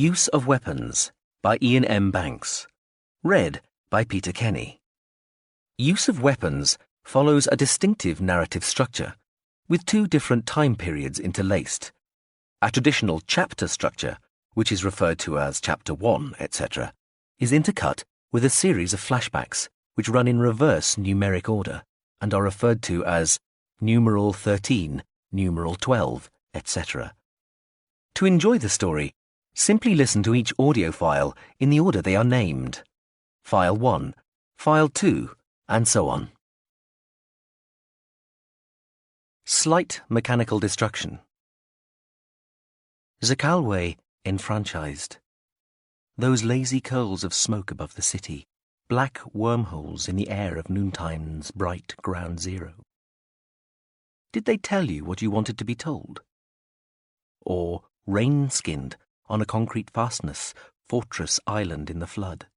Use of Weapons by Iain M. Banks. Read by Peter Kenny. Use of Weapons follows a distinctive narrative structure, with two different time periods interlaced. A traditional chapter structure, which is referred to as Chapter 1, etc., is intercut with a series of flashbacks which run in reverse numeric order and are referred to as numeral 13, numeral 12, etc. To enjoy the story, simply listen to each audio file in the order they are named. File 1, File 2, and so on. Slight mechanical destruction. Zakalwe enfranchised. Those lazy curls of smoke above the city, black wormholes in the air of noontime's bright ground zero. Did they tell you what you wanted to be told? Or rain-skinned on a concrete fastness fortress island in the flood?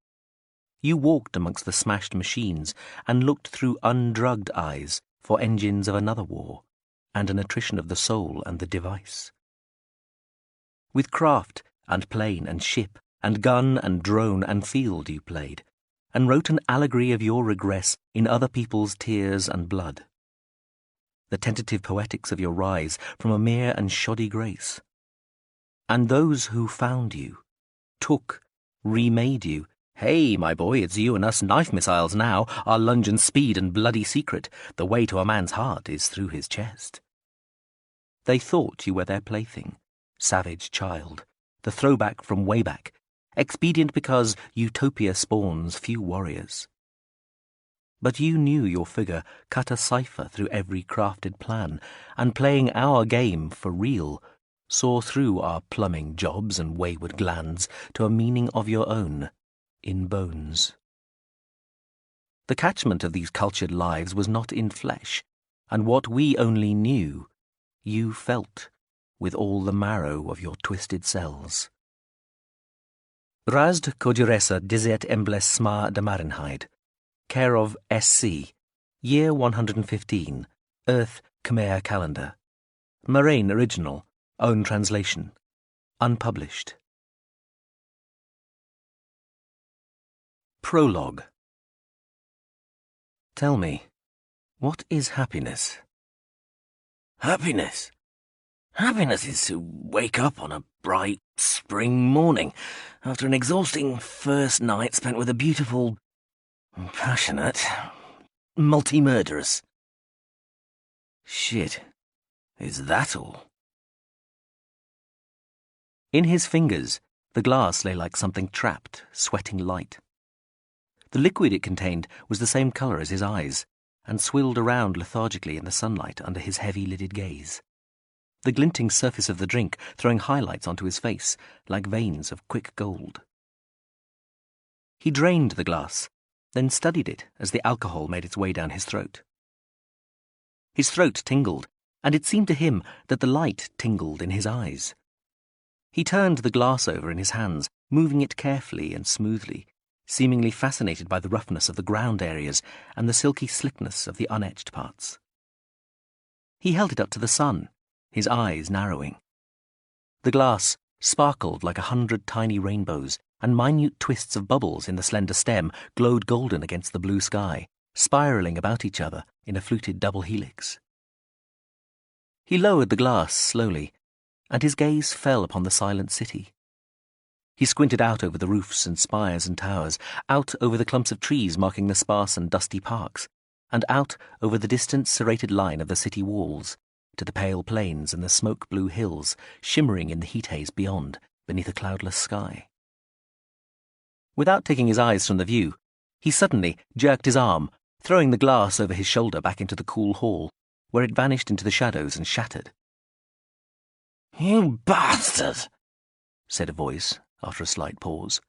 You walked amongst the smashed machines and looked through undrugged eyes for engines of another war and an attrition of the soul and the device. With craft and plane and ship and gun and drone and field you played, and wrote an allegory of your regress in other people's tears and blood. The tentative poetics of your rise from a mere and shoddy grace. And those who found you, took, remade you, hey, my boy, it's you and us knife missiles now, our lunge and speed and bloody secret, the way to a man's heart is through his chest. They thought you were their plaything, savage child, the throwback from way back, expedient because utopia spawns few warriors. But you knew your figure cut a cipher through every crafted plan, and playing our game for real, saw through our plumbing jobs and wayward glands to a meaning of your own, in bones. The catchment of these cultured lives was not in flesh, and what we only knew, you felt, with all the marrow of your twisted cells. Razd Koduresa Dizet Embles Sma de Marenheid, care of SC, year 115, Earth Khmer calendar. Moraine original, own translation, unpublished. Prologue. Tell me, what is happiness? Happiness? Happiness is to wake up on a bright spring morning after an exhausting first night spent with a beautiful, passionate, multi-murderess. Shit, is that all? In his fingers, the glass lay like something trapped, sweating light. The liquid it contained was the same colour as his eyes, and swilled around lethargically in the sunlight under his heavy-lidded gaze. The glinting surface of the drink throwing highlights onto his face, like veins of quick gold. He drained the glass, then studied it as the alcohol made its way down his throat. His throat tingled, and it seemed to him that the light tingled in his eyes. He turned the glass over in his hands, moving it carefully and smoothly, seemingly fascinated by the roughness of the ground areas and the silky slickness of the unetched parts. He held it up to the sun, his eyes narrowing. The glass sparkled like 100 tiny rainbows, and minute twists of bubbles in the slender stem glowed golden against the blue sky, spiralling about each other in a fluted double helix. He lowered the glass slowly, and his gaze fell upon the silent city. He squinted out over the roofs and spires and towers, out over the clumps of trees marking the sparse and dusty parks, and out over the distant serrated line of the city walls, to the pale plains and the smoke-blue hills shimmering in the heat haze beyond, beneath a cloudless sky. Without taking his eyes from the view, he suddenly jerked his arm, throwing the glass over his shoulder back into the cool hall, where it vanished into the shadows and shattered. "You bastard!" said a voice, after a slight pause.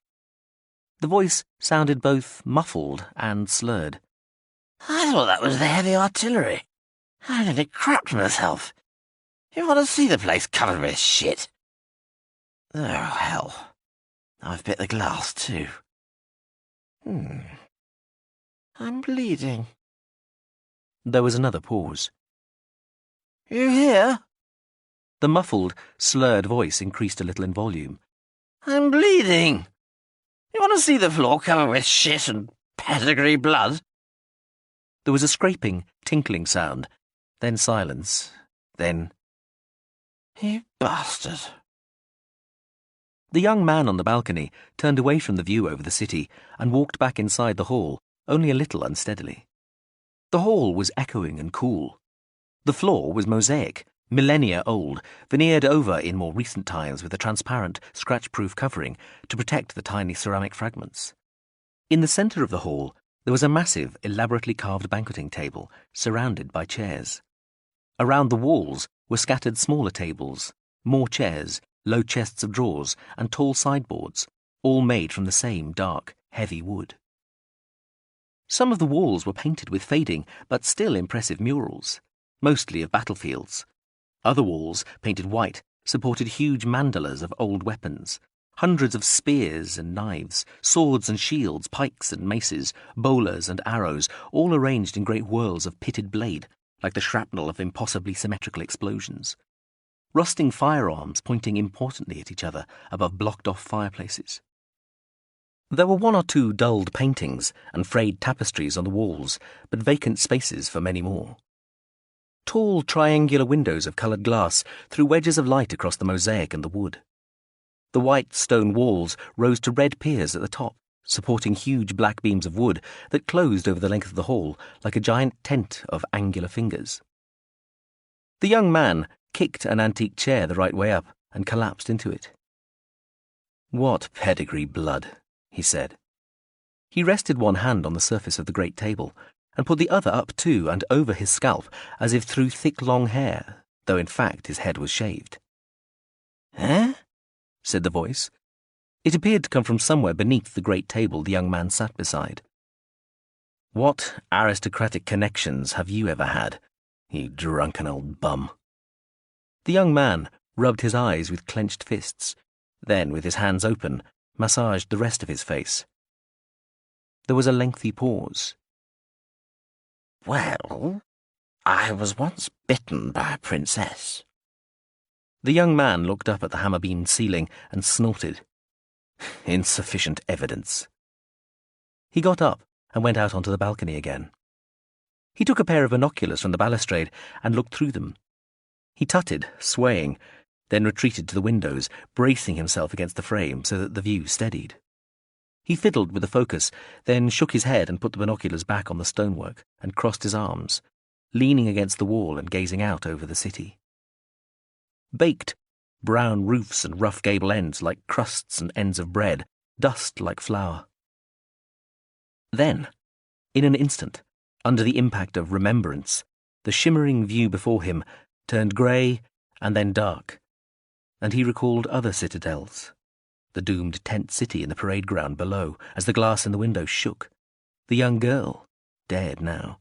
The voice sounded both muffled and slurred. "I thought that was the heavy artillery. I nearly crapped myself. You want to see the place covered with shit? Oh, hell. I've bit the glass, too. I'm bleeding." There was another pause. "You here?" The muffled, slurred voice increased a little in volume. I'm bleeding. You want to see the floor covered with shit and pedigree blood? There was a scraping, tinkling sound, then silence, then... You bastard. The young man on the balcony turned away from the view over the city and walked back inside the hall, only a little unsteadily. The hall was echoing and cool. The floor was mosaic, millennia old, veneered over in more recent times with a transparent, scratch-proof covering to protect the tiny ceramic fragments. In the centre of the hall, there was a massive, elaborately carved banqueting table surrounded by chairs. Around the walls were scattered smaller tables, more chairs, low chests of drawers, and tall sideboards, all made from the same dark, heavy wood. Some of the walls were painted with fading but still impressive murals, mostly of battlefields. Other walls, painted white, supported huge mandalas of old weapons, hundreds of spears and knives, swords and shields, pikes and maces, bowlers and arrows, all arranged in great whirls of pitted blade, like the shrapnel of impossibly symmetrical explosions. Rusting firearms pointing importantly at each other above blocked-off fireplaces. There were one or two dulled paintings and frayed tapestries on the walls, but vacant spaces for many more. Tall triangular windows of coloured glass threw wedges of light across the mosaic and the wood. The white stone walls rose to red piers at the top, supporting huge black beams of wood that closed over the length of the hall like a giant tent of angular fingers. The young man kicked an antique chair the right way up and collapsed into it. "What pedigree blood," he said. He rested one hand on the surface of the great table and put the other up to and over his scalp as if through thick long hair, though in fact his head was shaved. Eh? Said the voice. It appeared to come from somewhere beneath the great table the young man sat beside. "What aristocratic connections have you ever had, you drunken old bum?" The young man rubbed his eyes with clenched fists, then, with his hands open, massaged the rest of his face. There was a lengthy pause. "Well, I was once bitten by a princess." The young man looked up at the hammer-beamed ceiling and snorted. "Insufficient evidence." He got up and went out onto the balcony again. He took a pair of binoculars from the balustrade and looked through them. He tutted, swaying, then retreated to the windows, bracing himself against the frame so that the view steadied. He fiddled with the focus, then shook his head and put the binoculars back on the stonework and crossed his arms, leaning against the wall and gazing out over the city. Baked, brown roofs and rough gable ends like crusts and ends of bread, dust like flour. Then, in an instant, under the impact of remembrance, the shimmering view before him turned grey and then dark, and he recalled other citadels, the doomed tent city in the parade ground below as the glass in the window shook, the young girl, dead now,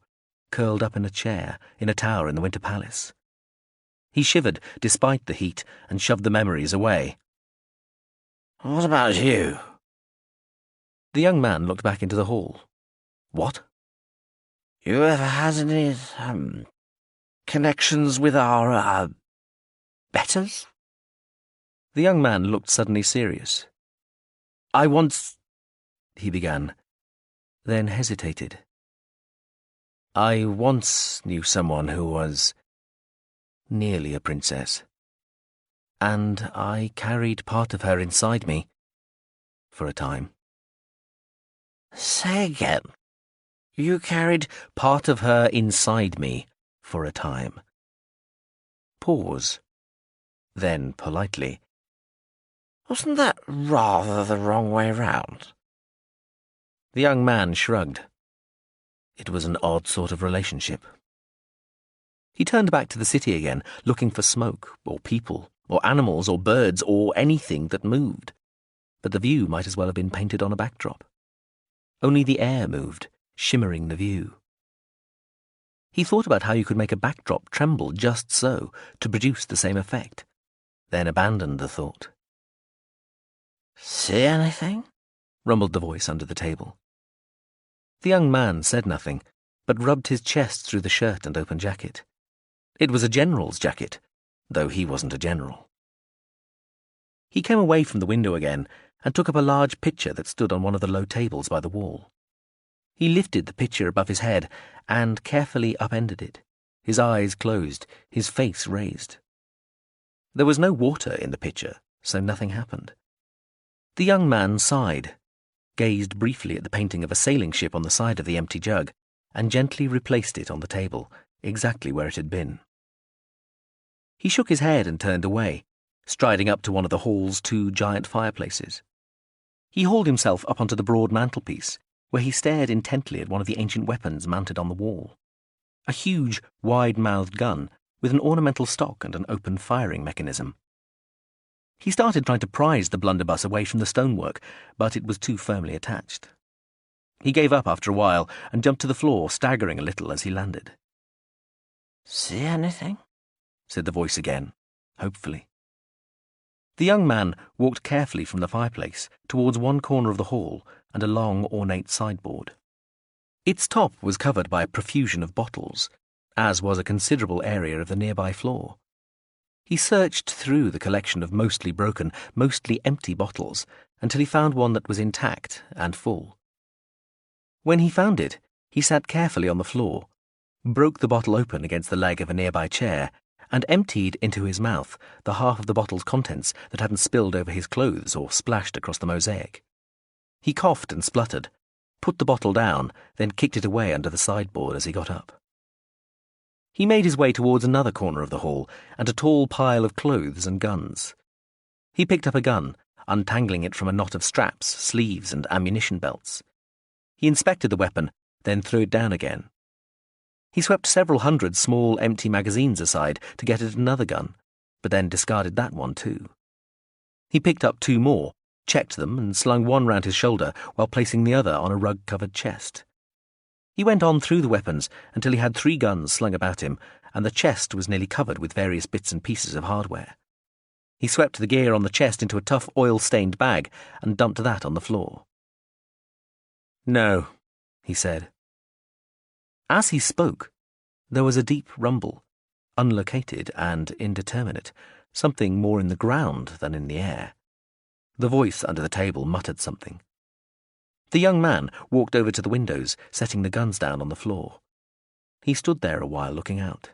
curled up in a chair in a tower in the Winter Palace. He shivered despite the heat and shoved the memories away. "What about you?" The young man looked back into the hall. "What?" "You ever had any, connections with our, betters?" The young man looked suddenly serious. "I once—" he began, then hesitated. "I once knew someone who was nearly a princess, and I carried part of her inside me for a time." "Say again." "You carried part of her inside me for a time." Pause. Then, politely, "Wasn't that rather the wrong way round?" The young man shrugged. It was an odd sort of relationship. He turned back to the city again, looking for smoke, or people, or animals, or birds, or anything that moved. But the view might as well have been painted on a backdrop. Only the air moved, shimmering the view. He thought about how you could make a backdrop tremble just so to produce the same effect, then abandoned the thought. "See anything?" rumbled the voice under the table. The young man said nothing, but rubbed his chest through the shirt and open jacket. It was a general's jacket, though he wasn't a general. He came away from the window again and took up a large picture that stood on one of the low tables by the wall. He lifted the picture above his head and carefully upended it, his eyes closed, his face raised. There was no water in the pitcher, so nothing happened. The young man sighed, gazed briefly at the painting of a sailing ship on the side of the empty jug, and gently replaced it on the table, exactly where it had been. He shook his head and turned away, striding up to one of the hall's 2 giant fireplaces. He hauled himself up onto the broad mantelpiece, where he stared intently at one of the ancient weapons mounted on the wall. A huge, wide-mouthed gun with an ornamental stock and an open firing mechanism. He started trying to prise the blunderbuss away from the stonework, but it was too firmly attached. He gave up after a while and jumped to the floor, staggering a little as he landed. "See anything?" said the voice again, hopefully. The young man walked carefully from the fireplace towards one corner of the hall and a long, ornate sideboard. Its top was covered by a profusion of bottles, as was a considerable area of the nearby floor. He searched through the collection of mostly broken, mostly empty bottles until he found one that was intact and full. When he found it, he sat carefully on the floor, broke the bottle open against the leg of a nearby chair, and emptied into his mouth the half of the bottle's contents that hadn't spilled over his clothes or splashed across the mosaic. He coughed and spluttered, put the bottle down, then kicked it away under the sideboard as he got up. He made his way towards another corner of the hall and a tall pile of clothes and guns. He picked up a gun, untangling it from a knot of straps, sleeves, and ammunition belts. He inspected the weapon, then threw it down again. He swept several hundred small, empty magazines aside to get at another gun, but then discarded that one too. He picked up 2 more, checked them, and slung one round his shoulder while placing the other on a rug-covered chest. He went on through the weapons until he had 3 guns slung about him, and the chest was nearly covered with various bits and pieces of hardware. He swept the gear on the chest into a tough oil-stained bag and dumped that on the floor. "No," he said. As he spoke, there was a deep rumble, unlocated and indeterminate, something more in the ground than in the air. The voice under the table muttered something. The young man walked over to the windows, setting the guns down on the floor. He stood there a while looking out.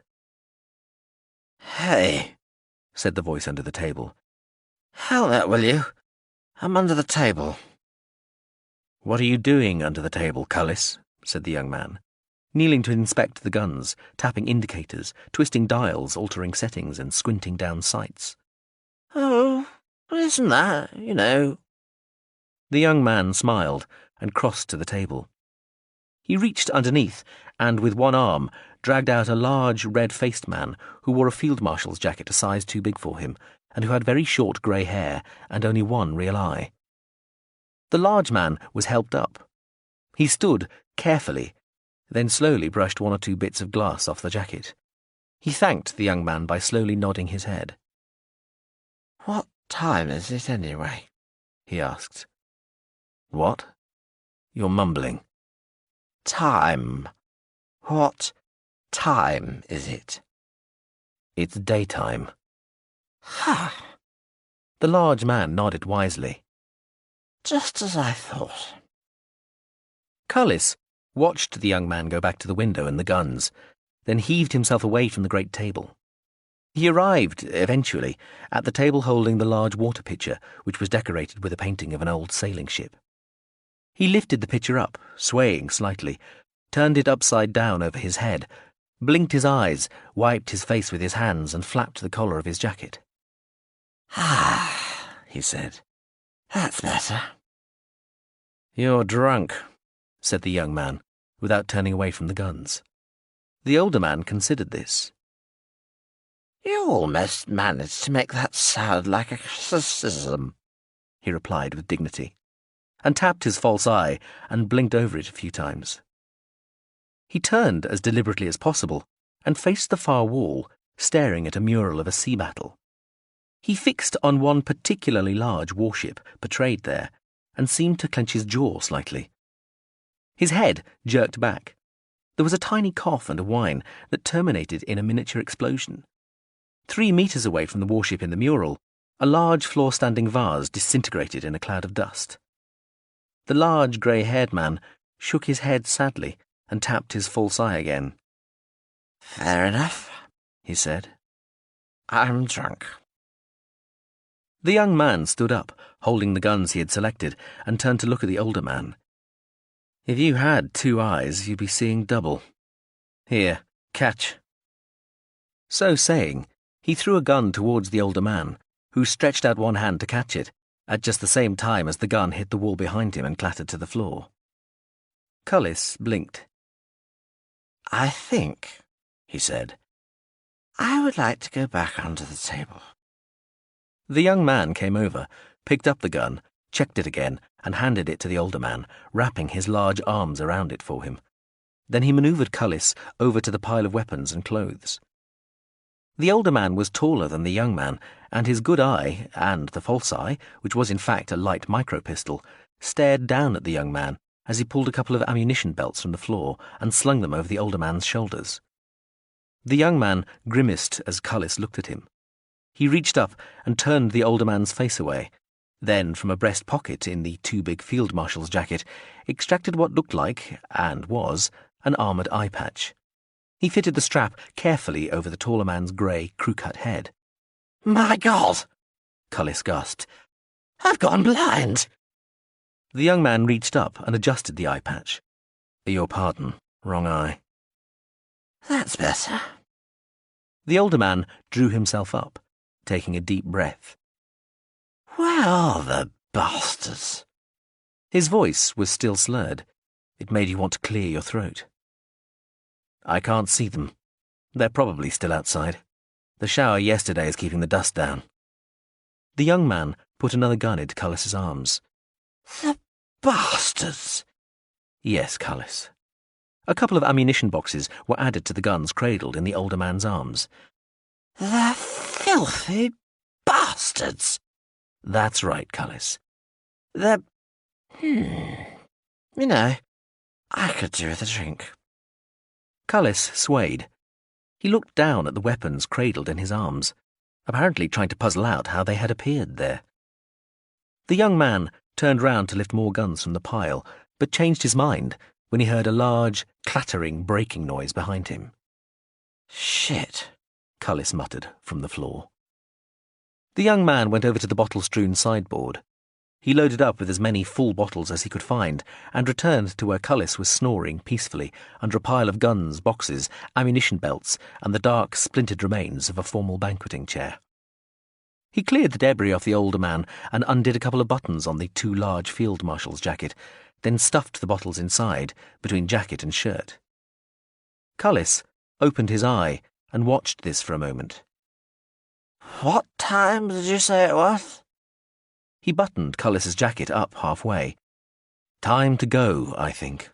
"Hey," said the voice under the table. "Help that, will you? I'm under the table." "What are you doing under the table, Cullis?" said the young man, kneeling to inspect the guns, tapping indicators, twisting dials, altering settings, and squinting down sights. "Oh, isn't that, you know." The young man smiled and crossed to the table. He reached underneath and, with one arm, dragged out a large, red-faced man who wore a field marshal's jacket a size too big for him and who had very short grey hair and only one real eye. The large man was helped up. He stood carefully, then slowly brushed 1 or 2 bits of glass off the jacket. He thanked the young man by slowly nodding his head. "What time is it anyway?" he asked. "What? You're mumbling." "Time. What time is it?" "It's daytime." "Ha!" The large man nodded wisely. "Just as I thought." Cullis watched the young man go back to the window and the guns, then heaved himself away from the great table. He arrived, eventually, at the table holding the large water pitcher, which was decorated with a painting of an old sailing ship. He lifted the pitcher up, swaying slightly, turned it upside down over his head, blinked his eyes, wiped his face with his hands, and flapped the collar of his jacket. "Ah," he said. "That's better." "You're drunk," said the young man, without turning away from the guns. The older man considered this. "You almost managed to make that sound like a criticism," he replied with dignity, and tapped his false eye and blinked over it a few times. He turned as deliberately as possible and faced the far wall, staring at a mural of a sea battle. He fixed on one particularly large warship portrayed there and seemed to clench his jaw slightly. His head jerked back. There was a tiny cough and a whine that terminated in a miniature explosion. 3 meters away from the warship in the mural, A large floor-standing vase disintegrated in a cloud of dust. The large grey-haired man shook his head sadly and tapped his false eye again. "Fair enough," he said. "I'm drunk." The young man stood up, holding the guns he had selected, and turned to look at the older man. "If you had 2 eyes, you'd be seeing double. Here, catch." So saying, he threw a gun towards the older man, who stretched out one hand to catch it, at just the same time as the gun hit the wall behind him and clattered to the floor. Cullis blinked. "I think," he said, "I would like to go back under the table." The young man came over, picked up the gun, checked it again, and handed it to the older man, wrapping his large arms around it for him. Then he manoeuvred Cullis over to the pile of weapons and clothes. The older man was taller than the young man, and his good eye, and the false eye, which was in fact a light micro-pistol, stared down at the young man as he pulled a couple of ammunition belts from the floor and slung them over the older man's shoulders. The young man grimaced as Cullis looked at him. He reached up and turned the older man's face away, then from a breast pocket in the too big field marshal's jacket, extracted what looked like, and was, an armoured eye patch. He fitted the strap carefully over the taller man's grey, crew-cut head. "My God!" Cullis gasped. "I've gone blind!" The young man reached up and adjusted the eye patch. "Your pardon, wrong eye." "That's better." The older man drew himself up, taking a deep breath. "Where are the bastards?" His voice was still slurred. It made you want to clear your throat. "I can't see them. They're probably still outside. The shower yesterday is keeping the dust down." The young man put another gun into Cullis's arms. "The bastards!" "Yes, Cullis." A couple of ammunition boxes were added to the guns cradled in the older man's arms. "The filthy bastards!" "That's right, Cullis." "The... You know, I could do with a drink." Cullis swayed. He looked down at the weapons cradled in his arms, apparently trying to puzzle out how they had appeared there. The young man turned round to lift more guns from the pile, but changed his mind when he heard a large, clattering breaking noise behind him. "Shit," Cullis muttered from the floor. The young man went over to the bottle-strewn sideboard. He loaded up with as many full bottles as he could find and returned to where Cullis was snoring peacefully under a pile of guns, boxes, ammunition belts, and the dark, splintered remains of a formal banqueting chair. He cleared the debris off the older man and undid a couple of buttons on the too large field marshal's jacket, then stuffed the bottles inside, between jacket and shirt. Cullis opened his eye and watched this for a moment. "What time did you say it was?" He buttoned Cullis's jacket up halfway. "Time to go, I think."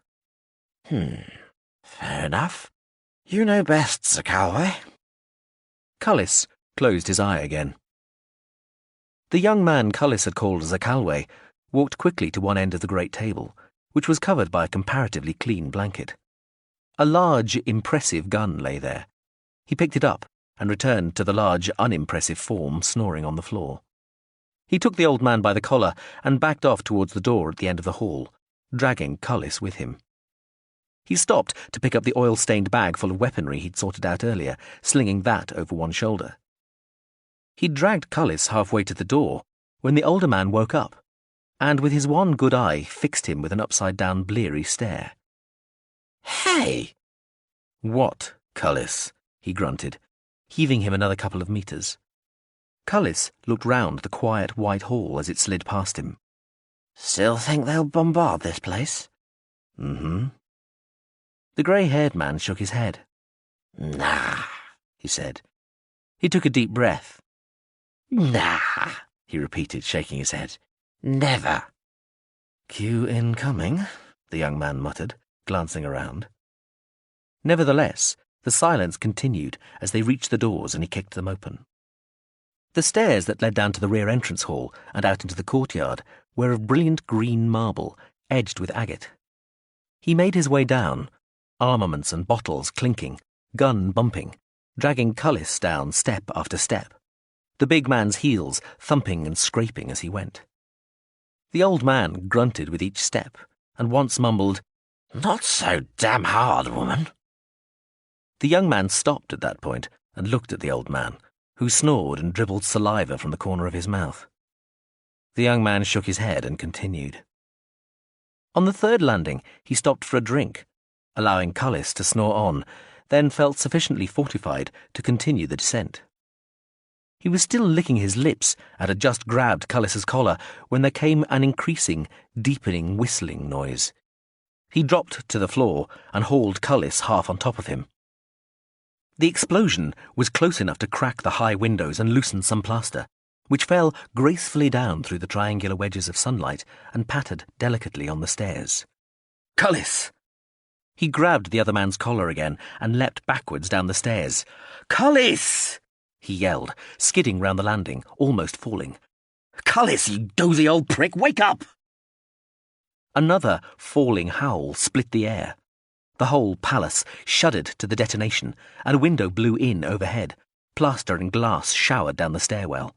Fair enough. You know best, Zakalwe." Cullis closed his eye again. The young man Cullis had called Zakalwe walked quickly to one end of the great table, which was covered by a comparatively clean blanket. A large, impressive gun lay there. He picked it up and returned to the large, unimpressive form snoring on the floor. He took the old man by the collar and backed off towards the door at the end of the hall, dragging Cullis with him. He stopped to pick up the oil-stained bag full of weaponry he'd sorted out earlier, slinging that over one shoulder. He'd dragged Cullis halfway to the door when the older man woke up, and with his one good eye fixed him with an upside-down bleary stare. "Hey!" "What, Cullis?" he grunted, heaving him another couple of metres. Cullis looked round the quiet white hall as it slid past him. "Still think they'll bombard this place?" "Mm-hmm." The grey-haired man shook his head. "Nah," he said. He took a deep breath. "Nah," he repeated, shaking his head. "Never." "Cue incoming," the young man muttered, glancing around. Nevertheless, the silence continued as they reached the doors and he kicked them open. The stairs that led down to the rear entrance hall and out into the courtyard were of brilliant green marble, edged with agate. He made his way down, armaments and bottles clinking, gun bumping, dragging Cullis down step after step. the big man's heels thumping and scraping as he went. The old man grunted with each step and once mumbled, "Not so damn hard, woman." The young man stopped at that point and looked at the old man, who snored and dribbled saliva from the corner of his mouth. The young man shook his head and continued. On the third landing, he stopped for a drink, allowing Cullis to snore on, then felt sufficiently fortified to continue the descent. He was still licking his lips and had just grabbed Cullis's collar when there came an increasing, deepening whistling noise. He dropped to the floor and hauled Cullis half on top of him. The explosion was close enough to crack the high windows and loosen some plaster, which fell gracefully down through the triangular wedges of sunlight and pattered delicately on the stairs. "Cullis!" He grabbed the other man's collar again and leapt backwards down the stairs. "Cullis!" he yelled, skidding round the landing, almost falling. "Cullis, you dozy old prick, wake up!" Another falling howl split the air. The whole palace shuddered to the detonation, and a window blew in overhead. Plaster and glass showered down the stairwell.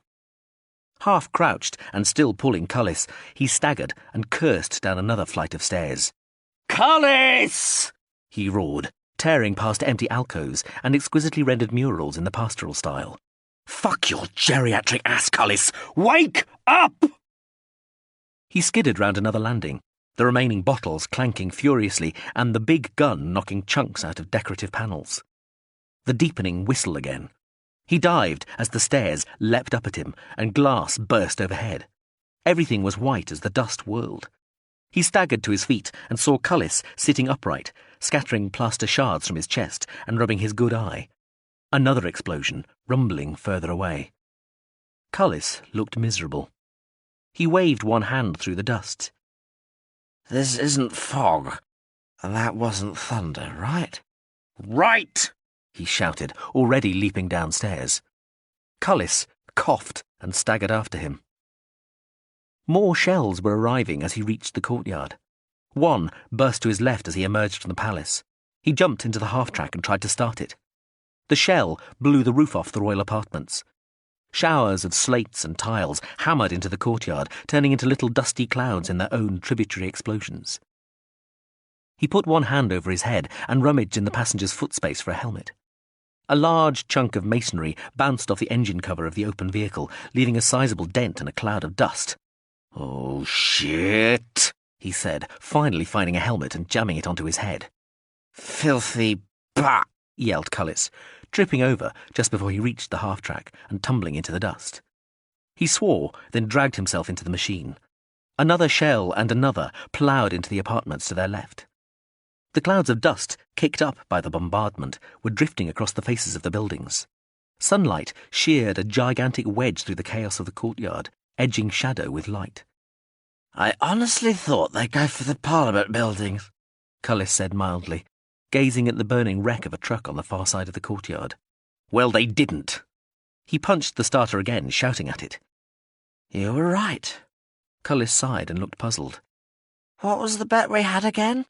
Half crouched and still pulling Cullis, he staggered and cursed down another flight of stairs. "Cullis!" he roared, tearing past empty alcoves and exquisitely rendered murals in the pastoral style. "Fuck your geriatric ass, Cullis! Wake up!" He skidded round another landing, the remaining bottles clanking furiously and the big gun knocking chunks out of decorative panels. The deepening whistle again. He dived as the stairs leapt up at him and glass burst overhead. Everything was white as the dust whirled. He staggered to his feet and saw Cullis sitting upright, scattering plaster shards from his chest and rubbing his good eye. Another explosion, rumbling further away. Cullis looked miserable. He waved one hand through the dust. "This isn't fog, and that wasn't thunder, right?" "Right!" he shouted, already leaping downstairs. Cullis coughed and staggered after him. More shells were arriving as he reached the courtyard. One burst to his left as he emerged from the palace. He jumped into the half-track and tried to start it. The shell blew the roof off the royal apartments. Showers of slates and tiles hammered into the courtyard, turning into little dusty clouds in their own tributary explosions. He put one hand over his head and rummaged in the passenger's footspace for a helmet. A large chunk of masonry bounced off the engine cover of the open vehicle, leaving a sizable dent and a cloud of dust. "Oh, shit," he said, finally finding a helmet and jamming it onto his head. "Filthy bat," yelled Cullis, tripping over just before he reached the half-track and tumbling into the dust. He swore, then dragged himself into the machine. Another shell and another ploughed into the apartments to their left. The clouds of dust, kicked up by the bombardment, were drifting across the faces of the buildings. Sunlight sheared a gigantic wedge through the chaos of the courtyard, edging shadow with light. "I honestly thought they'd go for the Parliament buildings," Cullis said mildly, gazing at the burning wreck of a truck on the far side of the courtyard. "Well, they didn't." He punched the starter again, shouting at it. "You were right." Cullis sighed and looked puzzled. "What was the bet we had again?"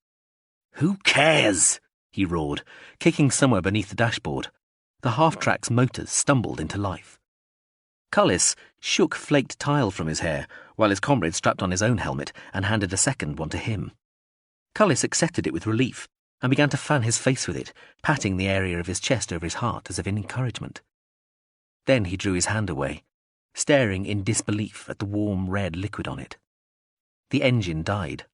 "Who cares?" he roared, kicking somewhere beneath the dashboard. The half-track's motors stumbled into life. Cullis shook flaked tile from his hair, while his comrade strapped on his own helmet and handed a second one to him. Cullis accepted it with relief and began to fan his face with it, patting the area of his chest over his heart as if in encouragement. Then he drew his hand away, staring in disbelief at the warm red liquid on it. The engine died.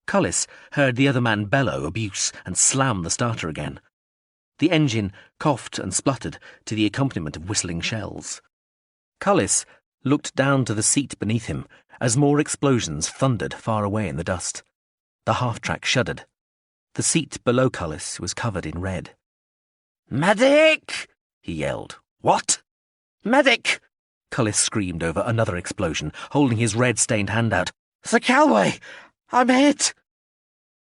Cullis heard the other man bellow abuse and slam the starter again. The engine coughed and spluttered to the accompaniment of whistling shells. Cullis looked down to the seat beneath him as more explosions thundered far away in the dust. The half-track shuddered. The seat below Cullis was covered in red. "Medic!" he yelled. "What?" "Medic!" Cullis screamed over another explosion, holding his red-stained hand out. "Zakalwe! I'm hit!"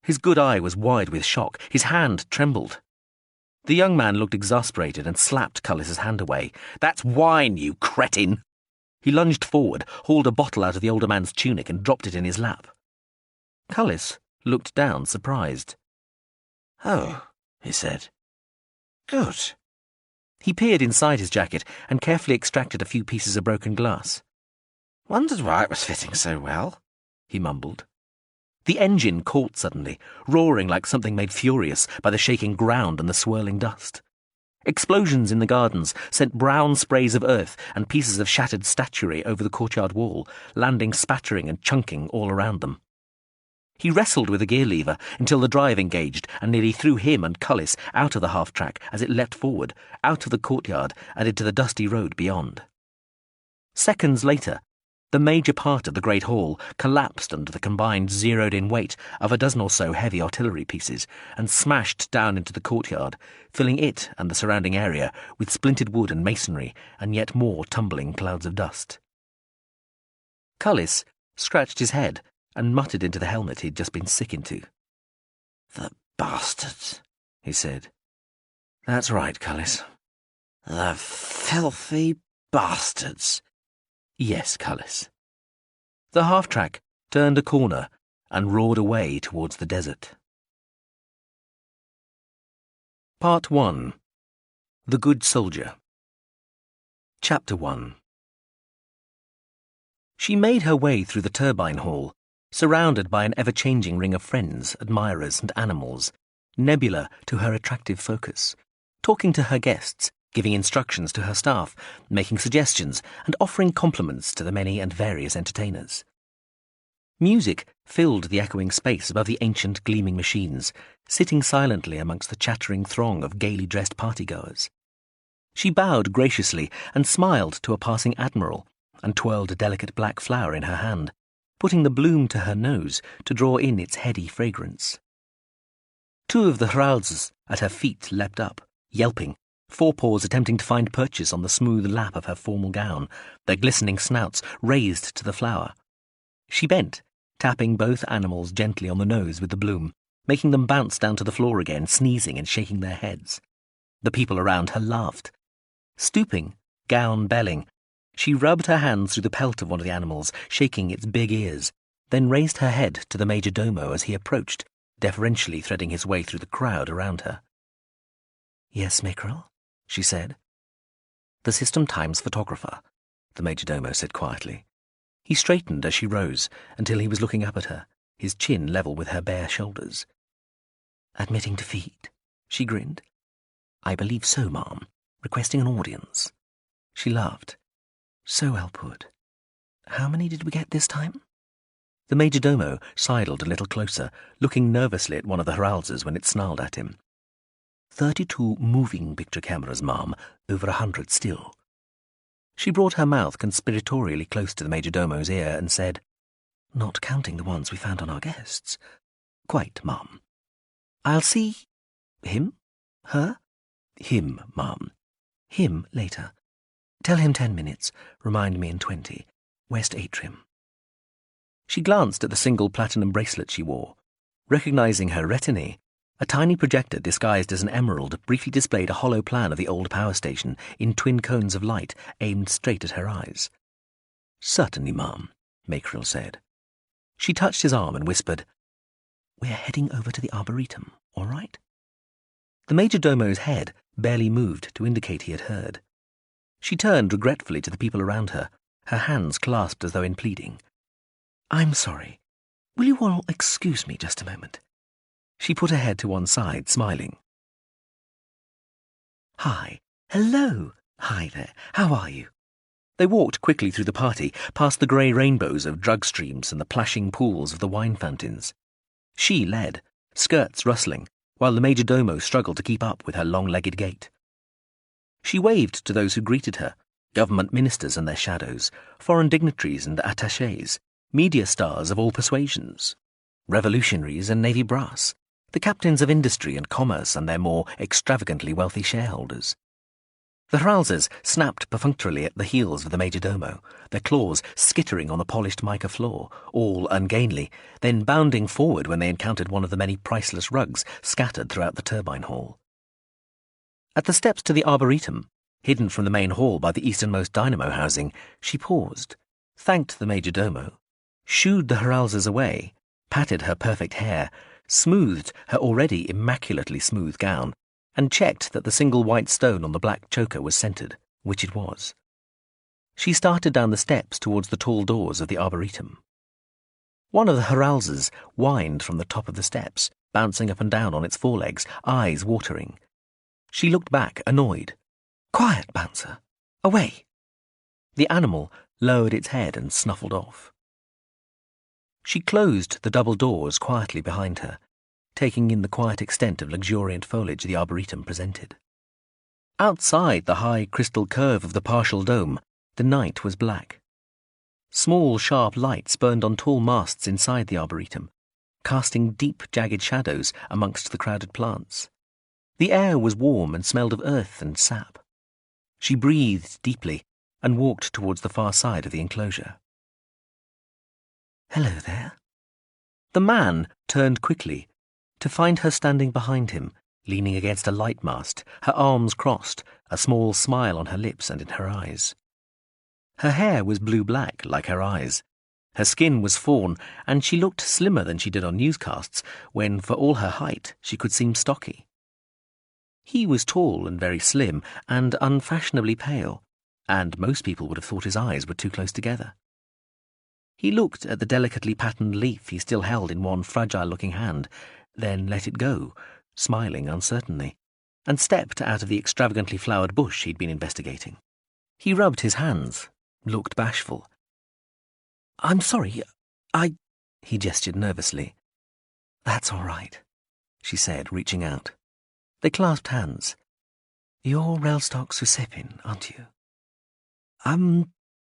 His good eye was wide with shock. His hand trembled. The young man looked exasperated and slapped Cullis's hand away. "That's wine, you cretin!" He lunged forward, hauled a bottle out of the older man's tunic and dropped it in his lap. Cullis looked down, surprised. "Oh," he said. "Good. He peered inside his jacket and carefully extracted a few pieces of broken glass. "Wondered why it was fitting so well," he mumbled. The engine caught suddenly, roaring like something made furious by the shaking ground and the swirling dust. Explosions in the gardens sent brown sprays of earth and pieces of shattered statuary over the courtyard wall, landing spattering and chunking all around them. He wrestled with the gear lever until the drive engaged and nearly threw him and Cullis out of the half-track as it leapt forward, out of the courtyard and into the dusty road beyond. Seconds later, the major part of the great hall collapsed under the combined zeroed-in weight of a dozen or so heavy artillery pieces and smashed down into the courtyard, filling it and the surrounding area with splintered wood and masonry and yet more tumbling clouds of dust. Cullis scratched his head and muttered into the helmet he'd just been sick into. "The bastards," he said. "That's right, Cullis." "The filthy bastards." "Yes, Cullis." The half-track turned a corner and roared away towards the desert. Part 1. The Good Soldier. Chapter 1. She made her way through the turbine hall, surrounded by an ever-changing ring of friends, admirers, and animals, nebula to her attractive focus, talking to her guests, giving instructions to her staff, making suggestions, and offering compliments to the many and various entertainers. Music filled the echoing space above the ancient gleaming machines, sitting silently amongst the chattering throng of gaily dressed partygoers. She bowed graciously and smiled to a passing admiral, and twirled a delicate black flower in her hand, putting the bloom to her nose to draw in its heady fragrance. Two of the Hralzes at her feet leapt up, yelping, forepaws attempting to find purchase on the smooth lap of her formal gown, their glistening snouts raised to the flower. She bent, tapping both animals gently on the nose with the bloom, making them bounce down to the floor again, sneezing and shaking their heads. The people around her laughed. Stooping, gown belling, she rubbed her hands through the pelt of one of the animals, shaking its big ears, then raised her head to the major domo as he approached, deferentially threading his way through the crowd around her. "Yes, Mackerel?" she said. "The System Times photographer," the major domo said quietly. He straightened as she rose until he was looking up at her, his chin level with her bare shoulders. "Admitting defeat?" she grinned. "I believe so, ma'am. Requesting an audience." She laughed. "So well put. How many did we get this time?" The major domo sidled a little closer, looking nervously at one of the Hralzes when it snarled at him. 32 moving picture cameras, ma'am, over 100 still." She brought her mouth conspiratorially close to the major domo's ear and said, "Not counting the ones we found on our guests." "Quite, ma'am." "I'll see him? Her?" "Him, ma'am." "Him later. Tell him 10 minutes. Remind me in 20. West Atrium." She glanced at the single platinum bracelet she wore. Recognizing her retinue, a tiny projector disguised as an emerald briefly displayed a hollow plan of the old power station in twin cones of light aimed straight at her eyes. "Certainly, ma'am," Mackerel said. She touched his arm and whispered, "We're heading over to the Arboretum, all right?" The major domo's head barely moved to indicate he had heard. She turned regretfully to the people around her, her hands clasped as though in pleading. "I'm sorry. Will you all excuse me just a moment?" She put her head to one side, smiling. "Hi. Hello. Hi there. How are you?" They walked quickly through the party, past the grey rainbows of drug streams and the plashing pools of the wine fountains. She led, skirts rustling, while the major domo struggled to keep up with her long-legged gait. She waved to those who greeted her, government ministers and their shadows, foreign dignitaries and attachés, media stars of all persuasions, revolutionaries and navy brass, the captains of industry and commerce and their more extravagantly wealthy shareholders. The Hralzes snapped perfunctorily at the heels of the major domo, their claws skittering on the polished mica floor, all ungainly, then bounding forward when they encountered one of the many priceless rugs scattered throughout the turbine hall. At the steps to the Arboretum, hidden from the main hall by the easternmost dynamo housing, she paused, thanked the major domo, shooed the Hralzes away, patted her perfect hair, smoothed her already immaculately smooth gown, and checked that the single white stone on the black choker was centered, which it was. She started down the steps towards the tall doors of the arboretum. One of the heralses whined from the top of the steps, bouncing up and down on its forelegs, eyes watering. She looked back, annoyed. "Quiet, Bouncer! Away!" The animal lowered its head and snuffled off. She closed the double doors quietly behind her, taking in the quiet extent of luxuriant foliage the arboretum presented. Outside the high crystal curve of the partial dome, the night was black. Small, sharp lights burned on tall masts inside the arboretum, casting deep, jagged shadows amongst the crowded plants. The air was warm and smelled of earth and sap. She breathed deeply and walked towards the far side of the enclosure. "Hello there." The man turned quickly, to find her standing behind him, leaning against a light mast, her arms crossed, a small smile on her lips and in her eyes. Her hair was blue-black, like her eyes. Her skin was fawn, and she looked slimmer than she did on newscasts, when, for all her height, she could seem stocky. He was tall and very slim, and unfashionably pale, and most people would have thought his eyes were too close together. He looked at the delicately patterned leaf he still held in one fragile-looking hand, then let it go, smiling uncertainly, and stepped out of the extravagantly flowered bush he'd been investigating. He rubbed his hands, looked bashful. "I'm sorry, he gestured nervously. "That's all right," she said, reaching out. They clasped hands. "You're Railstock Susepin, aren't you?"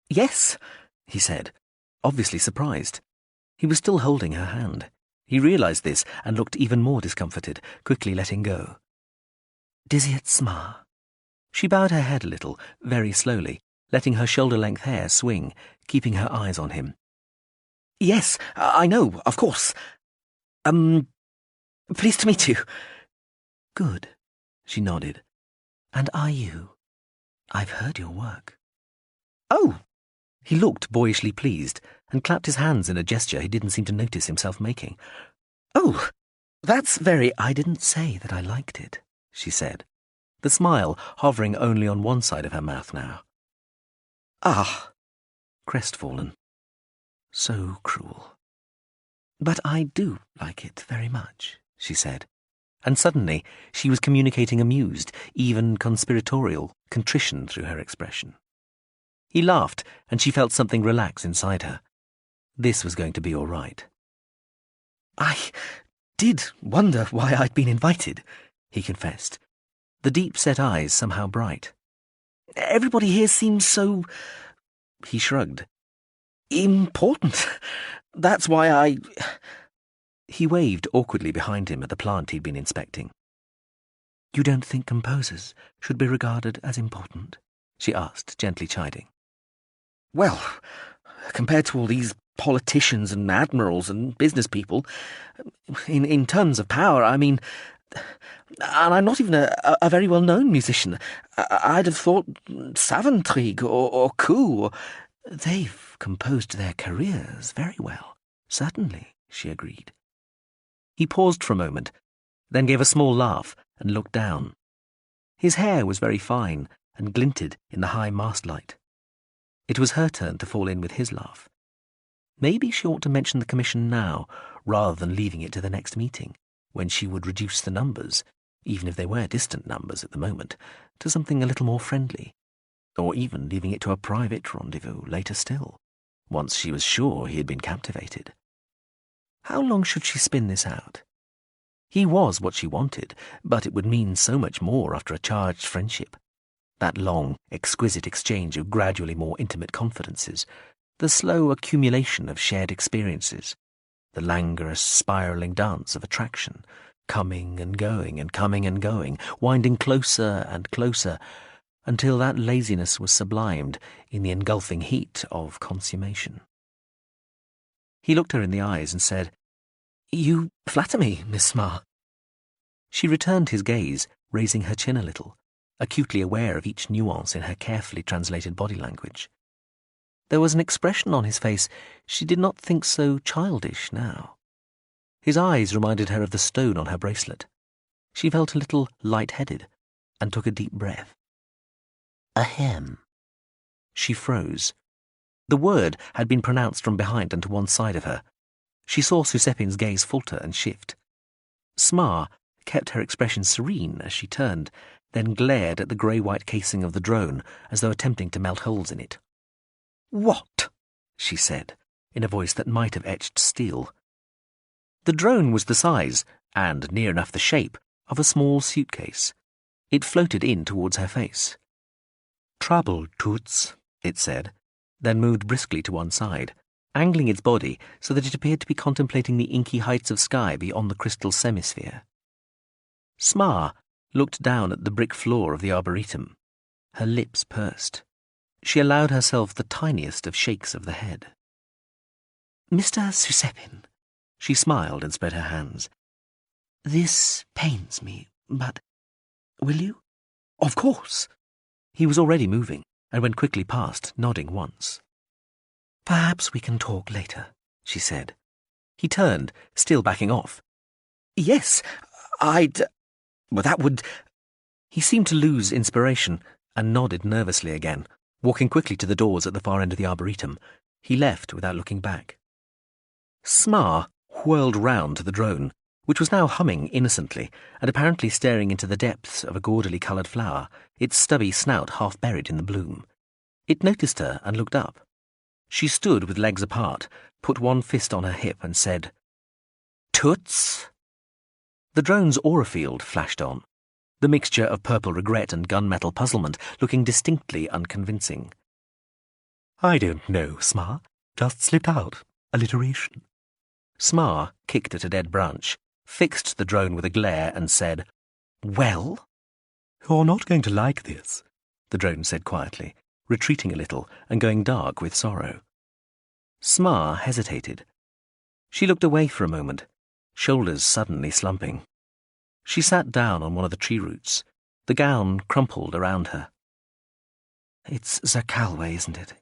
Yes," he said, obviously surprised. He was still holding her hand. He realized this and looked even more discomforted, quickly letting go. "Diziet Smar." She bowed her head a little, very slowly, letting her shoulder-length hair swing, keeping her eyes on him. "Yes, I know, of course. Pleased to meet you." "Good," she nodded. "And are you? I've heard your work." "Oh!" He looked boyishly pleased, and clapped his hands in a gesture he didn't seem to notice himself making. "Oh, that's very—" "I didn't say that I liked it," she said, the smile hovering only on one side of her mouth now. "Ah," crestfallen. So cruel. "But I do like it very much," she said, and suddenly she was communicating amused, even conspiratorial, contrition through her expression. He laughed, and she felt something relax inside her. This was going to be all right. "I did wonder why I'd been invited," he confessed, the deep-set eyes somehow bright. "Everybody here seems so—" He shrugged. "Important. That's why I—" He waved awkwardly behind him at the plant he'd been inspecting. "You don't think composers should be regarded as important?" she asked, gently chiding. "Well, compared to all these politicians and admirals and business people, in terms of power, I mean, and I'm not even a very well-known musician. I'd have thought Savantrig or Coup. They've composed their careers very well, certainly," she agreed. He paused for a moment, then gave a small laugh and looked down. His hair was very fine and glinted in the high mast-light. It was her turn to fall in with his laugh. Maybe she ought to mention the commission now, rather than leaving it to the next meeting, when she would reduce the numbers, even if they were distant numbers at the moment, to something a little more friendly, or even leaving it to a private rendezvous later still, once she was sure he had been captivated. How long should she spin this out? He was what she wanted, but it would mean so much more after a charged friendship. That long, exquisite exchange of gradually more intimate confidences, the slow accumulation of shared experiences, the languorous spiralling dance of attraction, coming and going and coming and going, winding closer and closer, until that laziness was sublimed in the engulfing heat of consummation. He looked her in the eyes and said, "You flatter me, Miss Smar." She returned his gaze, raising her chin a little, acutely aware of each nuance in her carefully translated body language. There was an expression on his face she did not think so childish now. His eyes reminded her of the stone on her bracelet. She felt a little light-headed and took a deep breath. Ahem. She froze. The word had been pronounced from behind and to one side of her. She saw Susepin's gaze falter and shift. Smar kept her expression serene as she turned, then glared at the grey-white casing of the drone as though attempting to melt holes in it. "What?" she said, in a voice that might have etched steel. The drone was the size, and near enough the shape, of a small suitcase. It floated in towards her face. "Trouble, Toots," it said, then moved briskly to one side, angling its body so that it appeared to be contemplating the inky heights of sky beyond the crystal semisphere. Smar looked down at the brick floor of the arboretum. Her lips pursed. She allowed herself the tiniest of shakes of the head. "Mr. Susepin," she smiled and spread her hands. "This pains me, but will you?" "Of course." He was already moving, and went quickly past, nodding once. "Perhaps we can talk later," she said. He turned, still backing off. "Yes, well, that would—" He seemed to lose inspiration, and nodded nervously again, walking quickly to the doors at the far end of the arboretum. He left without looking back. Smar whirled round to the drone, which was now humming innocently, and apparently staring into the depths of a gaudily coloured flower, its stubby snout half buried in the bloom. It noticed her and looked up. She stood with legs apart, put one fist on her hip and said, "Toots?" The drone's aura field flashed on, the mixture of purple regret and gunmetal puzzlement looking distinctly unconvincing. "I don't know, Smar. Just slipped out. Alliteration." Smar kicked at a dead branch, fixed the drone with a glare and said, "Well?" "You're not going to like this," the drone said quietly, retreating a little and going dark with sorrow. Smar hesitated. She looked away for a moment, shoulders suddenly slumping. She sat down on one of the tree roots, the gown crumpled around her. "It's Zakalwe, isn't it?"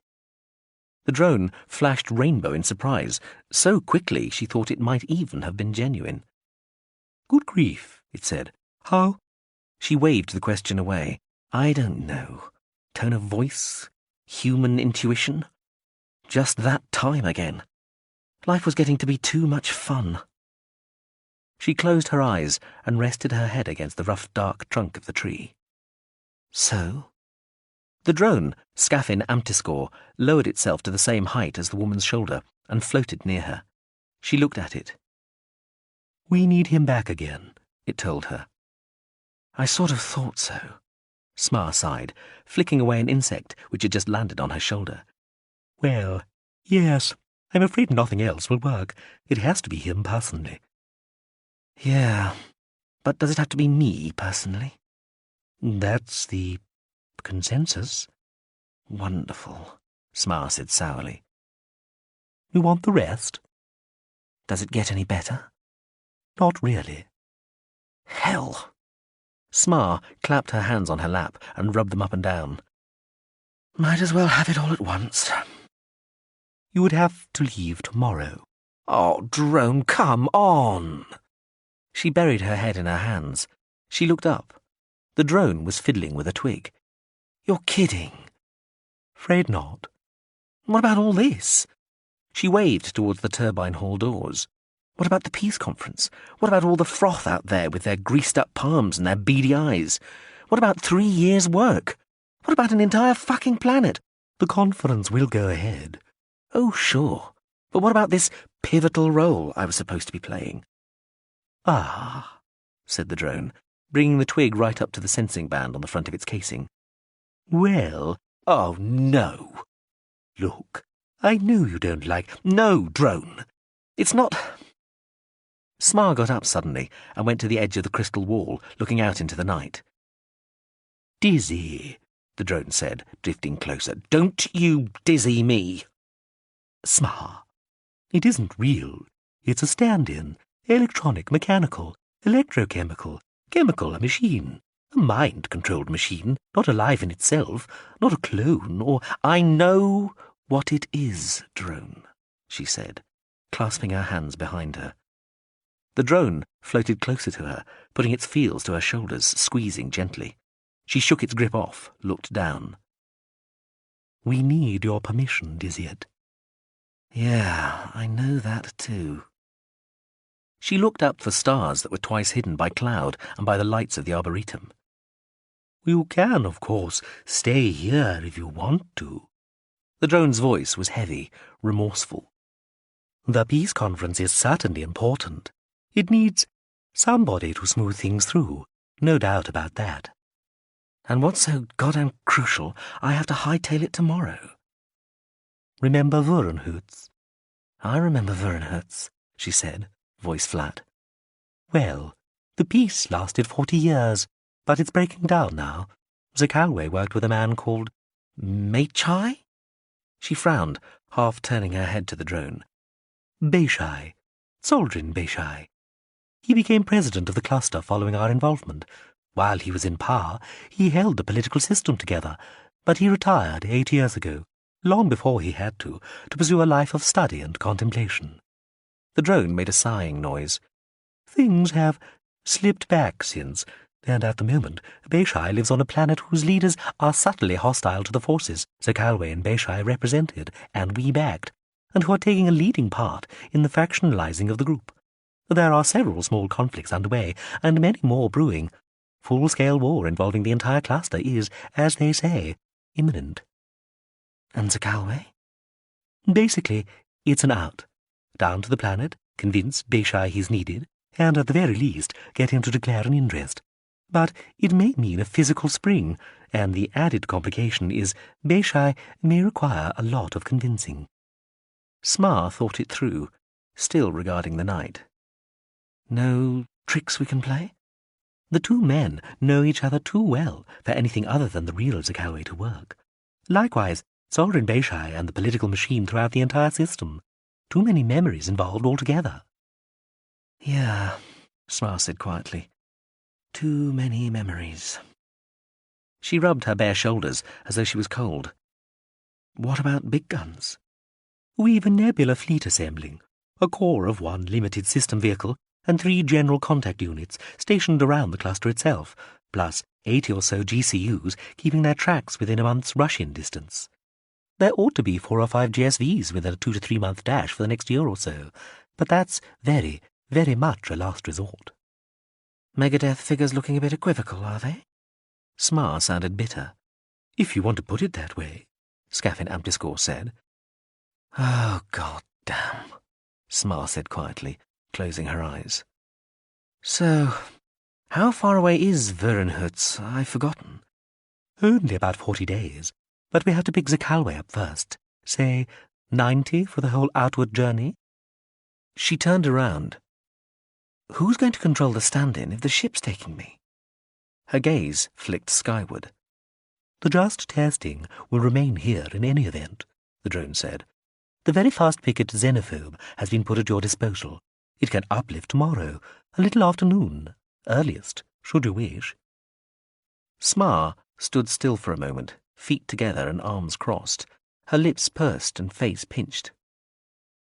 The drone flashed rainbow in surprise, so quickly she thought it might even have been genuine. "Good grief," it said. "How?" She waved the question away. "I don't know. Tone of voice? Human intuition? Just that time again. Life was getting to be too much fun." She closed her eyes and rested her head against the rough, dark trunk of the tree. "So?" The drone, Scafin Amtiscore, lowered itself to the same height as the woman's shoulder and floated near her. She looked at it. "We need him back again," it told her. "I sort of thought so," Smar sighed, flicking away an insect which had just landed on her shoulder. "Well, yes, I'm afraid nothing else will work. It has to be him personally." "Yeah, but does it have to be me personally?" "That's the consensus." "Wonderful," Smar said sourly. "You want the rest?" "Does it get any better?" "Not really." "Hell." Smar clapped her hands on her lap and rubbed them up and down. "Might as well have it all at once." "You would have to leave tomorrow." "Oh, drone, come on!" She buried her head in her hands. She looked up. The drone was fiddling with a twig. "You're kidding." "Afraid not." "What about all this?" She waved towards the turbine hall doors. "What about the peace conference? What about all the froth out there with their greased-up palms and their beady eyes? What about 3 years' work? What about an entire fucking planet?" "The conference will go ahead." "Oh, sure. But what about this pivotal role I was supposed to be playing?" "Ah," said the drone, bringing the twig right up to the sensing band on the front of its casing. "Well, oh, no. Look, I know you don't like—" "No, drone. It's not—" Smar got up suddenly and went to the edge of the crystal wall, looking out into the night. "Dizzy," the drone said, drifting closer. "Don't you dizzy me." "Smar, it isn't real. It's a stand-in. Electronic, mechanical, electrochemical, chemical, a machine. A mind-controlled machine, not alive in itself, not a clone, or—" "I know what it is, drone," she said, clasping her hands behind her. The drone floated closer to her, putting its feels to her shoulders, squeezing gently. She shook its grip off, looked down. "We need your permission, Dizzyet." "Yeah, I know that too." She looked up for stars that were twice hidden by cloud and by the lights of the arboretum. "You can, of course, stay here if you want to." The drone's voice was heavy, remorseful. "The peace conference is certainly important. It needs somebody to smooth things through, no doubt about that. And what's so goddamn crucial, I have to hightail it tomorrow." "Remember Wurenhutz?" "I remember Wurenhutz," she said, voice flat. "Well, the peace lasted 40 years, but it's breaking down now. Zakalwe worked with a man called Meichai?" She frowned, half turning her head to the drone. "Beishai. Soldrin Beishai. He became president of the cluster following our involvement. While he was in power, he held the political system together, but he retired 8 years ago, long before he had to pursue a life of study and contemplation." The drone made a sighing noise. "Things have slipped back since, and at the moment, Beishai lives on a planet whose leaders are subtly hostile to the forces Zakalwe and Beishai represented and we backed, and who are taking a leading part in the factionalizing of the group. There are several small conflicts underway, and many more brewing. Full-scale war involving the entire cluster is, as they say, imminent." "And Zakalwe?" "Basically, it's an out. Down to the planet, convince Beishai he's needed, and at the very least get him to declare an interest. But it may mean a physical spring, and the added complication is Beishai may require a lot of convincing." Smar thought it through, still regarding the night. "No tricks we can play?" "The two men know each other too well for anything other than the real Zakalwe to work. Likewise, Soldrin Beishai and the political machine throughout the entire system. Too many memories involved altogether." "Yeah," Smar said quietly. "Too many memories." She rubbed her bare shoulders as though she was cold. "What about big guns?" "We've a nebula fleet assembling, a core of 1 limited system vehicle and 3 general contact units stationed around the cluster itself, plus 80 or so GCUs keeping their tracks within a month's rush-in distance. There ought to be 4 or 5 GSVs within a 2 to 3 month dash for the next year or so, but that's very, very much a last resort." "Megadeth figures looking a bit equivocal, are they?" Smar sounded bitter. "If you want to put it that way," Scaffin Amtiscore said. "Oh, god damn," Smar said quietly, closing her eyes. "So, how far away is Wurenhutz? I've forgotten." "Only about 40 days, but we have to pick Zakalwe up first. Say 90 for the whole outward journey." She turned around. "Who's going to control the stand-in if the ship's taking me?" Her gaze flicked skyward. "The just testing will remain here in any event," the drone said. "The very fast picket xenophobe has been put at your disposal. It can uplift tomorrow, a little after noon, earliest, should you wish." Smar stood still for a moment, feet together and arms crossed, her lips pursed and face pinched.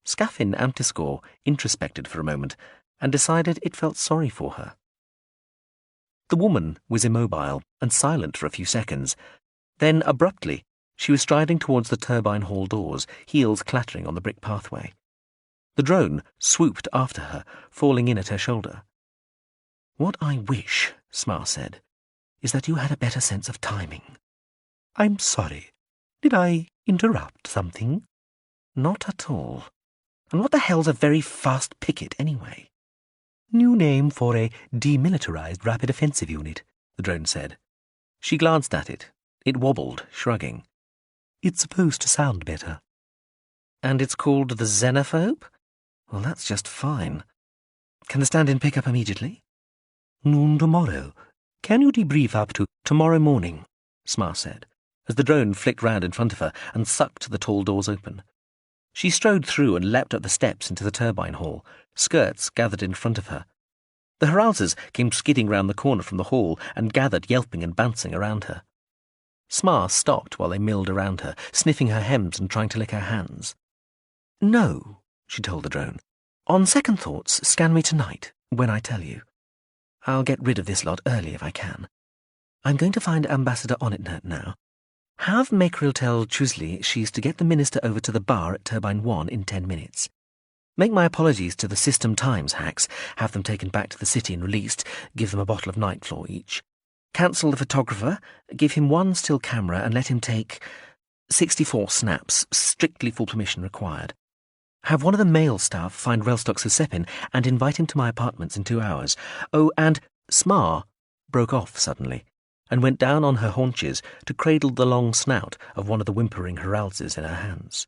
Scaffin Amtiscore introspected for a moment and decided it felt sorry for her. The woman was immobile and silent for a few seconds. Then, abruptly, she was striding towards the turbine hall doors, heels clattering on the brick pathway. The drone swooped after her, falling in at her shoulder. "What I wish," Smar said, "is that you had a better sense of timing." "I'm sorry. Did I interrupt something?" "Not at all. And what the hell's a very fast picket, anyway?" "New name for a demilitarized rapid offensive unit," the drone said. She glanced at it. It wobbled, shrugging. "It's supposed to sound better." "And it's called the Xenophobe? Well, that's just fine. Can the stand-in pick up immediately?" "Noon tomorrow. Can you debrief up to tomorrow morning?" Smar said, as the drone flicked round in front of her and sucked the tall doors open. She strode through and leapt up the steps into the turbine hall, skirts gathered in front of her. The Herausers came skidding round the corner from the hall and gathered yelping and bouncing around her. Smar stopped while they milled around her, sniffing her hems and trying to lick her hands. "No," she told the drone. "On second thoughts, scan me tonight. when I tell you. I'll get rid of this lot early if I can. I'm going to find Ambassador Onnit now. Have Makril tell Chusley she's to get the minister over to the bar at Pt.1 in 10 minutes. Make my apologies to the System Times hacks, have them taken back to the city and released, give them a bottle of Nightfloor each. Cancel the photographer, give him one still camera and let him take 64 snaps, strictly full permission required. Have one of the male staff find Relstock Susepin and invite him to my apartments in 2 hours. Oh, and Smar broke off suddenly and went down on her haunches to cradle the long snout of one of the whimpering Heraldses in her hands.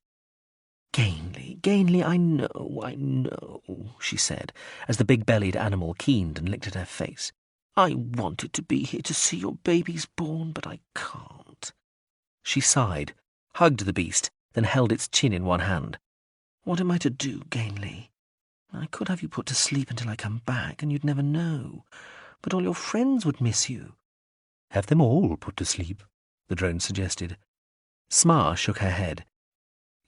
Gainley, I know, she said, as the big-bellied animal keened and licked at her face. I wanted to be here to see your babies born, but I can't. She sighed, hugged the beast, then held its chin in one hand. What am I to do, Gainley? I could have you put to sleep until I come back, and you'd never know. But all your friends would miss you. Have them all put to sleep, the drone suggested. Smar shook her head.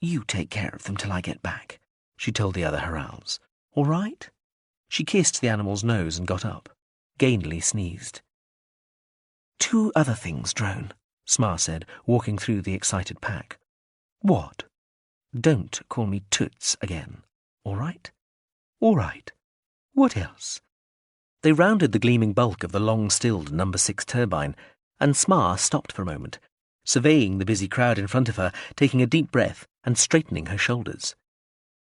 You take care of them till I get back, she told the other Heralds. All right? She kissed the animal's nose and got up. Gainley sneezed. 2 other things, drone, Smar said, walking through the excited pack. What? Don't call me Toots again, all right? All right. What else? They rounded the gleaming bulk of the long-stilled No. 6 turbine, and Smar stopped for a moment, surveying the busy crowd in front of her, taking a deep breath and straightening her shoulders.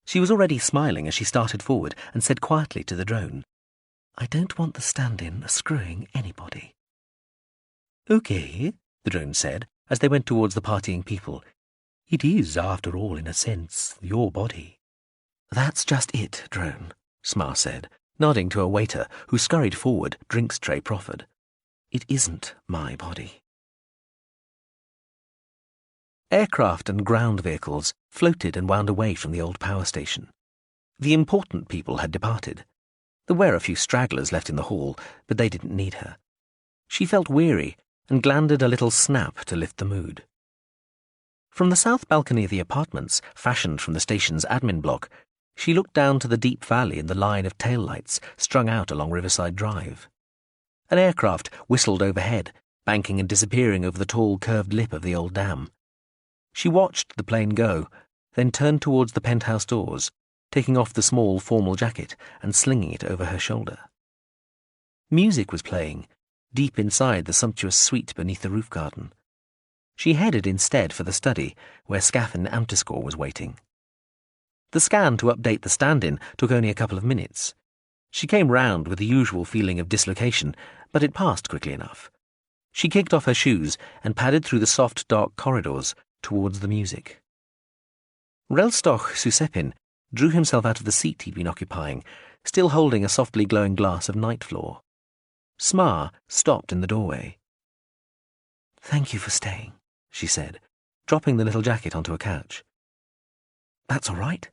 She was already smiling as she started forward and said quietly to the drone, I don't want the stand-in screwing anybody. Okay, the drone said, as they went towards the partying people. It is, after all, in a sense, your body. That's just it, drone, Smar said, nodding to a waiter who scurried forward, drinks tray proffered. It isn't my body. Aircraft and ground vehicles floated and wound away from the old power station. The important people had departed. There were a few stragglers left in the hall, but they didn't need her. She felt weary and glanded a little snap to lift the mood. From the south balcony of the apartments, fashioned from the station's admin block, she looked down to the deep valley and the line of tail-lights strung out along Riverside Drive. An aircraft whistled overhead, banking and disappearing over the tall curved lip of the old dam. She watched the plane go, then turned towards the penthouse doors, taking off the small formal jacket and slinging it over her shoulder. Music was playing, deep inside the sumptuous suite beneath the roof garden. She headed instead for the study, where Scaffin Amtiscore was waiting. The scan to update the stand-in took only a couple of minutes. She came round with the usual feeling of dislocation, but it passed quickly enough. She kicked off her shoes and padded through the soft, dark corridors towards the music. Relstock Susepin drew himself out of the seat he'd been occupying, still holding a softly glowing glass of Nightfloor. Smar stopped in the doorway. Thank you for staying, she said, dropping the little jacket onto a couch. That's all right.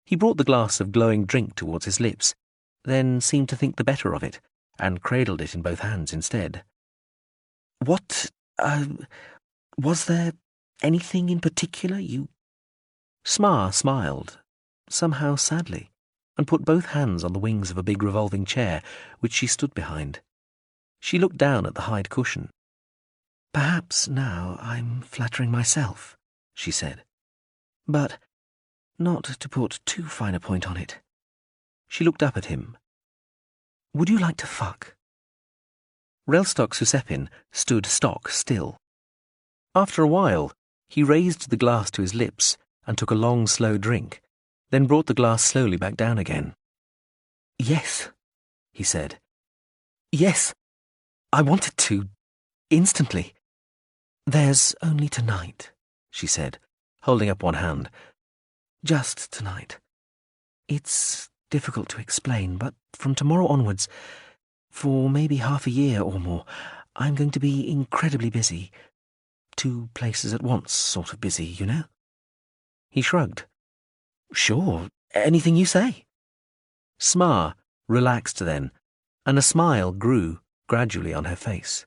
He brought the glass of glowing drink towards his lips, then seemed to think the better of it, and cradled it in both hands instead. What, was there anything in particular you... Smar smiled, somehow sadly, and put both hands on the wings of a big revolving chair which she stood behind. She looked down at the hide cushion. Perhaps now I'm flattering myself, she said. But not to put too fine a point on it. She looked up at him. Would you like to fuck? Relstock Susepin stood stock still. After a while, he raised the glass to his lips and took a long, slow drink, then brought the glass slowly back down again. Yes, he said. Yes, I wanted to, instantly. There's only tonight, she said, holding up one hand. Just tonight. It's difficult to explain, but from tomorrow onwards, for maybe half a year or more, I'm going to be incredibly busy. 2 places at once sort of busy, you know? He shrugged. Sure, anything you say. Smar relaxed then, and a smile grew gradually on her face.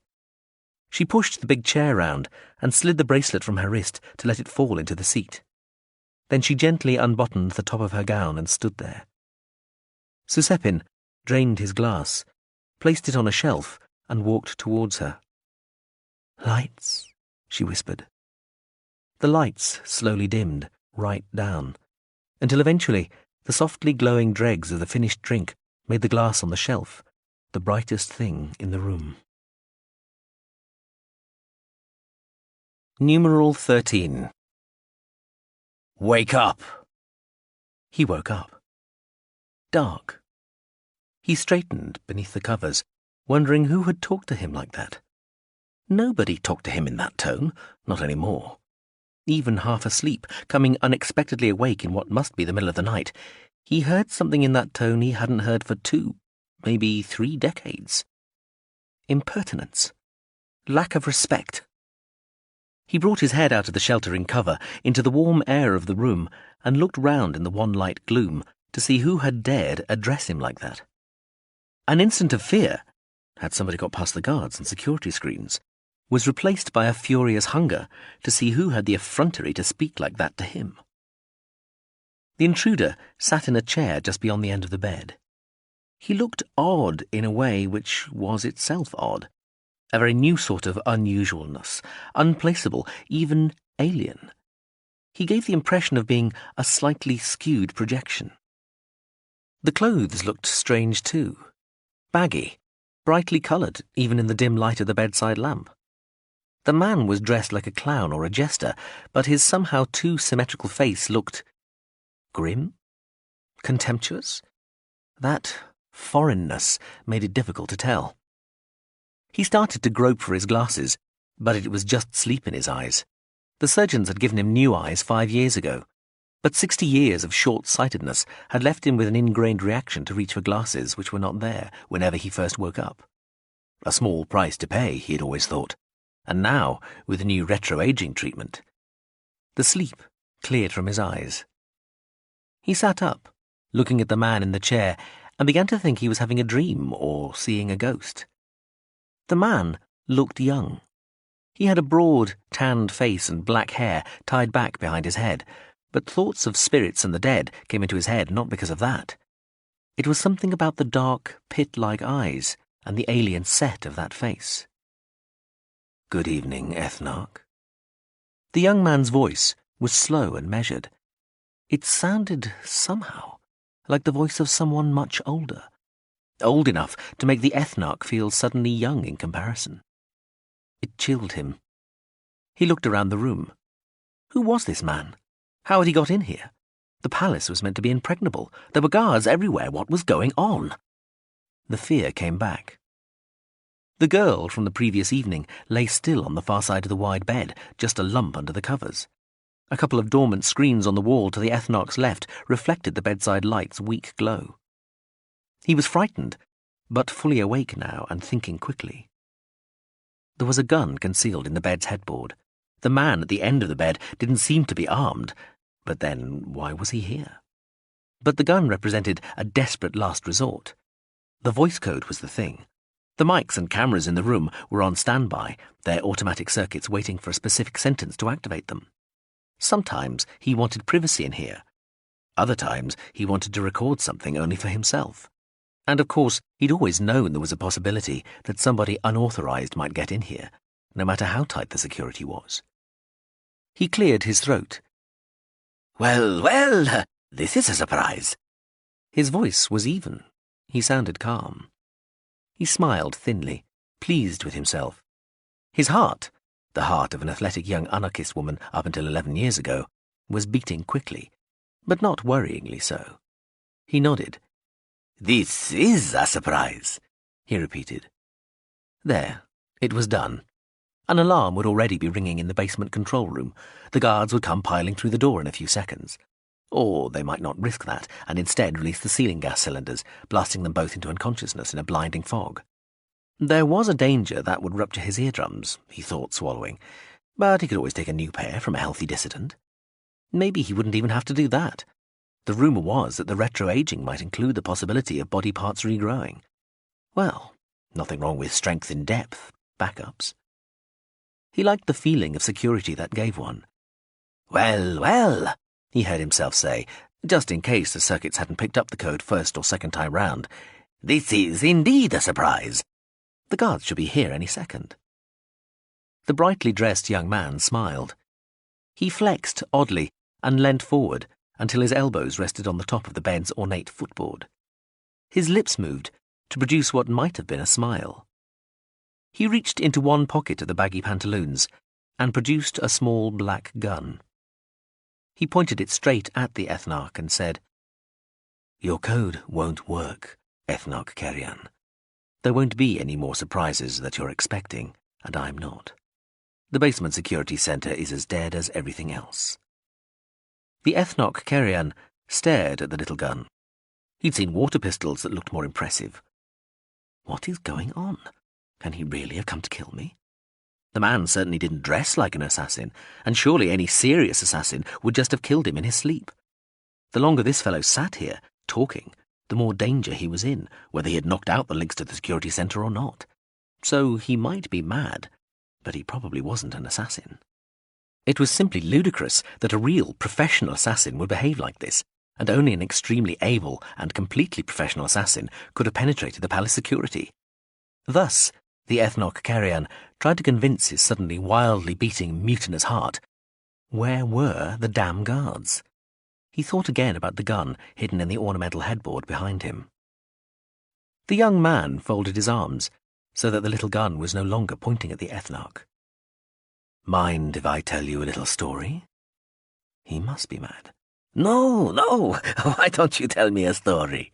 She pushed the big chair round and slid the bracelet from her wrist to let it fall into the seat. Then she gently unbuttoned the top of her gown and stood there. Susepin drained his glass, placed it on a shelf, and walked towards her. "Lights," she whispered. The lights slowly dimmed, right down, until eventually the softly glowing dregs of the finished drink made the glass on the shelf the brightest thing in the room. Numeral 13. Wake up! He woke up. Dark. He straightened beneath the covers, wondering who had talked to him like that. Nobody talked to him in that tone, not anymore. Even half asleep, coming unexpectedly awake in what must be the middle of the night, he heard something in that tone he hadn't heard for 2, maybe 3 decades. Impertinence. Lack of respect. He brought his head out of the sheltering cover into the warm air of the room and looked round in the one-light gloom to see who had dared address him like that. An instant of fear, had somebody got past the guards and security screens, was replaced by a furious hunger to see who had the effrontery to speak like that to him. The intruder sat in a chair just beyond the end of the bed. He looked odd in a way which was itself odd. A very new sort of unusualness, unplaceable, even alien. He gave the impression of being a slightly skewed projection. The clothes looked strange too. Baggy, brightly coloured, even in the dim light of the bedside lamp. The man was dressed like a clown or a jester, but his somehow too symmetrical face looked grim? Contemptuous? That foreignness made it difficult to tell. He started to grope for his glasses, but it was just sleep in his eyes. The surgeons had given him new eyes 5 years ago, but 60 years of short-sightedness had left him with an ingrained reaction to reach for glasses which were not there whenever he first woke up. A small price to pay, he had always thought, and now, with the new retro-aging treatment. The sleep cleared from his eyes. He sat up, looking at the man in the chair, and began to think he was having a dream or seeing a ghost. The man looked young. He had a broad, tanned face and black hair tied back behind his head, but thoughts of spirits and the dead came into his head not because of that. It was something about the dark, pit-like eyes and the alien set of that face. "Good evening, Ethnarch." The young man's voice was slow and measured. It sounded, somehow, like the voice of someone much older. Old enough to make the Ethnarch feel suddenly young in comparison. It chilled him. He looked around the room. Who was this man? How had he got in here? The palace was meant to be impregnable. There were guards everywhere. What was going on? The fear came back. The girl from the previous evening lay still on the far side of the wide bed, just a lump under the covers. A couple of dormant screens on the wall to the Ethnarch's left reflected the bedside light's weak glow. He was frightened, but fully awake now and thinking quickly. There was a gun concealed in the bed's headboard. The man at the end of the bed didn't seem to be armed, but then why was he here? But the gun represented a desperate last resort. The voice code was the thing. The mics and cameras in the room were on standby, their automatic circuits waiting for a specific sentence to activate them. Sometimes he wanted privacy in here. Other times he wanted to record something only for himself. And of course, he'd always known there was a possibility that somebody unauthorized might get in here, no matter how tight the security was. He cleared his throat. Well, well, this is a surprise. His voice was even. He sounded calm. He smiled thinly, pleased with himself. His heart, the heart of an athletic young anarchist woman up until 11 years ago, was beating quickly, but not worryingly so. He nodded. This is a surprise, he repeated. There, it was done. An alarm would already be ringing in the basement control room. The guards would come piling through the door in a few seconds. Or they might not risk that and instead release the ceiling gas cylinders, blasting them both into unconsciousness in a blinding fog. There was a danger that would rupture his eardrums, he thought, swallowing, but he could always take a new pair from a healthy dissident. Maybe he wouldn't even have to do that. The rumour was that the retro-aging might include the possibility of body parts regrowing. Well, nothing wrong with strength in depth, backups. He liked the feeling of security that gave one. Well, well, he heard himself say, just in case the circuits hadn't picked up the code first or second time round. This is indeed a surprise. The guards should be here any second. The brightly dressed young man smiled. He flexed oddly and leant forward until his elbows rested on the top of the bed's ornate footboard. His lips moved to produce what might have been a smile. He reached into one pocket of the baggy pantaloons and produced a small black gun. He pointed it straight at the ethnarch and said, "Your code won't work, ethnarch Cheradenine. There won't be any more surprises that you're expecting, and I'm not. The basement security center is as dead as everything else." The ethnarch Cheradenine stared at the little gun. He'd seen water pistols that looked more impressive. What is going on? Can he really have come to kill me? The man certainly didn't dress like an assassin, and surely any serious assassin would just have killed him in his sleep. The longer this fellow sat here, talking, the more danger he was in, whether he had knocked out the links to the security centre or not. So he might be mad, but he probably wasn't an assassin. It was simply ludicrous that a real professional assassin would behave like this, and only an extremely able and completely professional assassin could have penetrated the palace security. Thus, the ethnarch Cheradenine tried to convince his suddenly wildly beating mutinous heart. Where were the damn guards? He thought again about the gun hidden in the ornamental headboard behind him. The young man folded his arms so that the little gun was no longer pointing at the ethnarch. "Mind if I tell you a little story?" He must be mad. No, why don't you tell me a story?"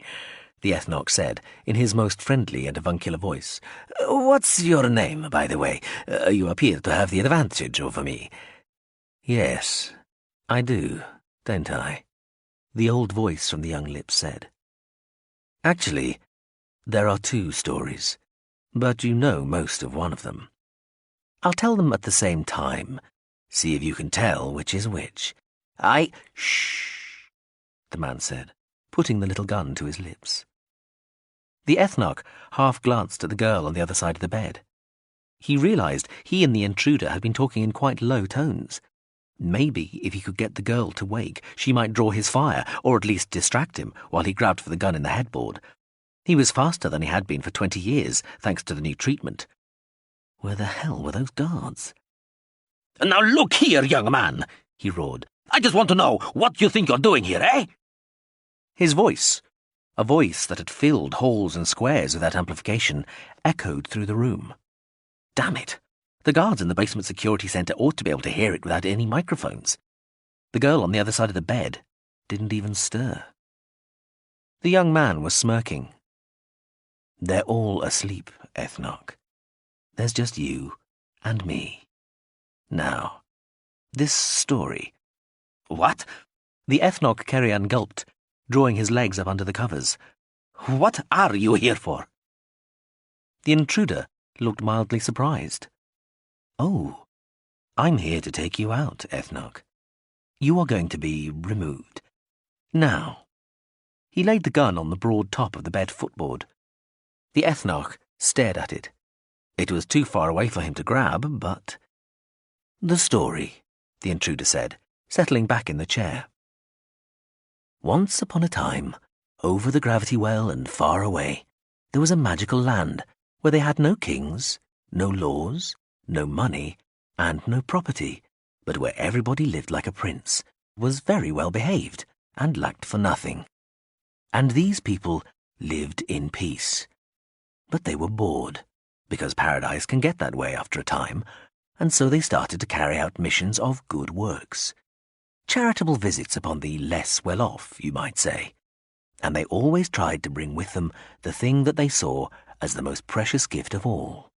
the ethnarch said in his most friendly and avuncular voice. "What's your name, by the way? You appear to have the advantage over me." "Yes, I do, don't I?" the old voice from the young lips said. "Actually, there are two stories, but you know most of one of them. I'll tell them at the same time. See if you can tell which is which." Shh, the man said, putting the little gun to his lips. The ethnarch half glanced at the girl on the other side of the bed. He realized he and the intruder had been talking in quite low tones. Maybe if he could get the girl to wake, she might draw his fire, or at least distract him while he grabbed for the gun in the headboard. He was faster than he had been for 20 years, thanks to the new treatment. Where the hell were those guards? "Now look here, young man," he roared. "I just want to know what you think you're doing here, eh?" His voice, a voice that had filled halls and squares without amplification, echoed through the room. Damn it! The guards in the basement security centre ought to be able to hear it without any microphones. The girl on the other side of the bed didn't even stir. The young man was smirking. "They're all asleep, ethnarch. There's just you and me. Now, this story." "What?" The ethnarch Cheradenine gulped, drawing his legs up under the covers. "What are you here for?" The intruder looked mildly surprised. "Oh, I'm here to take you out, ethnarch. You are going to be removed. Now." He laid the gun on the broad top of the bed footboard. The ethnarch stared at it. It was too far away for him to grab, but... "The story," the intruder said, settling back in the chair. "Once upon a time, over the gravity well and far away, there was a magical land where they had no kings, no laws, no money, and no property, but where everybody lived like a prince, was very well behaved, and lacked for nothing. And these people lived in peace. But they were bored, because paradise can get that way after a time, and so they started to carry out missions of good works. Charitable visits upon the less well-off, you might say. And they always tried to bring with them the thing that they saw as the most precious gift of all.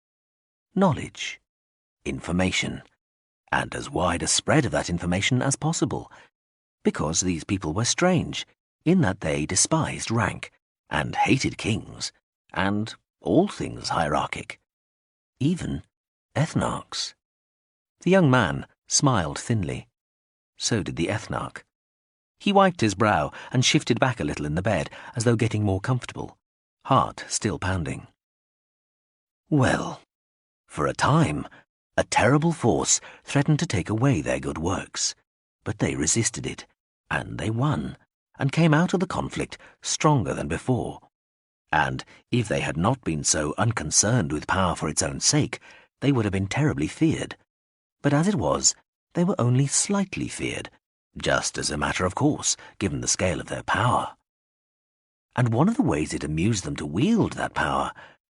Knowledge, information, and as wide a spread of that information as possible, because these people were strange, in that they despised rank, and hated kings, and all things hierarchic, even ethnarchs. The young man smiled thinly. So did the ethnarch. He wiped his brow and shifted back a little in the bed, as though getting more comfortable, heart still pounding. "Well, for a time, a terrible force threatened to take away their good works, but they resisted it, and they won, and came out of the conflict stronger than before. And if they had not been so unconcerned with power for its own sake, they would have been terribly feared. But as it was, they were only slightly feared, just as a matter of course, given the scale of their power. And one of the ways it amused them to wield that power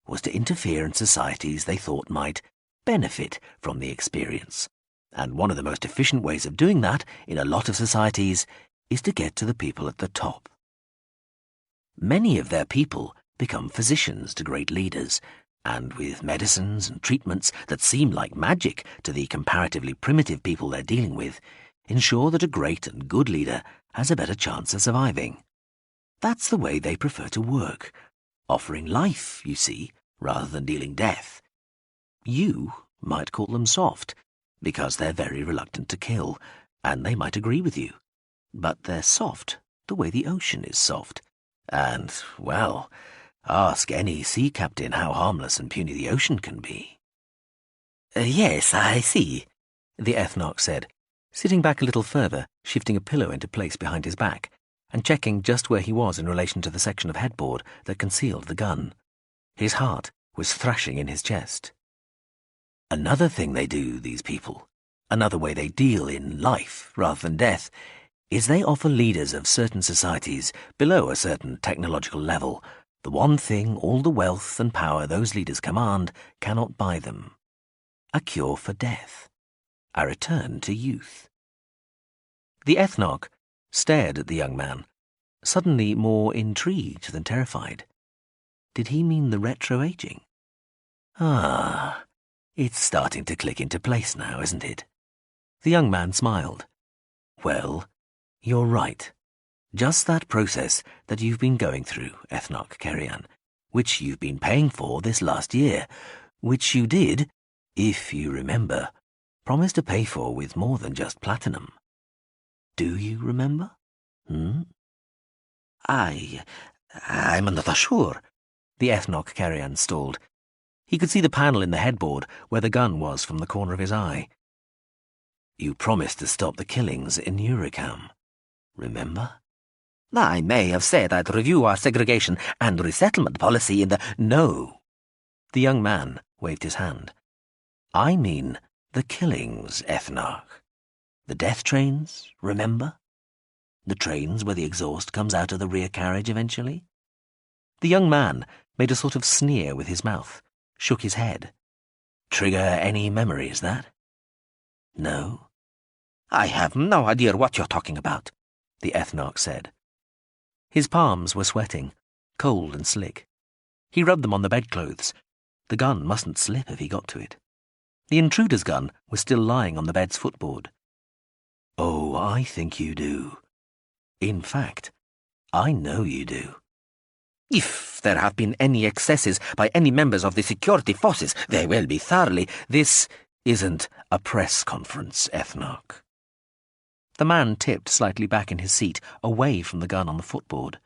was to interfere in societies they thought might benefit from the experience. And one of the most efficient ways of doing that in a lot of societies is to get to the people at the top. Many of their people become physicians to great leaders, and with medicines and treatments that seem like magic to the comparatively primitive people they're dealing with, ensure that a great and good leader has a better chance of surviving. That's the way they prefer to work, offering life, you see, rather than dealing death. You might call them soft, because they're very reluctant to kill, and they might agree with you. But they're soft the way the ocean is soft. And, well, ask any sea captain how harmless and puny the ocean can be. Yes, I see, the ethnarch said, sitting back a little further, shifting a pillow into place behind his back, and checking just where he was in relation to the section of headboard that concealed the gun. His heart was thrashing in his chest. Another thing they do, these people, another way they deal in life rather than death, is they offer leaders of certain societies below a certain technological level the one thing all the wealth and power those leaders command cannot buy them: a cure for death, a return to youth. The ethnarch stared at the young man, suddenly more intrigued than terrified. Did he mean the retro-aging? Ah, it's starting to click into place now, isn't it? The young man smiled. Well, you're right. Just that process that you've been going through, ethnarch Cheradenine, which you've been paying for this last year, which you did, if you remember, promise to pay for with more than just platinum. Do you remember? I'm not sure, the ethnarch Cheradenine stalled. He could see the panel in the headboard where the gun was from the corner of his eye. You promised to stop the killings in Eurocam, remember? I may have said I'd review our segregation and resettlement policy in the... No. The young man waved his hand. I mean the killings, ethnarch. The death trains, remember? The trains where the exhaust comes out of the rear carriage eventually? The young man made a sort of sneer with his mouth, shook his head. Trigger any memories, that? No? I have no idea what you're talking about, the ethnarch said. His palms were sweating, cold and slick. He rubbed them on the bedclothes. The gun mustn't slip if he got to it. The intruder's gun was still lying on the bed's footboard. Oh, I think you do. In fact, I know you do. If there have been any excesses by any members of the security forces, they will be thoroughly... This isn't a press conference, ethnarch. The man tipped slightly back in his seat, away from the gun on the footboard.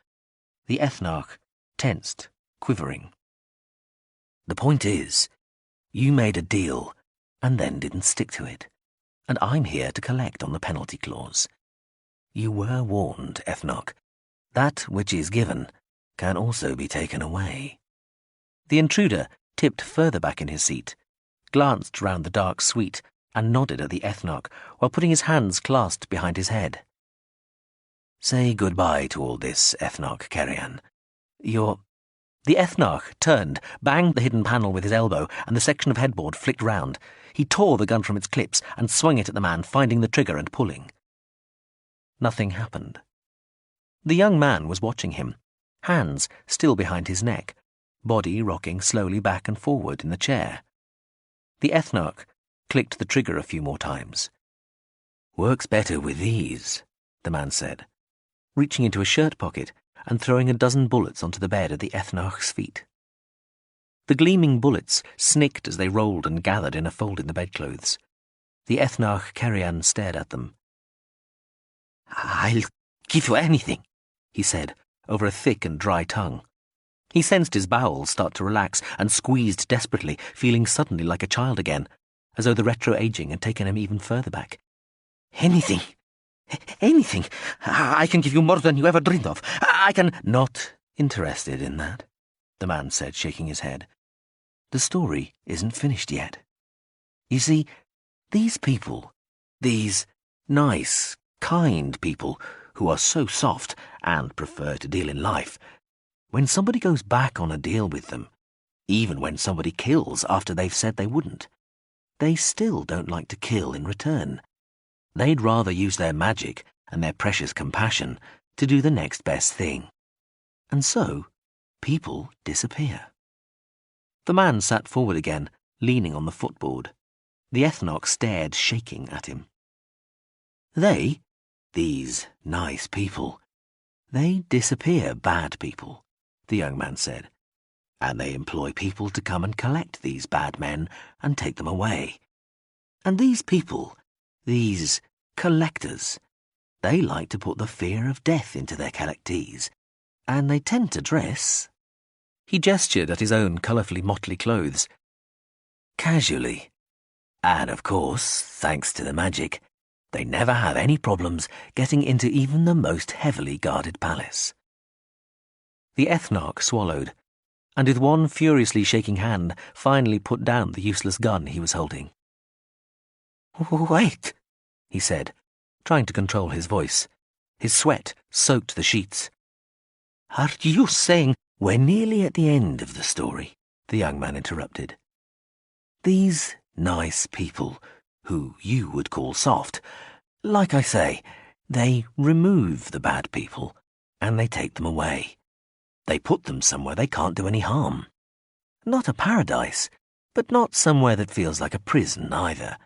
The ethnarch tensed, quivering. The point is, you made a deal and then didn't stick to it, and I'm here to collect on the penalty clause. You were warned, ethnarch. That which is given can also be taken away. The intruder tipped further back in his seat, glanced round the dark suite, and nodded at the ethnarch while putting his hands clasped behind his head. Say goodbye to all this, ethnarch Cheradenine. The ethnarch turned, banged the hidden panel with his elbow, and the section of headboard flicked round. He tore the gun from its clips and swung it at the man, finding the trigger and pulling. Nothing happened. The young man was watching him, hands still behind his neck, body rocking slowly back and forward in the chair. The ethnarch clicked the trigger a few more times. Works better with these, the man said, reaching into a shirt pocket and throwing a dozen bullets onto the bed at the ethnarch's feet. The gleaming bullets snicked as they rolled and gathered in a fold in the bedclothes. The ethnarch Cheradenine stared at them. I'll give you anything, he said, over a thick and dry tongue. He sensed his bowels start to relax and squeezed desperately, feeling suddenly like a child again, as though the retro-aging had taken him even further back. Anything. Anything. I can give you more than you ever dreamed of. I can... Not interested in that, the man said, shaking his head. The story isn't finished yet. You see, these people, these nice, kind people who are so soft and prefer to deal in life, when somebody goes back on a deal with them, even when somebody kills after they've said they wouldn't, they still don't like to kill in return. They'd rather use their magic and their precious compassion to do the next best thing. And so, people disappear. The man sat forward again, leaning on the footboard. The ethnoc stared, shaking at him. They, these nice people, they disappear bad people, the young man said, and they employ people to come and collect these bad men and take them away. And these people, these collectors, they like to put the fear of death into their collectees, and they tend to dress. He gestured at his own colourfully motley clothes. Casually. And of course, thanks to the magic, they never have any problems getting into even the most heavily guarded palace. The ethnoc swallowed, and with one furiously shaking hand finally put down the useless gun he was holding. "Wait," he said, trying to control his voice. His sweat soaked the sheets. "Are you saying we're nearly at the end of the story?" the young man interrupted. "These nice people, who you would call soft, like I say, they remove the bad people, and they take them away. They put them somewhere they can't do any harm. Not a paradise, but not somewhere that feels like a prison either.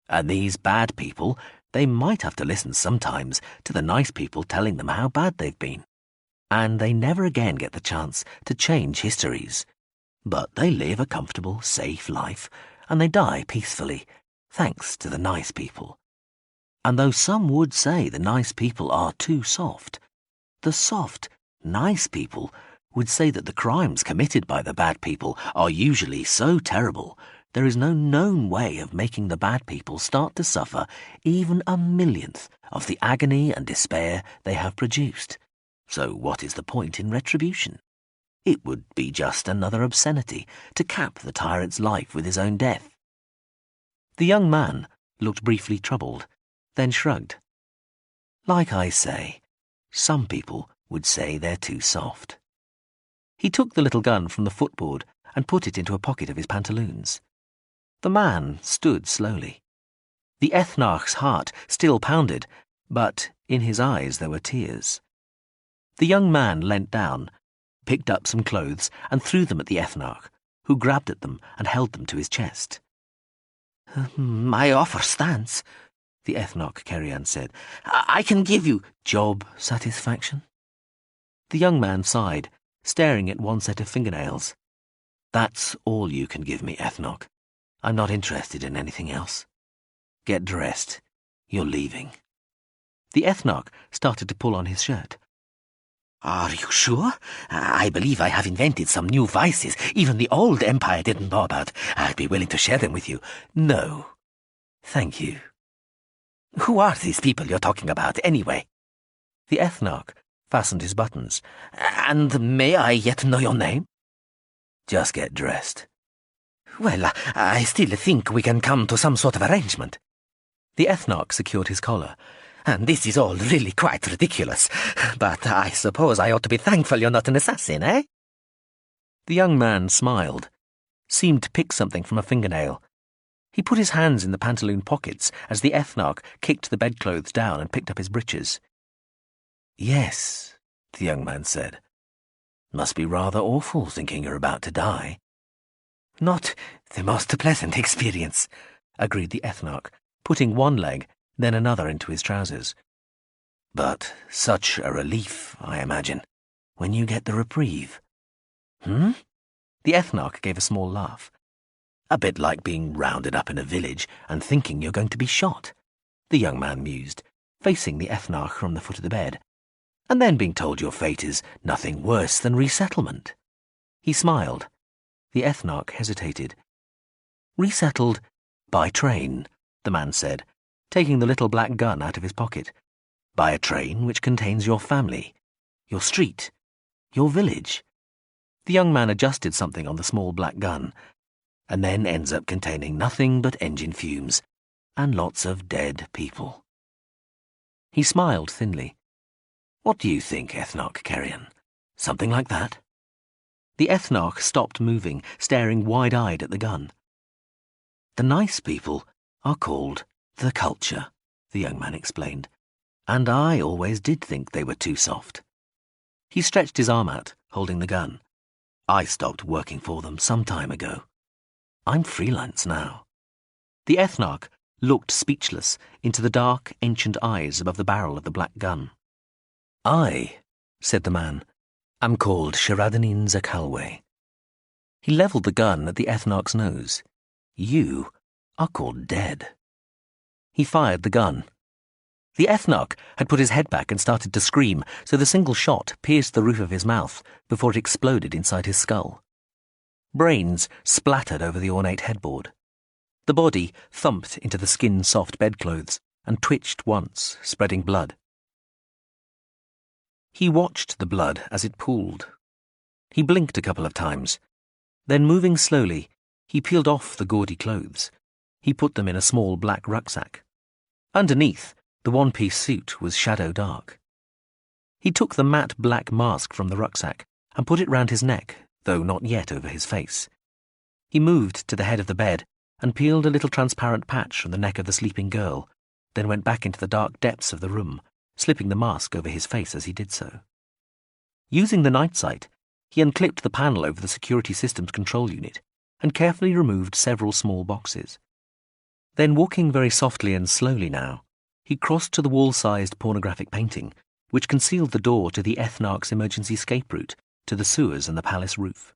And these bad people, they might have to listen sometimes to the nice people telling them how bad they've been. And they never again get the chance to change histories. But they live a comfortable, safe life, and they die peacefully, thanks to the nice people. And though some would say the nice people are too soft, the soft, nice people would say that the crimes committed by the bad people are usually so terrible there is no known way of making the bad people start to suffer even a millionth of the agony and despair they have produced. So what is the point in retribution? It would be just another obscenity to cap the tyrant's life with his own death. The young man looked briefly troubled, then shrugged. Like I say, some people would say they're too soft. He took the little gun from the footboard and put it into a pocket of his pantaloons. The man stood slowly. The ethnarch's heart still pounded, but in his eyes there were tears. The young man leant down, picked up some clothes and threw them at the ethnarch, who grabbed at them and held them to his chest. "My offer stands," the ethnoc Cheradenine said. "I can give you—" "Job satisfaction?" The young man sighed, staring at one set of fingernails. "That's all you can give me, ethnoc. I'm not interested in anything else. Get dressed. You're leaving." The ethnoc started to pull on his shirt. "Are you sure? I believe I have invented some new vices even the old empire didn't know about. I'd be willing to share them with you." "No, thank you." "Who are these people you're talking about, anyway?" The ethnoc fastened his buttons. "And may I yet know your name?" "Just get dressed." "Well, I still think we can come to some sort of arrangement." The ethnoc secured his collar. "And this is all really quite ridiculous, but I suppose I ought to be thankful you're not an assassin, eh?" The young man smiled, seemed to pick something from a fingernail. He put his hands in the pantaloon pockets as the ethnoc kicked the bedclothes down and picked up his breeches. "Yes," the young man said. "Must be rather awful thinking you're about to die." "Not the most pleasant experience," agreed the ethnoc, putting one leg, then another into his trousers. "But such a relief, I imagine, when you get the reprieve." "Hmm?" The ethnoc gave a small laugh. "A bit like being rounded up in a village and thinking you're going to be shot," the young man mused, facing the ethnoc from the foot of the bed, "and then being told your fate is nothing worse than resettlement." He smiled. The ethnoc hesitated. "Resettled by train," the man said, taking the little black gun out of his pocket. "By a train which contains your family, your street, your village. The young man adjusted something on the small black gun, and then ends up containing nothing but engine fumes and lots of dead people. He smiled thinly. What do you think, Ethnarch Kerrion? Something like that? The Ethnarch stopped moving, staring wide-eyed at the gun. The nice people are called the culture, the young man explained, and I always did think they were too soft. He stretched his arm out, holding the gun. I stopped working for them some time ago. I'm freelance now. The Ethnarch looked speechless into the dark, ancient eyes above the barrel of the black gun. I, said the man, am called Cheradenine Zakalwe. He levelled the gun at the Ethnarch's nose. You are called dead. He fired the gun. The Ethnarch had put his head back and started to scream, so the single shot pierced the roof of his mouth before it exploded inside his skull. Brains splattered over the ornate headboard. The body thumped into the skin-soft bedclothes and twitched once, spreading blood. He watched the blood as it pooled. He blinked a couple of times. Then, moving slowly, he peeled off the gaudy clothes. He put them in a small black rucksack. Underneath, the one-piece suit was shadow dark. He took the matte black mask from the rucksack and put it round his neck, though not yet over his face. He moved to the head of the bed and peeled a little transparent patch from the neck of the sleeping girl, then went back into the dark depths of the room, slipping the mask over his face as he did so. Using the night sight, he unclipped the panel over the security systems control unit and carefully removed several small boxes. Then, walking very softly and slowly now, he crossed to the wall-sized pornographic painting, which concealed the door to the Ethnarch's emergency escape route to the sewers and the palace roof.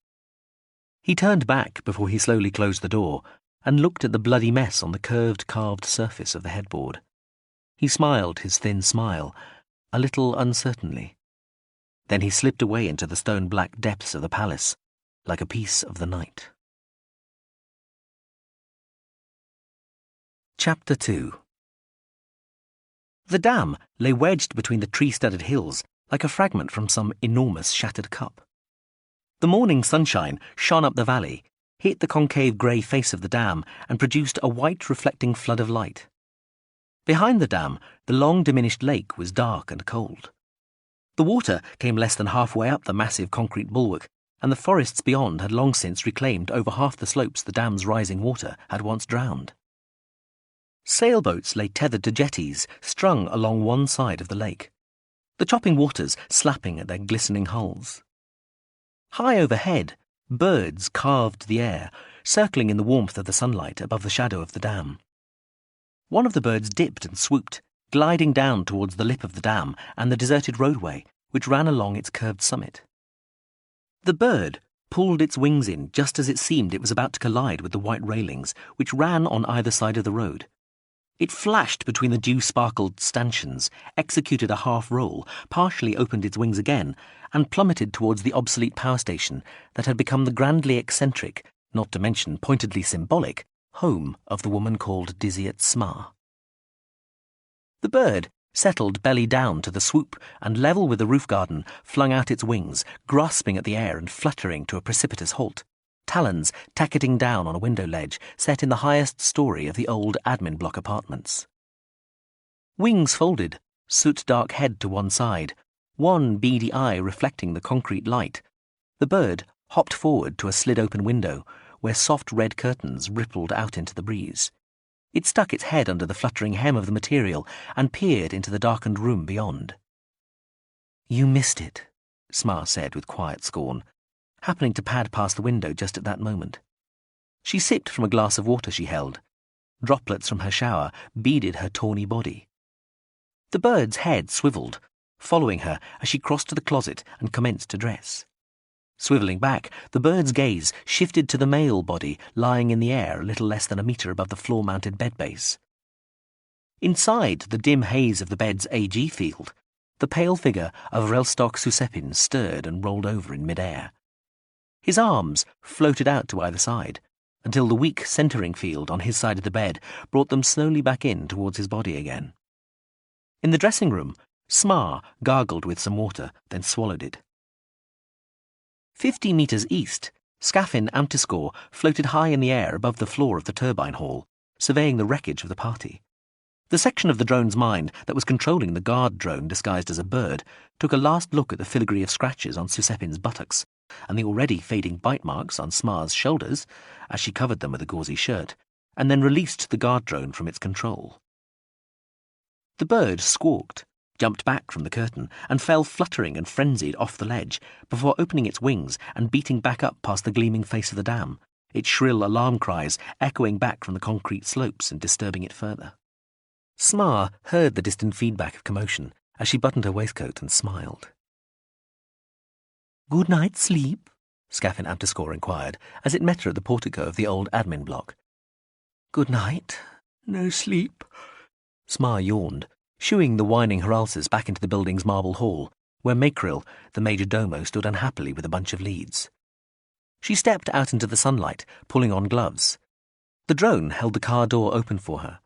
He turned back before he slowly closed the door and looked at the bloody mess on the curved, carved surface of the headboard. He smiled his thin smile, a little uncertainly. Then he slipped away into the stone-black depths of the palace, like a piece of the night. Chapter 2. The dam lay wedged between the tree-studded hills like a fragment from some enormous shattered cup. The morning sunshine shone up the valley, hit the concave grey face of the dam, and produced a white reflecting flood of light. Behind the dam, the long diminished lake was dark and cold. The water came less than halfway up the massive concrete bulwark, and the forests beyond had long since reclaimed over half the slopes the dam's rising water had once drowned. Sailboats lay tethered to jetties strung along one side of the lake, the chopping waters slapping at their glistening hulls. High overhead, birds carved the air, circling in the warmth of the sunlight above the shadow of the dam. One of the birds dipped and swooped, gliding down towards the lip of the dam and the deserted roadway which ran along its curved summit. The bird pulled its wings in just as it seemed it was about to collide with the white railings which ran on either side of the road. It flashed between the dew-sparkled stanchions, executed a half-roll, partially opened its wings again, and plummeted towards the obsolete power station that had become the grandly eccentric, not to mention pointedly symbolic, home of the woman called Dizzy Smar. The bird settled belly down to the swoop and, level with the roof garden, flung out its wings, grasping at the air and fluttering to a precipitous halt, talons tacketing down on a window ledge set in the highest story of the old admin block apartments. Wings folded, soot-dark head to one side, one beady eye reflecting the concrete light, the bird hopped forward to a slid-open window where soft red curtains rippled out into the breeze. It stuck its head under the fluttering hem of the material and peered into the darkened room beyond. "You missed it," Smar said with quiet scorn, happening to pad past the window just at that moment. She sipped from a glass of water she held. Droplets from her shower beaded her tawny body. The bird's head swiveled, following her as she crossed to the closet and commenced to dress. Swiveling back, the bird's gaze shifted to the male body lying in the air a little less than a metre above the floor-mounted bed base. Inside the dim haze of the bed's AG field, the pale figure of Relstok Susepin stirred and rolled over in mid-air. His arms floated out to either side, until the weak centering field on his side of the bed brought them slowly back in towards his body again. In the dressing room, Smar gargled with some water, then swallowed it. 50 metres east, Scafin Amtiscore floated high in the air above the floor of the turbine hall, surveying the wreckage of the party. The section of the drone's mind that was controlling the guard drone disguised as a bird took a last look at the filigree of scratches on Susepin's buttocks and the already fading bite marks on Smar's shoulders as she covered them with a gauzy shirt, and then released the guard drone from its control. The bird squawked, jumped back from the curtain, and fell fluttering and frenzied off the ledge before opening its wings and beating back up past the gleaming face of the dam, its shrill alarm cries echoing back from the concrete slopes and disturbing it further. Smar heard the distant feedback of commotion as she buttoned her waistcoat and smiled. "Good night's sleep?" Scafin Amtiscore inquired as it met her at the portico of the old admin block. "Good night. No sleep." Smar yawned, shooing the whining Heralses back into the building's marble hall, where Makril, the major domo, stood unhappily with a bunch of leads. She stepped out into the sunlight, pulling on gloves. The drone held the car door open for her.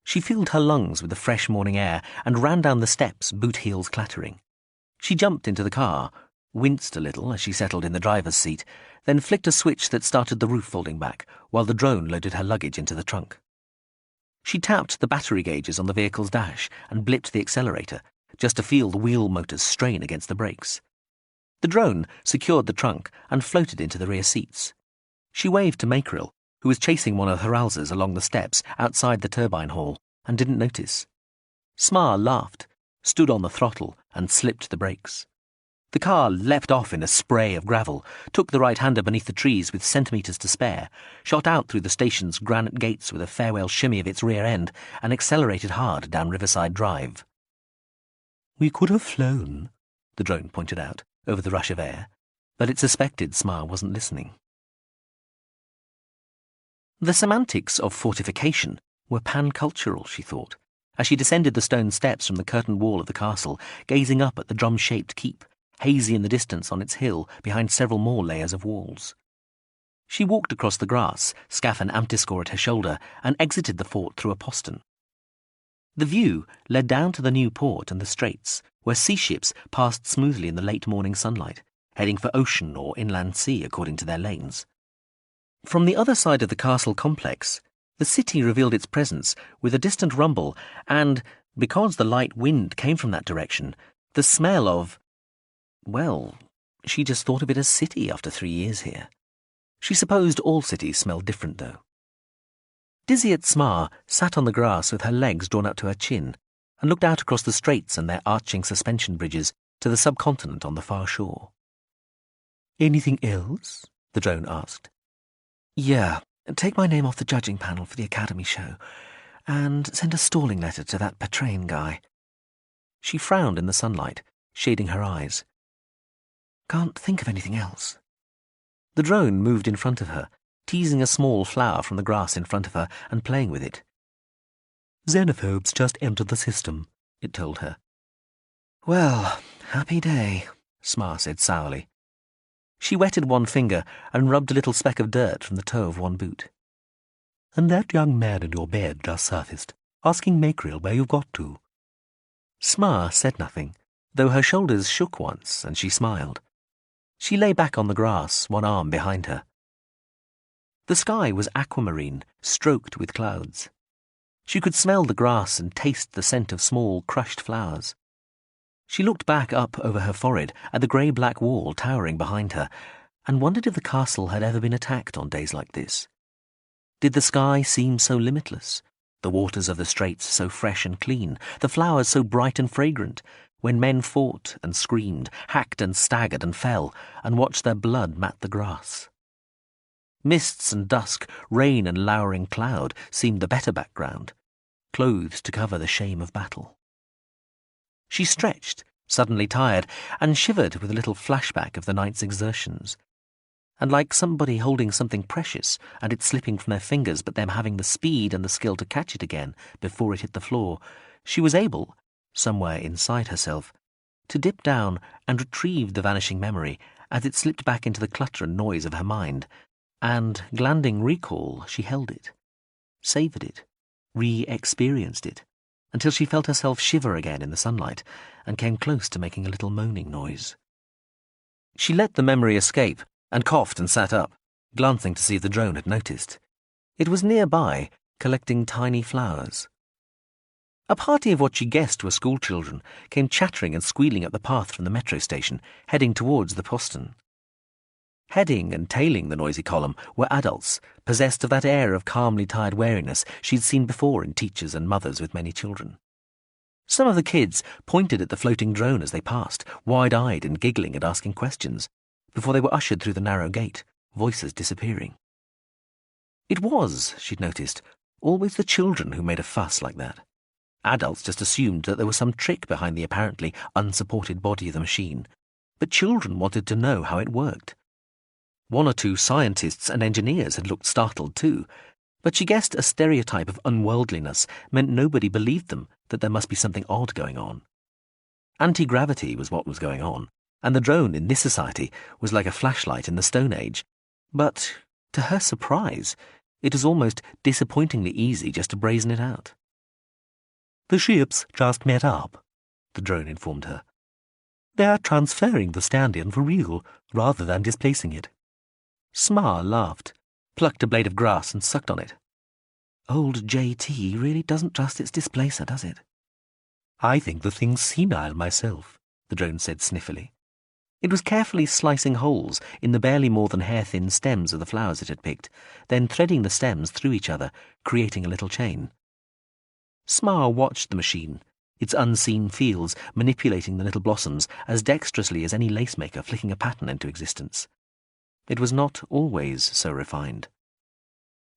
She filled her lungs with the fresh morning air and ran down the steps, boot heels clattering. She jumped into the car, winced a little as she settled in the driver's seat, then flicked a switch that started the roof folding back while the drone loaded her luggage into the trunk. She tapped the battery gauges on the vehicle's dash and blipped the accelerator, just to feel the wheel motors strain against the brakes. The drone secured the trunk and floated into the rear seats. She waved to Makril, who was chasing one of the Heralses along the steps outside the turbine hall, and didn't notice. Smar laughed, stood on the throttle, and slipped the brakes. The car leapt off in a spray of gravel, took the right-hander beneath the trees with centimetres to spare, shot out through the station's granite gates with a farewell shimmy of its rear end, and accelerated hard down Riverside Drive. "We could have flown," the drone pointed out, over the rush of air, but it suspected Smar wasn't listening. The semantics of fortification were pan-cultural, she thought, as she descended the stone steps from the curtained wall of the castle, gazing up at the drum-shaped keep, hazy in the distance on its hill behind several more layers of walls. She walked across the grass, Scafin Amtiscore at her shoulder, and exited the fort through a postern. The view led down to the new port and the straits, where sea ships passed smoothly in the late morning sunlight, heading for ocean or inland sea according to their lanes. From the other side of the castle complex, the city revealed its presence with a distant rumble and, because the light wind came from that direction, the smell of... Well, she just thought of it as city after 3 years here. She supposed all cities smelled different, though. Dizzy Smar sat on the grass with her legs drawn up to her chin and looked out across the straits and their arching suspension bridges to the subcontinent on the far shore. "Anything else?" the drone asked. "Yeah, take my name off the judging panel for the Academy show, and send a stalling letter to that Petrain guy." She frowned in the sunlight, shading her eyes. "Can't think of anything else." The drone moved in front of her, teasing a small flower from the grass in front of her and playing with it. "Xenophobes just entered the system," it told her. "Well, happy day," Smar said sourly. She wetted one finger and rubbed a little speck of dirt from the toe of one boot. "And that young man in your bed just surfaced, asking Makril where you've got to." Smar said nothing, though her shoulders shook once and she smiled. She lay back on the grass, one arm behind her. The sky was aquamarine, stroked with clouds. She could smell the grass and taste the scent of small, crushed flowers. She looked back up over her forehead at the grey-black wall towering behind her and wondered if the castle had ever been attacked on days like this. Did the sky seem so limitless, the waters of the straits so fresh and clean, the flowers so bright and fragrant, when men fought and screamed, hacked and staggered and fell, and watched their blood mat the grass? Mists and dusk, rain and lowering cloud seemed the better background, clothes to cover the shame of battle. She stretched, suddenly tired, and shivered with a little flashback of the night's exertions. And like somebody holding something precious and it slipping from their fingers but them having the speed and the skill to catch it again before it hit the floor, she was able, somewhere inside herself, to dip down and retrieve the vanishing memory as it slipped back into the clutter and noise of her mind, and, glanding recall, she held it, savoured it, re-experienced it, until she felt herself shiver again in the sunlight and came close to making a little moaning noise. She let the memory escape and coughed and sat up, glancing to see if the drone had noticed. It was nearby, collecting tiny flowers. A party of what she guessed were schoolchildren came chattering and squealing up the path from the metro station, heading towards the postern. Heading and tailing the noisy column were adults, possessed of that air of calmly tired wariness she'd seen before in teachers and mothers with many children. Some of the kids pointed at the floating drone as they passed, wide-eyed and giggling and asking questions, before they were ushered through the narrow gate, voices disappearing. It was, she'd noticed, always the children who made a fuss like that. Adults just assumed that there was some trick behind the apparently unsupported body of the machine, but children wanted to know how it worked. One or two scientists and engineers had looked startled too, but she guessed a stereotype of unworldliness meant nobody believed them that there must be something odd going on. Anti-gravity was what was going on, and the drone in this society was like a flashlight in the Stone Age. But, to her surprise, it was almost disappointingly easy just to brazen it out. "The ships just met up," the drone informed her. "They're transferring the stand-in for real, rather than displacing it." Smar laughed, plucked a blade of grass and sucked on it. "Old JT really doesn't trust its displacer, does it?" "I think the thing's senile myself," the drone said sniffily. It was carefully slicing holes in the barely more than hair-thin stems of the flowers it had picked, then threading the stems through each other, creating a little chain. Smar watched the machine, its unseen fields manipulating the little blossoms as dexterously as any lacemaker flicking a pattern into existence. It was not always so refined.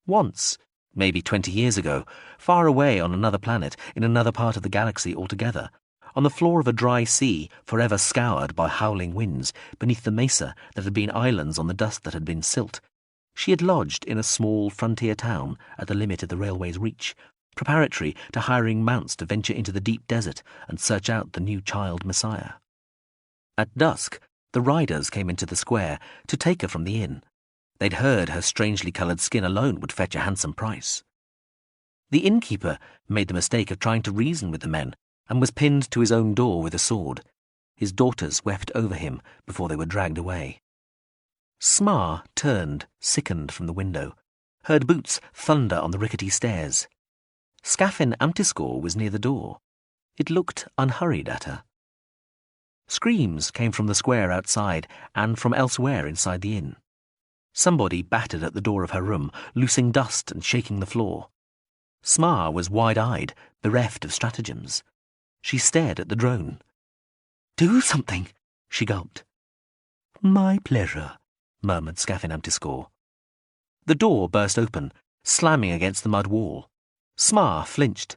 Once, maybe 20 years ago, far away on another planet, in another part of the galaxy altogether, on the floor of a dry sea forever scoured by howling winds, beneath the mesa that had been islands on the dust that had been silt, she had lodged in a small frontier town at the limit of the railway's reach, preparatory to hiring mounts to venture into the deep desert and search out the new child messiah. At dusk, the riders came into the square to take her from the inn. They'd heard her strangely coloured skin alone would fetch a handsome price. The innkeeper made the mistake of trying to reason with the men and was pinned to his own door with a sword. His daughters wept over him before they were dragged away. Smar turned, sickened from the window, heard boots thunder on the rickety stairs. Scaffin Amtiscore was near the door. It looked unhurried at her. Screams came from the square outside and from elsewhere inside the inn. Somebody battered at the door of her room, loosing dust and shaking the floor. Smar was wide-eyed, bereft of stratagems. She stared at the drone. "Do something," she gulped. "My pleasure," murmured Scaffin Amtiscore. The door burst open, slamming against the mud wall. Smar flinched.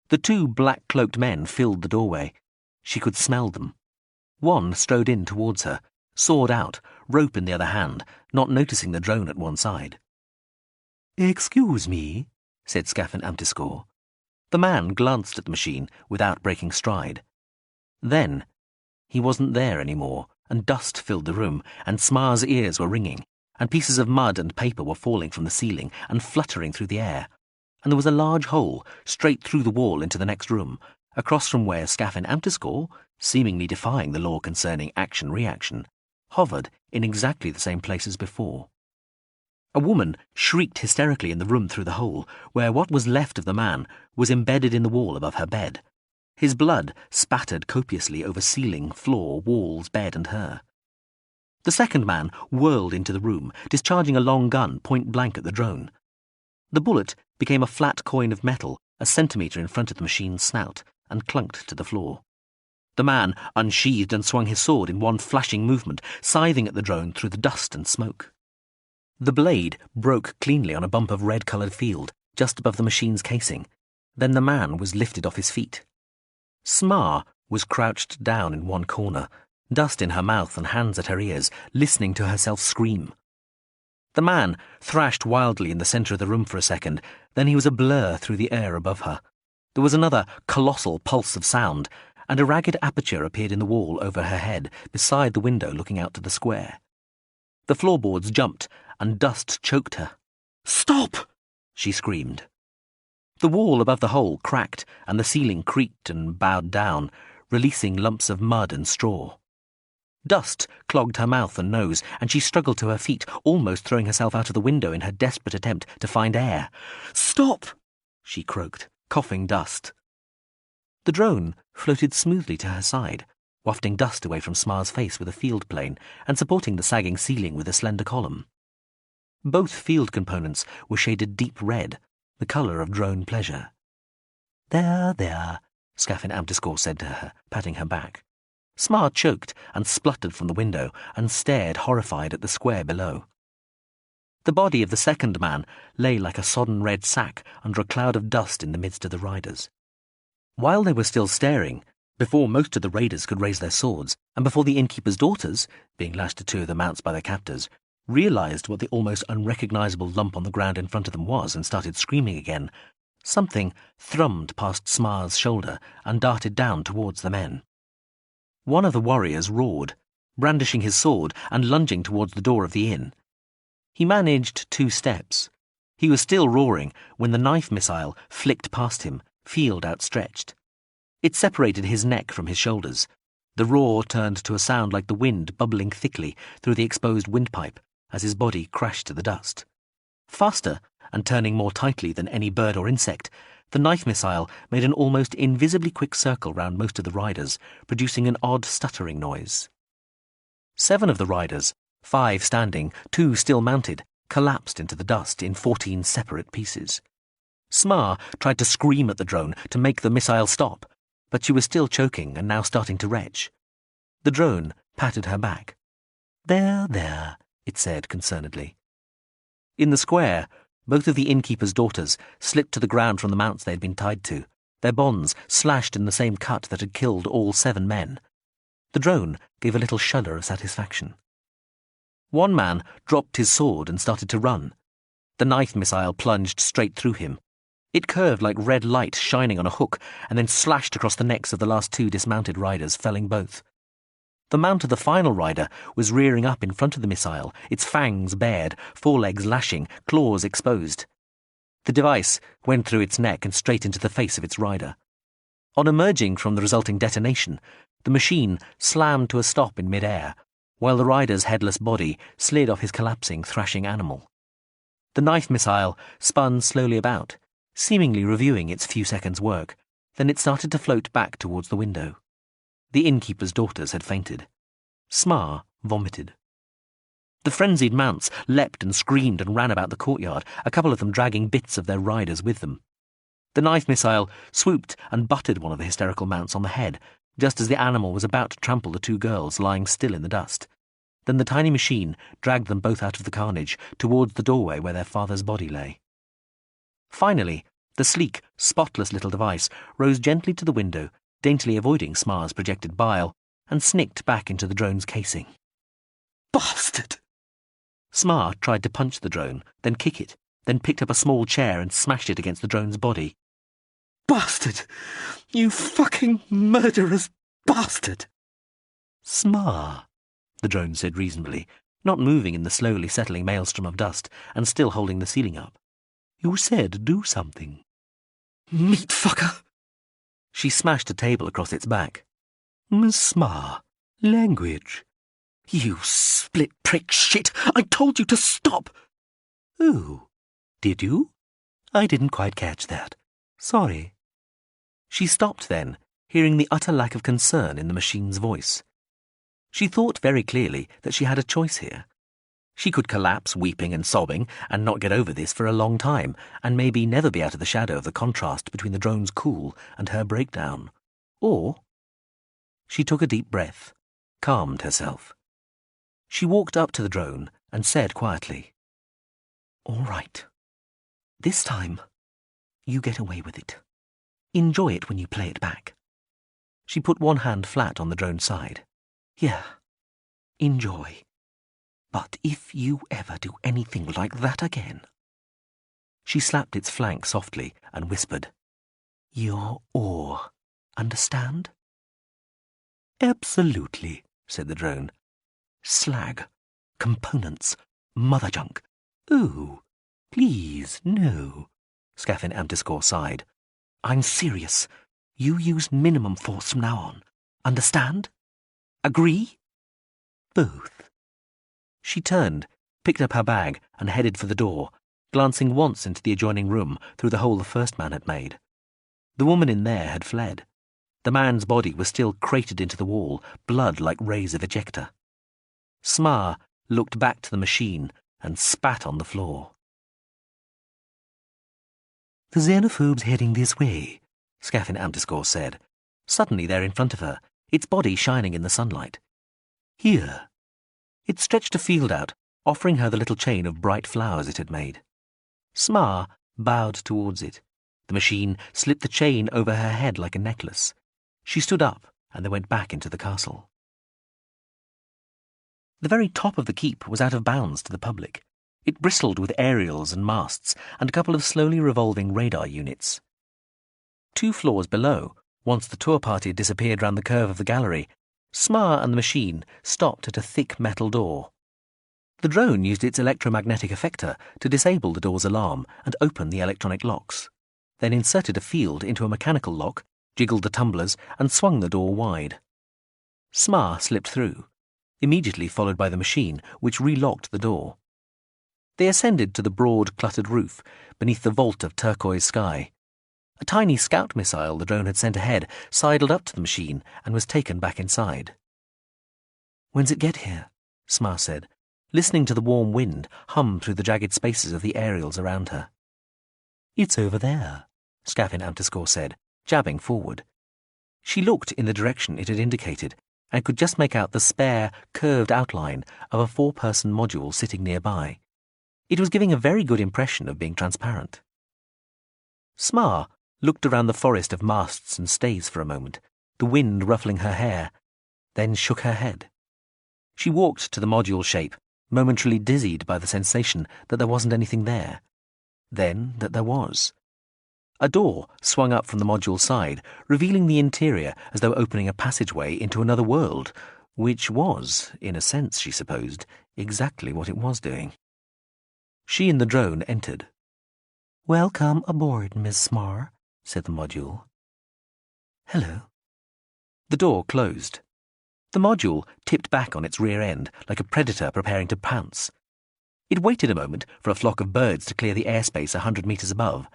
The two black-cloaked men filled the doorway. She could smell them. One strode in towards her, sword out, rope in the other hand, not noticing the drone at one side. "Excuse me," said Scaffin Amtiscore. The man glanced at the machine without breaking stride. Then, he wasn't there anymore, and dust filled the room, and Smar's ears were ringing, and pieces of mud and paper were falling from the ceiling and fluttering through the air, and there was a large hole straight through the wall into the next room, across from where Scaffin Amtiscore, seemingly defying the law concerning action-reaction, hovered in exactly the same place as before. A woman shrieked hysterically in the room through the hole, where what was left of the man was embedded in the wall above her bed. His blood spattered copiously over ceiling, floor, walls, bed, and her. The second man whirled into the room, discharging a long gun point-blank at the drone. The bullet became a flat coin of metal a centimetre in front of the machine's snout and clunked to the floor. The man unsheathed and swung his sword in one flashing movement, scything at the drone through the dust and smoke. The blade broke cleanly on a bump of red-coloured field just above the machine's casing. Then the man was lifted off his feet. Smar was crouched down in one corner, dust in her mouth and hands at her ears, listening to herself scream. The man thrashed wildly in the centre of the room for a second, then he was a blur through the air above her. There was another colossal pulse of sound, and a ragged aperture appeared in the wall over her head, beside the window looking out to the square. The floorboards jumped, and dust choked her. "Stop!" she screamed. The wall above the hole cracked, and the ceiling creaked and bowed down, releasing lumps of mud and straw. Dust clogged her mouth and nose, and she struggled to her feet, almost throwing herself out of the window in her desperate attempt to find air. "Stop!" she croaked, coughing dust. The drone floated smoothly to her side, wafting dust away from Smar's face with a field plane and supporting the sagging ceiling with a slender column. Both field components were shaded deep red, the colour of drone pleasure. "There, there," Scafin Amtiscore said to her, patting her back. Smar choked and spluttered from the window and stared horrified at the square below. The body of the second man lay like a sodden red sack under a cloud of dust in the midst of the riders. While they were still staring, before most of the raiders could raise their swords, and before the innkeeper's daughters, being lashed to two of the mounts by their captors, realised what the almost unrecognisable lump on the ground in front of them was and started screaming again, something thrummed past Smar's shoulder and darted down towards the men. One of the warriors roared, brandishing his sword and lunging towards the door of the inn. He managed 2 steps. He was still roaring when the knife missile flicked past him, field outstretched. It separated his neck from his shoulders. The roar turned to a sound like the wind bubbling thickly through the exposed windpipe as his body crashed to the dust. Faster, and turning more tightly than any bird or insect, the knife missile made an almost invisibly quick circle round most of the riders, producing an odd stuttering noise. 7 of the riders, 5 standing, 2 still mounted, collapsed into the dust in 14 separate pieces. Smar tried to scream at the drone to make the missile stop, but she was still choking and now starting to retch. The drone patted her back. "There, there," it said concernedly. In the square, both of the innkeeper's daughters slipped to the ground from the mounts they had been tied to, their bonds slashed in the same cut that had killed all 7 men. The drone gave a little shudder of satisfaction. One man dropped his sword and started to run. The knife missile plunged straight through him. It curved like red light shining on a hook and then slashed across the necks of the last 2 dismounted riders, felling both. The mount of the final rider was rearing up in front of the missile, its fangs bared, forelegs lashing, claws exposed. The device went through its neck and straight into the face of its rider. On emerging from the resulting detonation, the machine slammed to a stop in mid-air, while the rider's headless body slid off his collapsing, thrashing animal. The knife missile spun slowly about, seemingly reviewing its few seconds' work, then it started to float back towards the window. The innkeeper's daughters had fainted. Smar vomited. The frenzied mounts leapt and screamed and ran about the courtyard, a couple of them dragging bits of their riders with them. The knife missile swooped and butted one of the hysterical mounts on the head, just as the animal was about to trample the 2 girls lying still in the dust. Then the tiny machine dragged them both out of the carnage towards the doorway where their father's body lay. Finally, the sleek, spotless little device rose gently to the window, daintily avoiding Smar's projected bile, and snicked back into the drone's casing. "Bastard!" Smar tried to punch the drone, then kick it, then picked up a small chair and smashed it against the drone's body. "Bastard! You fucking murderous bastard!" "Smar," the drone said reasonably, not moving in the slowly settling maelstrom of dust and still holding the ceiling up. "You said do something." "Meat fucker!" She smashed a table across its back. "Smar, language." "You split prick shit! I told you to stop!" "Oh, did you? I didn't quite catch that. Sorry." She stopped then, hearing the utter lack of concern in the machine's voice. She thought very clearly that she had a choice here. She could collapse weeping and sobbing and not get over this for a long time, and maybe never be out of the shadow of the contrast between the drone's cool and her breakdown. Or she took a deep breath, calmed herself. She walked up to the drone and said quietly, "All right. This time, you get away with it. Enjoy it when you play it back." She put one hand flat on the drone's side. "Yeah, enjoy. But if you ever do anything like that again..." She slapped its flank softly and whispered, "You're ore. Understand?" "Absolutely," said the drone. "Slag. Components. Mother junk. Oh, please, no." Scafin Amtiscore sighed. "I'm serious. You use minimum force from now on. Understand? Agree?" Both. She turned, picked up her bag, and headed for the door, glancing once into the adjoining room through the hole the first man had made. The woman in there had fled. The man's body was still cratered into the wall, blood like rays of ejecta. Smar looked back to the machine and spat on the floor. "The xenophobe's heading this way," Scafin Amtiscore said. Suddenly there in front of her, its body shining in the sunlight. "Here." It stretched a field out, offering her the little chain of bright flowers it had made. Smar bowed towards it. The machine slipped the chain over her head like a necklace. She stood up, and they went back into the castle. The very top of the keep was out of bounds to the public. It bristled with aerials and masts, and a couple of slowly revolving radar units. 2 floors below, once the tour party had disappeared round the curve of the gallery, Smar and the machine stopped at a thick metal door. The drone used its electromagnetic effector to disable the door's alarm and open the electronic locks, then inserted a field into a mechanical lock, jiggled the tumblers, and swung the door wide. Smar slipped through, immediately followed by the machine, which relocked the door. They ascended to the broad, cluttered roof, beneath the vault of turquoise sky. A tiny scout missile the drone had sent ahead sidled up to the machine and was taken back inside. "When's it get here?" Smar said, listening to the warm wind hum through the jagged spaces of the aerials around her. "It's over there," Scafin Amtiscore said, jabbing forward. She looked in the direction it had indicated and could just make out the spare, curved outline of a 4-person module sitting nearby. It was giving a very good impression of being transparent. Smar looked around the forest of masts and stays for a moment, the wind ruffling her hair, then shook her head. She walked to the module shape, momentarily dizzied by the sensation that there wasn't anything there. Then that there was. A door swung up from the module side, revealing the interior as though opening a passageway into another world, which was, in a sense, she supposed, exactly what it was doing. She and the drone entered. "Welcome aboard, Miss Smar," said the module. "Hello." The door closed. The module tipped back on its rear end like a predator preparing to pounce. It waited a moment for a flock of birds to clear the airspace 100 meters above.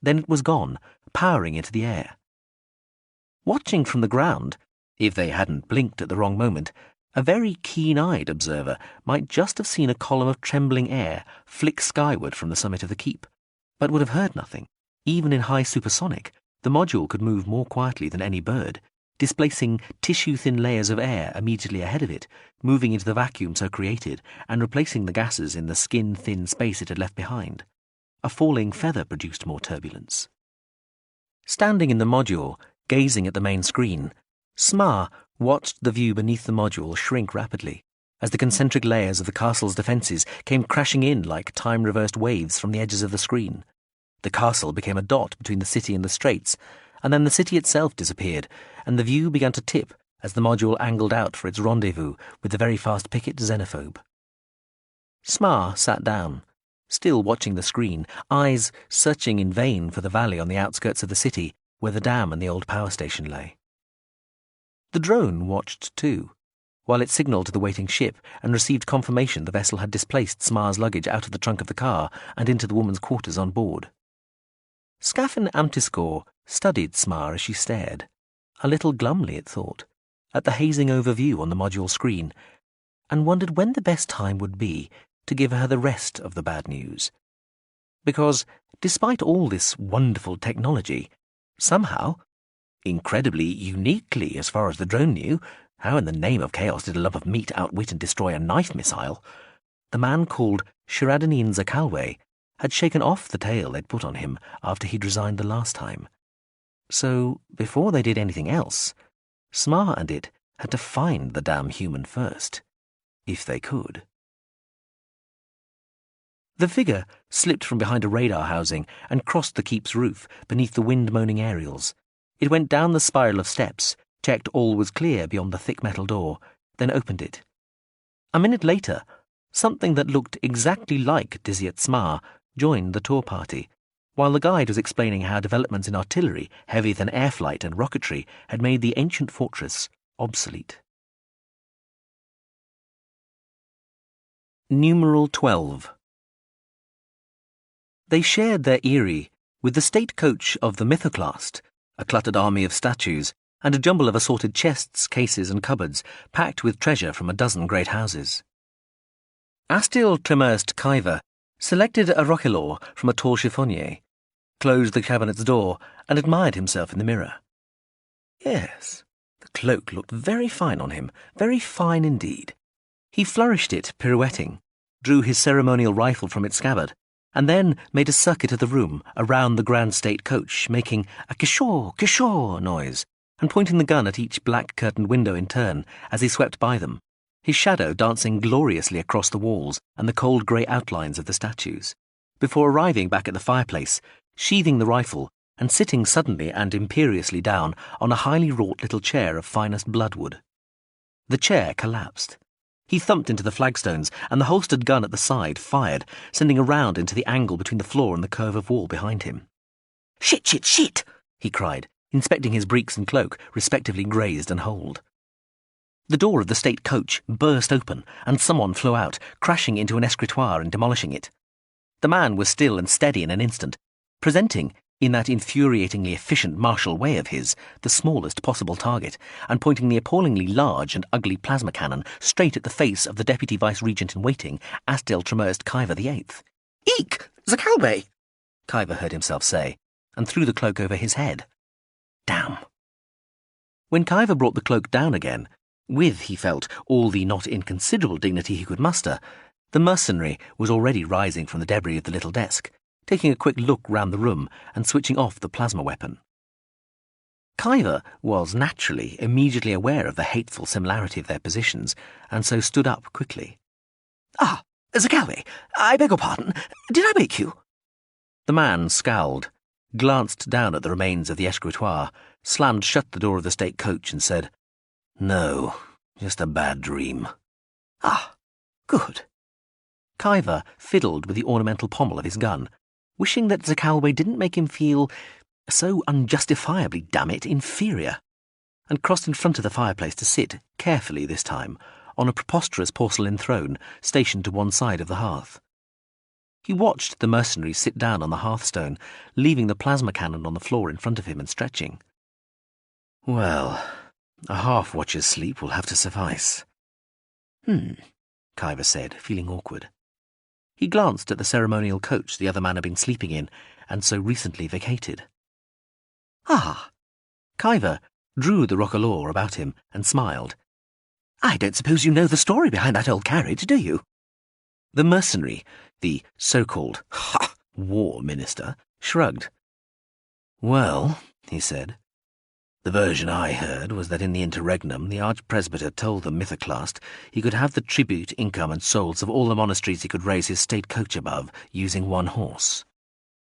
Then it was gone, powering into the air. Watching from the ground, if they hadn't blinked at the wrong moment, a very keen-eyed observer might just have seen a column of trembling air flick skyward from the summit of the keep, but would have heard nothing. Even in high supersonic, the module could move more quietly than any bird, displacing tissue-thin layers of air immediately ahead of it, moving into the vacuum so created, and replacing the gases in the skin-thin space it had left behind. A falling feather produced more turbulence. Standing in the module, gazing at the main screen, Smar watched the view beneath the module shrink rapidly, as the concentric layers of the castle's defences came crashing in like time-reversed waves from the edges of the screen. The castle became a dot between the city and the straits, and then the city itself disappeared, and the view began to tip as the module angled out for its rendezvous with the very fast picket xenophobe. Smar sat down, still watching the screen, eyes searching in vain for the valley on the outskirts of the city where the dam and the old power station lay. The drone watched too, while it signalled to the waiting ship and received confirmation the vessel had displaced Smar's luggage out of the trunk of the car and into the woman's quarters on board. Scafin Amtiscore studied Smar as she stared, a little glumly it thought, at the hazing overview on the module screen, and wondered when the best time would be to give her the rest of the bad news. Because, despite all this wonderful technology, somehow, incredibly uniquely as far as the drone knew, how in the name of chaos did a lump of meat outwit and destroy a knife missile? The man called Cheradenine Zakalwe had shaken off the tail they'd put on him after he'd resigned the last time. So, before they did anything else, Smar and it had to find the damn human first, if they could. The figure slipped from behind a radar housing and crossed the keep's roof beneath the wind-moaning aerials. It went down the spiral of steps, checked all was clear beyond the thick metal door, then opened it. A minute later, something that looked exactly like Dizzy at Smar joined the tour party, while the guide was explaining how developments in artillery, heavier than air flight and rocketry, had made the ancient fortress obsolete. Numeral 12. They shared their eyrie with the state coach of the mythoclast, a cluttered army of statues, and a jumble of assorted chests, cases, and cupboards packed with treasure from a dozen great houses. Astil Tremurst Kyver selected a roquelaure from a tall chiffonnier, closed the cabinet's door, and admired himself in the mirror. Yes, the cloak looked very fine on him, very fine indeed. He flourished it, pirouetting, drew his ceremonial rifle from its scabbard, and then made a circuit of the room around the grand state coach, making a kishaw, kishaw noise, and pointing the gun at each black-curtained window in turn as he swept by them, his shadow dancing gloriously across the walls and the cold grey outlines of the statues, before arriving back at the fireplace, sheathing the rifle, and sitting suddenly and imperiously down on a highly wrought little chair of finest bloodwood. The chair collapsed. He thumped into the flagstones, and the holstered gun at the side fired, sending a round into the angle between the floor and the curve of wall behind him. "Shit, shit, shit!" he cried, inspecting his breeks and cloak, respectively grazed and holed. The door of the state coach burst open, and someone flew out, crashing into an escritoire and demolishing it. The man was still and steady in an instant, presenting, in that infuriatingly efficient martial way of his, the smallest possible target, and pointing the appallingly large and ugly plasma cannon straight at the face of the Deputy Vice-Regent-in-Waiting, Astil Tremurst Kyver VIII. "Eek! Zakalwe!" Kyver heard himself say, and threw the cloak over his head. Damn. When Kyver brought the cloak down again, with, he felt, all the not inconsiderable dignity he could muster, the mercenary was already rising from the debris of the little desk, taking a quick look round the room and switching off the plasma weapon. Kyver was naturally immediately aware of the hateful similarity of their positions, and so stood up quickly. "Ah, Zakalwe, I beg your pardon. Did I wake you?" The man scowled, glanced down at the remains of the escritoire, slammed shut the door of the state coach and said, "No, just a bad dream." "Ah, good." Kyver fiddled with the ornamental pommel of his gun, wishing that Zakalwe didn't make him feel so unjustifiably, damn it, inferior, and crossed in front of the fireplace to sit, carefully this time, on a preposterous porcelain throne stationed to one side of the hearth. He watched the mercenary sit down on the hearthstone, leaving the plasma cannon on the floor in front of him and stretching. "Well, a half-watcher's sleep will have to suffice." Kyver said, feeling awkward. He glanced at the ceremonial coach the other man had been sleeping in, and so recently vacated. "Ah!" Kyver drew the roquelaure about him and smiled. "I don't suppose you know the story behind that old carriage, do you?" The mercenary, the so-called war minister, shrugged. "Well," he said, "the version I heard was that in the interregnum the archpresbyter told the mythoclast he could have the tribute, income and souls of all the monasteries he could raise his state coach above using one horse.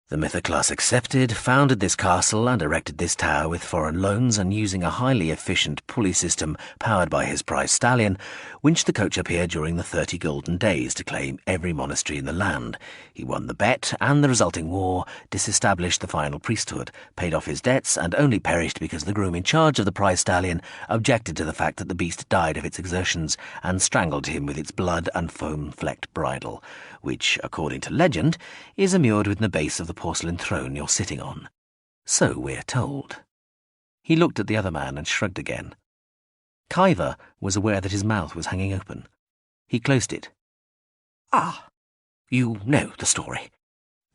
The mythoclast accepted, founded this castle and erected this tower with foreign loans, and using a highly efficient pulley system powered by his prize stallion, winched the coach up here during the 30 golden days to claim every monastery in the land. He won the bet, and the resulting war disestablished the final priesthood, paid off his debts, and only perished because the groom in charge of the prize stallion objected to the fact that the beast died of its exertions, and strangled him with its blood and foam-flecked bridle, which, according to legend, is immured within the base of the porcelain throne you're sitting on. So we're told." He looked at the other man and shrugged again. Kyver was aware that his mouth was hanging open. He closed it. "Ah, you know the story?"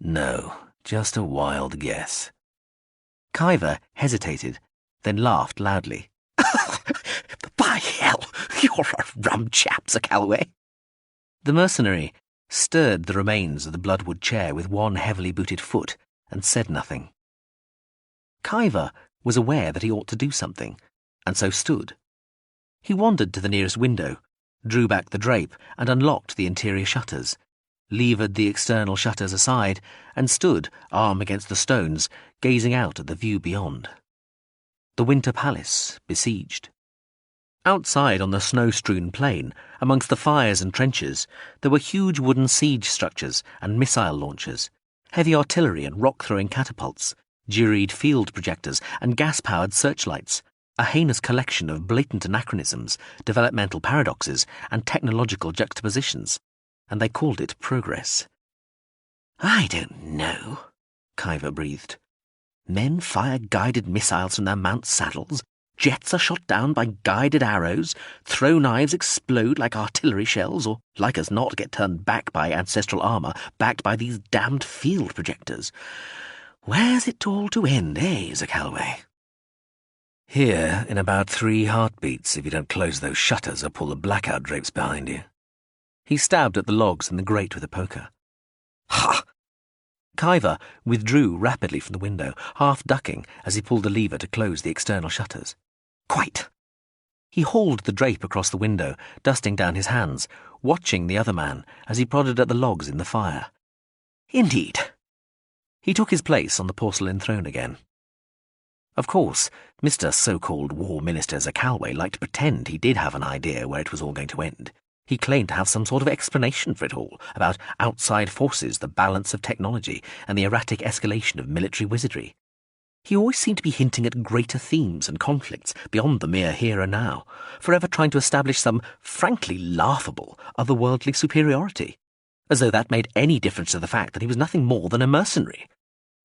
"No, just a wild guess." Kyver hesitated, then laughed loudly. "By hell, you're a rum chap, Zakalwe." The mercenary stirred the remains of the bloodwood chair with one heavily booted foot and said nothing. Kyver was aware that he ought to do something, and so stood. He wandered to the nearest window, drew back the drape and unlocked the interior shutters, levered the external shutters aside, and stood, arm against the stones, gazing out at the view beyond. The Winter Palace besieged. Outside on the snow-strewn plain, amongst the fires and trenches, there were huge wooden siege structures and missile launchers, heavy artillery and rock-throwing catapults, juried field projectors and gas-powered searchlights, a heinous collection of blatant anachronisms, developmental paradoxes, and technological juxtapositions. and they called it progress. I don't know, Kyver breathed. Men fire guided missiles from their mount saddles, jets are shot down by guided arrows, throw knives explode like artillery shells, or, like as not, get turned back by ancestral armour, backed by these damned field projectors. Where's it all to end, Zakalwe? Here, in about 3 heartbeats, if you don't close those shutters or pull the blackout drapes behind you. He stabbed at the logs in the grate with a poker. Ha! Kyver withdrew rapidly from the window, half ducking as he pulled the lever to close the external shutters. Quite. He hauled the drape across the window, dusting down his hands, watching the other man as he prodded at the logs in the fire. Indeed. He took his place on the porcelain throne again. Of course, Mr. so-called War Minister Zakalwe liked to pretend he did have an idea where it was all going to end. He claimed to have some sort of explanation for it all, about outside forces, the balance of technology, and the erratic escalation of military wizardry. He always seemed to be hinting at greater themes and conflicts beyond the mere here and now, forever trying to establish some frankly laughable otherworldly superiority, as though that made any difference to the fact that he was nothing more than a mercenary.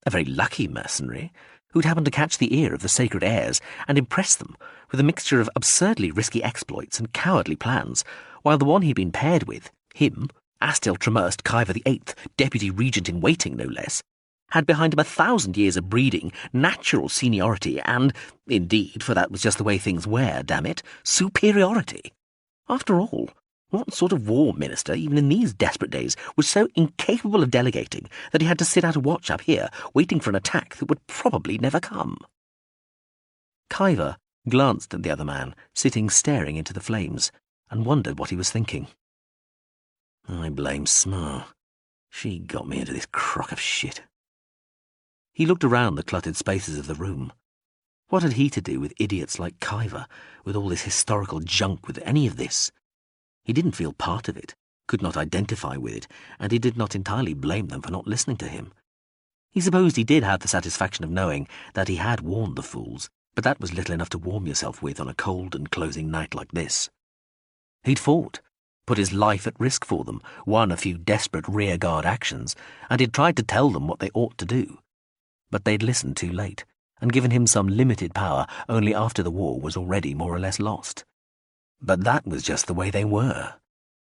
A very lucky mercenary, who'd happened to catch the ear of the sacred heirs and impress them with a mixture of absurdly risky exploits and cowardly plans, while the one he'd been paired with, him, Astil Tremurst Kyver VIII, Deputy Regent in waiting no less, had behind him 1,000 years of breeding, natural seniority, and, indeed, for that was just the way things were, damn it, superiority. After all, what sort of war minister, even in these desperate days, was so incapable of delegating that he had to sit out a watch up here, waiting for an attack that would probably never come? Kyver glanced at the other man, sitting staring into the flames, and wondered what he was thinking. I blame Smar. She got me into this crock of shit. He looked around the cluttered spaces of the room. What had he to do with idiots like Kyver, with all this historical junk, with any of this? He didn't feel part of it, could not identify with it, and he did not entirely blame them for not listening to him. He supposed he did have the satisfaction of knowing that he had warned the fools, but that was little enough to warm yourself with on a cold and closing night like this. He'd fought, put his life at risk for them, won a few desperate rearguard actions, and he'd tried to tell them what they ought to do. But they'd listened too late, and given him some limited power only after the war was already more or less lost. But that was just the way they were.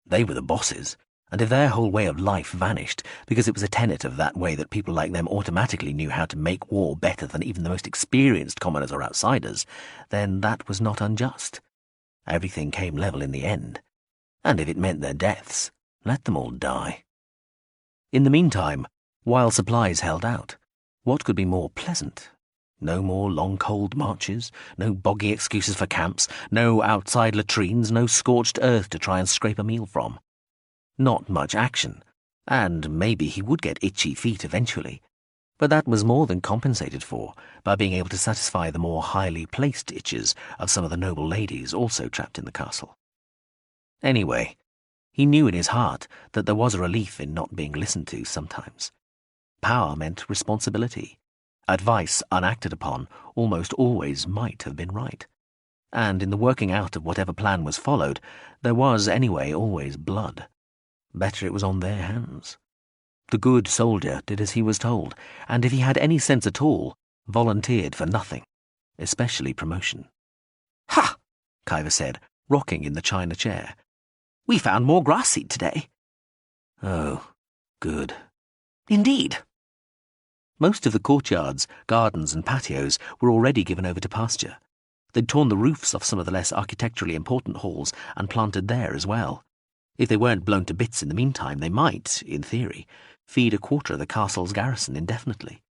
They were the bosses, and if their whole way of life vanished because it was a tenet of that way that people like them automatically knew how to make war better than even the most experienced commoners or outsiders, then that was not unjust. Everything came level in the end, and if it meant their deaths, let them all die. In the meantime, while supplies held out, what could be more pleasant? No more long cold marches, no boggy excuses for camps, no outside latrines, no scorched earth to try and scrape a meal from. Not much action, and maybe he would get itchy feet eventually, but that was more than compensated for by being able to satisfy the more highly placed itches of some of the noble ladies also trapped in the castle. Anyway, he knew in his heart that there was a relief in not being listened to sometimes. Power meant responsibility. Advice unacted upon almost always might have been right. And in the working out of whatever plan was followed, there was anyway always blood. Better it was on their hands. The good soldier did as he was told, and if he had any sense at all, volunteered for nothing, especially promotion. Ha! Kyver said, rocking in the china chair. We found more grass seed today. Oh, good. Indeed. Most of the courtyards, gardens and patios were already given over to pasture. They'd torn the roofs off some of the less architecturally important halls and planted there as well. If they weren't blown to bits in the meantime, they might, in theory, feed a quarter of the castle's garrison indefinitely.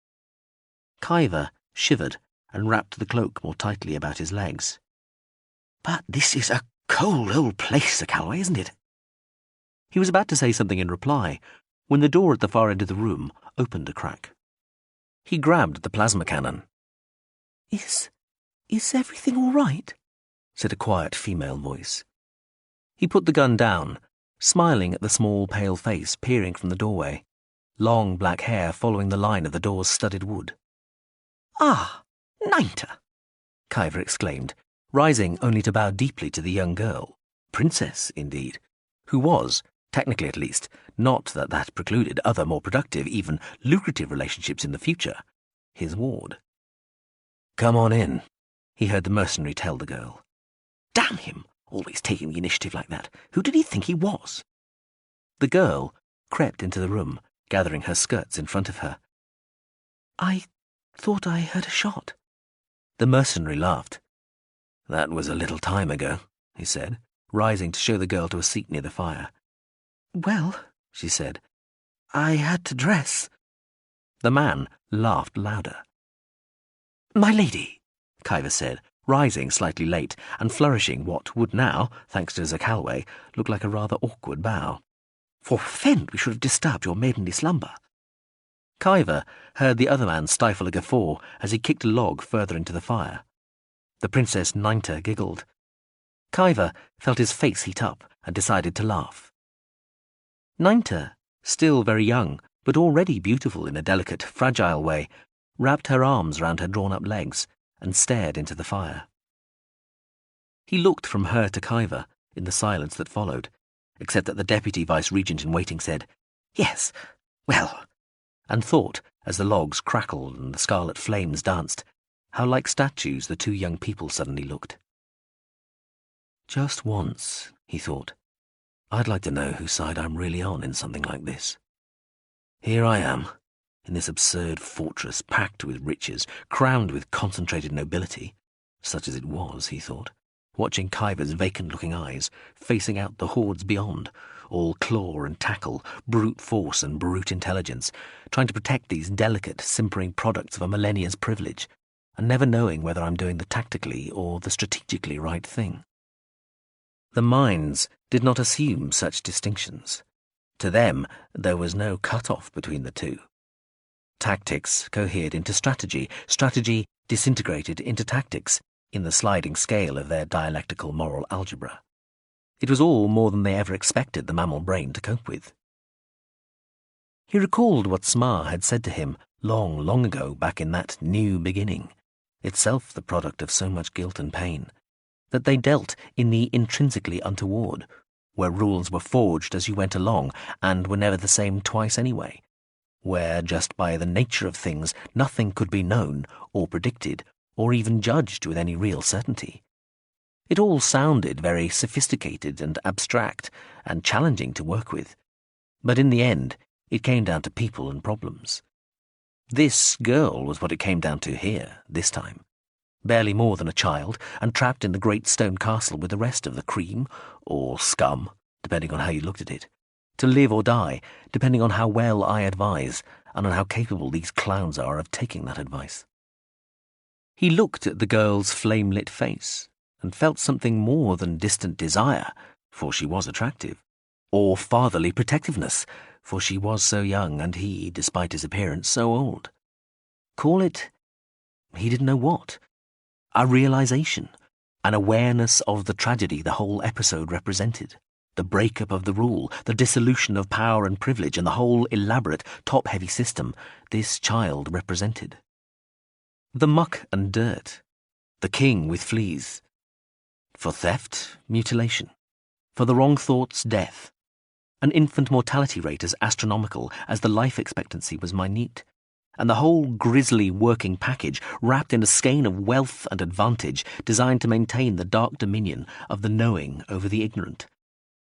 Kyver shivered and wrapped the cloak more tightly about his legs. But this is a cold old place, Zakalwe, isn't it? He was about to say something in reply when the door at the far end of the room opened a crack. He grabbed the plasma cannon. Is everything all right? Said a quiet female voice. He put the gun down, smiling at the small pale face peering from the doorway, long black hair following the line of the door's studded wood. Ah, Ninta! Kyver exclaimed, rising only to bow deeply to the young girl, princess indeed, who was, Technically, at least. Not that that precluded other more productive, even lucrative relationships in the future. His ward. "Come on in," he heard the mercenary tell the girl. Damn him! Always taking the initiative like that. Who did he think he was? The girl crept into the room, gathering her skirts in front of her. "I thought I heard a shot." The mercenary laughed. "That was a little time ago," he said, rising to show the girl to a seat near the fire. "Well," she said, "I had to dress." The man laughed louder. "My lady," Kyver said, rising slightly late and flourishing what would now, thanks to Zakalwe, look like a rather awkward bow. "Forfend, we should have disturbed your maidenly slumber." Kyver heard the other man stifle a guffaw as he kicked a log further into the fire. The Princess Ninta giggled. Kyver felt his face heat up and decided to laugh. Ninta, still very young, but already beautiful in a delicate, fragile way, wrapped her arms round her drawn-up legs and stared into the fire. He looked from her to Kyver in the silence that followed, except that the Deputy Vice-Regent-in-Waiting said, "Yes, well," and thought, as the logs crackled and the scarlet flames danced, how like statues the two young people suddenly looked. Just once, he thought, I'd like to know whose side I'm really on in something like this. Here I am, in this absurd fortress packed with riches, crowned with concentrated nobility, such as it was, he thought, watching Kyver's vacant-looking eyes, facing out the hordes beyond, all claw and tackle, brute force and brute intelligence, trying to protect these delicate, simpering products of a millennia's privilege, and never knowing whether I'm doing the tactically or the strategically right thing. The minds did not assume such distinctions. To them, there was no cut-off between the two. Tactics cohered into strategy, strategy disintegrated into tactics, in the sliding scale of their dialectical moral algebra. It was all more than they ever expected the mammal brain to cope with. He recalled what Smar had said to him long, long ago back in that new beginning, itself the product of so much guilt and pain, that they dealt in the intrinsically untoward, where rules were forged as you went along and were never the same twice anyway, where just by the nature of things nothing could be known or predicted or even judged with any real certainty. It all sounded very sophisticated and abstract and challenging to work with, but in the end it came down to people and problems. This girl was what it came down to here, this time. Barely more than a child, and trapped in the great stone castle with the rest of the cream, or scum, depending on how you looked at it, to live or die, depending on how well I advise, and on how capable these clowns are of taking that advice. He looked at the girl's flame-lit face, and felt something more than distant desire, for she was attractive, or fatherly protectiveness, for she was so young and he, despite his appearance, so old. Call it, he didn't know what, a realization, an awareness of the tragedy the whole episode represented, the breakup of the rule, the dissolution of power and privilege, and the whole elaborate, top-heavy system this child represented. The muck and dirt, the king with fleas. For theft, mutilation. For the wrong thoughts, death. An infant mortality rate as astronomical as the life expectancy was minute. And the whole grisly working package wrapped in a skein of wealth and advantage designed to maintain the dark dominion of the knowing over the ignorant.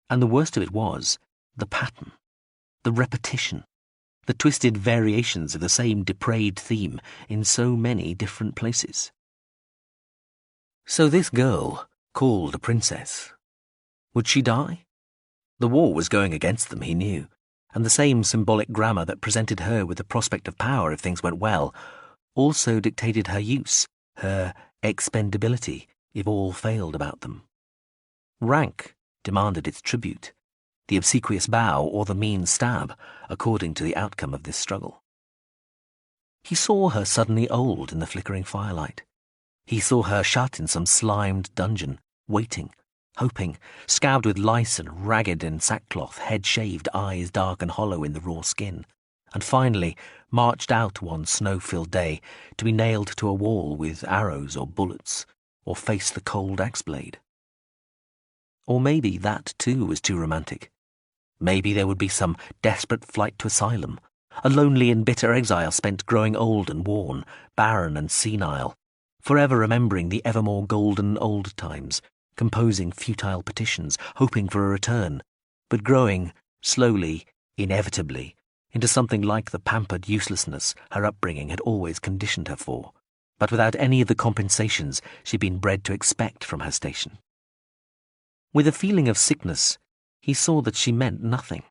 And the worst of it was the pattern, the repetition, the twisted variations of the same depraved theme in so many different places. So this girl, called a princess, would she die? The war was going against them, he knew, and the same symbolic grammar that presented her with the prospect of power if things went well also dictated her use, her expendability, if all failed about them. Rank demanded its tribute, the obsequious bow or the mean stab, according to the outcome of this struggle. He saw her suddenly old in the flickering firelight. He saw her shut in some slimed dungeon, waiting, hoping, scabbed with lice and ragged in sackcloth, head shaved, eyes dark and hollow in the raw skin, and finally marched out one snow-filled day to be nailed to a wall with arrows or bullets, or face the cold axe blade. Or maybe that too was too romantic. Maybe there would be some desperate flight to asylum, a lonely and bitter exile spent growing old and worn, barren and senile, forever remembering the evermore golden old times, composing futile petitions, hoping for a return, but growing, slowly, inevitably, into something like the pampered uselessness her upbringing had always conditioned her for, but without any of the compensations she'd been bred to expect from her station. With a feeling of sickness, he saw that she meant nothing.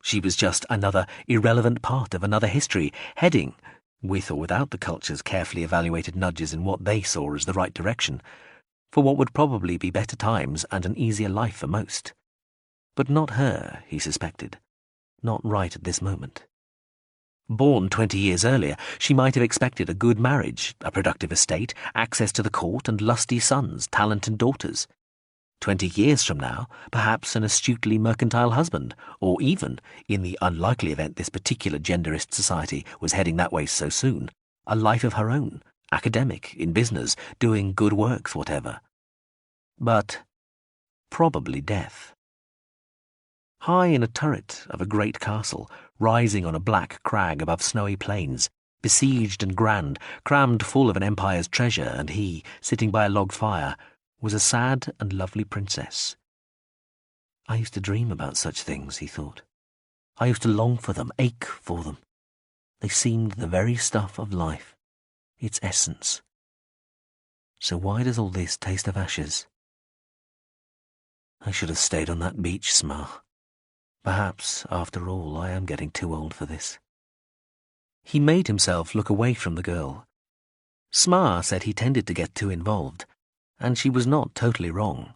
She was just another irrelevant part of another history, heading, with or without the culture's carefully evaluated nudges in what they saw as the right direction, for what would probably be better times and an easier life for most. But not her, he suspected. Not right at this moment. Born 20 years earlier, she might have expected a good marriage, a productive estate, access to the court, and lusty sons, talent and daughters. 20 years from now, perhaps an astutely mercantile husband, or even, in the unlikely event this particular genderist society was heading that way so soon, a life of her own, academic, in business, doing good works, whatever. But probably death. High in a turret of a great castle, rising on a black crag above snowy plains, besieged and grand, crammed full of an empire's treasure, and he, sitting by a log fire, was a sad and lovely princess. I used to dream about such things, he thought. I used to long for them, ache for them. They seemed the very stuff of life, its essence. So why does all this taste of ashes? I should have stayed on that beach, Smar. Perhaps, after all, I am getting too old for this. He made himself look away from the girl. Smar said he tended to get too involved, and she was not totally wrong.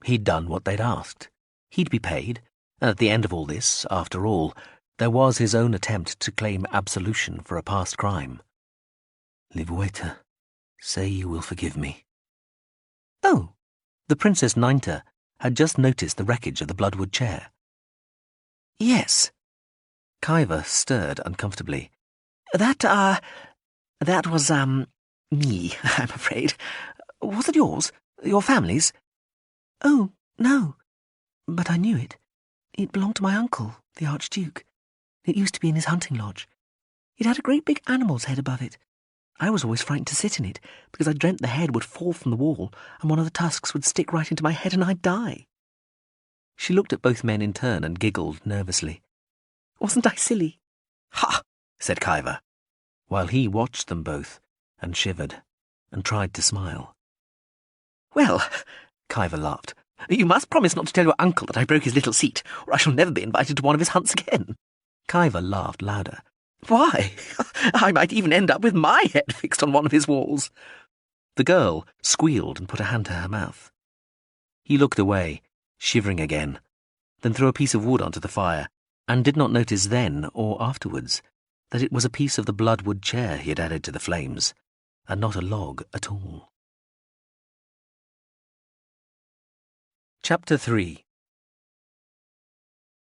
He'd done what they'd asked. He'd be paid, and at the end of all this, after all, there was his own attempt to claim absolution for a past crime. Livueta, say you will forgive me. Oh, the Princess Ninta had just noticed the wreckage of the bloodwood chair. Yes. Kaiva stirred uncomfortably. That was, me, I'm afraid. Was it yours? Your family's? Oh, no. But I knew it. It belonged to my uncle, the Archduke. It used to be in his hunting lodge. It had a great big animal's head above it. I was always frightened to sit in it, because I dreamt the head would fall from the wall, and one of the tusks would stick right into my head and I'd die. She looked at both men in turn and giggled nervously. Wasn't I silly? Ha! Said Kaiva, while he watched them both and shivered and tried to smile. Well, Kaiva laughed, you must promise not to tell your uncle that I broke his little seat, or I shall never be invited to one of his hunts again. Kaiva laughed louder. Why, I might even end up with my head fixed on one of his walls. The girl squealed and put a hand to her mouth. He looked away, shivering again, then threw a piece of wood onto the fire, and did not notice then or afterwards that it was a piece of the bloodwood chair he had added to the flames, and not a log at all. Chapter 3.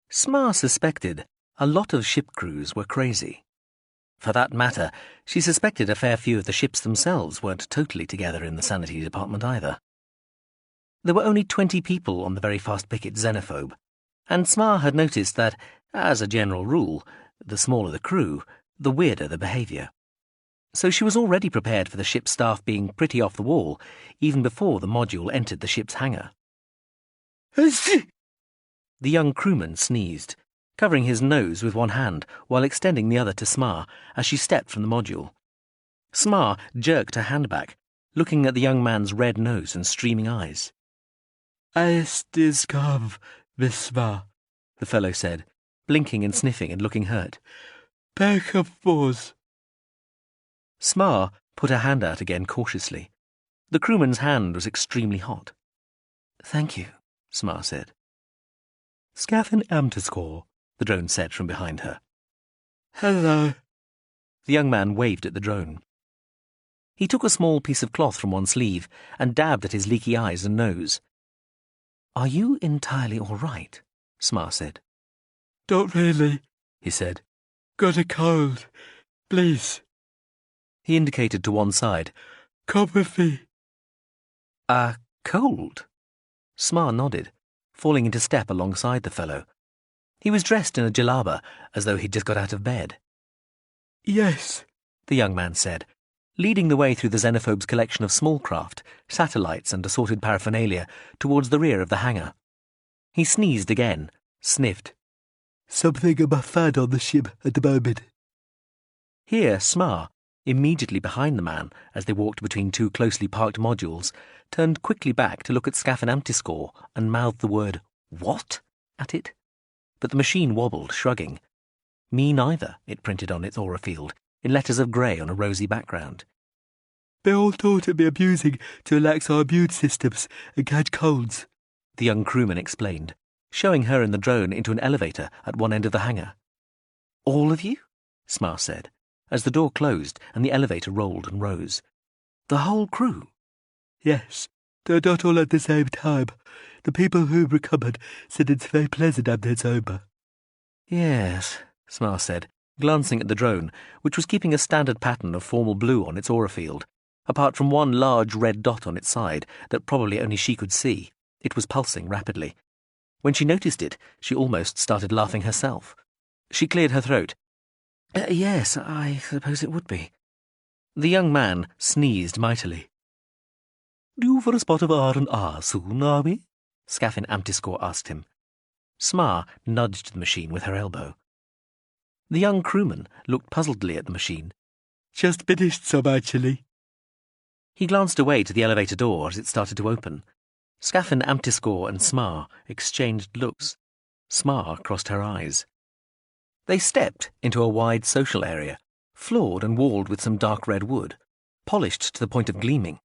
Smar suspected a lot of ship crews were crazy. For that matter, she suspected a fair few of the ships themselves weren't totally together in the sanity department either. There were only 20 people on the very fast picket Xenophobe, and Smar had noticed that, as a general rule, the smaller the crew, the weirder the behaviour. So she was already prepared for the ship's staff being pretty off the wall, even before the module entered the ship's hangar. The young crewman sneezed, covering his nose with one hand while extending the other to Smar as she stepped from the module. Smar jerked her hand back, looking at the young man's red nose and streaming eyes. Estiscov, Visma, the fellow said, blinking and sniffing and looking hurt. Pekafos. Smar put her hand out again cautiously. The crewman's hand was extremely hot. Thank you, Smar said. Scathin Amtiscore, the drone said from behind her. Hello. The young man waved at the drone. He took a small piece of cloth from one sleeve and dabbed at his leaky eyes and nose. Are you entirely all right? Smar said. Don't really, he said. Got a cold. Please. He indicated to one side. Come with me. A cold? Smar nodded, falling into step alongside the fellow, He was dressed in a jalaba, as though he'd just got out of bed. Yes, The young man said, leading the way through the xenophobe's collection of small craft, satellites and assorted paraphernalia towards the rear of the hangar. He sneezed again, sniffed. something of a fad on the ship at the moment. Here, Smar, immediately behind the man as they walked between two closely parked modules, turned quickly back to look at Scafin Amtiscore and mouthed the word, "What?" at it. But the machine wobbled, shrugging. "Me neither," it printed on its aura field, in letters of grey on a rosy background. They're all thought to be abusing to relax our immune systems and catch colds, the young crewman explained, showing her and the drone into an elevator at one end of the hangar. "All of you?" Smar said, as the door closed and the elevator rolled and rose. "The whole crew?" Yes, they're not all at the same time. The people who recovered said it's very pleasant after it's over. "Yes," Smar said, glancing at the drone, which was keeping a standard pattern of formal blue on its aura field, apart from one large red dot on its side that probably only she could see. It was pulsing rapidly. When she noticed it, she almost started laughing herself. She cleared her throat. "Yes, I suppose it would be." The young man sneezed mightily. "Due for a spot of R&R soon, are we?" Scafin Amtiscore asked him. Smar nudged the machine with her elbow. The young crewman looked puzzledly at the machine. Just finished some, actually. He glanced away to the elevator door as it started to open. Scafin Amtiscore and Smar exchanged looks. Smar crossed her eyes. They stepped into a wide social area, floored and walled with some dark red wood, polished to the point of gleaming.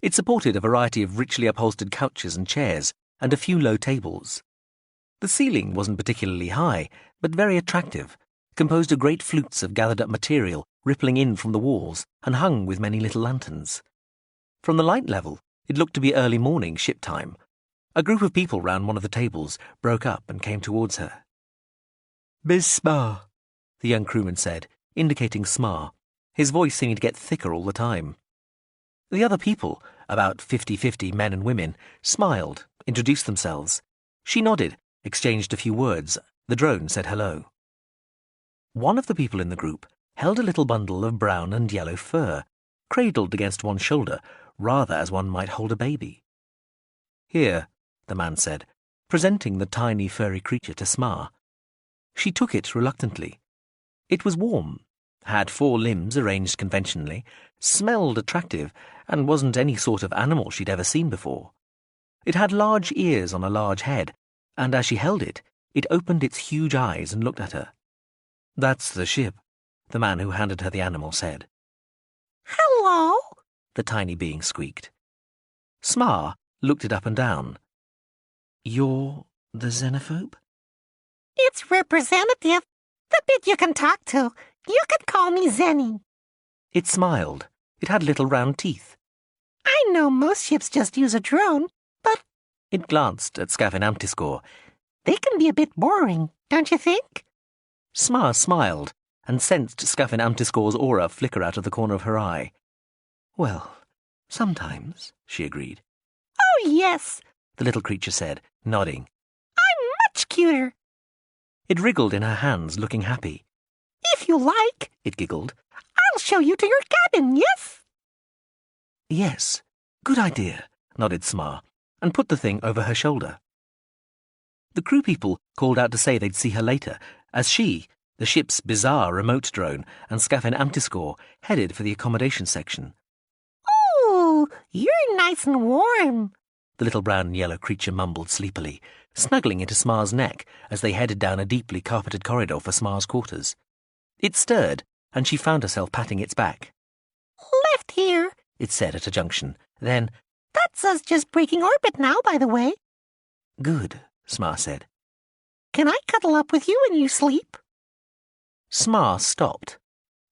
It supported a variety of richly upholstered couches and chairs, and a few low tables. The ceiling wasn't particularly high, but very attractive, composed of great flutes of gathered-up material rippling in from the walls and hung with many little lanterns. From the light level, it looked to be early morning ship time. A group of people round one of the tables broke up and came towards her. Miss Smar, the young crewman said, indicating Smar, his voice seeming to get thicker all the time. The other people, about 50-50 men and women, smiled, introduced themselves. She nodded, exchanged a few words. The drone said hello. One of the people in the group held a little bundle of brown and yellow fur, cradled against one shoulder, rather as one might hold a baby. "Here," the man said, presenting the tiny furry creature to Smar. She took it reluctantly. It was warm, had 4 limbs arranged conventionally, smelled attractive, and wasn't any sort of animal she'd ever seen before. It had large ears on a large head, and as she held it, it opened its huge eyes and looked at her. "That's the ship," the man who handed her the animal said. "Hello," the tiny being squeaked. Smar looked it up and down. "You're the xenophobe?" "It's representative. The bit you can talk to. You can call me Zenny." It smiled. It had little round teeth. "I know most ships just use a drone, but It glanced at Scafin Amtiscore. they can be a bit boring, don't you think?" Smar smiled and sensed Scafin Amtiscore's aura flicker out of the corner of her eye. "Well, sometimes," she agreed. "Oh, yes. The little creature said, nodding. I'm much cuter. It wriggled in her hands, looking happy. If you like, It giggled. I'll show you to your cabin, yes?" "Yes, good idea," nodded Smar, and put the thing over her shoulder. The crew people called out to say they'd see her later, as she, the ship's bizarre remote drone, and Scafin Amtiscore headed for the accommodation section. "Ooh, you're nice and warm." The little brown and yellow creature mumbled sleepily, snuggling into Smar's neck as they headed down a deeply carpeted corridor for Smar's quarters. It stirred, and she found herself patting its back. "Left here." It said at a junction. Then, "That's us just breaking orbit now, by the way. "Good," Smar said. Can I cuddle up with you when you sleep?" Smar stopped,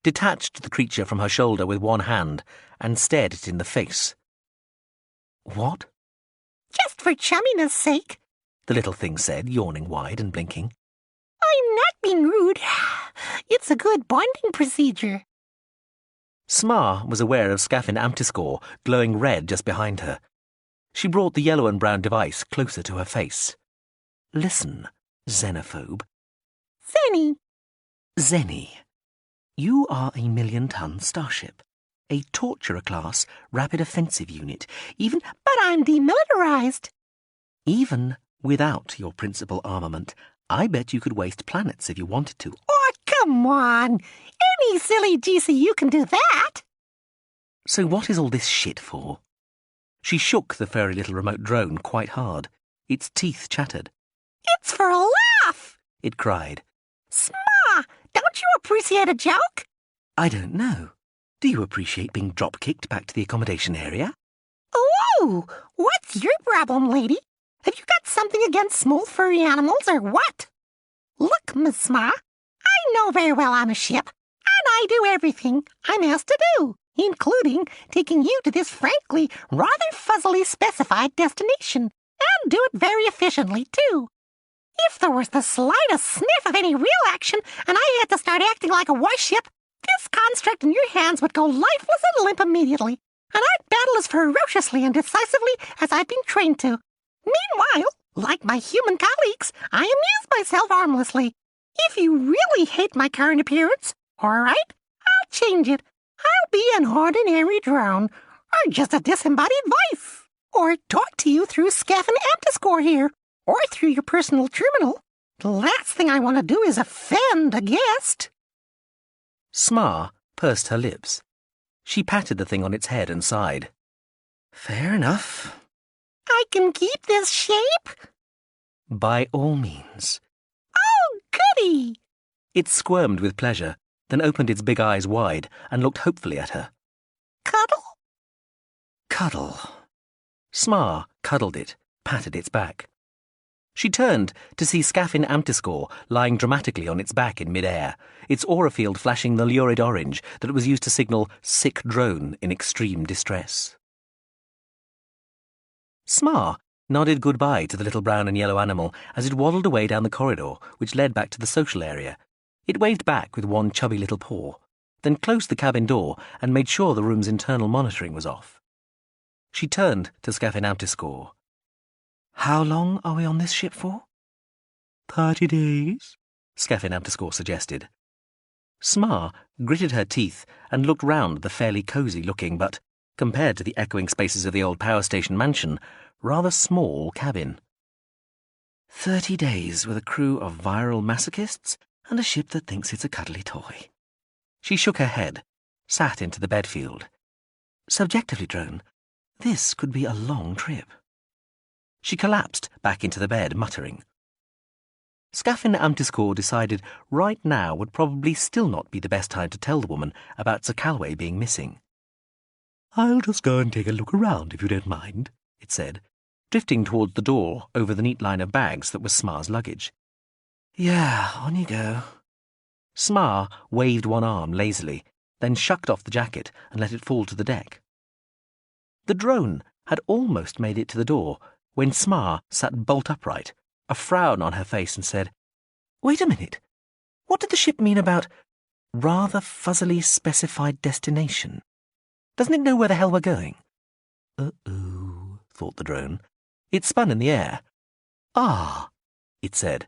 detached the creature from her shoulder with one hand, and stared it in the face. "What?" "Just for chumminess sake." the little thing said, yawning wide and blinking. "I'm not being rude. It's a good bonding procedure." Smar was aware of Scafin Amtiscore glowing red just behind her. She brought the yellow and brown device closer to her face. "Listen, xenophobe," Zenny. Zenny, you are a 1,000,000-ton starship, a torturer class rapid offensive unit. But I'm demilitarized. Even without your principal armament, I bet you could waste planets if you wanted to. Oh, come on. Any silly GCU can do that. So what is all this shit for? She shook the furry little remote drone quite hard. Its teeth chattered. It's for a laugh, it cried. Sma, don't you appreciate a joke? I don't know. Do you appreciate being drop-kicked back to the accommodation area? Oh, what's your problem, lady? Have you got something against small furry animals or what? Look, Miss Sma, I know very well I'm a ship, and I do everything I'm asked to do, including taking you to this frankly rather fuzzily specified destination, and do it very efficiently, too. If there was the slightest sniff of any real action and I had to start acting like a warship, this construct in your hands would go lifeless and limp immediately, and I'd battle as ferociously and decisively as I've been trained to. Meanwhile, like my human colleagues, I amuse myself harmlessly. If you really hate my current appearance, all right, I'll change it. I'll be an ordinary drone, or just a disembodied voice, or talk to you through Scaffin Amtiscore here, or through your personal terminal. The last thing I want to do is offend a guest. Sma pursed her lips. She patted the thing on its head and sighed. Fair enough. I can keep this shape? By all means. Oh, goody! It squirmed with pleasure, then opened its big eyes wide and looked hopefully at her. Cuddle? Cuddle. Sma cuddled it, patted its back. She turned to see Scaffin Amtiscore lying dramatically on its back in mid-air, its aura field flashing the lurid orange that was used to signal sick drone in extreme distress. Sma nodded goodbye to the little brown and yellow animal as it waddled away down the corridor which led back to the social area. It waved back with one chubby little paw, then closed the cabin door and made sure the room's internal monitoring was off. She turned to Scaffin Amtiscore. How long are we on this ship for? 30 days, Scaffin Amtiscore suggested. Sma gritted her teeth and looked round the fairly cosy-looking but, compared to the echoing spaces of the old power station mansion, rather small cabin. 30 days with a crew of viral masochists and a ship that thinks it's a cuddly toy. She shook her head, sat into the bedfield. Subjectively, drone, this could be a long trip. She collapsed back into the bed, muttering. Scaffin Amtiscore decided right now would probably still not be the best time to tell the woman about Zakalwe being missing. I'll just go and take a look around if you don't mind, it said, drifting towards the door over the neat line of bags that was Sma's luggage. Yeah, on you go. Sma waved one arm lazily, then shucked off the jacket and let it fall to the deck. The drone had almost made it to the door when Sma sat bolt upright, a frown on her face, and said, Wait a minute. What did the ship mean about rather fuzzily specified destination? Doesn't it know where the hell we're going? Uh-oh, thought the drone. It spun in the air. Ah, it said.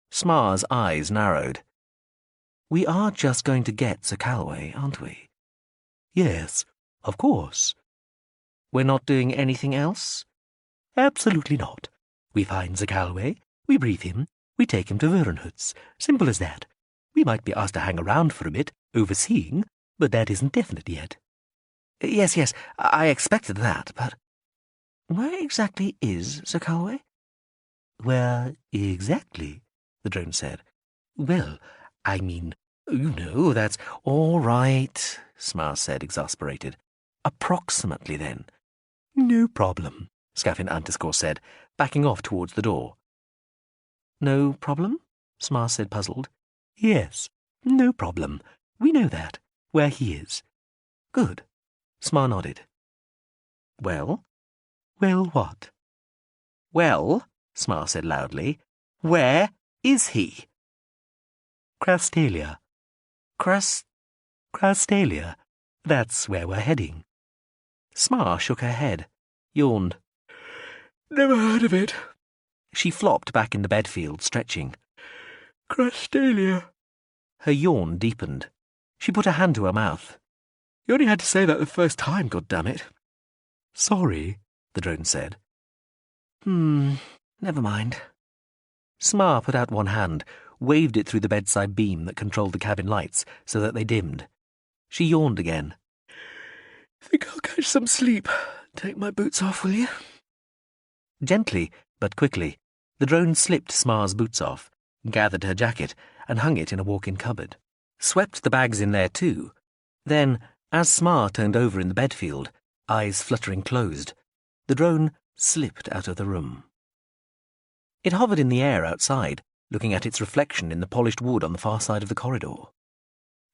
Sma's eyes narrowed. We are just going to get Zakalwe, aren't we? Yes, of course. We're not doing anything else? Absolutely not. We find Zakalwe, we brief him, we take him to Vernhutz. Simple as that. We might be asked to hang around for a bit, overseeing, but that isn't definite yet. Yes, I expected that, but where exactly is Zakalwe? Where exactly? The drone said. Well, I mean, you know, that's all right, Sma said, exasperated. Approximately, then. No problem, Scaffin Amtiscore said, backing off towards the door. No problem? Sma said, puzzled. Yes, no problem. We know that, where he is. Good. Sma nodded. Well? Well, what? Well, Sma said loudly, where is he? Crastalia. Crastalia. That's where we're heading. Sma shook her head, yawned. Never heard of it. She flopped back in the bedfield, stretching. Crustalia. Her yawn deepened. She put a hand to her mouth. You only had to say that the first time, goddammit. Sorry, the drone said. Never mind. Smar put out one hand, waved it through the bedside beam that controlled the cabin lights so that they dimmed. She yawned again. Think I'll catch some sleep. Take my boots off, will you? Gently, but quickly, the drone slipped Smar's boots off, gathered her jacket, and hung it in a walk-in cupboard. Swept the bags in there too. Then, as Smar turned over in the bedfield, eyes fluttering closed, the drone slipped out of the room. It hovered in the air outside, looking at its reflection in the polished wood on the far side of the corridor.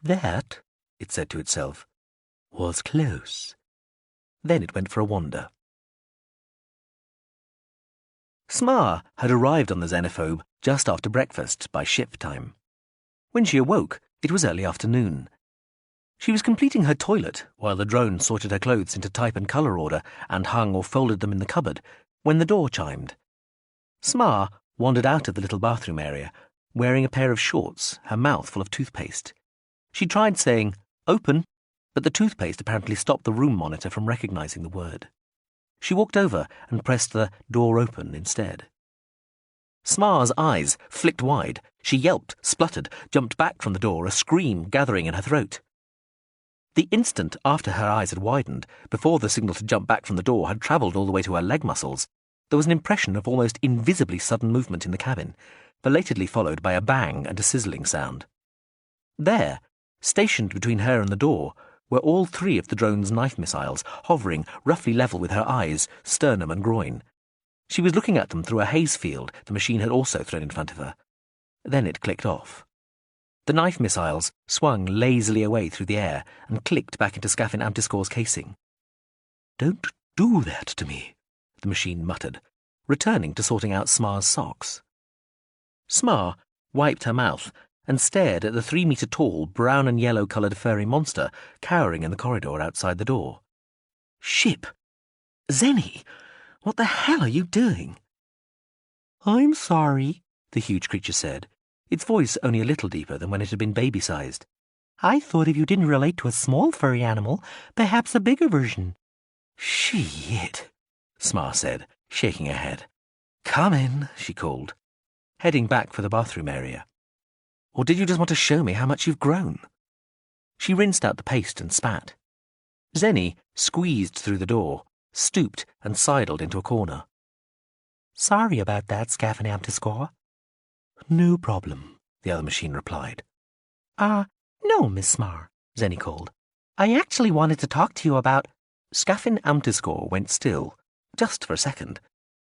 That, it said to itself, was close. Then it went for a wander. Smar had arrived on the xenophobe just after breakfast by ship time. When she awoke, it was early afternoon. She was completing her toilet while the drone sorted her clothes into type and colour order and hung or folded them in the cupboard when the door chimed. Smar wandered out of the little bathroom area, wearing a pair of shorts, her mouth full of toothpaste. She tried saying, "Open," but the toothpaste apparently stopped the room monitor from recognising the word. She walked over and pressed the door open instead. Smar's eyes flicked wide. She yelped, spluttered, jumped back from the door, a scream gathering in her throat. The instant after her eyes had widened, before the signal to jump back from the door had travelled all the way to her leg muscles, there was an impression of almost invisibly sudden movement in the cabin, belatedly followed by a bang and a sizzling sound. There, stationed between her and the door, were all three of the drone's knife missiles, hovering roughly level with her eyes, sternum and groin. She was looking at them through a haze field the machine had also thrown in front of her. Then it clicked off. The knife missiles swung lazily away through the air and clicked back into Scafin Amtiscor's casing. "Don't do that to me," the machine muttered, returning to sorting out Smar's socks. Smar wiped her mouth and stared at the 3-metre-tall, brown and yellow-coloured furry monster cowering in the corridor outside the door. "Ship! Zenny! What the hell are you doing?" "I'm sorry," the huge creature said, its voice only a little deeper than when it had been baby-sized. "I thought if you didn't relate to a small furry animal, perhaps a bigger version." "Shit," Smar said, shaking her head. "Come in," she called, heading back for the bathroom area. "Or did you just want to show me how much you've grown?" She rinsed out the paste and spat. Zenny squeezed through the door, stooped and sidled into a corner. "Sorry about that, Scafin Amtiscor." "No problem," the other machine replied. No, Miss Smar," Zenny called. "I actually wanted to talk to you about—" Scafin Amtiscor went still, just for a second.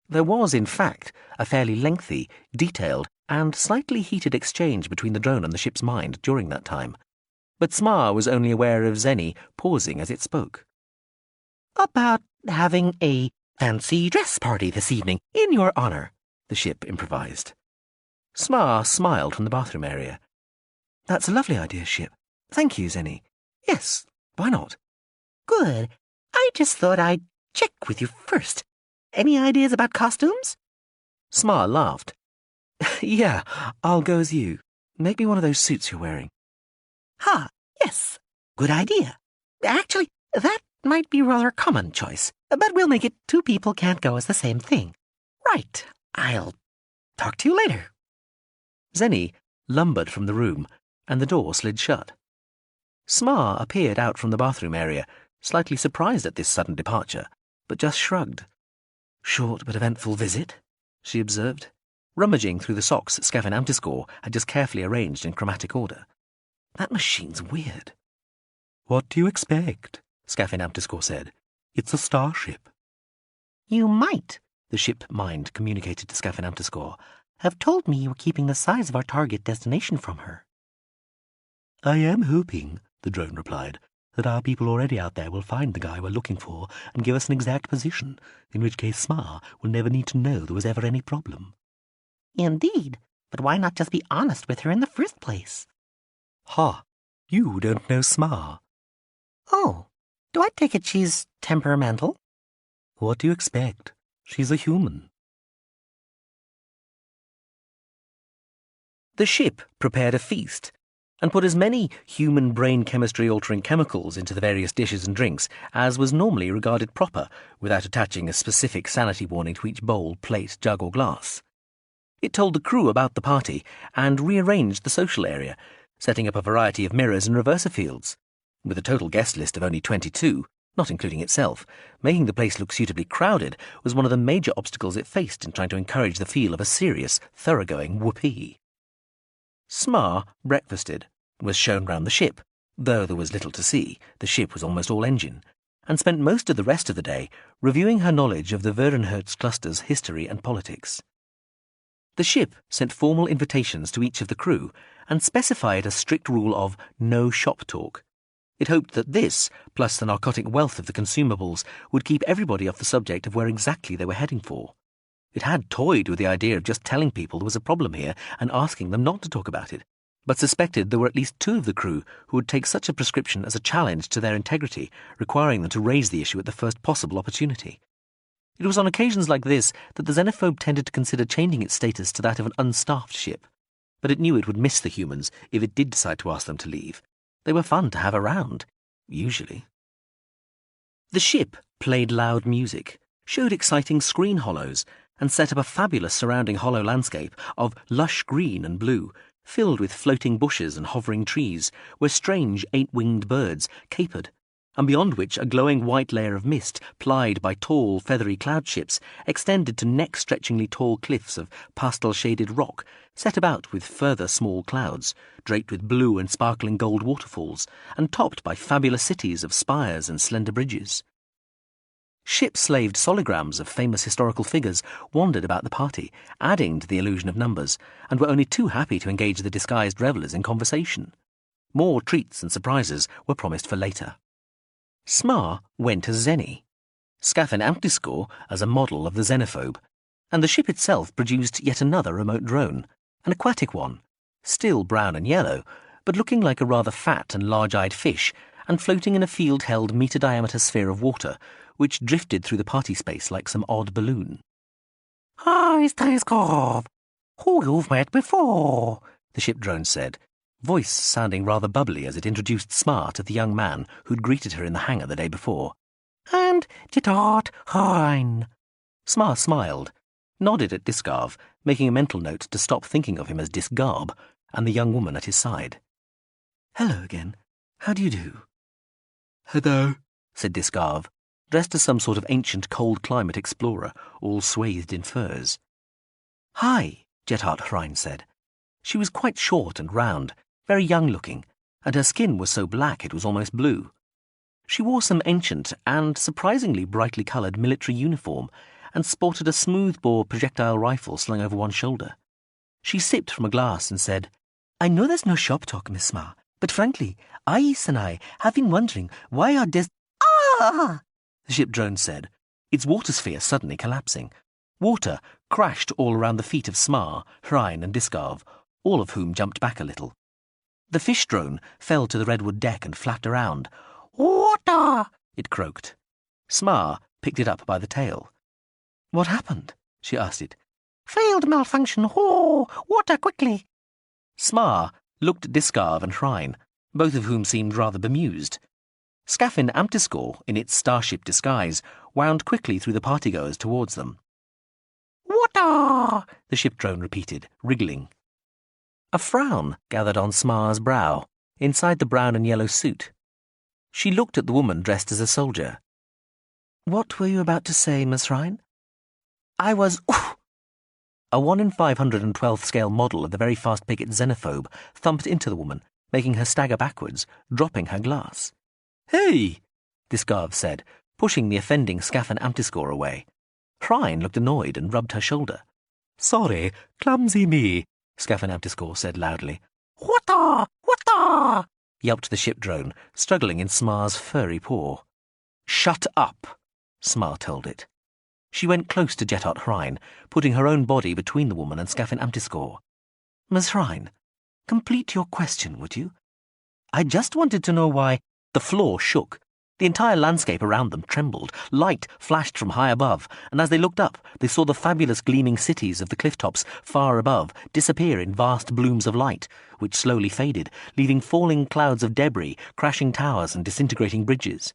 There was, in fact, a fairly lengthy, detailed, and slightly heated exchange between the drone and the ship's mind during that time, but Smar was only aware of Zenny pausing as it spoke. "About having a fancy dress party this evening in your honour," the ship improvised. Smar smiled from the bathroom area. "That's a lovely idea, Ship. Thank you, Zenny. Yes, why not?" "Good. I just thought I'd check with you first. Any ideas about costumes?" Smar laughed. "Yeah, I'll go as you. Make me one of those suits you're wearing." Yes. Good idea. Actually, that might be a rather common choice, but we'll make it 2 people can't go as the same thing. Right. I'll talk to you later." Zenny lumbered from the room, and the door slid shut. Smar appeared out from the bathroom area, slightly surprised at this sudden departure, but just shrugged. "Short but eventful visit," she observed, rummaging through the socks Scafin Amtiscor had just carefully arranged in chromatic order. "That machine's weird." "What do you expect?" Scafin Amtiscor said. "It's a starship." "You might," the ship mind communicated to Scafin Amtiscor, "have told me you were keeping the size of our target destination from her." "I am hoping," the drone replied, "that our people already out there will find the guy we're looking for and give us an exact position, in which case Smar will never need to know there was ever any problem." "Indeed. But why not just be honest with her in the first place?" "Ha! You don't know Smar." "Oh, do I take it she's temperamental?" "What do you expect? She's a human." The ship prepared a feast and put as many human brain chemistry-altering chemicals into the various dishes and drinks as was normally regarded proper, without attaching a specific sanity warning to each bowl, plate, jug or glass. It told the crew about the party and rearranged the social area, setting up a variety of mirrors and reverser fields. With a total guest list of only 22, not including itself, making the place look suitably crowded was one of the major obstacles it faced in trying to encourage the feel of a serious, thoroughgoing whoopee. Smar breakfasted, was shown round the ship, though there was little to see, the ship was almost all engine, and spent most of the rest of the day reviewing her knowledge of the Verdenherz cluster's history and politics. The ship sent formal invitations to each of the crew and specified a strict rule of no shop talk. It hoped that this, plus the narcotic wealth of the consumables, would keep everybody off the subject of where exactly they were heading for. It had toyed with the idea of just telling people there was a problem here and asking them not to talk about it, but suspected there were at least 2 of the crew who would take such a prescription as a challenge to their integrity, requiring them to raise the issue at the first possible opportunity. It was on occasions like this that the xenophobe tended to consider changing its status to that of an unstaffed ship, but it knew it would miss the humans if it did decide to ask them to leave. They were fun to have around, usually. The ship played loud music, showed exciting screen hollows, and set up a fabulous surrounding hollow landscape of lush green and blue, filled with floating bushes and hovering trees, where strange 8-winged birds capered, and beyond which a glowing white layer of mist, plied by tall, feathery cloud ships, extended to neck-stretchingly tall cliffs of pastel-shaded rock, set about with further small clouds, draped with blue and sparkling gold waterfalls, and topped by fabulous cities of spires and slender bridges. Ship-slaved solograms of famous historical figures wandered about the party, adding to the illusion of numbers, and were only too happy to engage the disguised revellers in conversation. More treats and surprises were promised for later. Smar went as Zenny, Scaffin Amtiscore as a model of the xenophobe, and the ship itself produced yet another remote drone, an aquatic one, still brown and yellow, but looking like a rather fat and large-eyed fish, and floating in a field-held metre-diameter sphere of water, which drifted through the party space like some odd balloon. "Hi, Staiskov. Who you've met before," the ship drone said, voice sounding rather bubbly as it introduced Smar to the young man who'd greeted her in the hangar the day before. "And Pt.1. Smar smiled, nodded at Discarv, making a mental note to stop thinking of him as Disgarb, and the young woman at his side. "Hello again. How do you do?" "Hello," said Discarv, dressed as some sort of ancient cold-climate explorer, all swathed in furs. "Hi," Jethart Hrine said. She was quite short and round, very young-looking, and her skin was so black it was almost blue. She wore some ancient and surprisingly brightly coloured military uniform and sported a smooth-bore projectile rifle slung over one shoulder. She sipped from a glass and said, "I know there's no shop talk, Miss Smar, but frankly, Ais and I have been wondering why our Ah! the ship drone said, its water sphere suddenly collapsing. Water crashed all around the feet of Smar, Hrine and Discarv, all of whom jumped back a little. The fish drone fell to the redwood deck and flapped around. Water! It croaked. Smar picked it up by the tail. "What happened?" she asked it. Failed malfunction. Oh, water quickly. Smar looked at Discarv and Hrine, both of whom seemed rather bemused. Scaffin Amtiscore, in its starship disguise, wound quickly through the partygoers towards them. Water! The ship drone repeated, wriggling. A frown gathered on Smar's brow, inside the brown and yellow suit. She looked at the woman dressed as a soldier. "What were you about to say, Miss Hrine?" "I was... A 1 in 512th scale model of the very fast-picket xenophobe thumped into the woman, making her stagger backwards, dropping her glass. "Hey!" Discarv said, pushing the offending Scaffin Amtiscore away. Hrine looked annoyed and rubbed her shoulder. "Sorry, clumsy me," Scaffin Amtiscore said loudly. Water! Water! Yelped the ship drone, struggling in Smar's furry paw. "Shut up," Smar told it. She went close to Jethart Hrine, putting her own body between the woman and Scaffin Amtiscore. "Miss Hrine, complete your question, would you? I just wanted to know why..." The floor shook. The entire landscape around them trembled. Light flashed from high above, and as they looked up, they saw the fabulous gleaming cities of the cliff tops far above disappear in vast blooms of light, which slowly faded, leaving falling clouds of debris, crashing towers and disintegrating bridges.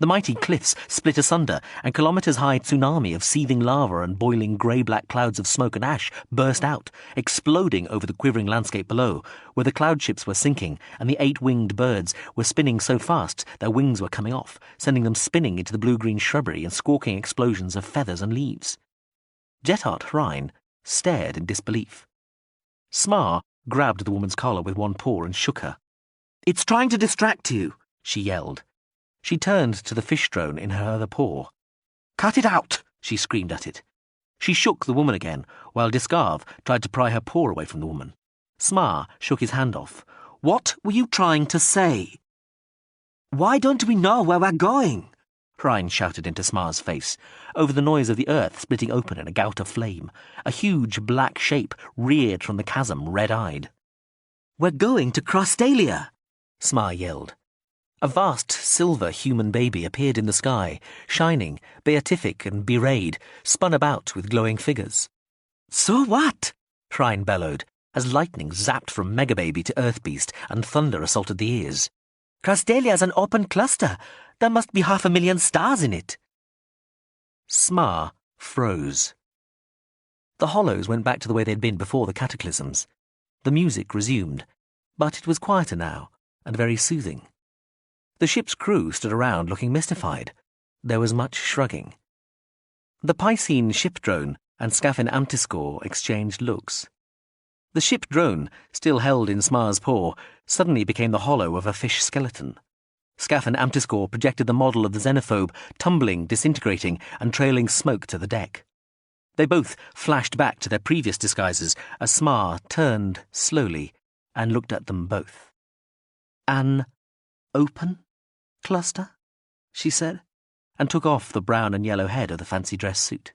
The mighty cliffs split asunder, and kilometres-high tsunami of seething lava and boiling grey-black clouds of smoke and ash burst out, exploding over the quivering landscape below, where the cloud ships were sinking and the 8-winged birds were spinning so fast their wings were coming off, sending them spinning into the blue-green shrubbery and squawking explosions of feathers and leaves. Jetart Hrine stared in disbelief. Smar grabbed the woman's collar with one paw and shook her. "It's trying to distract you," she yelled. She turned to the fish drone in her other paw. "Cut it out!" she screamed at it. She shook the woman again, while Discarve tried to pry her paw away from the woman. Smar shook his hand off. "What were you trying to say?" "Why don't we know where we're going?" Hrine shouted into Smar's face, over the noise of the earth splitting open in a gout of flame. A huge black shape reared from the chasm, red-eyed. "We're going to Crostalia!" Smar yelled. A vast silver human baby appeared in the sky, shining, beatific and berayed, spun about with glowing figures. "So what?" Hrine bellowed, as lightning zapped from Megababy to Earth Beast and thunder assaulted the ears. "Crostalia's an open cluster. There must be 500,000 stars in it." Smar froze. The hollows went back to the way they'd been before the cataclysms. The music resumed, but it was quieter now, and very soothing. The ship's crew stood around looking mystified. There was much shrugging. The Piscine ship drone and Scafin Amtiscore exchanged looks. The ship drone, still held in Smar's paw, suddenly became the hollow of a fish skeleton. Scafin Amtiscore projected the model of the xenophobe, tumbling, disintegrating, and trailing smoke to the deck. They both flashed back to their previous disguises as Smar turned slowly and looked at them both. "An open cluster?" she said, and took off the brown and yellow head of the fancy dress suit.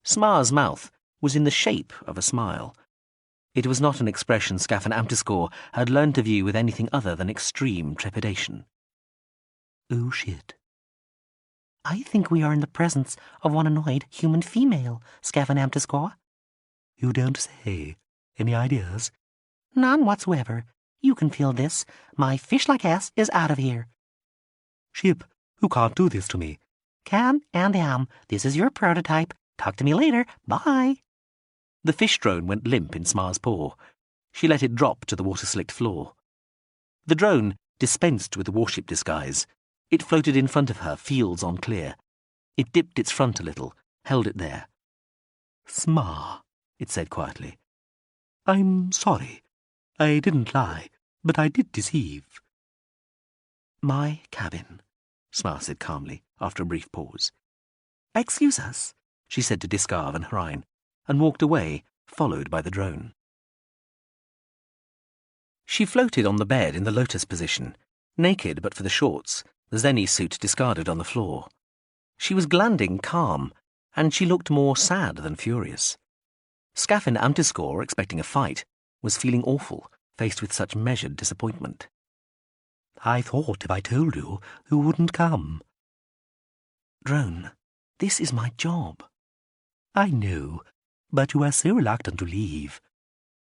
Smar's mouth was in the shape of a smile. It was not an expression Scafin Amtiscore had learned to view with anything other than extreme trepidation. "Oh, shit. I think we are in the presence of one annoyed human female, Scafin Amtiscore." "You don't say. Any ideas?" "None whatsoever. You can feel this. My fish-like ass is out of here." "Ship, you can't do this to me." "Can and am. This is your prototype. Talk to me later. Bye." The fish drone went limp in Smar's paw. She let it drop to the water-slicked floor. The drone dispensed with the warship disguise. It floated in front of her, fields on clear. It dipped its front a little, held it there. "Smar," it said quietly. "I'm sorry. I didn't lie, but I did deceive." "My cabin," Smar said calmly, after a brief pause. "Excuse us," she said to Discarve and Hrine, and walked away, followed by the drone. She floated on the bed in the lotus position, naked but for the shorts, the Zenny suit discarded on the floor. She was glanding calm, and she looked more sad than furious. Scafin Amtiscore, expecting a fight, was feeling awful, faced with such measured disappointment. "I thought if I told you, you wouldn't come." "Drone, this is my job." "I know, but you are so reluctant to leave."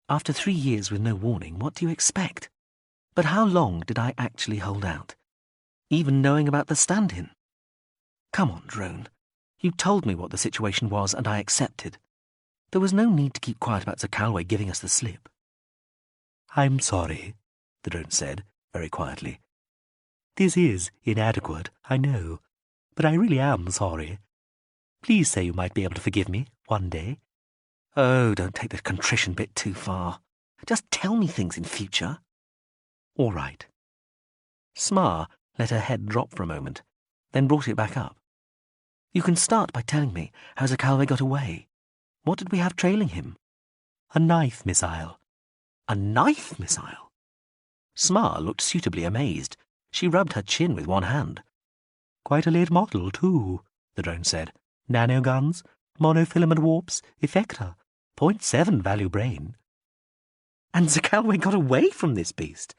"After 3 years with no warning, what do you expect? But how long did I actually hold out? Even knowing about the stand-in? Come on, Drone. You told me what the situation was, and I accepted. There was no need to keep quiet about Zakalwe giving us the slip." "I'm sorry," the drone said, very quietly. "This is inadequate, I know, but I really am sorry. Please say you might be able to forgive me one day." "Oh, don't take the contrition bit too far. Just tell me things in future." "All right." Smar let her head drop for a moment, then brought it back up. "You can start by telling me how Zakalwe got away. What did we have trailing him?" "A knife missile." "A knife missile?" Smar looked suitably amazed. She rubbed her chin with one hand. "Quite a late model, too," the drone said. "Nanoguns, monofilament warps, effector, 0.7 value brain." "And Zakalwe got away from this beast?"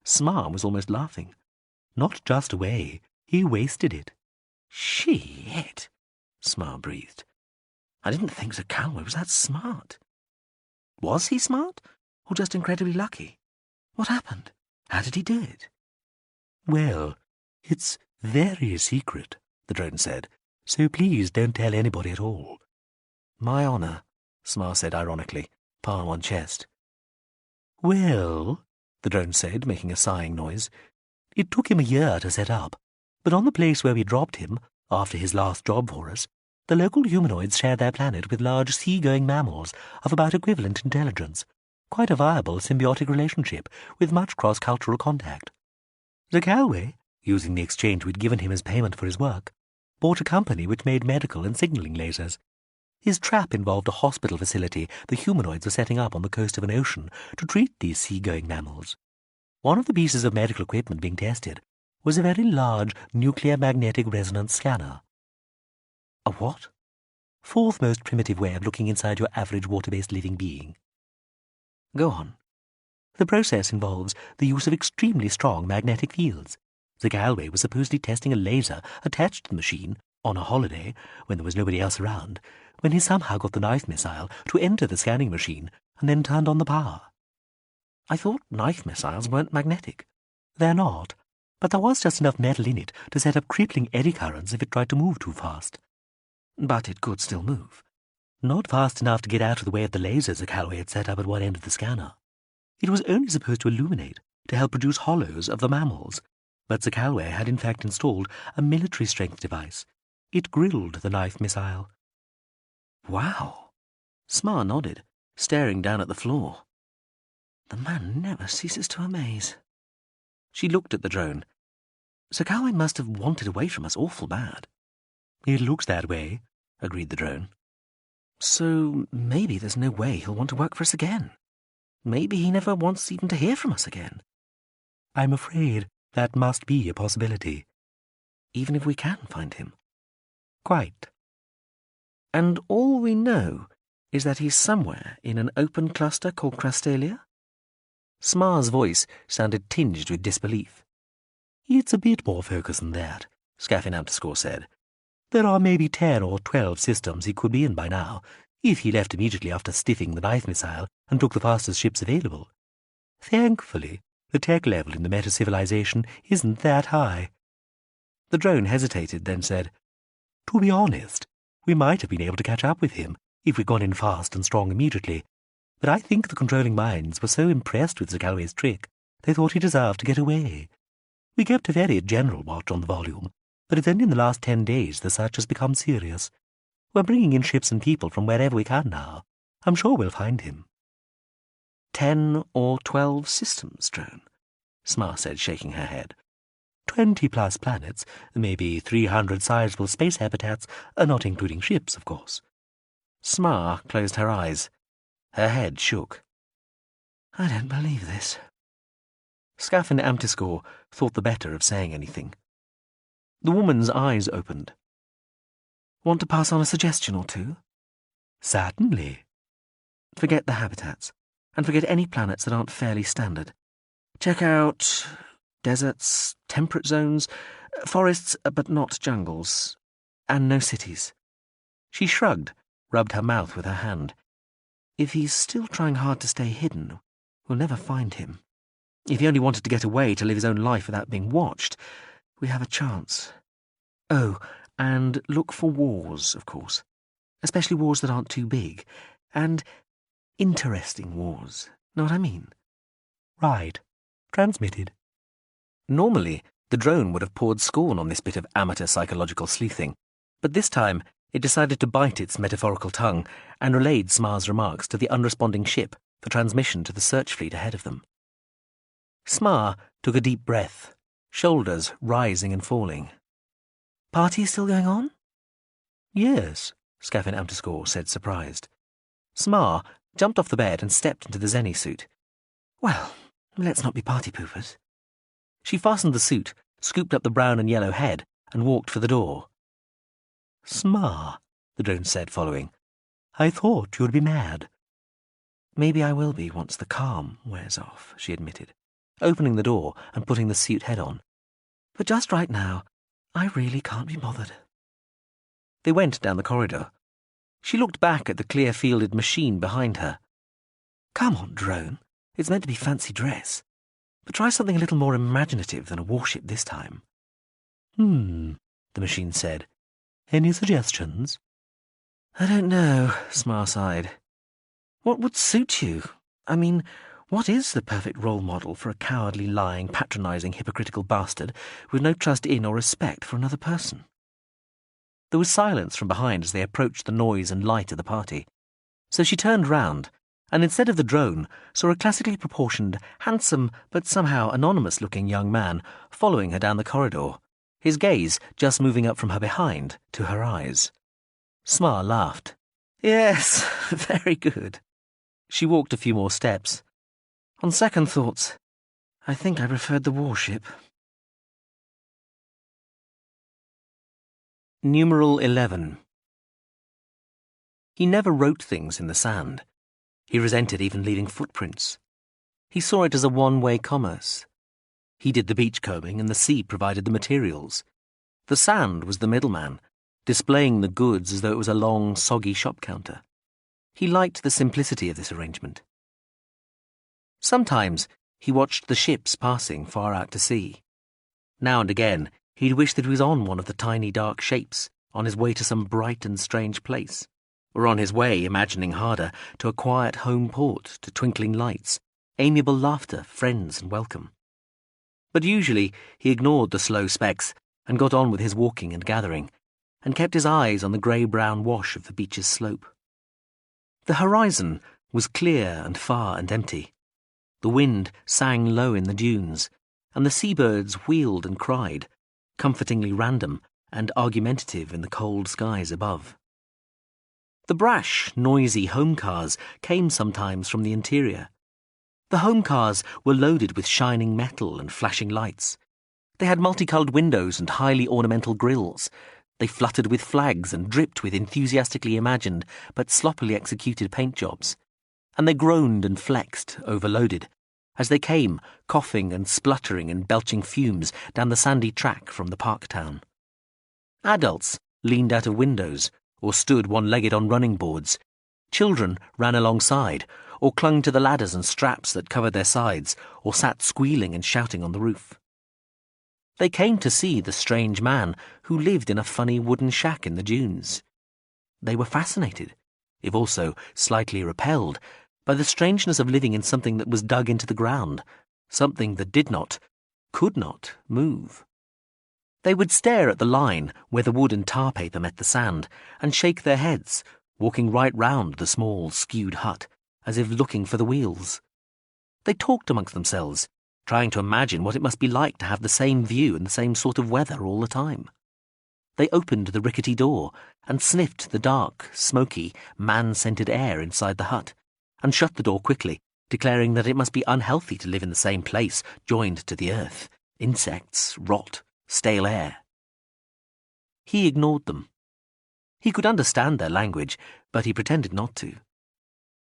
Smar was almost laughing. "Not just away. He wasted it. Shit, Smar breathed. I didn't think Zakalwe was that smart. Was he smart, or just incredibly lucky? What happened? How did he do it? Well, it's very secret, the drone said, so please don't tell anybody at all. My honour, Smar said ironically, palm on chest. Well, the drone said, making a sighing noise, it took him a year to set up, but on the place where we dropped him, after his last job for us, the local humanoids share their planet with large sea-going mammals of about equivalent intelligence. Quite a viable symbiotic relationship with much cross-cultural contact. Zakalwe, using the exchange we'd given him as payment for his work, bought a company which made medical and signalling lasers. His trap involved a hospital facility the humanoids were setting up on the coast of an ocean to treat these sea-going mammals. One of the pieces of medical equipment being tested was a very large nuclear magnetic resonance scanner. A what? Fourth most primitive way of looking inside your average water-based living being. Go on. The process involves the use of extremely strong magnetic fields. Zakalwe was supposedly testing a laser attached to the machine on a holiday when there was nobody else around, when he somehow got the knife missile to enter the scanning machine and then turned on the power. I thought knife missiles weren't magnetic. They're not, but there was just enough metal in it to set up crippling eddy currents if it tried to move too fast. But it could still move. Not fast enough to get out of the way of the lasers Zakalwe had set up at one end of the scanner. It was only supposed to illuminate, to help produce hollows of the mammals, but Zakalwe had in fact installed a military-strength device. It grilled the knife missile. Wow. Smar nodded, staring down at the floor. The man never ceases to amaze. She looked at the drone. Zakalwe must have wanted away from us awful bad. It looks that way, agreed the drone. So maybe there's no way he'll want to work for us again. Maybe he never wants even to hear from us again. I'm afraid that must be a possibility. Even if we can find him. Quite. And all we know is that he's somewhere in an open cluster called Crastalia? Smar's voice sounded tinged with disbelief. It's a bit more focused than that, Scaffin__ said. There are maybe 10 or 12 systems he could be in by now, if he left immediately after stiffing the knife missile and took the fastest ships available. Thankfully, the tech level in the meta-civilization isn't that high. The drone hesitated, then said, To be honest, we might have been able to catch up with him if we'd gone in fast and strong immediately, but I think the controlling minds were so impressed with Zakalwe's trick, they thought he deserved to get away. We kept a very general watch on the volume, but it's only in the last 10 days the search has become serious. We're bringing in ships and people from wherever we can now. I'm sure we'll find him. 10 or 12 systems, drone, Smar said, shaking her head. 20+ planets, maybe 300 sizable space habitats, not including ships, of course. Smar closed her eyes. Her head shook. I don't believe this. Scaffin__ thought the better of saying anything. The woman's eyes opened. Want to pass on a suggestion or two? Certainly. Forget the habitats, and forget any planets that aren't fairly standard. Check out deserts, temperate zones, forests but not jungles, and no cities. She shrugged, rubbed her mouth with her hand. If he's still trying hard to stay hidden, we'll never find him. If he only wanted to get away to live his own life without being watched, we have a chance. Oh, and look for wars, of course. Especially wars that aren't too big. And interesting wars. Know what I mean? Right. Transmitted. Normally, the drone would have poured scorn on this bit of amateur psychological sleuthing, but this time it decided to bite its metaphorical tongue and relayed Smar's remarks to the unresponding ship for transmission to the search fleet ahead of them. Smar took a deep breath, shoulders rising and falling. Party still going on? Yes, Scaffin__ said, surprised. Smar jumped off the bed and stepped into the Zenny suit. Well, let's not be party poopers. She fastened the suit, scooped up the brown and yellow head, and walked for the door. Smar, the drone said, following. I thought you'd be mad. Maybe I will be once the calm wears off, she admitted, opening the door and putting the suit head on. But just right now, I really can't be bothered. They went down the corridor. She looked back at the clear-fielded machine behind her. Come on, drone. It's meant to be fancy dress. But try something a little more imaginative than a warship this time. The machine said. Any suggestions? I don't know, Smar sighed. What would suit you? I mean, what is the perfect role model for a cowardly, lying, patronising, hypocritical bastard with no trust in or respect for another person? There was silence from behind as they approached the noise and light of the party. So she turned round, and instead of the drone, saw a classically proportioned, handsome, but somehow anonymous-looking young man following her down the corridor, his gaze just moving up from her behind to her eyes. Smar laughed. Yes, very good. She walked a few more steps. On second thoughts, I think I preferred the warship. Numeral 11. He never wrote things in the sand. He resented even leaving footprints. He saw it as a one-way commerce. He did the beachcombing and the sea provided the materials. The sand was the middleman, displaying the goods as though it was a long, soggy shop counter. He liked the simplicity of this arrangement. Sometimes he watched the ships passing far out to sea. Now and again he'd wish that he was on one of the tiny dark shapes, on his way to some bright and strange place, or on his way, imagining harder, to a quiet home port, to twinkling lights, amiable laughter, friends and welcome. But usually he ignored the slow specks and got on with his walking and gathering, and kept his eyes on the grey-brown wash of the beach's slope. The horizon was clear and far and empty. The wind sang low in the dunes, and the seabirds wheeled and cried, comfortingly random and argumentative in the cold skies above. The brash, noisy home cars came sometimes from the interior. The home cars were loaded with shining metal and flashing lights. They had multicoloured windows and highly ornamental grilles. They fluttered with flags and dripped with enthusiastically imagined but sloppily executed paint jobs. And they groaned and flexed, overloaded, as they came, coughing and spluttering and belching fumes down the sandy track from the park town. Adults leaned out of windows or stood one-legged on running boards. Children ran alongside or clung to the ladders and straps that covered their sides or sat squealing and shouting on the roof. They came to see the strange man who lived in a funny wooden shack in the dunes. They were fascinated, if also slightly repelled, by the strangeness of living in something that was dug into the ground, something that did not, could not, move. They would stare at the line where the wood and tar paper met the sand, and shake their heads, walking right round the small, skewed hut, as if looking for the wheels. They talked amongst themselves, trying to imagine what it must be like to have the same view and the same sort of weather all the time. They opened the rickety door and sniffed the dark, smoky, man-scented air inside the hut, and shut the door quickly, declaring that it must be unhealthy to live in the same place, joined to the earth, insects, rot, stale air. He ignored them. He could understand their language, but he pretended not to.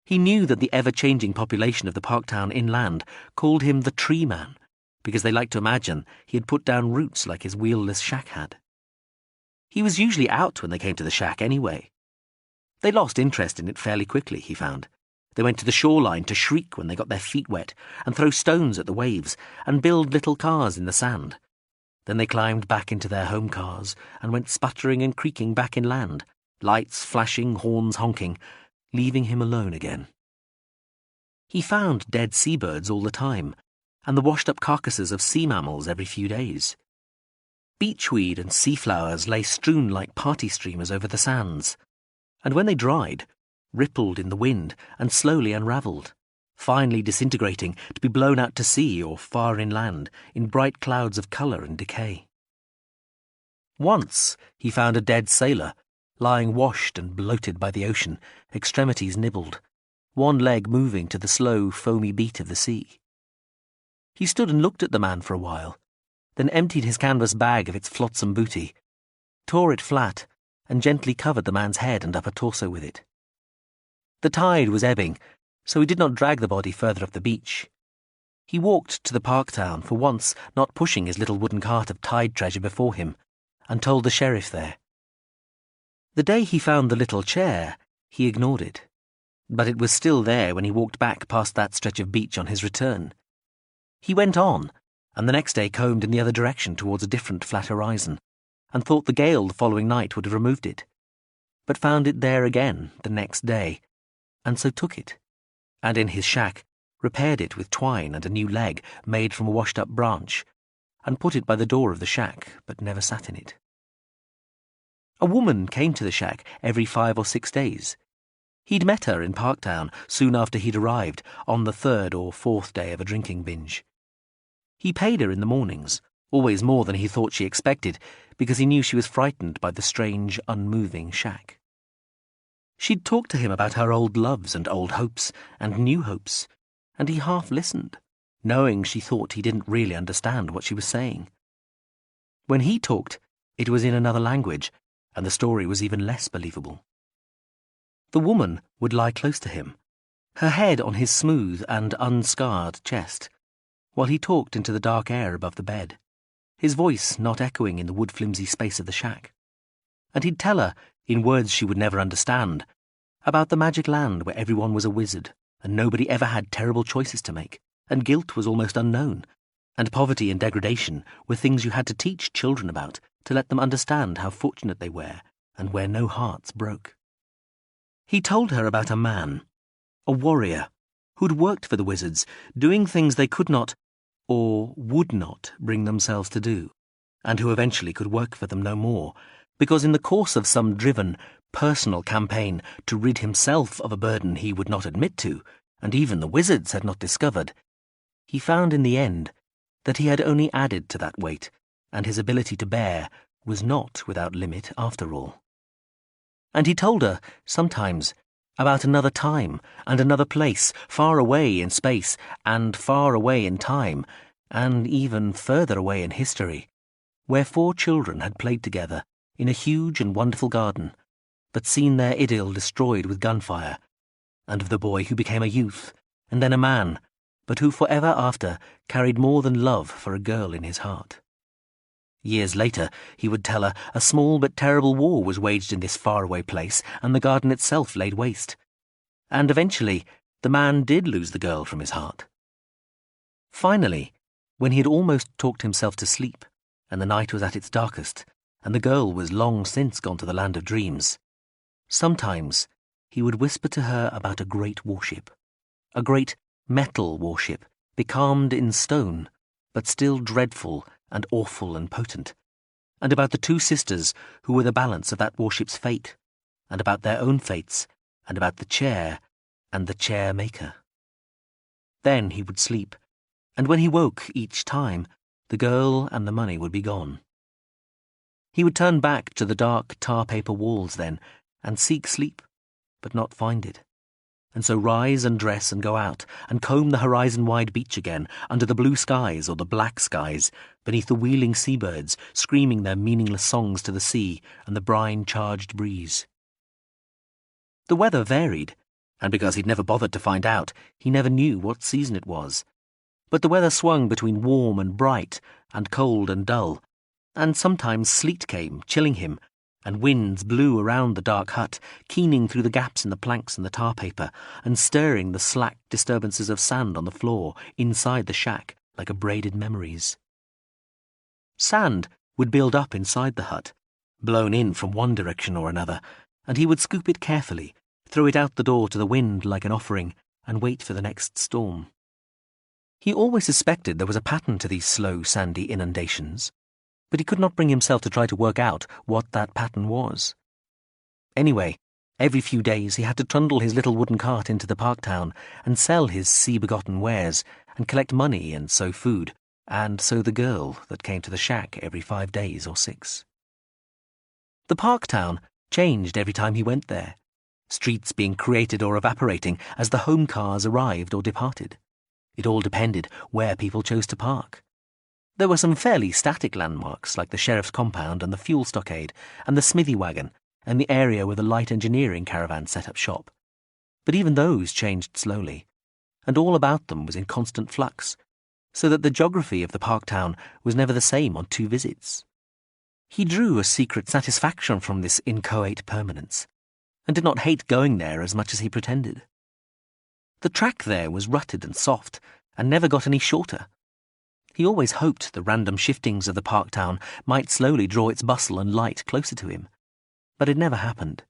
He knew that the ever-changing population of the Parktown inland called him the Tree Man, because they liked to imagine he had put down roots like his wheelless shack had. He was usually out when they came to the shack anyway. They lost interest in it fairly quickly, he found. They went to the shoreline to shriek when they got their feet wet and throw stones at the waves and build little cars in the sand. Then they climbed back into their home cars and went sputtering and creaking back inland, lights flashing, horns honking, leaving him alone again. He found dead seabirds all the time, and the washed-up carcasses of sea mammals every few days. Beachweed and sea flowers lay strewn like party streamers over the sands, and when they dried, rippled in the wind and slowly unravelled, finally disintegrating to be blown out to sea or far inland in bright clouds of colour and decay. Once he found a dead sailor, lying washed and bloated by the ocean, extremities nibbled, one leg moving to the slow, foamy beat of the sea. He stood and looked at the man for a while, then emptied his canvas bag of its flotsam booty, tore it flat, and gently covered the man's head and upper torso with it. The tide was ebbing, so he did not drag the body further up the beach. He walked to the Parktown, for once not pushing his little wooden cart of tide treasure before him, and told the sheriff there. The day he found the little chair, he ignored it, but it was still there when he walked back past that stretch of beach on his return. He went on, and the next day combed in the other direction towards a different flat horizon, and thought the gale the following night would have removed it, but found it there again the next day, and so took it, and in his shack repaired it with twine and a new leg made from a washed-up branch, and put it by the door of the shack, but never sat in it. A woman came to the shack every 5 or 6 days. He'd met her in Parktown soon after he'd arrived, on the 3rd or 4th day of a drinking binge. He paid her in the mornings, always more than he thought she expected, because he knew she was frightened by the strange, unmoving shack. She'd talked to him about her old loves and old hopes and new hopes, and he half listened, knowing she thought he didn't really understand what she was saying. When he talked, it was in another language, and the story was even less believable. The woman would lie close to him, her head on his smooth and unscarred chest, while he talked into the dark air above the bed, his voice not echoing in the wood-flimsy space of the shack. And he'd tell her, in words she would never understand, about the magic land where everyone was a wizard, and nobody ever had terrible choices to make, and guilt was almost unknown, and poverty and degradation were things you had to teach children about to let them understand how fortunate they were, and where no hearts broke. He told her about a man, a warrior, who'd worked for the wizards, doing things they could not, or would not, bring themselves to do, and who eventually could work for them no more, because in the course of some driven, personal campaign to rid himself of a burden he would not admit to, and even the wizards had not discovered, he found in the end that he had only added to that weight, and his ability to bear was not without limit after all. And he told her, sometimes, about another time and another place, far away in space and far away in time, and even further away in history, where 4 children had played together in a huge and wonderful garden, but seen their idyll destroyed with gunfire, and of the boy who became a youth, and then a man, but who forever after carried more than love for a girl in his heart. Years later, he would tell her, a small but terrible war was waged in this faraway place, and the garden itself laid waste. And eventually, the man did lose the girl from his heart. Finally, when he had almost talked himself to sleep, and the night was at its darkest, and the girl was long since gone to the land of dreams, sometimes he would whisper to her about a great warship, a great metal warship, becalmed in stone, but still dreadful and awful and potent, and about the 2 sisters who were the balance of that warship's fate, and about their own fates, and about the chair and the chair maker. Then he would sleep, and when he woke each time, the girl and the money would be gone. He would turn back to the dark tar-paper walls then, and seek sleep, but not find it, and so rise and dress and go out, and comb the horizon-wide beach again, under the blue skies or the black skies, beneath the wheeling seabirds, screaming their meaningless songs to the sea and the brine-charged breeze. The weather varied, and because he'd never bothered to find out, he never knew what season it was. But the weather swung between warm and bright, and cold and dull, and sometimes sleet came, chilling him, and winds blew around the dark hut, keening through the gaps in the planks and the tar paper, and stirring the slack disturbances of sand on the floor inside the shack like a braided memories. Sand would build up inside the hut, blown in from one direction or another, and he would scoop it carefully, throw it out the door to the wind like an offering, and wait for the next storm. He always suspected there was a pattern to these slow, sandy inundations, but he could not bring himself to try to work out what that pattern was. Anyway, every few days he had to trundle his little wooden cart into the Parktown and sell his sea-begotten wares and collect money and sow food, and so the girl that came to the shack every 5 days or 6. The Parktown changed every time he went there, streets being created or evaporating as the home cars arrived or departed. It all depended where people chose to park. There were some fairly static landmarks like the sheriff's compound and the fuel stockade and the smithy wagon and the area where the light engineering caravan set up shop. But even those changed slowly, and all about them was in constant flux, so that the geography of the Parktown was never the same on 2 visits. He drew a secret satisfaction from this inchoate permanence, and did not hate going there as much as he pretended. The track there was rutted and soft, and never got any shorter. He always hoped the random shiftings of the park town might slowly draw its bustle and light closer to him, but it never happened,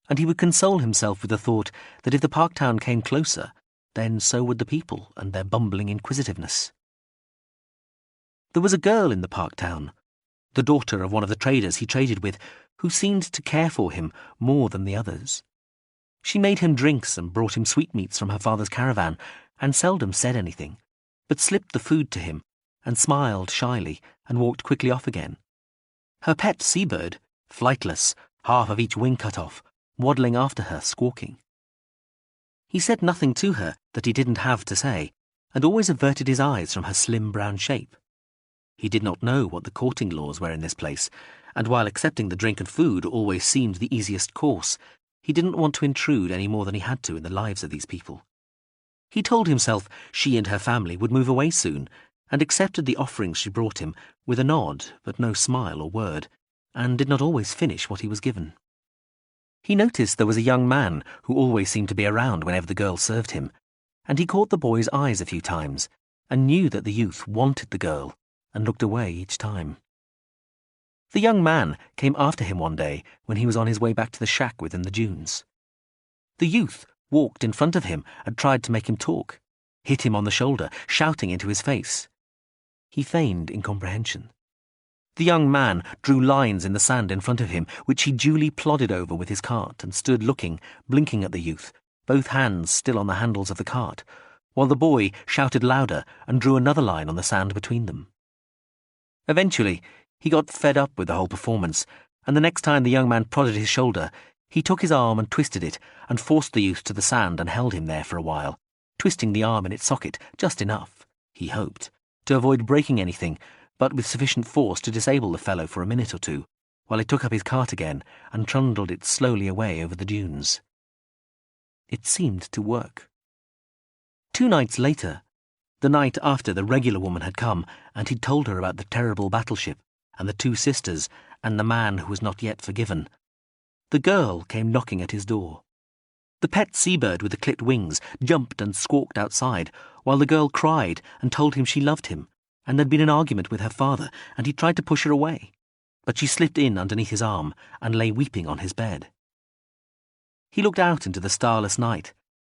and he would console himself with the thought that if the park town came closer, then so would the people and their bumbling inquisitiveness. There was a girl in the park town, the daughter of one of the traders he traded with, who seemed to care for him more than the others. She made him drinks and brought him sweetmeats from her father's caravan, and seldom said anything, but slipped the food to him, and smiled shyly, and walked quickly off again. Her pet seabird, flightless, half of each wing cut off, waddling after her, squawking. He said nothing to her that he didn't have to say, and always averted his eyes from her slim brown shape. He did not know what the courting laws were in this place, and while accepting the drink and food always seemed the easiest course, he didn't want to intrude any more than he had to in the lives of these people. He told himself she and her family would move away soon, and accepted the offerings she brought him with a nod but no smile or word, and did not always finish what he was given. He noticed there was a young man who always seemed to be around whenever the girl served him, and he caught the boy's eyes a few times, and knew that the youth wanted the girl, and looked away each time. The young man came after him one day when he was on his way back to the shack within the dunes. The youth walked in front of him and tried to make him talk, hit him on the shoulder, shouting into his face. He feigned incomprehension. The young man drew lines in the sand in front of him, which he duly plodded over with his cart, and stood looking, blinking at the youth, both hands still on the handles of the cart, while the boy shouted louder and drew another line on the sand between them. Eventually, he got fed up with the whole performance, and the next time the young man prodded his shoulder, he took his arm and twisted it, and forced the youth to the sand and held him there for a while, twisting the arm in its socket just enough, he hoped, to avoid breaking anything, but with sufficient force to disable the fellow for a minute or two, while he took up his cart again and trundled it slowly away over the dunes. It seemed to work. 2 nights later, the night after the regular woman had come and he'd told her about the terrible battleship and the 2 sisters and the man who was not yet forgiven, the girl came knocking at his door. The pet seabird with the clipped wings jumped and squawked outside, while the girl cried and told him she loved him, and there'd been an argument with her father, and he tried to push her away, but she slipped in underneath his arm and lay weeping on his bed. He looked out into the starless night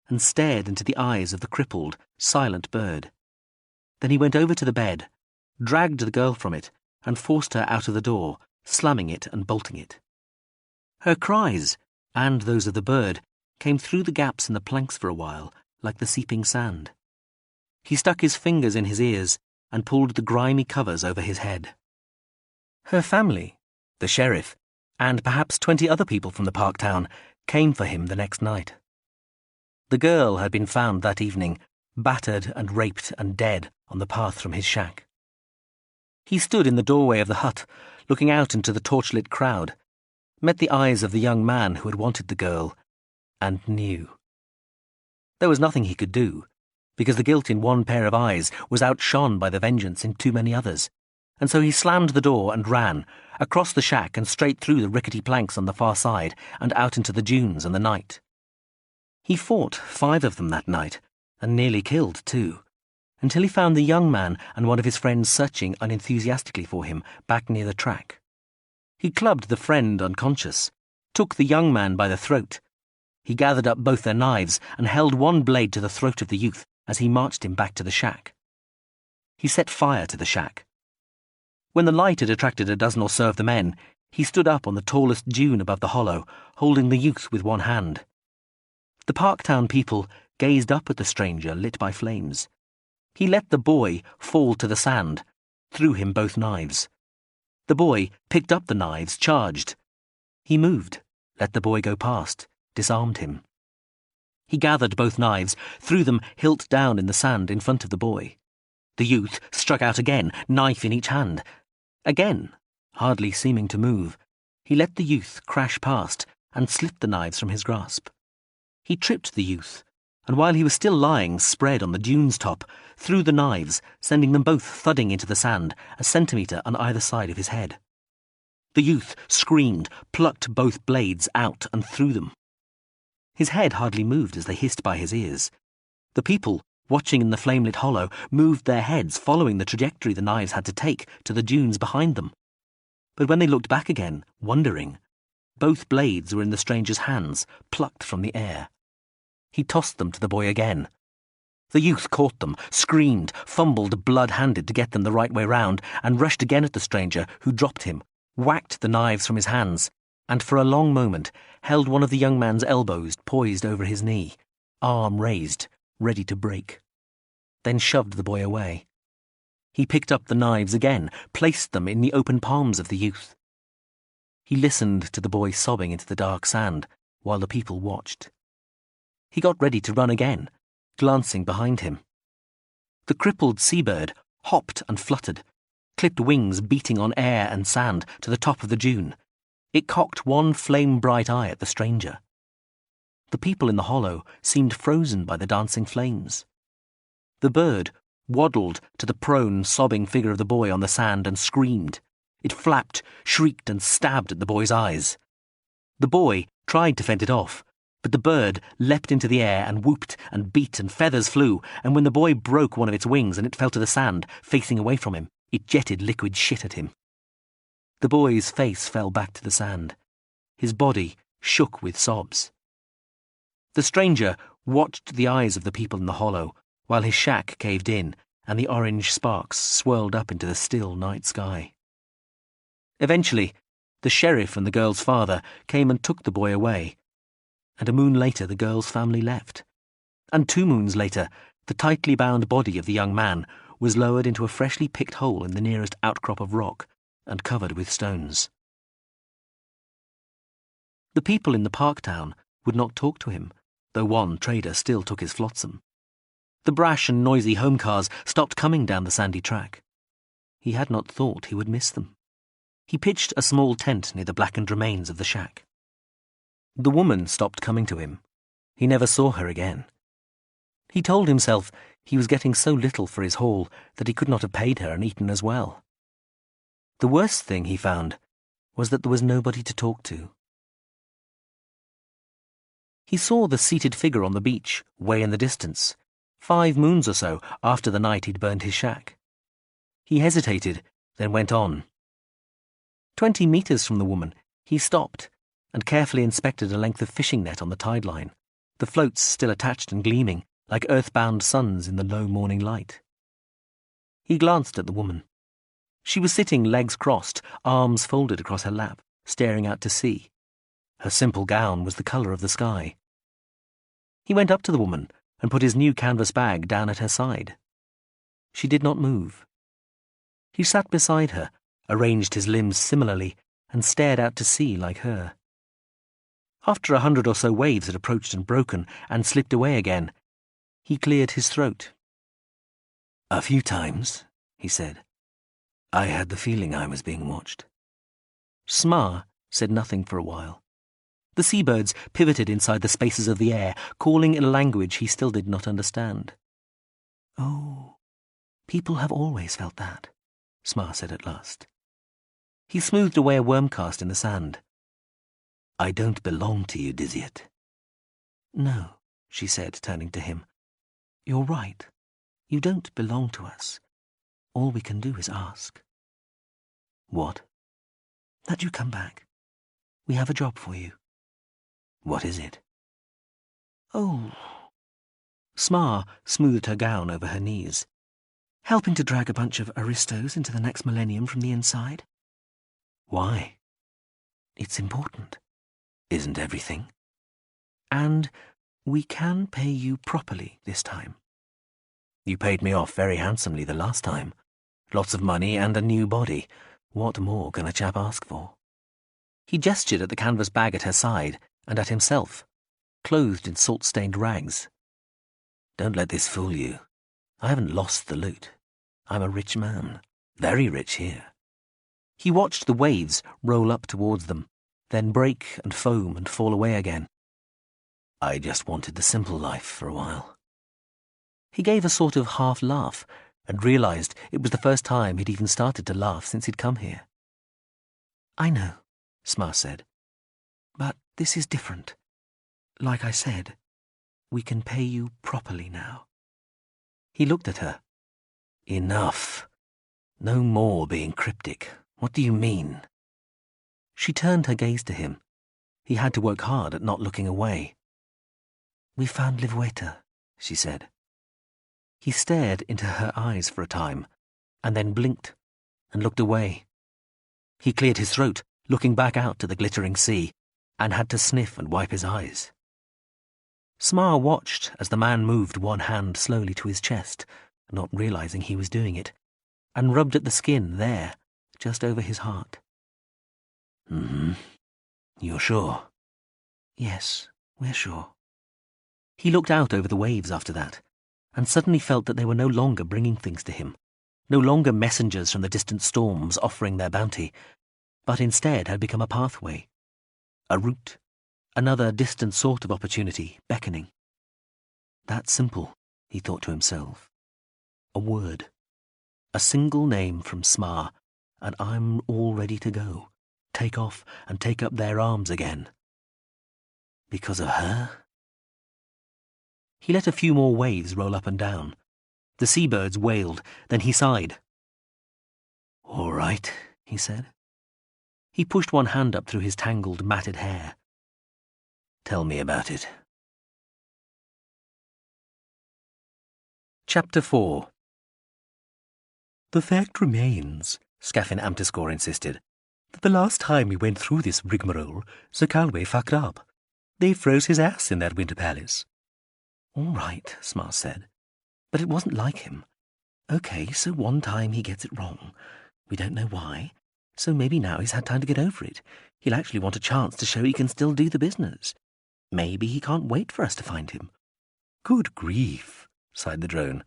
and stared into the eyes of the crippled, silent bird. Then he went over to the bed, dragged the girl from it, and forced her out of the door, slamming it and bolting it. Her cries, and those of the bird, came through the gaps in the planks for a while, like the seeping sand. He stuck his fingers in his ears and pulled the grimy covers over his head. Her family, the sheriff, and perhaps 20 other people from the park town, came for him the next night. The girl had been found that evening, battered and raped and dead on the path from his shack. He stood in the doorway of the hut, looking out into the torchlit crowd, met the eyes of the young man who had wanted the girl, and knew. There was nothing he could do, because the guilt in one pair of eyes was outshone by the vengeance in too many others, and so he slammed the door and ran, across the shack and straight through the rickety planks on the far side and out into the dunes and the night. He fought 5 of them that night, and nearly killed 2, until he found the young man and one of his friends searching unenthusiastically for him back near the track. He clubbed the friend unconscious, took the young man by the throat. He gathered up both their knives and held one blade to the throat of the youth as he marched him back to the shack. He set fire to the shack. When the light had attracted a dozen or so of the men, he stood up on the tallest dune above the hollow, holding the youth with one hand. The Parktown people gazed up at the stranger lit by flames. He let the boy fall to the sand, threw him both knives. The boy picked up the knives, charged. He moved, let the boy go past, disarmed him. He gathered both knives, threw them hilt down in the sand in front of the boy. The youth struck out again, knife in each hand. Again, hardly seeming to move, he let the youth crash past and slipped the knives from his grasp. He tripped the youth, and while he was still lying spread on the dune's top, threw the knives, sending them both thudding into the sand, a centimetre on either side of his head. The youth screamed, plucked both blades out and threw them. His head hardly moved as they hissed by his ears. The people, watching in the flame-lit hollow, moved their heads, following the trajectory the knives had to take to the dunes behind them. But when they looked back again, wondering, both blades were in the stranger's hands, plucked from the air. He tossed them to the boy again. The youth caught them, screamed, fumbled blood-handed to get them the right way round, and rushed again at the stranger, who dropped him, whacked the knives from his hands, and for a long moment held one of the young man's elbows poised over his knee, arm raised, ready to break. Then shoved the boy away. He picked up the knives again, placed them in the open palms of the youth. He listened to the boy sobbing into the dark sand, while the people watched. He got ready to run again, glancing behind him. The crippled seabird hopped and fluttered, clipped wings beating on air and sand to the top of the dune. It cocked one flame-bright eye at the stranger. The people in the hollow seemed frozen by the dancing flames. The bird waddled to the prone, sobbing figure of the boy on the sand and screamed. It flapped, shrieked, and stabbed at the boy's eyes. The boy tried to fend it off, but the bird leapt into the air and whooped and beat and feathers flew, and when the boy broke one of its wings and it fell to the sand, facing away from him, it jetted liquid shit at him. The boy's face fell back to the sand. His body shook with sobs. The stranger watched the eyes of the people in the hollow, while his shack caved in and the orange sparks swirled up into the still night sky. Eventually, the sheriff and the girl's father came and took the boy away, and a moon later the girl's family left. And 2 moons later, the tightly bound body of the young man was lowered into a freshly picked hole in the nearest outcrop of rock and covered with stones. The people in the park town would not talk to him, though one trader still took his flotsam. The brash and noisy home cars stopped coming down the sandy track. He had not thought he would miss them. He pitched a small tent near the blackened remains of the shack. The woman stopped coming to him. He never saw her again. He told himself he was getting so little for his haul that he could not have paid her and eaten as well. The worst thing he found was that there was nobody to talk to. He saw the seated figure on the beach, way in the distance, 5 moons or so after the night he'd burned his shack. He hesitated, then went on. 20 meters from the woman, he stopped and carefully inspected a length of fishing net on the tide line, the floats still attached and gleaming like earthbound suns in the low morning light. He glanced at the woman. She was sitting legs crossed, arms folded across her lap, staring out to sea. Her simple gown was the colour of the sky. He went up to the woman and put his new canvas bag down at her side. She did not move. He sat beside her, arranged his limbs similarly, and stared out to sea like her. After 100 or so waves had approached and broken and slipped away again, he cleared his throat. "A few times," he said, "I had the feeling I was being watched." Smar said nothing for a while. The seabirds pivoted inside the spaces of the air, calling in a language he still did not understand. "Oh, people have always felt that," Smar said at last. He smoothed away a worm cast in the sand. "I don't belong to you, Diziet." "No," she said, turning to him. "You're right. You don't belong to us. All we can do is ask." "What?" "That you come back. We have a job for you." "What is it?" "Oh." Smar smoothed her gown over her knees. "Helping to drag a bunch of aristos into the next millennium from the inside." "Why?" "It's important." "Isn't everything?" "And we can pay you properly this time." "You paid me off very handsomely the last time. Lots of money and a new body. What more can a chap ask for?" He gestured at the canvas bag at her side and at himself, clothed in salt-stained rags. "Don't let this fool you. I haven't lost the loot. I'm a rich man. Very rich here." He watched the waves roll up towards them, then break and foam and fall away again. "I just wanted the simple life for a while." He gave a sort of half-laugh and realized it was the first time he'd even started to laugh since he'd come here. I know, Smar said. But this is different. Like I said, we can pay you properly now. He looked at her. Enough. No more being cryptic. What do you mean? She turned her gaze to him. He had to work hard at not looking away. We found Livweta, she said. He stared into her eyes for a time, and then blinked and looked away. He cleared his throat, looking back out to the glittering sea, and had to sniff and wipe his eyes. Smar watched as the man moved one hand slowly to his chest, not realizing he was doing it, and rubbed at the skin there, just over his heart. You're sure? Yes, we're sure. He looked out over the waves after that, and suddenly felt that they were no longer bringing things to him, no longer messengers from the distant storms offering their bounty, but instead had become a pathway, a route, another distant sort of opportunity beckoning. That simple, he thought to himself. A word, a single name from Smar, and I'm all ready to go, take off and take up their arms again. Because of her? He let a few more waves roll up and down. The seabirds wailed, then he sighed. All right, he said. He pushed one hand up through his tangled, matted hair. Tell me about it. Chapter 4. The fact remains, Scafin Amtiscore insisted, that the last time we went through this rigmarole, Zakalwe fucked up. They froze his ass in that winter palace. All right, Smart said, but it wasn't like him. Okay, so one time he gets it wrong. We don't know why, so maybe now he's had time to get over it. He'll actually want a chance to show he can still do the business. Maybe he can't wait for us to find him. Good grief, sighed the drone.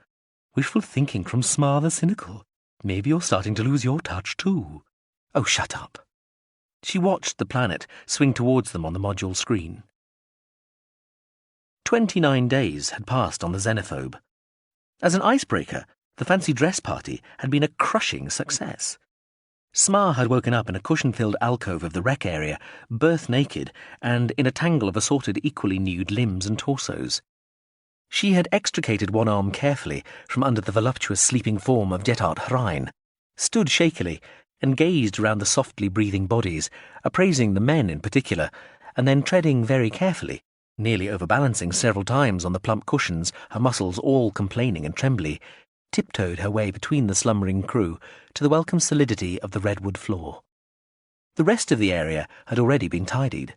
Wishful thinking from Smar the cynical. Maybe you're starting to lose your touch too. Oh, shut up. She watched the planet swing towards them on the module screen. 29 days had passed on the Xenophobe. As an icebreaker, the fancy dress party had been a crushing success. Smar had woken up in a cushion-filled alcove of the rec area, birth naked, and in a tangle of assorted equally nude limbs and torsos. She had extricated one arm carefully from under the voluptuous sleeping form of Jetart Hrein, stood shakily, and gazed around the softly breathing bodies, appraising the men in particular, and then treading very carefully, nearly overbalancing several times on the plump cushions, her muscles all complaining and trembly, tiptoed her way between the slumbering crew to the welcome solidity of the redwood floor. The rest of the area had already been tidied.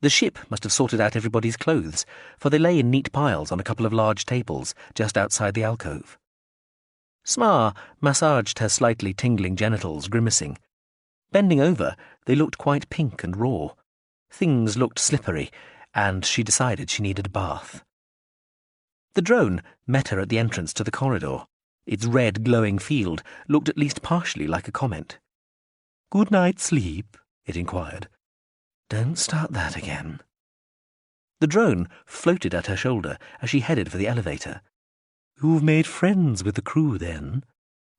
The ship must have sorted out everybody's clothes, for they lay in neat piles on a couple of large tables just outside the alcove. Smar massaged her slightly tingling genitals, grimacing. Bending over, they looked quite pink and raw. Things looked slippery, and she decided she needed a bath. The drone met her at the entrance to the corridor. Its red, glowing field looked at least partially like a comment. "Good night's sleep?" it inquired. "Don't start that again." The drone floated at her shoulder as she headed for the elevator. "You've made friends with the crew, then?"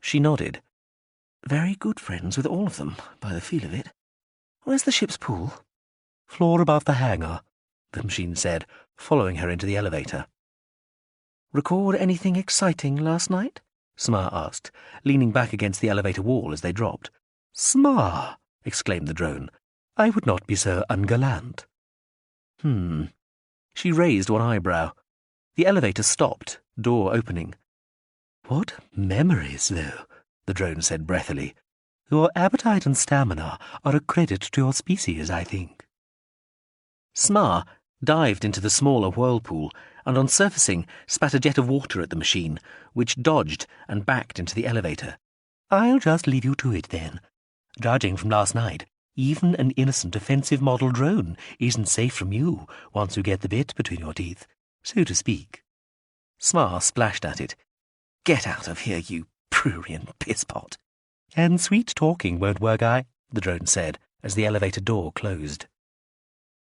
She nodded. "Very good friends with all of them, by the feel of it. Where's the ship's pool?" "Floor above the hangar," the machine said, following her into the elevator. "Record anything exciting last night?" Smar asked, leaning back against the elevator wall as they dropped. "Smar!" exclaimed the drone. "I would not be so ungallant." She raised one eyebrow. The elevator stopped, door opening. "What memories, though," the drone said breathily. "Your appetite and stamina are a credit to your species, I think." Smar dived into the smaller whirlpool and on surfacing spat a jet of water at the machine, which dodged and backed into the elevator. "I'll just leave you to it, then. Judging from last night, even an innocent offensive model drone isn't safe from you once you get the bit between your teeth, so to speak." Smar splashed at it. "Get out of here, you prurient pisspot." "And sweet talking won't work, the drone said as the elevator door closed.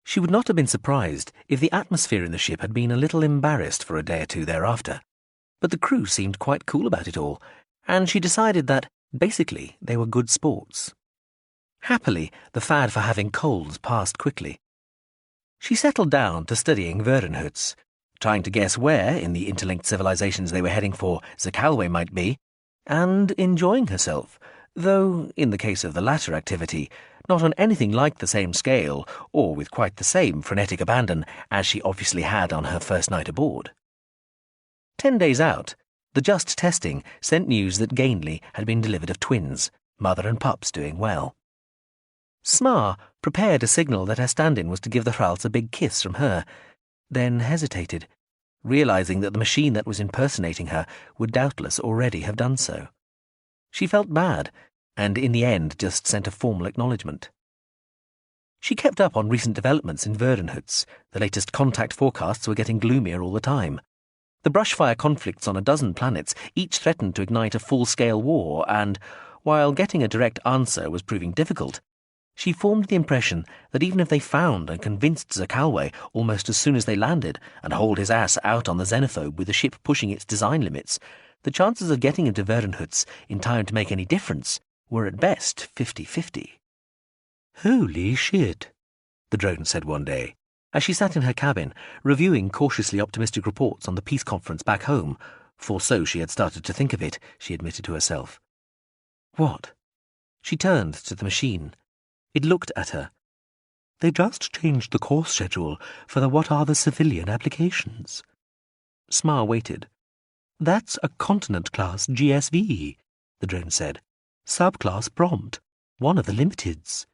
She would not have been surprised if the atmosphere in the ship had been a little embarrassed for a day or two thereafter, but the crew seemed quite cool about it all, and she decided that, basically, they were good sports. Happily, the fad for having colds passed quickly. She settled down to studying Verdenhutz, trying to guess where, in the interlinked civilizations they were heading for, Zakalwe might be, and enjoying herself, though, in the case of the latter activity, not on anything like the same scale, or with quite the same frenetic abandon as she obviously had on her first night aboard. 10 days out, the just testing sent news that Gainley had been delivered of twins, mother and pups doing well. Smar prepared a signal that her stand-in was to give the Hralts a big kiss from her, then hesitated, realizing that the machine that was impersonating her would doubtless already have done so. She felt bad, and in the end just sent a formal acknowledgement. She kept up on recent developments in Verdenhutz. The latest contact forecasts were getting gloomier all the time. The brushfire conflicts on a dozen planets each threatened to ignite a full-scale war, and, while getting a direct answer was proving difficult, she formed the impression that even if they found and convinced Zakalwe almost as soon as they landed and hauled his ass out on the xenophobe with the ship pushing its design limits, the chances of getting into Verdenhutz in time to make any difference were at best 50-50. "Holy shit," the drone said one day, as she sat in her cabin, reviewing cautiously optimistic reports on the peace conference back home, for so she had started to think of it, she admitted to herself. What? She turned to the machine. It looked at her. "They just changed the course schedule for the what are the civilian applications." Smar waited. "That's a continent-class GSV," the drone said. "Subclass prompt, one of the limiteds."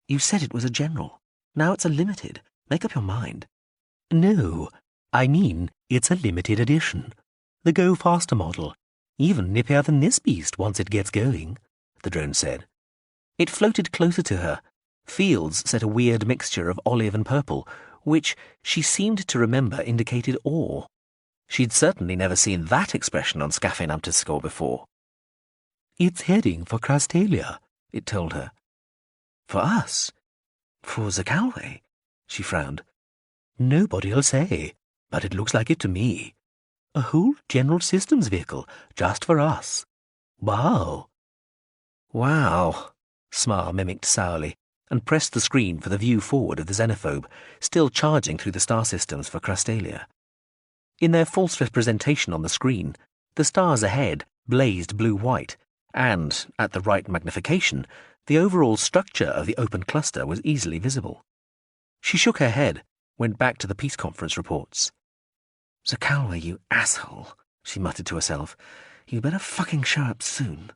You said it was a general. Now it's a limited. Make up your mind. "No, I mean it's a limited edition. The Go Faster model. Even nippier than this beast once it gets going," the drone said. It floated closer to her. Fields set a weird mixture of olive and purple, which she seemed to remember indicated awe. She'd certainly never seen that expression on Scaphin Amtiscore before. "It's heading for Crastalia," it told her. For us? For Zakalwe? She frowned. "Nobody'll say, but it looks like it to me. A whole general systems vehicle, just for us. Wow." "Wow," Smar mimicked sourly, and pressed the screen for the view forward of the xenophobe, still charging through the star systems for Crastalia. In their false representation on the screen, the stars ahead blazed blue-white, and, at the right magnification, the overall structure of the open cluster was easily visible. She shook her head, went back to the peace conference reports. "Zakalwe, you asshole," she muttered to herself. "You better fucking show up soon."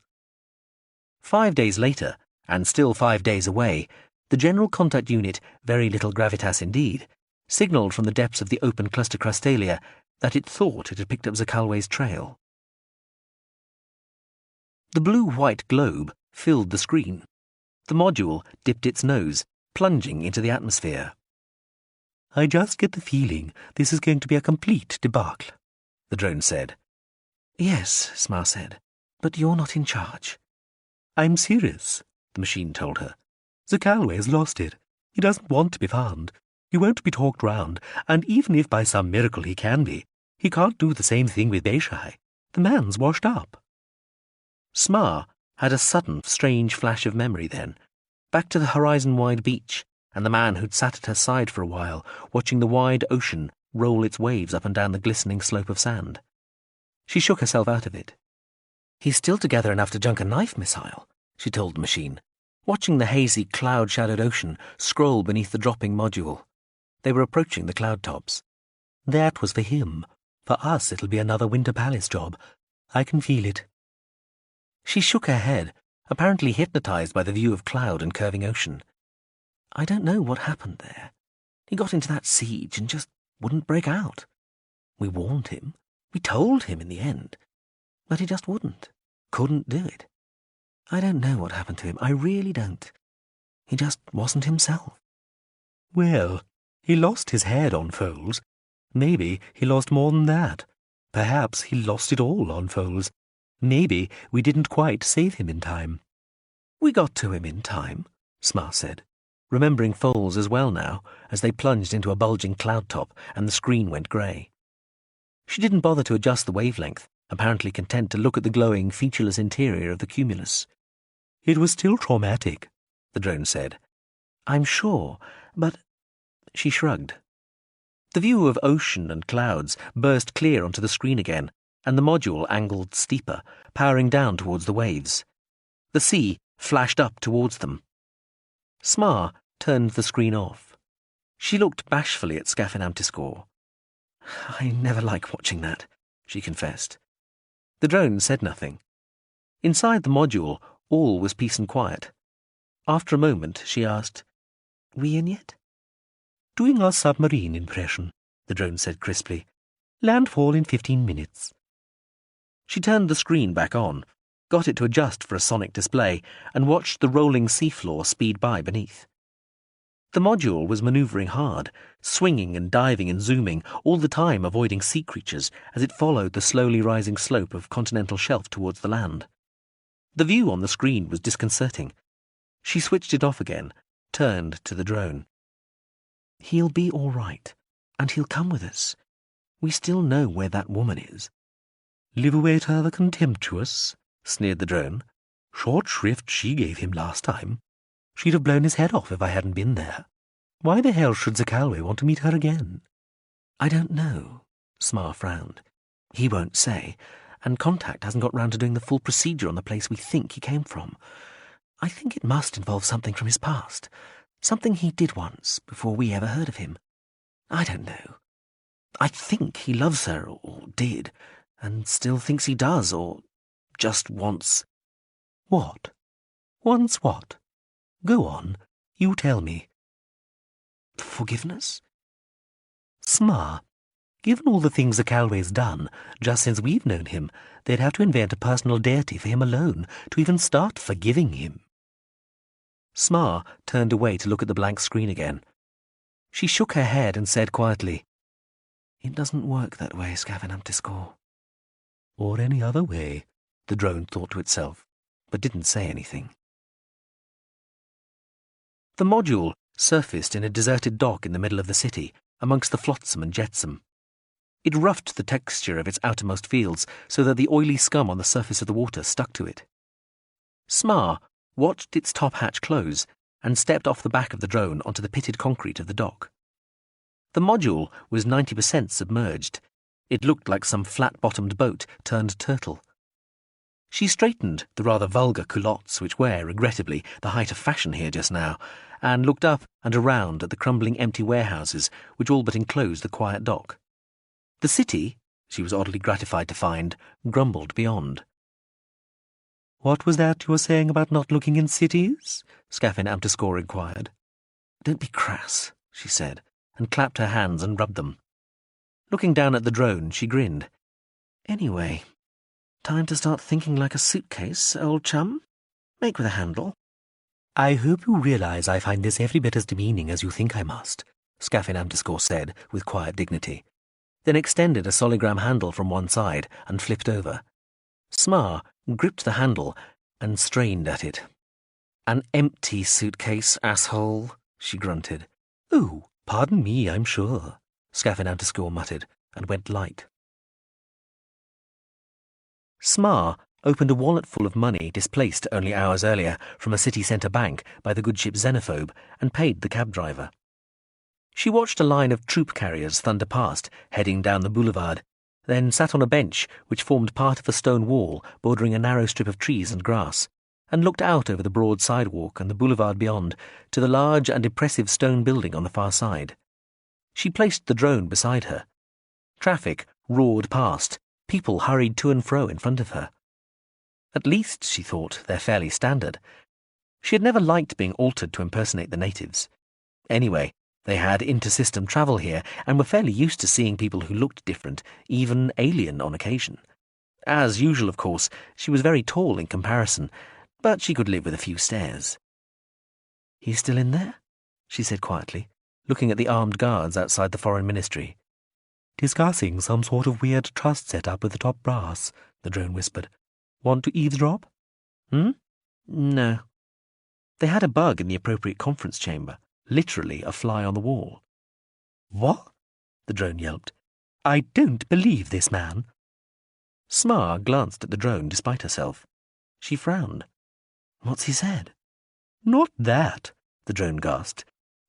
5 days later, and still 5 days away, the General Contact Unit, very little gravitas indeed, signalled from the depths of the open cluster Crastalia that it thought it had picked up Zakalwe's trail. The blue-white globe filled the screen. The module dipped its nose, plunging into the atmosphere. "I just get the feeling this is going to be a complete debacle," the drone said. "Yes," Smar said, "but you're not in charge." "I'm serious," the machine told her. "Zakalwe's lost it. He doesn't want to be found. He won't be talked round, and even if by some miracle he can be, he can't do the same thing with Beishai. The man's washed up." Smar had a sudden, strange flash of memory then, back to the horizon-wide beach, and the man who'd sat at her side for a while, watching the wide ocean roll its waves up and down the glistening slope of sand. She shook herself out of it. "He's still together enough to junk a knife missile," she told the machine, watching the hazy, cloud-shadowed ocean scroll beneath the dropping module. They were approaching the cloud tops. "That was for him. For us it'll be another Winter Palace job. I can feel it." She shook her head, apparently hypnotized by the view of cloud and curving ocean. "I don't know what happened there. He got into that siege and just wouldn't break out. We warned him. We told him in the end. But he just wouldn't. Couldn't do it. I don't know what happened to him. I really don't. He just wasn't himself." "Well, he lost his head on Foals. Maybe he lost more than that. Perhaps he lost it all on Foals. Maybe we didn't quite save him in time." "We got to him in time," Smar said, remembering Foals as well now, as they plunged into a bulging cloud top and the screen went grey. She didn't bother to adjust the wavelength, apparently content to look at the glowing, featureless interior of the cumulus. "It was still traumatic," the drone said. I'm sure, but... She shrugged. The view of ocean and clouds burst clear onto the screen again, and the module angled steeper, powering down towards the waves. The sea flashed up towards them. Smar turned the screen off. She looked bashfully at Scafin Amtiscore. I never like watching that, she confessed. The drone said nothing. Inside the module, all was peace and quiet. After a moment, she asked, We in yet? Doing our submarine impression, the drone said crisply. Landfall in 15 minutes. She turned the screen back on, got it to adjust for a sonic display, and watched the rolling seafloor speed by beneath. The module was manoeuvring hard, swinging and diving and zooming, all the time avoiding sea creatures as it followed the slowly rising slope of continental shelf towards the land. The view on the screen was disconcerting. She switched it off again, turned to the drone. He'll be all right, and he'll come with us. We still know where that woman is. Liverwater the contemptuous, sneered the drone. Short shrift she gave him last time. She'd have blown his head off if I hadn't been there. Why the hell should Zakalwe want to meet her again? I don't know, Smar frowned. He won't say, and Contact hasn't got round to doing the full procedure on the place we think he came from. I think it must involve something from his past, something he did once before we ever heard of him. I don't know. I think he loves her, or did, and still thinks he does, or just wants... What? Wants what? Go on, you tell me. Forgiveness? Smar, given all the things Zakalwe's done, just since we've known him, they'd have to invent a personal deity for him alone to even start forgiving him. Smar turned away to look at the blank screen again. She shook her head and said quietly, It doesn't work that way, Scafin Amtiscore. Or any other way, the drone thought to itself, but didn't say anything. The module surfaced in a deserted dock in the middle of the city, amongst the flotsam and jetsam. It roughed the texture of its outermost fields so that the oily scum on the surface of the water stuck to it. Smar watched its top hatch close and stepped off the back of the drone onto the pitted concrete of the dock. The module was 90% submerged. It looked like some flat-bottomed boat turned turtle. She straightened the rather vulgar culottes which were, regrettably, the height of fashion here just now, and looked up and around at the crumbling empty warehouses which all but enclosed the quiet dock. The city, she was oddly gratified to find, grumbled beyond. What was that you were saying about not looking in cities? Scafin Amtiscore inquired. Don't be crass, she said, and clapped her hands and rubbed them. Looking down at the drone, she grinned. Anyway, time to start thinking like a suitcase, old chum. Make with a handle. I hope you realize I find this every bit as demeaning as you think I must, Scafin Amtiscore said with quiet dignity, then extended a soligram handle from one side and flipped over. Smar gripped the handle and strained at it. An empty suitcase, asshole, she grunted. Oh, pardon me, I'm sure, Scafin Amtiscore muttered, and went light. Smar opened a wallet full of money displaced only hours earlier from a city centre bank by the good ship Xenophobe and paid the cab driver. She watched a line of troop carriers thunder past, heading down the boulevard, then sat on a bench which formed part of a stone wall bordering a narrow strip of trees and grass, and looked out over the broad sidewalk and the boulevard beyond to the large and impressive stone building on the far side. She placed the drone beside her. Traffic roared past. People hurried to and fro in front of her. At least, she thought, they're fairly standard. She had never liked being altered to impersonate the natives. Anyway, they had inter-system travel here and were fairly used to seeing people who looked different, even alien on occasion. As usual, of course, she was very tall in comparison, but she could live with a few stares. He's still in there? She said quietly, looking at the armed guards outside the foreign ministry. Discussing some sort of weird trust set-up with the top brass, the drone whispered. Want to eavesdrop? No. They had a bug in the appropriate conference chamber, literally a fly on the wall. What? The drone yelped. I don't believe this man. Smar glanced at the drone despite herself. She frowned. What's he said? Not that, the drone gasped.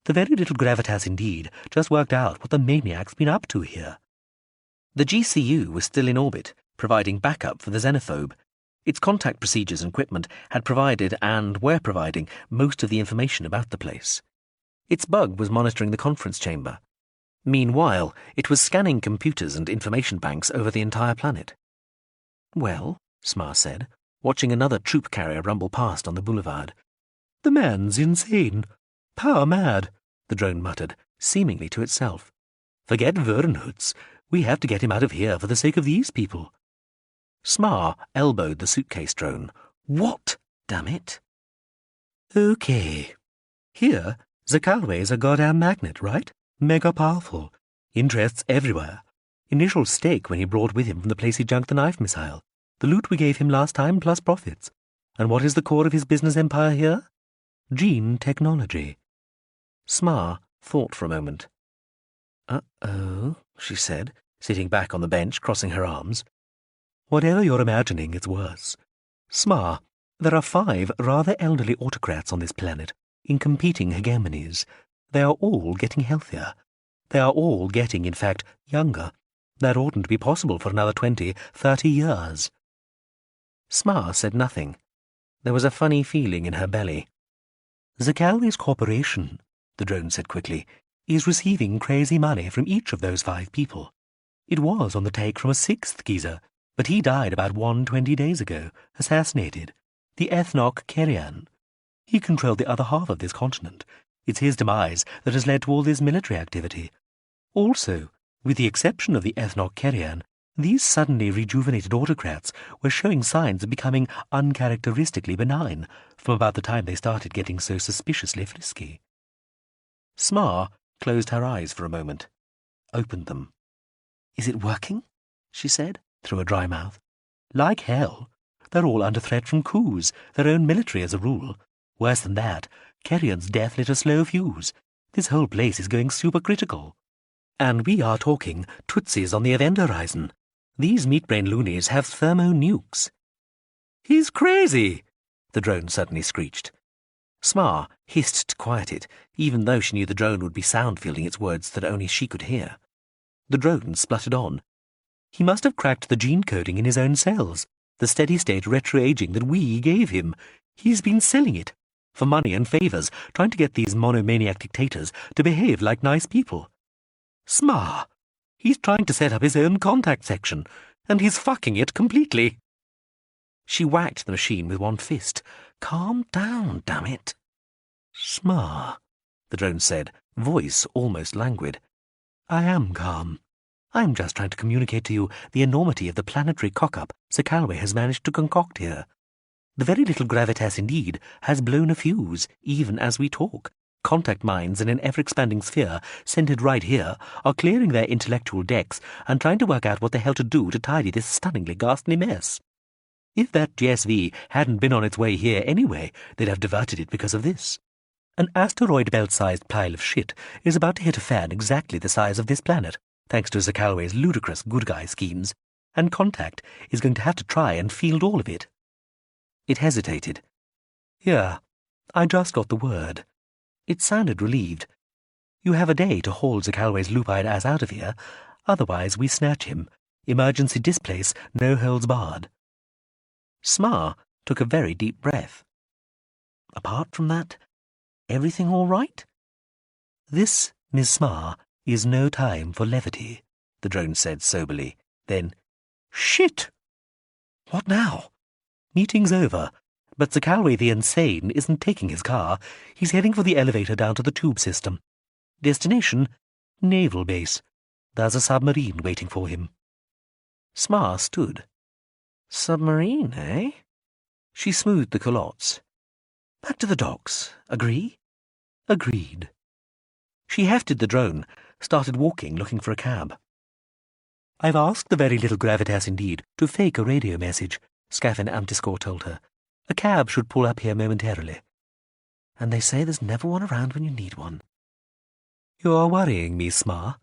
The very little gravitas indeed just worked out what the maniac's been up to here. The GCU was still in orbit, providing backup for the xenophobe. Its contact procedures and equipment had provided and were providing most of the information about the place. Its bug was monitoring the conference chamber. Meanwhile, it was scanning computers and information banks over the entire planet. Well, Smar said, watching another troop carrier rumble past on the boulevard. The man's insane. Power mad, the drone muttered, seemingly to itself. Forget Vernhutz. We have to get him out of here for the sake of these people. Smar elbowed the suitcase drone. What? Damn it. Okay. Here, Zakalwe is a goddamn magnet, right? Mega powerful. Interests everywhere. Initial stake when he brought with him from the place he junked the knife missile. The loot we gave him last time plus profits. And what is the core of his business empire here? Gene technology. Smar thought for a moment. Uh-oh, she said, sitting back on the bench, crossing her arms. Whatever you're imagining, it's worse. Smar, there are 5 rather elderly autocrats on this planet, in competing hegemonies. They are all getting healthier. They are all getting, in fact, younger. That oughtn't to be possible for another 20, 30 years. Smar said nothing. There was a funny feeling in her belly. Zakalwe's corporation, the drone said quickly, is receiving crazy money from each of those 5 people. It was on the take from a 6th geezer, but he died about 120 days ago, assassinated. The Ethnoc Kerian. He controlled the other half of this continent. It's his demise that has led to all this military activity. Also, with the exception of the Ethnoc Kerian, these suddenly rejuvenated autocrats were showing signs of becoming uncharacteristically benign from about the time they started getting so suspiciously frisky. Smar closed her eyes for a moment, opened them. Is it working? She said, through a dry mouth. Like hell. They're all under threat from coups, their own military as a rule. Worse than that, Kerian's death lit a slow fuse. This whole place is going supercritical. And we are talking Tutsis on the event horizon. These meat-brain loonies have thermonukes. He's crazy, the drone suddenly screeched. Smar hissed to quiet it, even though she knew the drone would be sound-fielding its words that only she could hear. The drone spluttered on. He must have cracked the gene coding in his own cells, the steady-state retro-aging that we gave him. He's been selling it, for money and favours, trying to get these monomaniac dictators to behave like nice people. Smar! He's trying to set up his own contact section, and he's fucking it completely. She whacked the machine with one fist. Calm down, damn it. Smar, the drone said, voice almost languid. I am calm. I'm just trying to communicate to you the enormity of the planetary cock-up Zakalwe has managed to concoct here. The very little gravitas indeed has blown a fuse, even as we talk. Contact minds in an ever-expanding sphere, centered right here, are clearing their intellectual decks and trying to work out what the hell to do to tidy this stunningly ghastly mess. If that GSV hadn't been on its way here anyway, they'd have diverted it because of this. An asteroid belt-sized pile of shit is about to hit a fan exactly the size of this planet, thanks to Zakalwe's ludicrous good guy schemes, and Contact is going to have to try and field all of it. It hesitated. Yeah, I just got the word. It sounded relieved. You have a day to haul Zakalwe's lupine ass out of here, otherwise we snatch him. Emergency displace, no holds barred. Smar took a very deep breath. Apart from that, everything all right? This, Miss Smar, is no time for levity, the drone said soberly. Then, shit! What now? Meeting's over. But Zakalwe the Insane isn't taking his car. He's heading for the elevator down to the tube system. Destination, naval base. There's a submarine waiting for him. Smar stood. Submarine, eh? She smoothed the culottes. Back to the docks. Agree? Agreed. She hefted the drone, started walking, looking for a cab. I've asked the very little gravitas indeed to fake a radio message, Scaffin Amtiscore told her. A cab should pull up here momentarily. And they say there's never one around when you need one. You're worrying me, Smar.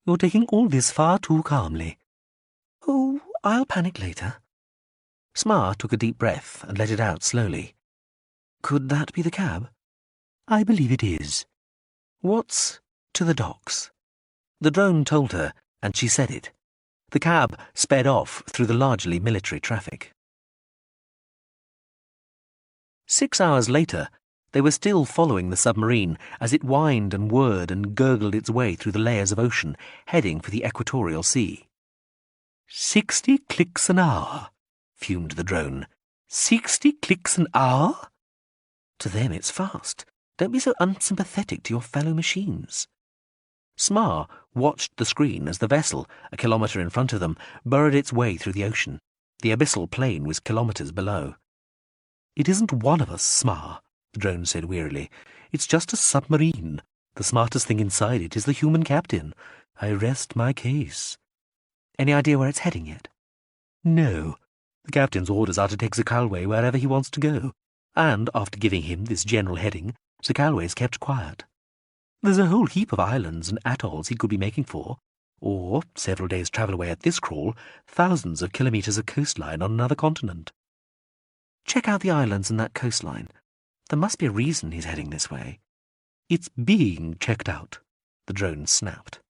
You're taking all this far too calmly. Oh, I'll panic later. Smar took a deep breath and let it out slowly. Could that be the cab? I believe it is. What's to the docks? The drone told her, and she said it. The cab sped off through the largely military traffic. 6 hours later, they were still following the submarine as it whined and whirred and gurgled its way through the layers of ocean, heading for the equatorial sea. 60 clicks an hour, fumed the drone. 60 clicks an hour? To them it's fast. Don't be so unsympathetic to your fellow machines. Smar watched the screen as the vessel, a kilometre in front of them, burrowed its way through the ocean. The abyssal plain was kilometres below. It isn't one of us, Smar, the drone said wearily. It's just a submarine. The smartest thing inside it is the human captain. I rest my case. Any idea where it's heading yet? No. The captain's orders are to take Zakalwe wherever he wants to go. And after giving him this general heading, Zakalwe's kept quiet. There's a whole heap of islands and atolls he could be making for, or, several days' travel away at this crawl, thousands of kilometres of coastline on another continent. Check out the islands and that coastline. There must be a reason he's heading this way. It's being checked out, the drone snapped.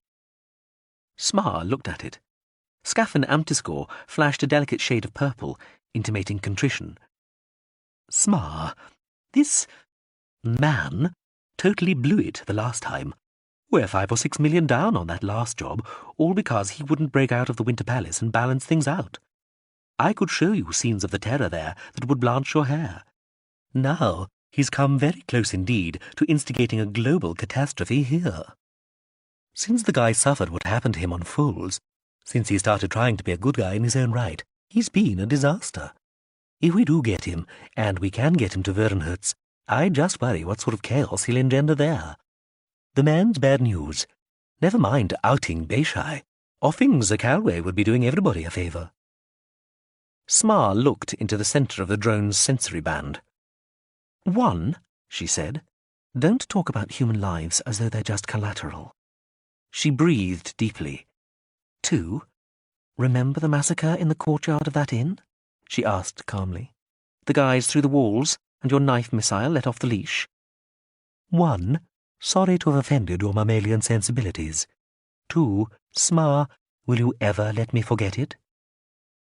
Smar looked at it. Scaffin Amtiscore flashed a delicate shade of purple, intimating contrition. Smar, this man totally blew it the last time. We're 5 or 6 million down on that last job, all because he wouldn't break out of the Winter Palace and balance things out. I could show you scenes of the terror there that would blanch your hair. Now he's come very close indeed to instigating a global catastrophe here. Since the guy suffered what happened to him on Foals, since he started trying to be a good guy in his own right, he's been a disaster. If we do get him, and we can get him to Vernhutz, I just worry what sort of chaos he'll engender there. The man's bad news. Never mind outing Beishai. Offing Zakalwe would be doing everybody a favour. Smar looked into the centre of the drone's sensory band. 1, she said, don't talk about human lives as though they're just collateral. She breathed deeply. 2, remember the massacre in the courtyard of that inn? She asked calmly. The guys through the walls, and your knife missile let off the leash. 1, sorry to have offended your mammalian sensibilities. 2, Smar, will you ever let me forget it?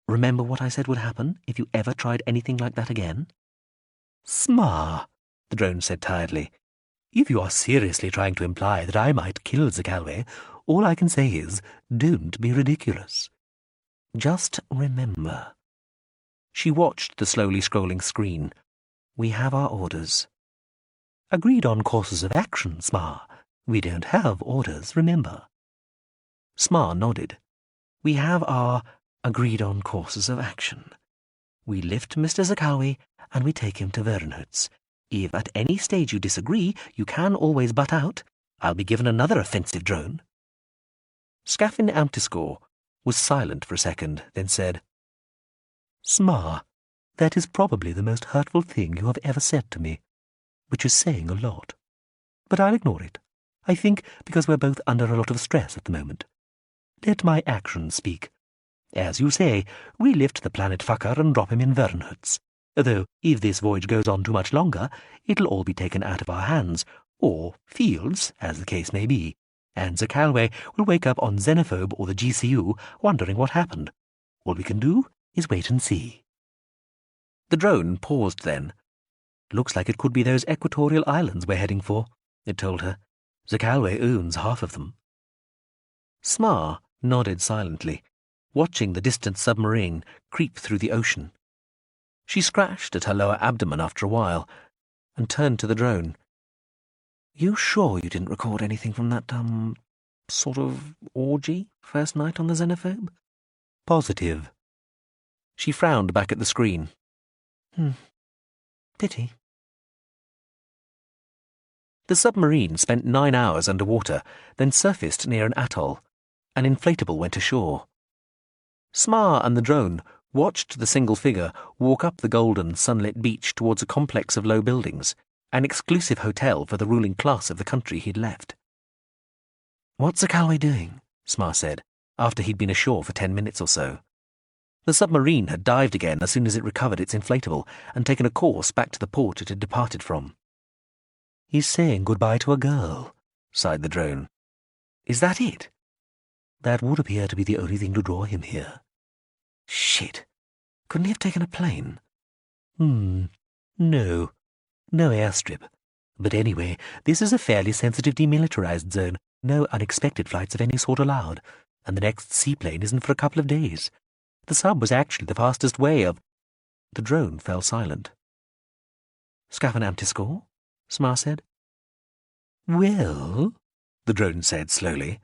Remember what I said would happen if you ever tried anything like that again? Smar, the drone said tiredly. If you are seriously trying to imply that I might kill Zakalwe, all I can say is, don't be ridiculous. Just remember. She watched the slowly scrolling screen. We have our orders. Agreed on courses of action, Smar. We don't have orders, remember. Smar nodded. We have our agreed on courses of action. We lift Mr. Zakalwe and we take him to Vernhutz. If at any stage you disagree, you can always butt out. I'll be given another offensive drone. Scaffin Amtiscore was silent for a second, then said, Smar, that is probably the most hurtful thing you have ever said to me, which is saying a lot. But I'll ignore it. I think because we're both under a lot of stress at the moment. Let my actions speak. As you say, we lift the planet fucker and drop him in Vernhutz. Though, if this voyage goes on too much longer, it'll all be taken out of our hands, or fields, as the case may be, and Zakalwe will wake up on Xenophobe or the GCU wondering what happened. All we can do is wait and see. The drone paused then. Looks like it could be those equatorial islands we're heading for, it told her. Zakalwe owns half of them. Smar nodded silently, watching the distant submarine creep through the ocean. She scratched at her lower abdomen after a while, and turned to the drone. You sure you didn't record anything from that, sort of orgy first night on the Xenophobe? Positive. She frowned back at the screen. Pity. The submarine spent 9 hours underwater, then surfaced near an atoll. An inflatable went ashore. Smar and the drone watched the single figure walk up the golden, sunlit beach towards a complex of low buildings, an exclusive hotel for the ruling class of the country he'd left. What's Zakalwe doing? Smar said, after he'd been ashore for 10 minutes or so. The submarine had dived again as soon as it recovered its inflatable and taken a course back to the port it had departed from. "He's saying goodbye to a girl," sighed the drone. "Is that it?" "That would appear to be the only thing to draw him here." Shit. Couldn't he have taken a plane? No. No airstrip. But anyway, this is a fairly sensitive demilitarized zone. No unexpected flights of any sort allowed. And the next seaplane isn't for a couple of days. The sub was actually the fastest way of... The drone fell silent. "Scaff an anti-score?" Smar said. "Well," the drone said slowly,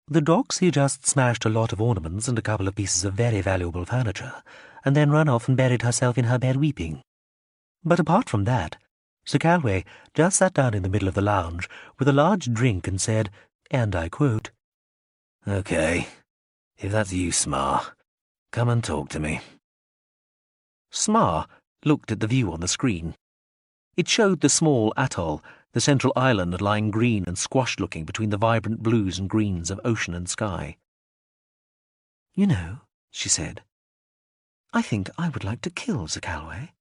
"the Doxy just smashed a lot of ornaments and a couple of pieces of very valuable furniture, and then run off and buried herself in her bed weeping. But apart from that, Zakalwe just sat down in the middle of the lounge with a large drink and said, and I quote, "Okay, if that's you, Smar, come and talk to me." Smar looked at the view on the screen. It showed the small atoll, the central island lying green and squashed-looking between the vibrant blues and greens of ocean and sky. "You know," she said, "I think I would like to kill Zakalwe."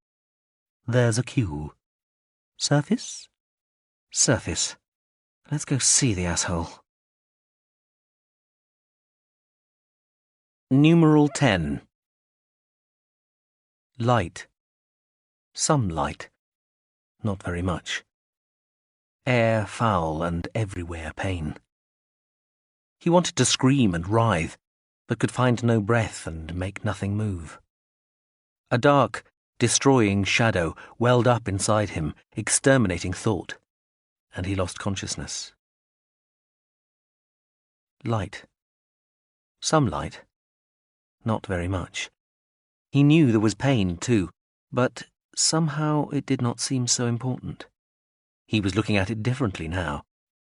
"There's a cue. Surface?" "Surface. Let's go see the asshole." Numeral 10. Light. Some light. Not very much. Air foul and everywhere pain. He wanted to scream and writhe, but could find no breath and make nothing move. A dark, destroying shadow welled up inside him, exterminating thought, and he lost consciousness. Light. Some light. Not very much. He knew there was pain, too, but somehow it did not seem so important. He was looking at it differently now.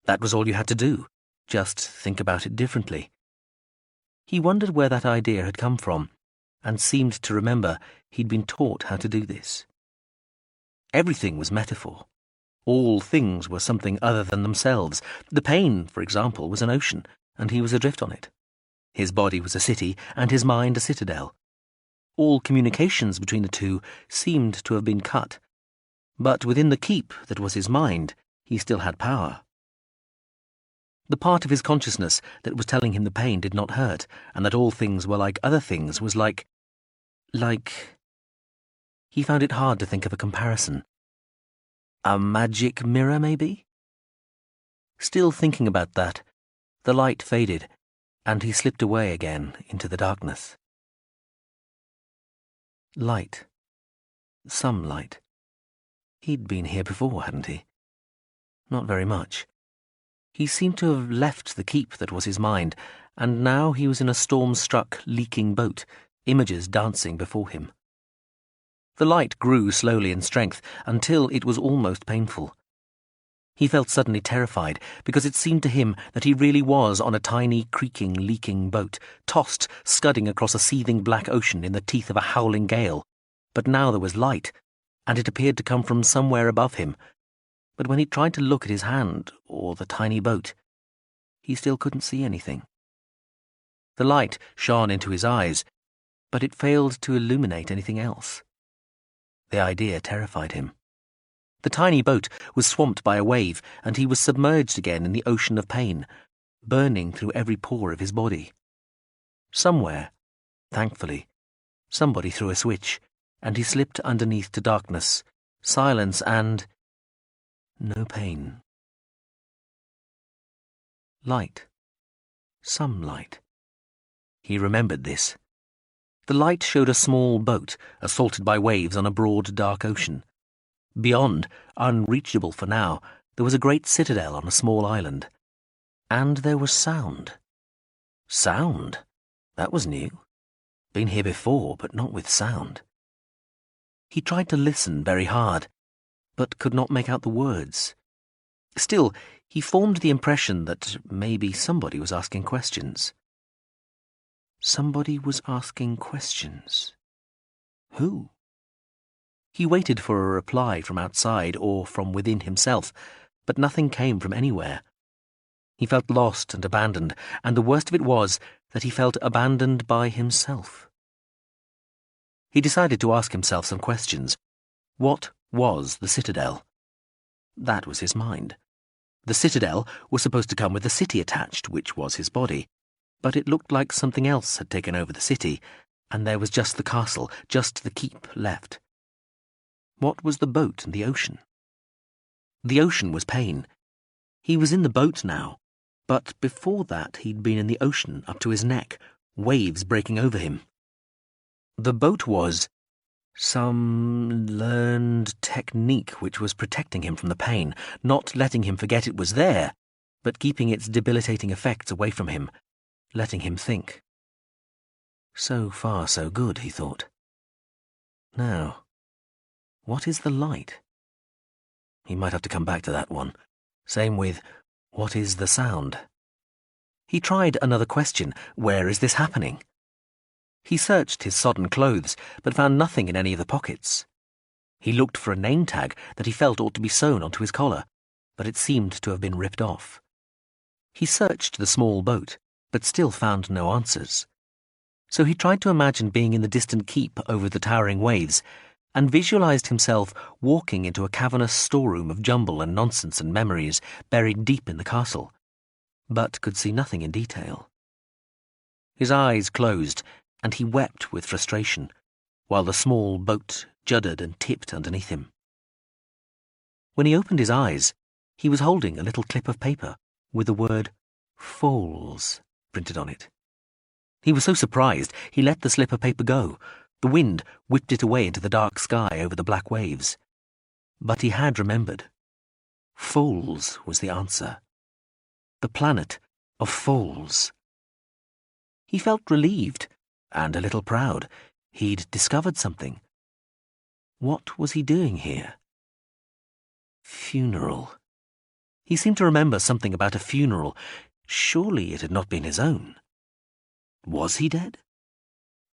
That was all you had to do. Just think about it differently. He wondered where that idea had come from, and seemed to remember he'd been taught how to do this. Everything was metaphor. All things were something other than themselves. The pain, for example, was an ocean, and he was adrift on it. His body was a city, and his mind a citadel. All communications between the two seemed to have been cut. But within the keep that was his mind, he still had power. The part of his consciousness that was telling him the pain did not hurt, and that all things were like other things was like... He found it hard to think of a comparison. A magic mirror, maybe? Still thinking about that, the light faded, and he slipped away again into the darkness. Light. Some light. He'd been here before, hadn't he? Not very much. He seemed to have left the keep that was his mind, and now he was in a storm-struck, leaking boat, images dancing before him. The light grew slowly in strength until it was almost painful. He felt suddenly terrified because it seemed to him that he really was on a tiny, creaking, leaking boat, tossed, scudding across a seething black ocean in the teeth of a howling gale. But now there was light, and it appeared to come from somewhere above him. But when he tried to look at his hand, or the tiny boat, he still couldn't see anything. The light shone into his eyes, but it failed to illuminate anything else. The idea terrified him. The tiny boat was swamped by a wave, and he was submerged again in the ocean of pain, burning through every pore of his body. Somewhere, thankfully, somebody threw a switch, and he slipped underneath to darkness, silence, and no pain. Light. Some light. He remembered this. The light showed a small boat, assaulted by waves on a broad, dark ocean. Beyond, unreachable for now, there was a great citadel on a small island. And there was sound. Sound? That was new. Been here before, but not with sound. He tried to listen very hard, but could not make out the words. Still, he formed the impression that maybe somebody was asking questions. Somebody was asking questions. Who? He waited for a reply from outside or from within himself, but nothing came from anywhere. He felt lost and abandoned, and the worst of it was that he felt abandoned by himself. He decided to ask himself some questions. What was the citadel? That was his mind. The citadel was supposed to come with the city attached, which was his body. But it looked like something else had taken over the city, and there was just the castle, just the keep left. What was the boat and the ocean? The ocean was pain. He was in the boat now, but before that he'd been in the ocean up to his neck, waves breaking over him. The boat was some learned technique which was protecting him from the pain, not letting him forget it was there, but keeping its debilitating effects away from him, letting him think. So far, so good, he thought. Now, what is the light? He might have to come back to that one. Same with, what is the sound? He tried another question, where is this happening? He searched his sodden clothes, but found nothing in any of the pockets. He looked for a name tag that he felt ought to be sewn onto his collar, but it seemed to have been ripped off. He searched the small boat, but still found no answers. So he tried to imagine being in the distant keep over the towering waves, and visualized himself walking into a cavernous storeroom of jumble and nonsense and memories buried deep in the castle, but could see nothing in detail. His eyes closed, and he wept with frustration, while the small boat juddered and tipped underneath him. When he opened his eyes, he was holding a little clip of paper with the word "Falls" printed on it. He was so surprised he let the slip of paper go. The wind whipped it away into the dark sky over the black waves. But he had remembered. Falls was the answer. The planet of Falls. He felt relieved, and a little proud. He'd discovered something. What was he doing here? Funeral. He seemed to remember something about a funeral. Surely it had not been his own. Was he dead?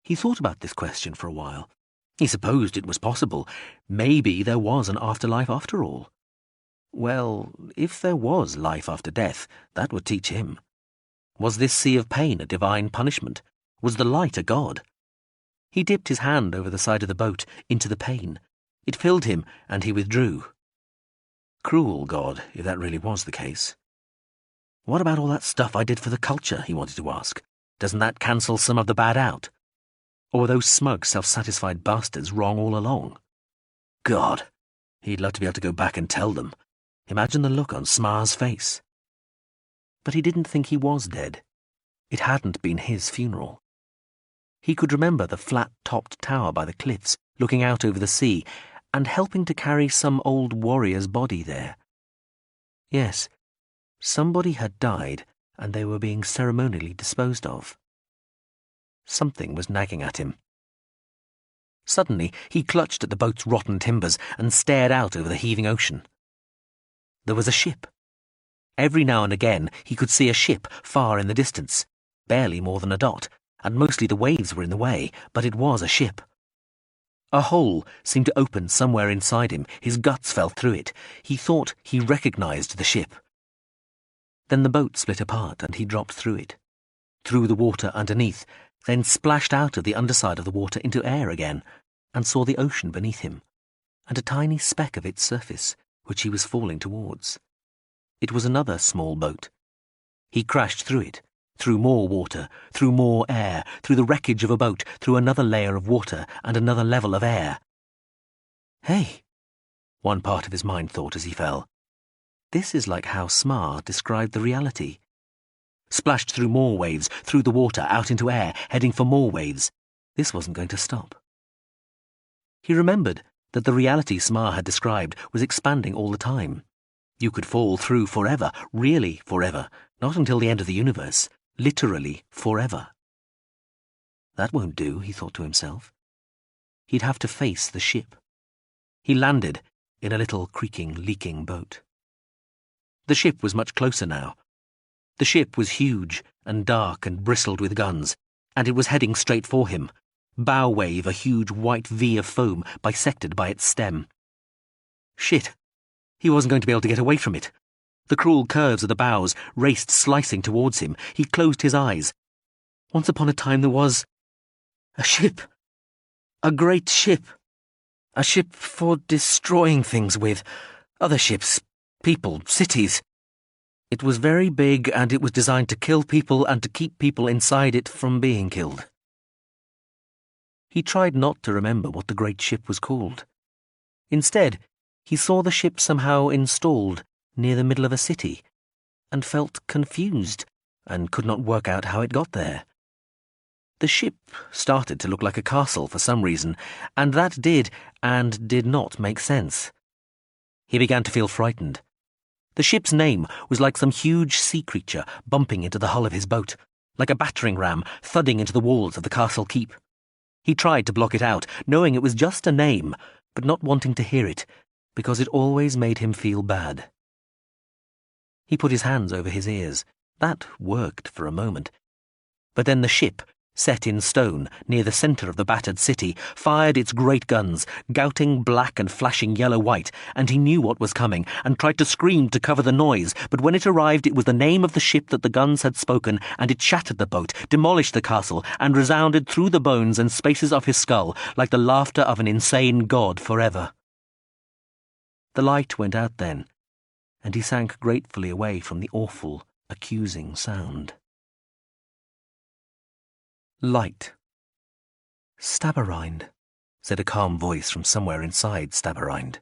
He thought about this question for a while. He supposed it was possible. Maybe there was an afterlife after all. Well, if there was life after death, that would teach him. Was this sea of pain a divine punishment? Was the light a god? He dipped his hand over the side of the boat into the pain. It filled him, and he withdrew. Cruel God, if that really was the case. What about all that stuff I did for the culture, he wanted to ask. Doesn't that cancel some of the bad out? Or were those smug, self-satisfied bastards wrong all along? God, he'd love to be able to go back and tell them. Imagine the look on Smar's face. But he didn't think he was dead. It hadn't been his funeral. He could remember the flat-topped tower by the cliffs, looking out over the sea, and helping to carry some old warrior's body there. Yes, somebody had died, and they were being ceremonially disposed of. Something was nagging at him. Suddenly, he clutched at the boat's rotten timbers and stared out over the heaving ocean. There was a ship. Every now and again, he could see a ship far in the distance, barely more than a dot, and mostly the waves were in the way, but it was a ship. A hole seemed to open somewhere inside him. His guts fell through it. He thought he recognized the ship. Then the boat split apart, and he dropped through it, through the water underneath, then splashed out of the underside of the water into air again, and saw the ocean beneath him, and a tiny speck of its surface, which he was falling towards. It was another small boat. He crashed through it, through more water, through more air, through the wreckage of a boat, through another layer of water and another level of air. Hey, one part of his mind thought as he fell. This is like how Smar described the reality. Splashed through more waves, through the water, out into air, heading for more waves. This wasn't going to stop. He remembered that the reality Smar had described was expanding all the time. You could fall through forever, really forever, not until the end of the universe, literally forever. That won't do, he thought to himself. He'd have to face the ship. He landed in a little creaking, leaking boat. The ship was much closer now. The ship was huge and dark and bristled with guns, and it was heading straight for him. Bow wave, a huge white V of foam bisected by its stem. Shit! He wasn't going to be able to get away from it. The cruel curves of the bows raced slicing towards him. He closed his eyes. Once upon a time there was a ship. A great ship. A ship for destroying things with. Other ships, people, cities. It was very big, and it was designed to kill people and to keep people inside it from being killed. He tried not to remember what the great ship was called. Instead, he saw the ship somehow installed near the middle of a city, and felt confused and could not work out how it got there. The ship started to look like a castle for some reason, and that did and did not make sense. He began to feel frightened. The ship's name was like some huge sea creature bumping into the hull of his boat, like a battering ram thudding into the walls of the castle keep. He tried to block it out, knowing it was just a name, but not wanting to hear it, because it always made him feel bad. He put his hands over his ears. That worked for a moment. But then the ship, set in stone near the centre of the battered city, fired its great guns, gouting black and flashing yellow-white, and he knew what was coming, and tried to scream to cover the noise, but when it arrived it was the name of the ship that the guns had spoken, and it shattered the boat, demolished the castle, and resounded through the bones and spaces of his skull like the laughter of an insane god forever. The light went out then, and he sank gratefully away from the awful, accusing sound. Light. Stabberrind, said a calm voice from somewhere inside Stabberrind.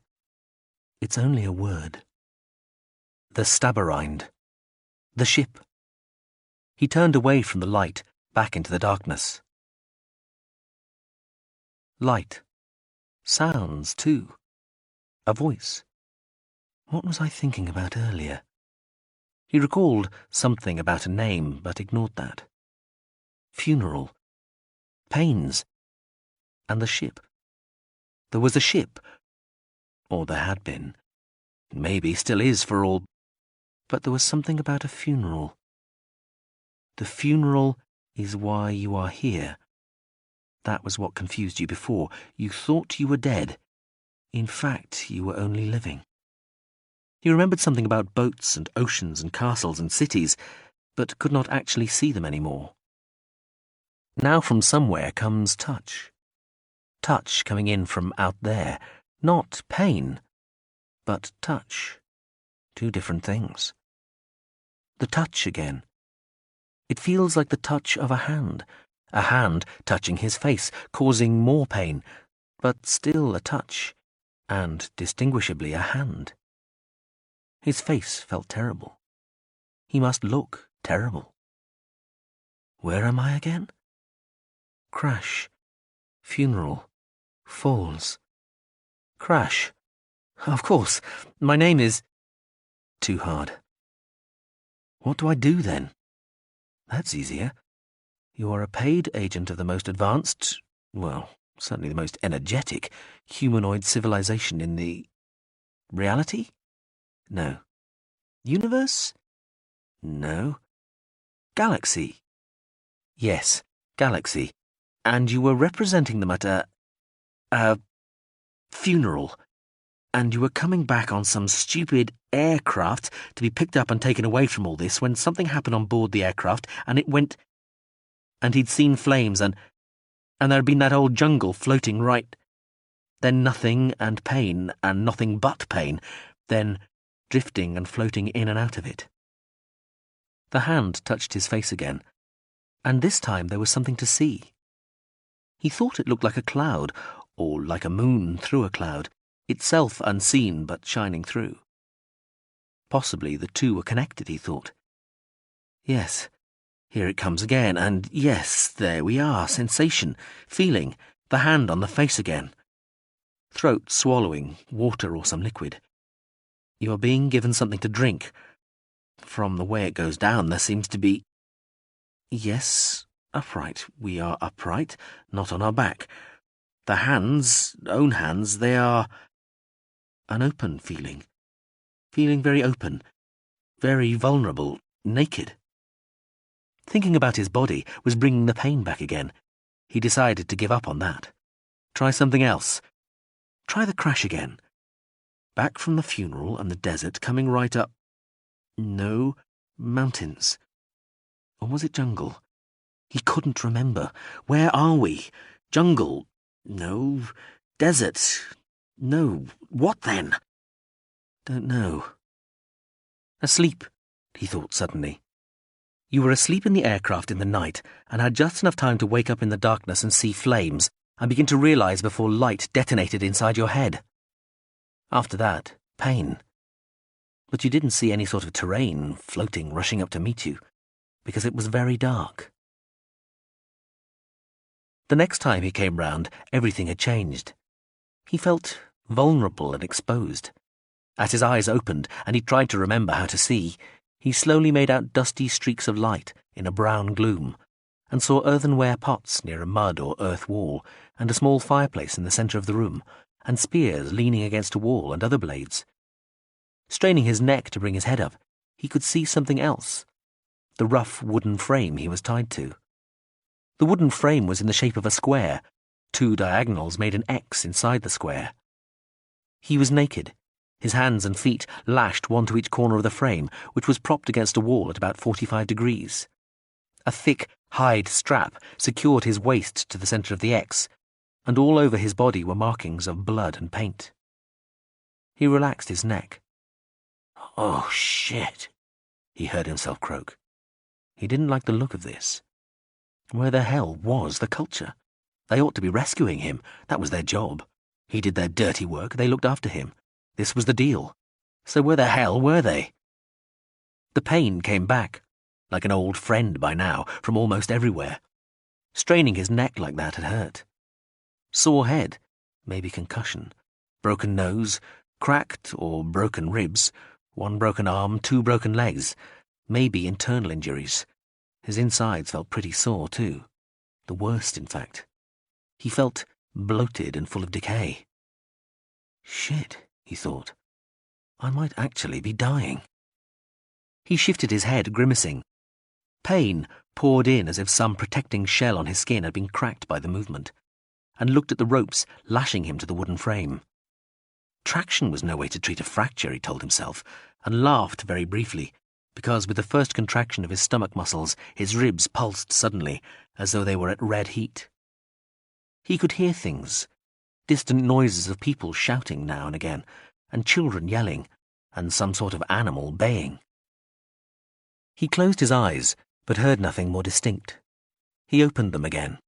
It's only a word. The Stabberrind. The ship. He turned away from the light, back into the darkness. Light. Sounds, too. A voice. What was I thinking about earlier? He recalled something about a name, but ignored that. Funeral. Pains. And the ship. There was a ship. Or there had been. Maybe still is for all. But there was something about a funeral. The funeral is why you are here. That was what confused you before. You thought you were dead. In fact, you were only living. He remembered something about boats and oceans and castles and cities, but could not actually see them anymore. Now from somewhere comes touch. Touch coming in from out there. Not pain, but touch. Two different things. The touch again. It feels like the touch of a hand touching his face, causing more pain, but still a touch, and distinguishably a hand. His face felt terrible. He must look terrible. Where am I again? Crash. Funeral. Falls. Crash. Of course. My name is... Too hard. What do I do then? That's easier. You are a paid agent of the most advanced, well, certainly the most energetic, humanoid civilization in the... Reality? No. Universe? No. Galaxy? Yes, galaxy. And you were representing them at a funeral. And you were coming back on some stupid aircraft to be picked up and taken away from all this when something happened on board the aircraft and it went... And he'd seen flames and there had been that old jungle floating right... Then nothing and pain and nothing but pain. Then drifting and floating in and out of it. The hand touched his face again. And this time there was something to see. He thought it looked like a cloud, or like a moon through a cloud, itself unseen but shining through. Possibly the two were connected, he thought. Yes, here it comes again, and yes, there we are, sensation, feeling, the hand on the face again. Throat swallowing, water or some liquid. You are being given something to drink. From the way it goes down, there seems to be... Yes, upright. We are upright, not on our back. The hands, own hands, they are... An open feeling. Feeling very open, very vulnerable, naked. Thinking about his body was bringing the pain back again. He decided to give up on that. Try something else. Try the crash again. Back from the funeral and the desert, coming right up... No, mountains. Or was it jungle? He couldn't remember. Where are we? Jungle, No. Desert. No. What then? Don't know. Asleep, he thought suddenly. You were asleep in the aircraft in the night and had just enough time to wake up in the darkness and see flames and begin to realize before light detonated inside your head. After that, pain. But you didn't see any sort of terrain floating, rushing up to meet you, because it was very dark. The next time he came round, everything had changed. He felt vulnerable and exposed. As his eyes opened and he tried to remember how to see, he slowly made out dusty streaks of light in a brown gloom, and saw earthenware pots near a mud or earth wall, and a small fireplace in the centre of the room, and spears leaning against a wall and other blades. Straining his neck to bring his head up, he could see something else, the rough wooden frame he was tied to. The wooden frame was in the shape of a square. 2 diagonals made an X inside the square. He was naked, his hands and feet lashed one to each corner of the frame, which was propped against a wall at about 45 degrees. A thick hide strap secured his waist to the centre of the X, and all over his body were markings of blood and paint. He relaxed his neck. Oh, shit, he heard himself croak. He didn't like the look of this. Where the hell was the culture? They ought to be rescuing him. That was their job. He did their dirty work. They looked after him. This was the deal. So where the hell were they? The pain came back, like an old friend by now, from almost everywhere. Straining his neck like that had hurt. Sore head, maybe concussion. Broken nose, cracked or broken ribs, 1 broken arm, 2 broken legs, maybe internal injuries. His insides felt pretty sore, too. The worst, in fact. He felt bloated and full of decay. Shit, he thought. I might actually be dying. He shifted his head, grimacing. Pain poured in as if some protecting shell on his skin had been cracked by the movement, and looked at the ropes lashing him to the wooden frame. Traction was no way to treat a fracture, he told himself, and laughed very briefly, because with the first contraction of his stomach muscles, his ribs pulsed suddenly, as though they were at red heat. He could hear things, distant noises of people shouting now and again, and children yelling, and some sort of animal baying. He closed his eyes, but heard nothing more distinct. He opened them again.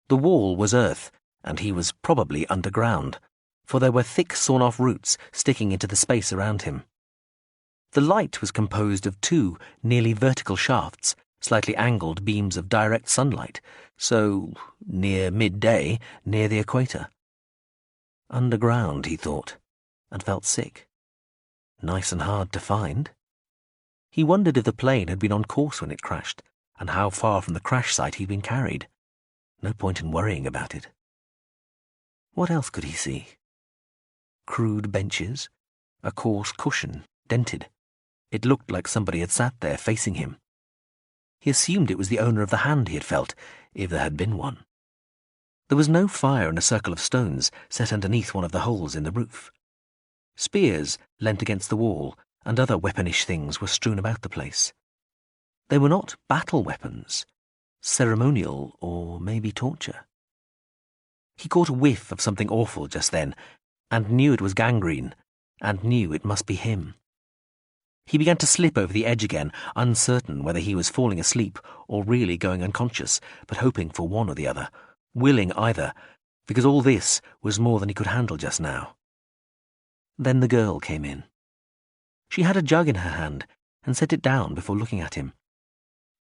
The wall was earth, and he was probably underground, for there were thick sawn-off roots sticking into the space around him. The light was composed of 2 nearly vertical shafts, slightly angled beams of direct sunlight, so near midday, near the equator. Underground, he thought, and felt sick. Nice and hard to find. He wondered if the plane had been on course when it crashed, and how far from the crash site he'd been carried. No point in worrying about it. What else could he see? Crude benches, a coarse cushion, dented. It looked like somebody had sat there facing him. He assumed it was the owner of the hand he had felt, if there had been one. There was no fire in a circle of stones set underneath one of the holes in the roof. Spears leant against the wall, and other weaponish things were strewn about the place. They were not battle weapons, ceremonial or maybe torture. He caught a whiff of something awful just then, and knew it was gangrene, and knew it must be him. He began to slip over the edge again, uncertain whether he was falling asleep or really going unconscious, but hoping for one or the other, willing either, because all this was more than he could handle just now. Then the girl came in. She had a jug in her hand and set it down before looking at him.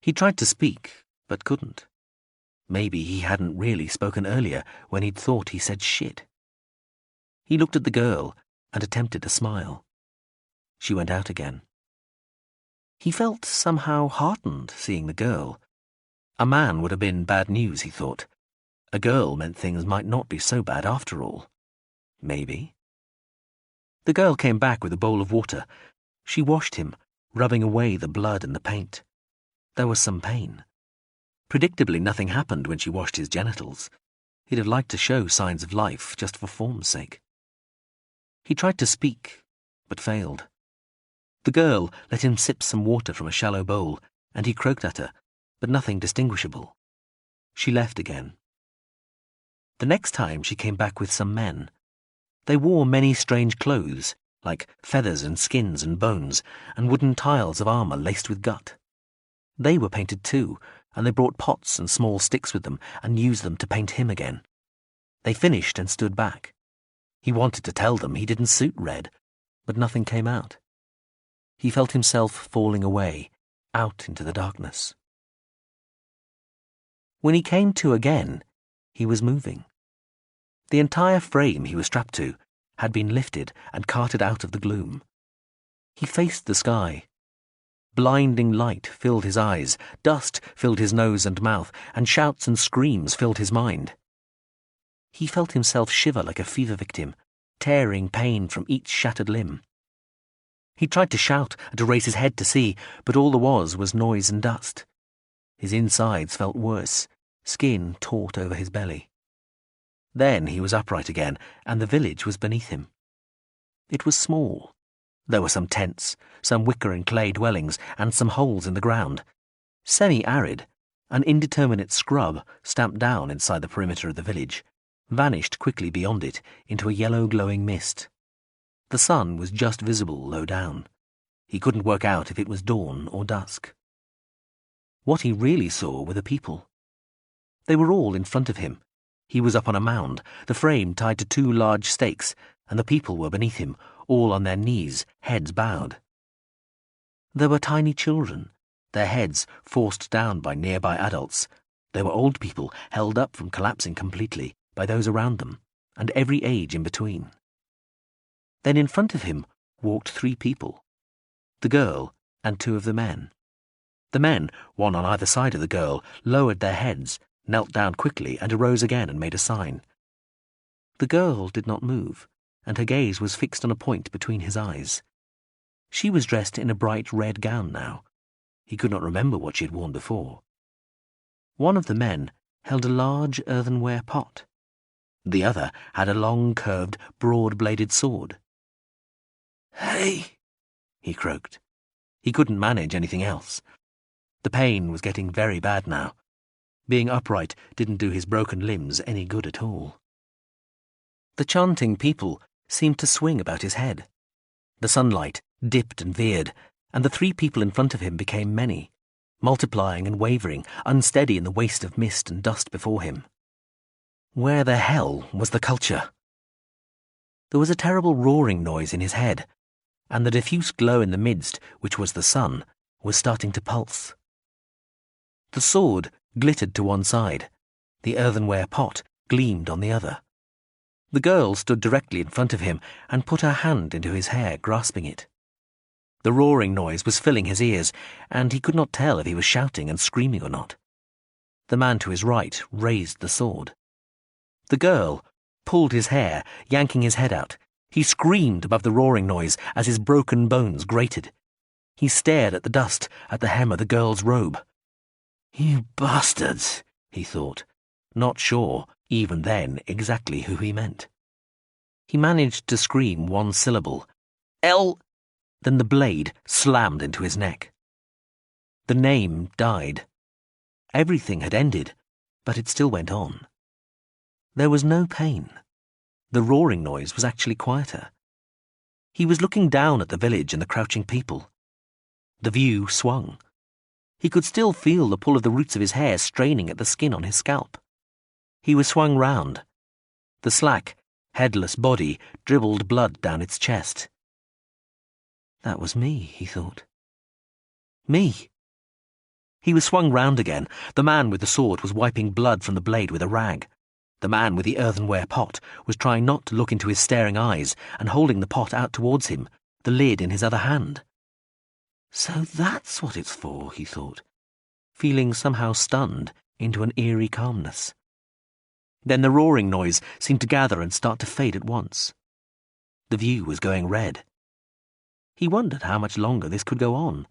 He tried to speak, but couldn't. Maybe he hadn't really spoken earlier when he'd thought he said shit. He looked at the girl and attempted to smile. She went out again. He felt somehow heartened seeing the girl. A man would have been bad news, he thought. A girl meant things might not be so bad after all. Maybe. The girl came back with a bowl of water. She washed him, rubbing away the blood and the paint. There was some pain. Predictably, nothing happened when she washed his genitals. He'd have liked to show signs of life just for form's sake. He tried to speak, but failed. The girl let him sip some water from a shallow bowl, and he croaked at her, but nothing distinguishable. She left again. The next time she came back with some men. They wore many strange clothes, like feathers and skins and bones, and wooden tiles of armour laced with gut. They were painted too, and they brought pots and small sticks with them and used them to paint him again. They finished and stood back. He wanted to tell them he didn't suit red, but nothing came out. He felt himself falling away, out into the darkness. When he came to again, he was moving. The entire frame he was strapped to had been lifted and carted out of the gloom. He faced the sky. Blinding light filled his eyes, dust filled his nose and mouth, and shouts and screams filled his mind. He felt himself shiver like a fever victim, tearing pain from each shattered limb. He tried to shout and to raise his head to see, but all there was noise and dust. His insides felt worse, skin taut over his belly. Then he was upright again, and the village was beneath him. It was small. There were some tents, some wicker and clay dwellings, and some holes in the ground. Semi-arid, an indeterminate scrub stamped down inside the perimeter of the village, vanished quickly beyond it into a yellow glowing mist. The sun was just visible low down. He couldn't work out if it was dawn or dusk. What he really saw were the people. They were all in front of him. He was up on a mound, the frame tied to 2 large stakes, and the people were beneath him, all on their knees, heads bowed. There were tiny children, their heads forced down by nearby adults. There were old people held up from collapsing completely by those around them, and every age in between. Then in front of him walked 3 people, the girl and 2 of the men. The men, one on either side of the girl, lowered their heads, knelt down quickly and arose again and made a sign. The girl did not move, and her gaze was fixed on a point between his eyes. She was dressed in a bright red gown now. He could not remember what she had worn before. One of the men held a large earthenware pot. The other had a long, curved, broad-bladed sword. "Hey," he croaked. He couldn't manage anything else. The pain was getting very bad now. Being upright didn't do his broken limbs any good at all. The chanting people seemed to swing about his head. The sunlight dipped and veered, and the 3 people in front of him became many, multiplying and wavering, unsteady in the waste of mist and dust before him. Where the hell was the culture? There was a terrible roaring noise in his head, and the diffuse glow in the midst, which was the sun, was starting to pulse. The sword glittered to one side. The earthenware pot gleamed on the other. The girl stood directly in front of him and put her hand into his hair, grasping it. The roaring noise was filling his ears, and he could not tell if he was shouting and screaming or not. The man to his right raised the sword. The girl pulled his hair, yanking his head out. He screamed above the roaring noise as his broken bones grated. He stared at the dust at the hem of the girl's robe. "You bastards," he thought, not sure, even then, exactly who he meant. He managed to scream one syllable. "L." Then the blade slammed into his neck. The name died. Everything had ended, but it still went on. There was no pain. The roaring noise was actually quieter. He was looking down at the village and the crouching people. The view swung. He could still feel the pull of the roots of his hair straining at the skin on his scalp. He was swung round. The slack, headless body dribbled blood down its chest. That was me, he thought. Me. He was swung round again. The man with the sword was wiping blood from the blade with a rag. The man with the earthenware pot was trying not to look into his staring eyes and holding the pot out towards him, the lid in his other hand. So that's what it's for, he thought, feeling somehow stunned into an eerie calmness. Then the roaring noise seemed to gather and start to fade at once. The view was going red. He wondered how much longer this could go on.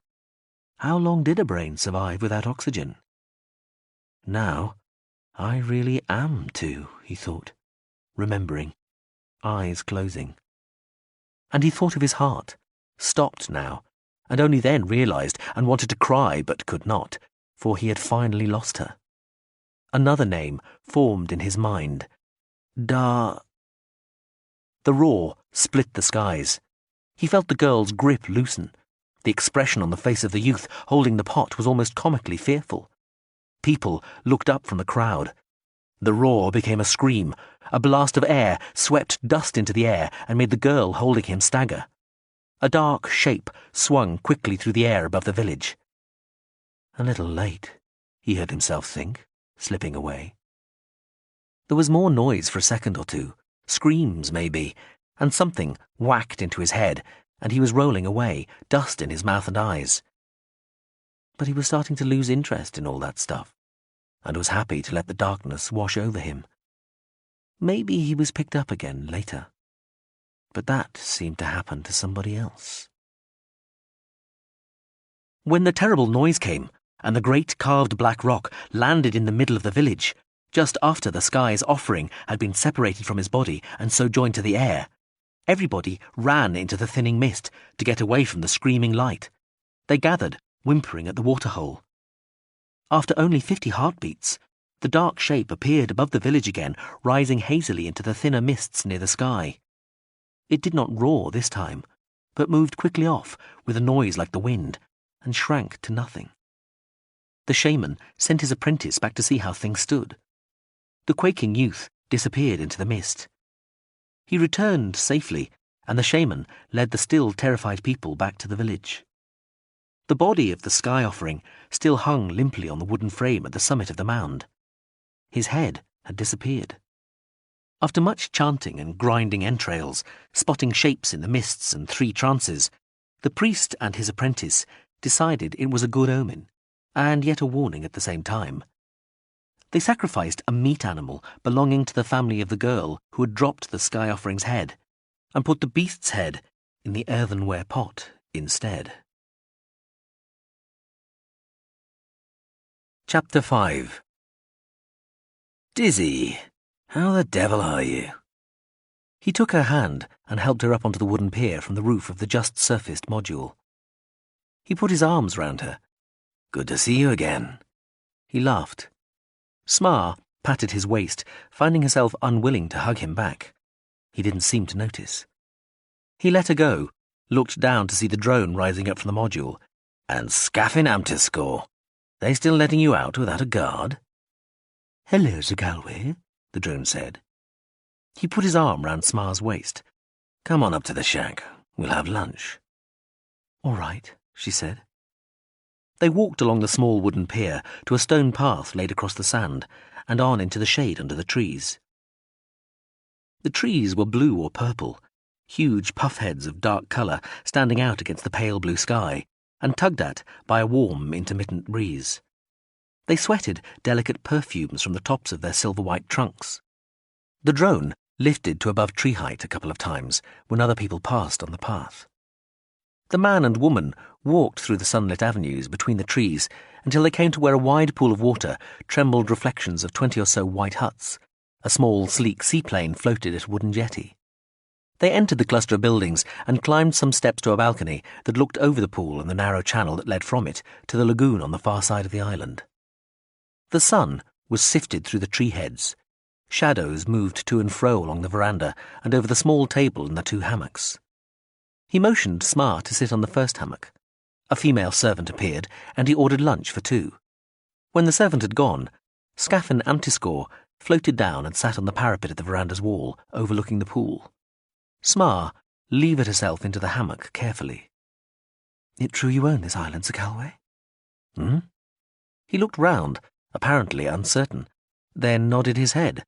How long did a brain survive without oxygen? Now, I really am too, he thought, remembering, eyes closing. And he thought of his heart, stopped now, and only then realized and wanted to cry but could not, for he had finally lost her. Another name formed in his mind, Dar... The roar split the skies. He felt the girl's grip loosen. The expression on the face of the youth holding the pot was almost comically fearful. People looked up from the crowd. The roar became a scream. A blast of air swept dust into the air and made the girl holding him stagger. A dark shape swung quickly through the air above the village. A little late, he heard himself think, slipping away. There was more noise for a second or two, screams maybe, and something whacked into his head, and he was rolling away, dust in his mouth and eyes. But he was starting to lose interest in all that stuff, and was happy to let the darkness wash over him. Maybe he was picked up again later, but that seemed to happen to somebody else. When the terrible noise came, and the great carved black rock landed in the middle of the village, just after the sky's offering had been separated from his body and so joined to the air, everybody ran into the thinning mist to get away from the screaming light. They gathered, whimpering at the waterhole. After only 50 heartbeats, the dark shape appeared above the village again, rising hazily into the thinner mists near the sky. It did not roar this time, but moved quickly off with a noise like the wind, and shrank to nothing. The shaman sent his apprentice back to see how things stood. The quaking youth disappeared into the mist. He returned safely, and the shaman led the still terrified people back to the village. The body of the sky offering still hung limply on the wooden frame at the summit of the mound. His head had disappeared. After much chanting and grinding entrails, spotting shapes in the mists and 3 trances, the priest and his apprentice decided it was a good omen, and yet a warning at the same time. They sacrificed a meat animal belonging to the family of the girl who had dropped the sky offering's head, and put the beast's head in the earthenware pot instead. Chapter 5. Dizzy, how the devil are you? He took her hand and helped her up onto the wooden pier from the roof of the just-surfaced module. He put his arms round her. Good to see you again. He laughed. Smar patted his waist, finding herself unwilling to hug him back. He didn't seem to notice. He let her go, looked down to see the drone rising up from the module. And scaffing Amtiscore. They still letting you out without a guard? Hello, Zakalwe, the drone said. He put his arm round Smar's waist. Come on up to the shack. We'll have lunch. All right, she said. They walked along the small wooden pier to a stone path laid across the sand, and on into the shade under the trees. The trees were blue or purple, huge puff-heads of dark colour standing out against the pale blue sky, and tugged at by a warm, intermittent breeze. They sweated delicate perfumes from the tops of their silver-white trunks. The drone lifted to above tree height a couple of times when other people passed on the path. The man and woman walked through the sunlit avenues between the trees until they came to where a wide pool of water trembled reflections of 20 or so white huts. A small, sleek seaplane floated at a wooden jetty. They entered the cluster of buildings and climbed some steps to a balcony that looked over the pool and the narrow channel that led from it to the lagoon on the far side of the island. The sun was sifted through the tree heads. Shadows moved to and fro along the veranda and over the small table and the 2 hammocks. He motioned Smar to sit on the first hammock. A female servant appeared, and he ordered lunch for 2. When the servant had gone, Scaffin Amtiscore floated down and sat on the parapet of the veranda's wall, overlooking the pool. Smar levered herself into the hammock carefully. It true you own this island, Zakalwe? Hmm? He looked round, apparently uncertain, then nodded his head.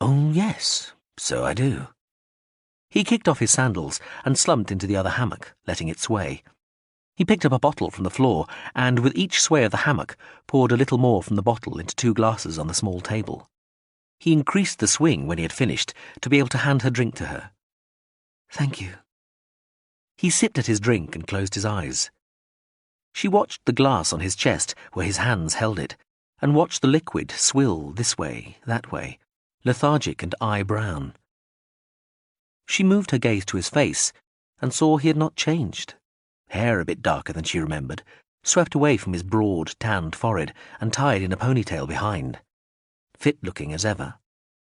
Oh, yes, so I do. He kicked off his sandals and slumped into the other hammock, letting it sway. He picked up a bottle from the floor and, with each sway of the hammock, poured a little more from the bottle into 2 glasses on the small table. He increased the swing when he had finished to be able to hand her drink to her. Thank you. He sipped at his drink and closed his eyes. She watched the glass on his chest where his hands held it, and watched the liquid swill this way, that way, lethargic and eye-brown. She moved her gaze to his face and saw he had not changed. Hair a bit darker than she remembered, swept away from his broad, tanned forehead and tied in a ponytail behind. Fit-looking as ever.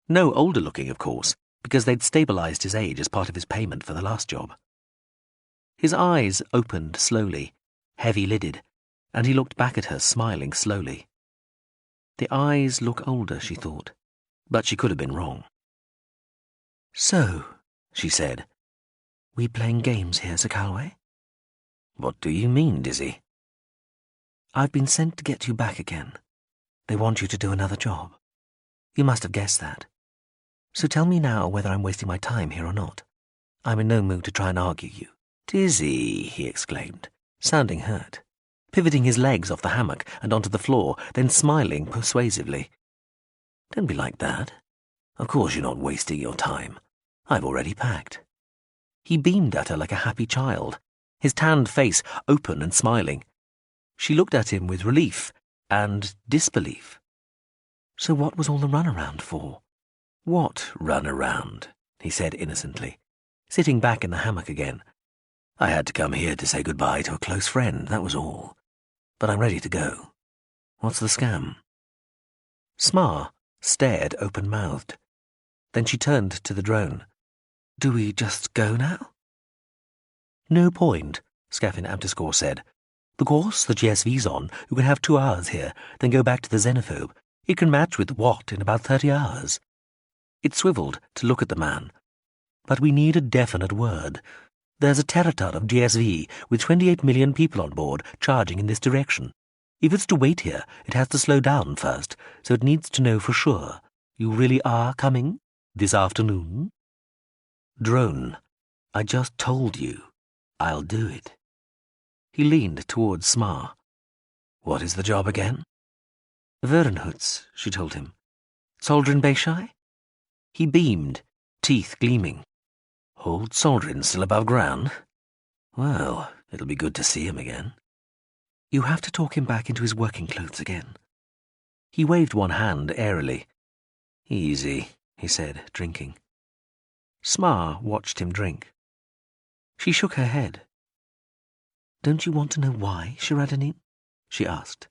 No older looking, of course, because they'd stabilized his age as part of his payment for the last job. His eyes opened slowly, heavy-lidded, and he looked back at her, smiling slowly. The eyes look older, she thought, but she could have been wrong. "So," she said, "we playing games here, Zakalwe?" "What do you mean, Dizzy?" "I've been sent to get you back again. They want you to do another job. You must have guessed that. So tell me now whether I'm wasting my time here or not. I'm in no mood to try and argue you." "Dizzy," he exclaimed, sounding hurt, pivoting his legs off the hammock and onto the floor, then smiling persuasively. "Don't be like that. Of course you're not wasting your time. I've already packed." He beamed at her like a happy child, his tanned face open and smiling. She looked at him with relief and disbelief. So what was all the runaround for? "What runaround?" he said innocently, sitting back in the hammock again. "I had to come here to say goodbye to a close friend, that was all. But I'm ready to go. What's the scam?" Smar stared open-mouthed. Then she turned to the drone. "Do we just go now?" "No point," Scaffin Amtiscore said. "The course the GSV's on, you can have 2 hours here, then go back to the Xenophobe. It can match with Watt in about 30 hours. It swiveled to look at the man. "But we need a definite word. There's a teraton of GSV with 28 million people on board charging in this direction. If it's to wait here, it has to slow down first, so it needs to know for sure. You really are coming? This afternoon?" "Drone, I just told you. I'll do it." He leaned towards Smar. "What is the job again?" "Vernhutz," she told him. "Soldrin Beishai?" He beamed, teeth gleaming. "Old Soldrin still above ground? Well, it'll be good to see him again." "You have to talk him back into his working clothes again." He waved one hand airily. "Easy," he said, drinking. Smar watched him drink. She shook her head. "Don't you want to know why, Cheradenine?" she asked.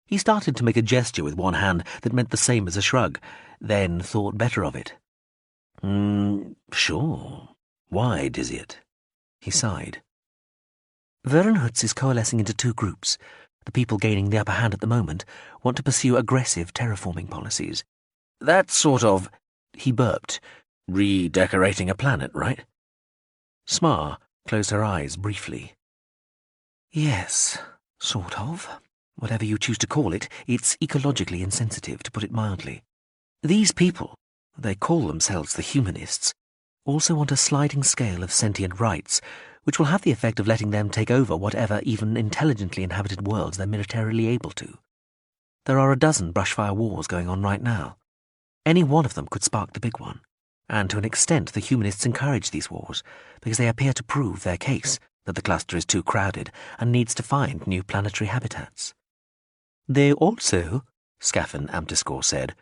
He started to make a gesture with one hand that meant the same as a shrug, then thought better of it. Sure. Why, Dizzyet?" He sighed. "Vernhutz is coalescing into 2 groups. The people gaining the upper hand at the moment want to pursue aggressive terraforming policies. That's sort of," he burped, "redecorating a planet, right?" Smar closed her eyes briefly. "Yes, sort of. Whatever you choose to call it, it's ecologically insensitive, to put it mildly. These people, they call themselves the humanists, also want a sliding scale of sentient rights, which will have the effect of letting them take over whatever even intelligently inhabited worlds they're militarily able to. There are a dozen brushfire wars going on right now. Any one of them could spark the big one, and to an extent the humanists encourage these wars, because they appear to prove their case that the cluster is too crowded and needs to find new planetary habitats. They also, Scaffin Amtiscore said,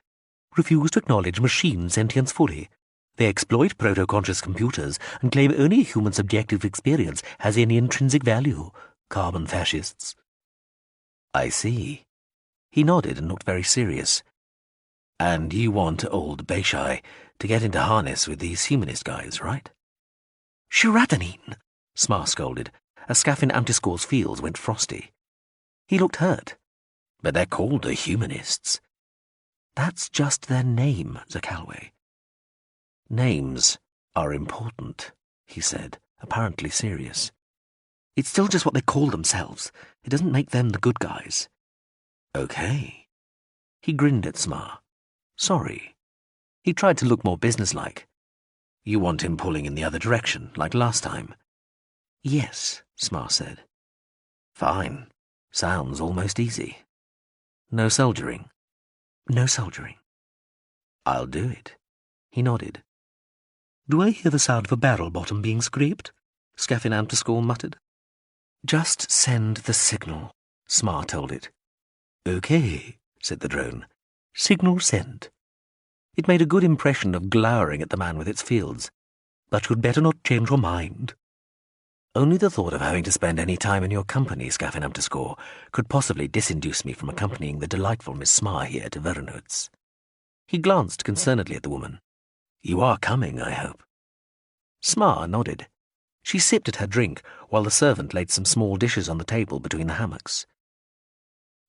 refuse to acknowledge machine sentience fully. They exploit proto-conscious computers and claim only a human subjective experience has any intrinsic value. Carbon fascists." "I see." He nodded and looked very serious. "And you want old Beishai to get into harness with these humanist guys, right?" "Cheradenine," Smar scolded, as Scaffin Amtiscore's fields went frosty. He looked hurt. "But they're called the humanists." "That's just their name, Zakalwe." "Names are important," he said, apparently serious. "It's still just what they call themselves. It doesn't make them the good guys." "Okay." He grinned at Smar. "Sorry." He tried to look more businesslike. "You want him pulling in the other direction, like last time?" "Yes," Smar said. "Fine. Sounds almost easy. No soldiering?" "No soldiering." "I'll do it." He nodded. "Do I hear the sound of a barrel bottom being scraped?" Scaffin Amtiscore muttered. "Just send the signal," Smar told it. "Okay," said the drone. "Signal sent." It made a good impression of glowering at the man with its fields. "But you'd better not change your mind." "Only the thought of having to spend any time in your company, Scaffin Amtiscore, could possibly disinduce me from accompanying the delightful Miss Smar here to Vernhutz." He glanced concernedly at the woman. "You are coming, I hope." Smar nodded. She sipped at her drink while the servant laid some small dishes on the table between the hammocks.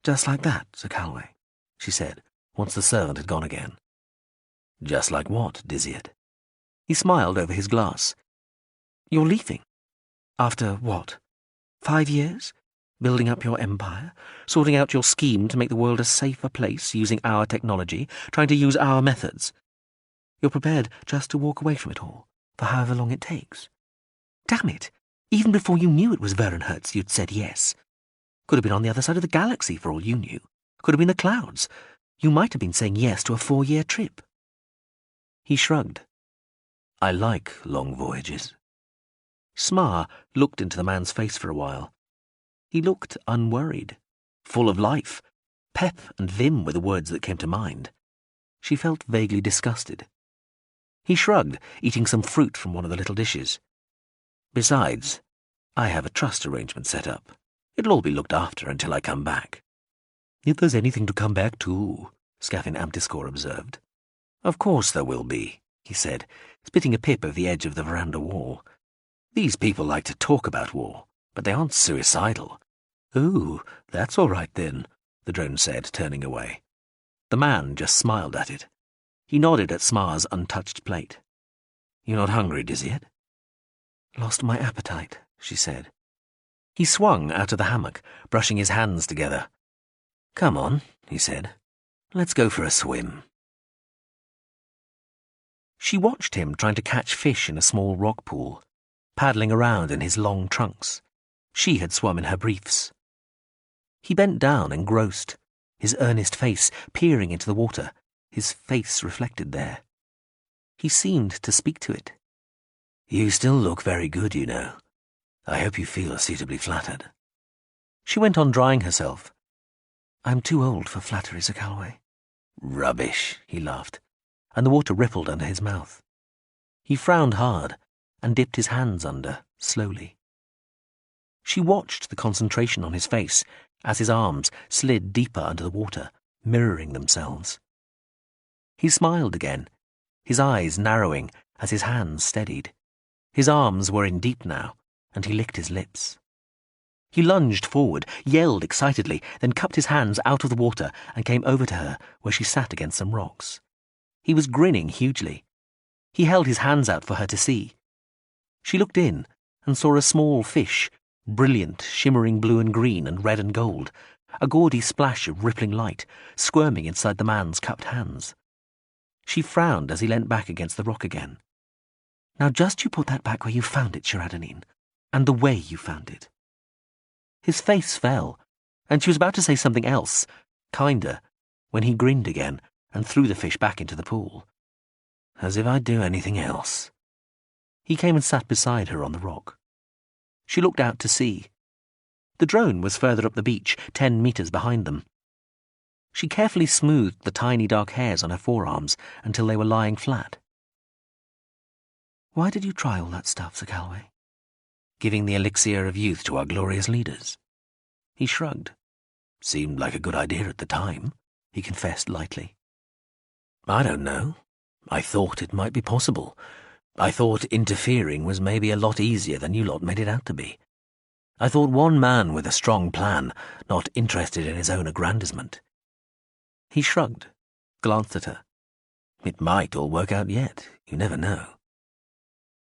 "Just like that, Zakalwe," she said, once the servant had gone again. "Just like what, Dizzyet?" He smiled over his glass. "You're leaving. After what? 5 years? Building up your empire, sorting out your scheme to make the world a safer place, using our technology, trying to use our methods. You're prepared just to walk away from it all, for however long it takes. Damn it! Even before you knew it was Vernhertz, you'd said yes. Could have been on the other side of the galaxy for all you knew. Could have been the clouds. You might have been saying yes to a 4-year trip." He shrugged. "I like long voyages." Smar looked into the man's face for a while. He looked unworried, full of life. Pep and vim were the words that came to mind. She felt vaguely disgusted. He shrugged, eating some fruit from one of the little dishes. "Besides, I have a trust arrangement set up. It'll all be looked after until I come back." "If there's anything to come back to," Scafin Amtiscor observed. "Of course there will be," he said, spitting a pip over the edge of the veranda wall. "These people like to talk about war, but they aren't suicidal." "Oh, that's all right then," the drone said, turning away. The man just smiled at it. He nodded at Smar's untouched plate. "You're not hungry, Dizzyet?" "Lost my appetite," she said. He swung out of the hammock, brushing his hands together. "Come on," he said. "Let's go for a swim." She watched him trying to catch fish in a small rock pool, paddling around in his long trunks. She had swum in her briefs. He bent down, engrossed, his earnest face peering into the water, his face reflected there. He seemed to speak to it. "You still look very good, you know. I hope you feel suitably flattered." She went on drying herself. "I'm too old for flattery, Zakalwe." "Rubbish," he laughed, and the water rippled under his mouth. He frowned hard and dipped his hands under, slowly. She watched the concentration on his face as his arms slid deeper under the water, mirroring themselves. He smiled again, his eyes narrowing as his hands steadied. His arms were in deep now, and he licked his lips. He lunged forward, yelled excitedly, then cupped his hands out of the water and came over to her where she sat against some rocks. He was grinning hugely. He held his hands out for her to see. She looked in and saw a small fish, brilliant, shimmering blue and green and red and gold, a gaudy splash of rippling light, squirming inside the man's cupped hands. She frowned as he leant back against the rock again. "Now just you put that back where you found it, Cheradenine, and the way you found it." His face fell, and she was about to say something else, kinder, when he grinned again and threw the fish back into the pool. "As if I'd do anything else." He came and sat beside her on the rock. She looked out to sea. The drone was further up the beach, 10 meters behind them. She carefully smoothed the tiny dark hairs on her forearms until they were lying flat. "Why did you try all that stuff, Zakalwe? Giving the elixir of youth to our glorious leaders?" He shrugged. "Seemed like a good idea at the time," he confessed lightly. "I don't know. I thought it might be possible. I thought interfering was maybe a lot easier than you lot made it out to be. I thought one man with a strong plan, not interested in his own aggrandizement." He shrugged, glanced at her. "It might all work out yet. You never know."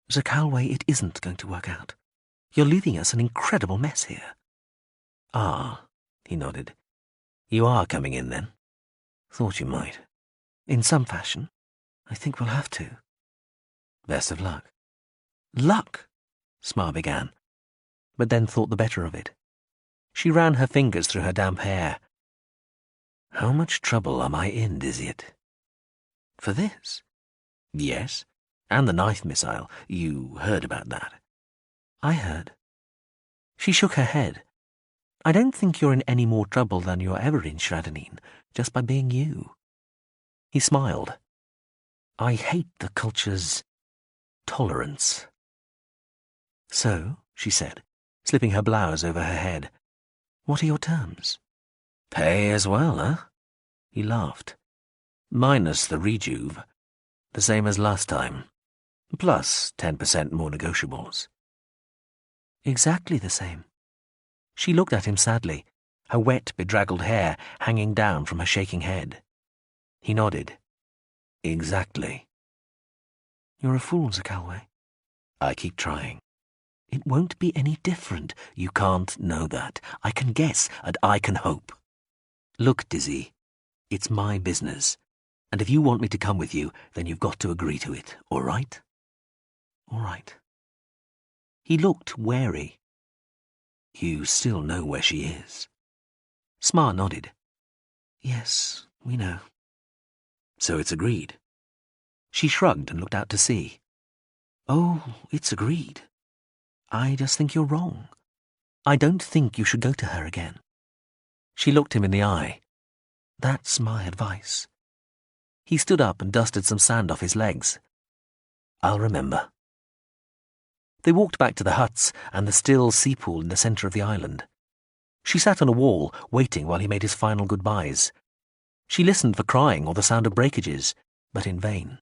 "Zakalwe, it isn't going to work out. You're leaving us an incredible mess here." "Ah," he nodded. "You are coming in, then? Thought you might." "In some fashion. I think we'll have to." "Best of luck." "Luck," Smar began, but then thought the better of it. She ran her fingers through her damp hair. "How much trouble am I in, Dizzyet?" "For this?" "Yes, and the knife missile. You heard about that?" "I heard." She shook her head. "I don't think you're in any more trouble than you're ever in, Cheradenine, just by being you." He smiled. "I hate the culture's tolerance." "So," she said, slipping her blouse over her head, "what are your terms?" "Pay as well, huh?" He laughed. minus the rejuve, the same as last time, plus 10% more negotiables. Exactly the same. She looked at him sadly, her wet, bedraggled hair hanging down from her shaking head. He nodded. Exactly. You're a fool, Zakalwe. I keep trying. It won't be any different. You can't know that. I can guess, and I can hope. Look, Dizzy, it's my business, and if you want me to come with you, then you've got to agree to it, all right? All right. He looked wary. You still know where she is? Smar nodded. Yes, we know. So it's agreed. She shrugged and looked out to sea. Oh, it's agreed. I just think you're wrong. I don't think you should go to her again. She looked him in the eye. That's my advice. He stood up and dusted some sand off his legs. I'll remember. They walked back to the huts and the still sea pool in the centre of the island. She sat on a wall, waiting while he made his final goodbyes. She listened for crying or the sound of breakages, but in vain.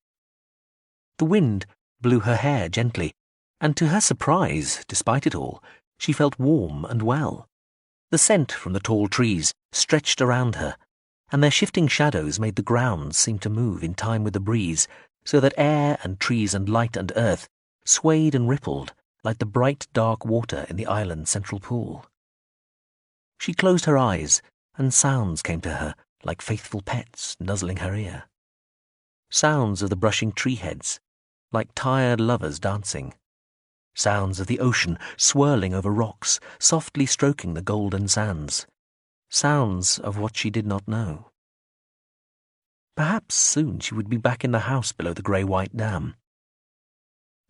The wind blew her hair gently, and to her surprise, despite it all, she felt warm and well. The scent from the tall trees stretched around her, and their shifting shadows made the ground seem to move in time with the breeze, so that air and trees and light and earth swayed and rippled like the bright dark water in the island's central pool. She closed her eyes, and sounds came to her like faithful pets nuzzling her ear. Sounds of the brushing tree heads, like tired lovers dancing. Sounds of the ocean swirling over rocks, softly stroking the golden sands. Sounds of what she did not know. Perhaps soon she would be back in the house below the grey-white dam.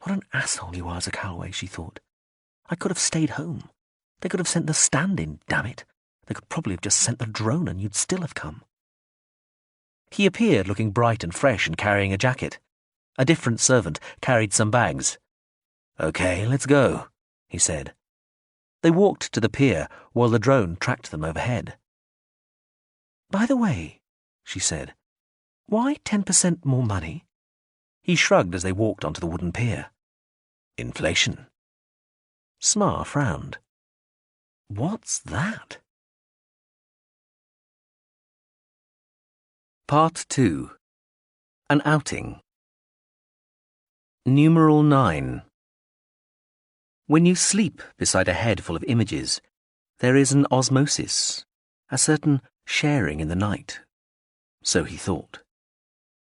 What an asshole you are, Zakalwe, she thought. I could have stayed home. They could have sent the stand-in, damn it. They could probably have just sent the drone and you'd still have come. He appeared looking bright and fresh and carrying a jacket. A different servant carried some bags. Okay, let's go, he said. They walked to the pier while the drone tracked them overhead. By the way, she said, why 10% more money? He shrugged as they walked onto the wooden pier. Inflation. Smar frowned. What's that? Part 2. An outing. Numeral 9. When you sleep beside a head full of images, there is an osmosis, a certain sharing in the night. So he thought.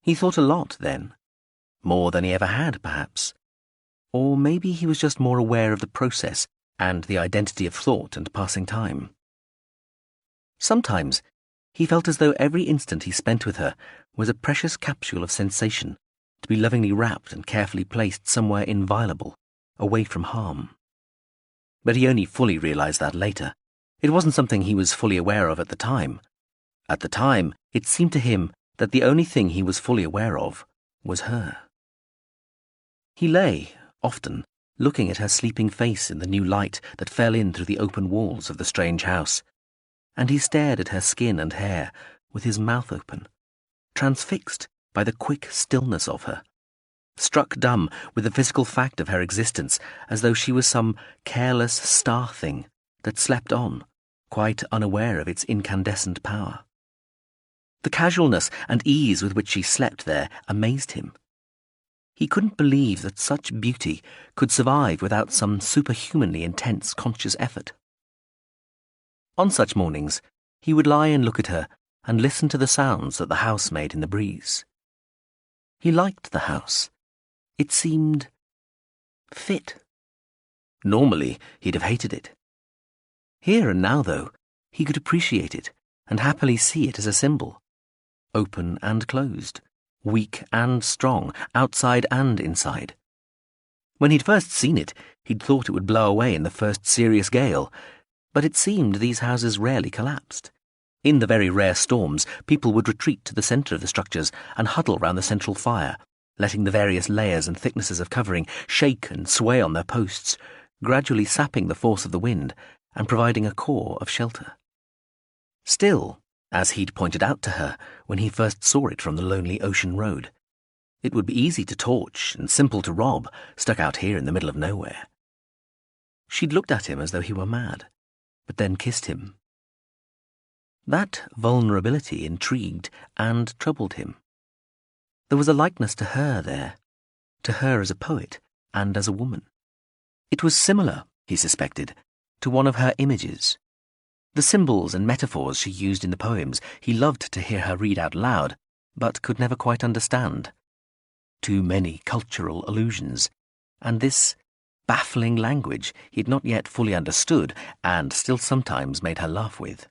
He thought a lot then. More than he ever had, perhaps. Or maybe he was just more aware of the process and the identity of thought and passing time. Sometimes he felt as though every instant he spent with her was a precious capsule of sensation, to be lovingly wrapped and carefully placed somewhere inviolable, away from harm. But he only fully realized that later. It wasn't something he was fully aware of at the time. At the time, it seemed to him that the only thing he was fully aware of was her. He lay, often, looking at her sleeping face in the new light that fell in through the open walls of the strange house, and he stared at her skin and hair with his mouth open, transfixed by the quick stillness of her, struck dumb with the physical fact of her existence as though she was some careless star thing that slept on, quite unaware of its incandescent power. The casualness and ease with which she slept there amazed him. He couldn't believe that such beauty could survive without some superhumanly intense conscious effort. On such mornings, he would lie and look at her and listen to the sounds that the house made in the breeze. He liked the house. It seemed fit. Normally, he'd have hated it. Here and now, though, he could appreciate it and happily see it as a symbol. Open and closed, weak and strong, outside and inside. When he'd first seen it, he'd thought it would blow away in the first serious gale, but it seemed these houses rarely collapsed. In the very rare storms, people would retreat to the centre of the structures and huddle round the central fire, letting the various layers and thicknesses of covering shake and sway on their posts, gradually sapping the force of the wind and providing a core of shelter. Still, as he'd pointed out to her when he first saw it from the lonely ocean road. It would be easy to torch and simple to rob, stuck out here in the middle of nowhere. She'd looked at him as though he were mad, but then kissed him. That vulnerability intrigued and troubled him. There was a likeness to her there, to her as a poet and as a woman. It was similar, he suspected, to one of her images. The symbols and metaphors she used in the poems he loved to hear her read out loud, but could never quite understand. Too many cultural allusions, and this baffling language he had not yet fully understood and still sometimes made her laugh with.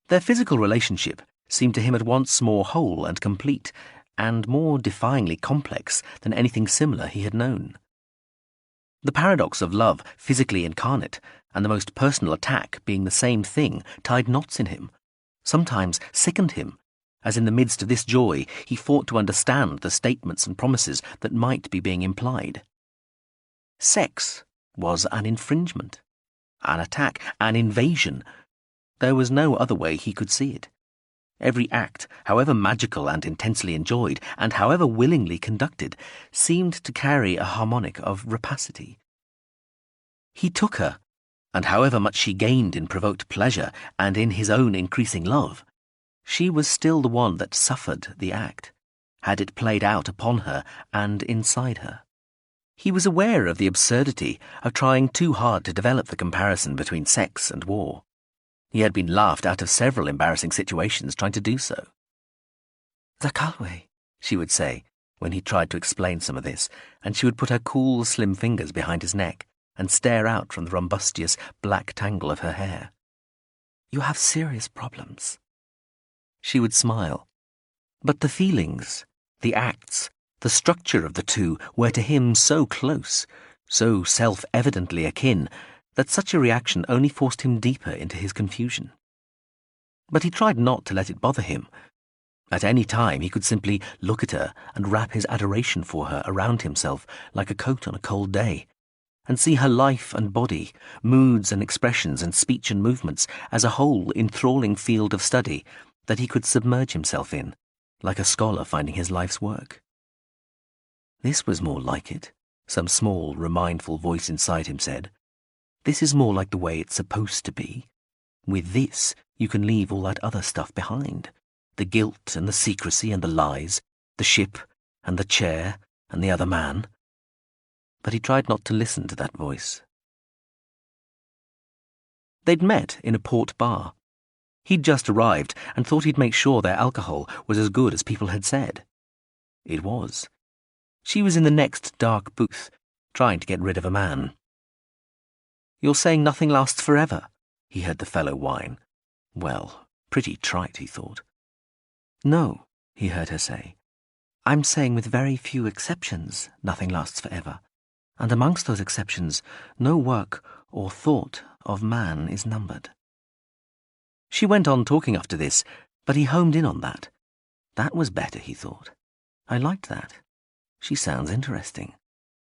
Their physical relationship seemed to him at once more whole and complete, and more defyingly complex than anything similar he had known. The paradox of love physically incarnate and the most personal attack being the same thing tied knots in him, sometimes sickened him, as in the midst of this joy he fought to understand the statements and promises that might be being implied. Sex was an infringement, an attack, an invasion. There was no other way he could see it. Every act, however magical and intensely enjoyed, and however willingly conducted, seemed to carry a harmonic of rapacity. He took her, and however much she gained in provoked pleasure and in his own increasing love, she was still the one that suffered the act, had it played out upon her and inside her. He was aware of the absurdity of trying too hard to develop the comparison between sex and war. He had been laughed out of several embarrassing situations trying to do so. "Zakalwe," she would say, when he tried to explain some of this, and she would put her cool, slim fingers behind his neck and stare out from the rumbustious black tangle of her hair. "You have serious problems." She would smile. But the feelings, the acts, the structure of the two were to him so close, so self-evidently akin, that such a reaction only forced him deeper into his confusion. But he tried not to let it bother him. At any time he could simply look at her and wrap his adoration for her around himself like a coat on a cold day, and see her life and body, moods and expressions and speech and movements as a whole enthralling field of study that he could submerge himself in, like a scholar finding his life's work. This was more like it, some small, remindful voice inside him said. This is more like the way it's supposed to be. With this, you can leave all that other stuff behind. The guilt and the secrecy and the lies, the ship and the chair and the other man. But he tried not to listen to that voice. They'd met in a port bar. He'd just arrived and thought he'd make sure their alcohol was as good as people had said. It was. She was in the next dark booth, trying to get rid of a man. "You're saying nothing lasts forever," he heard the fellow whine. Well, pretty trite, he thought. "No," he heard her say. "I'm saying with very few exceptions, nothing lasts forever. And amongst those exceptions, no work or thought of man is numbered." She went on talking after this, but he homed in on that. That was better, he thought. I liked that. She sounds interesting.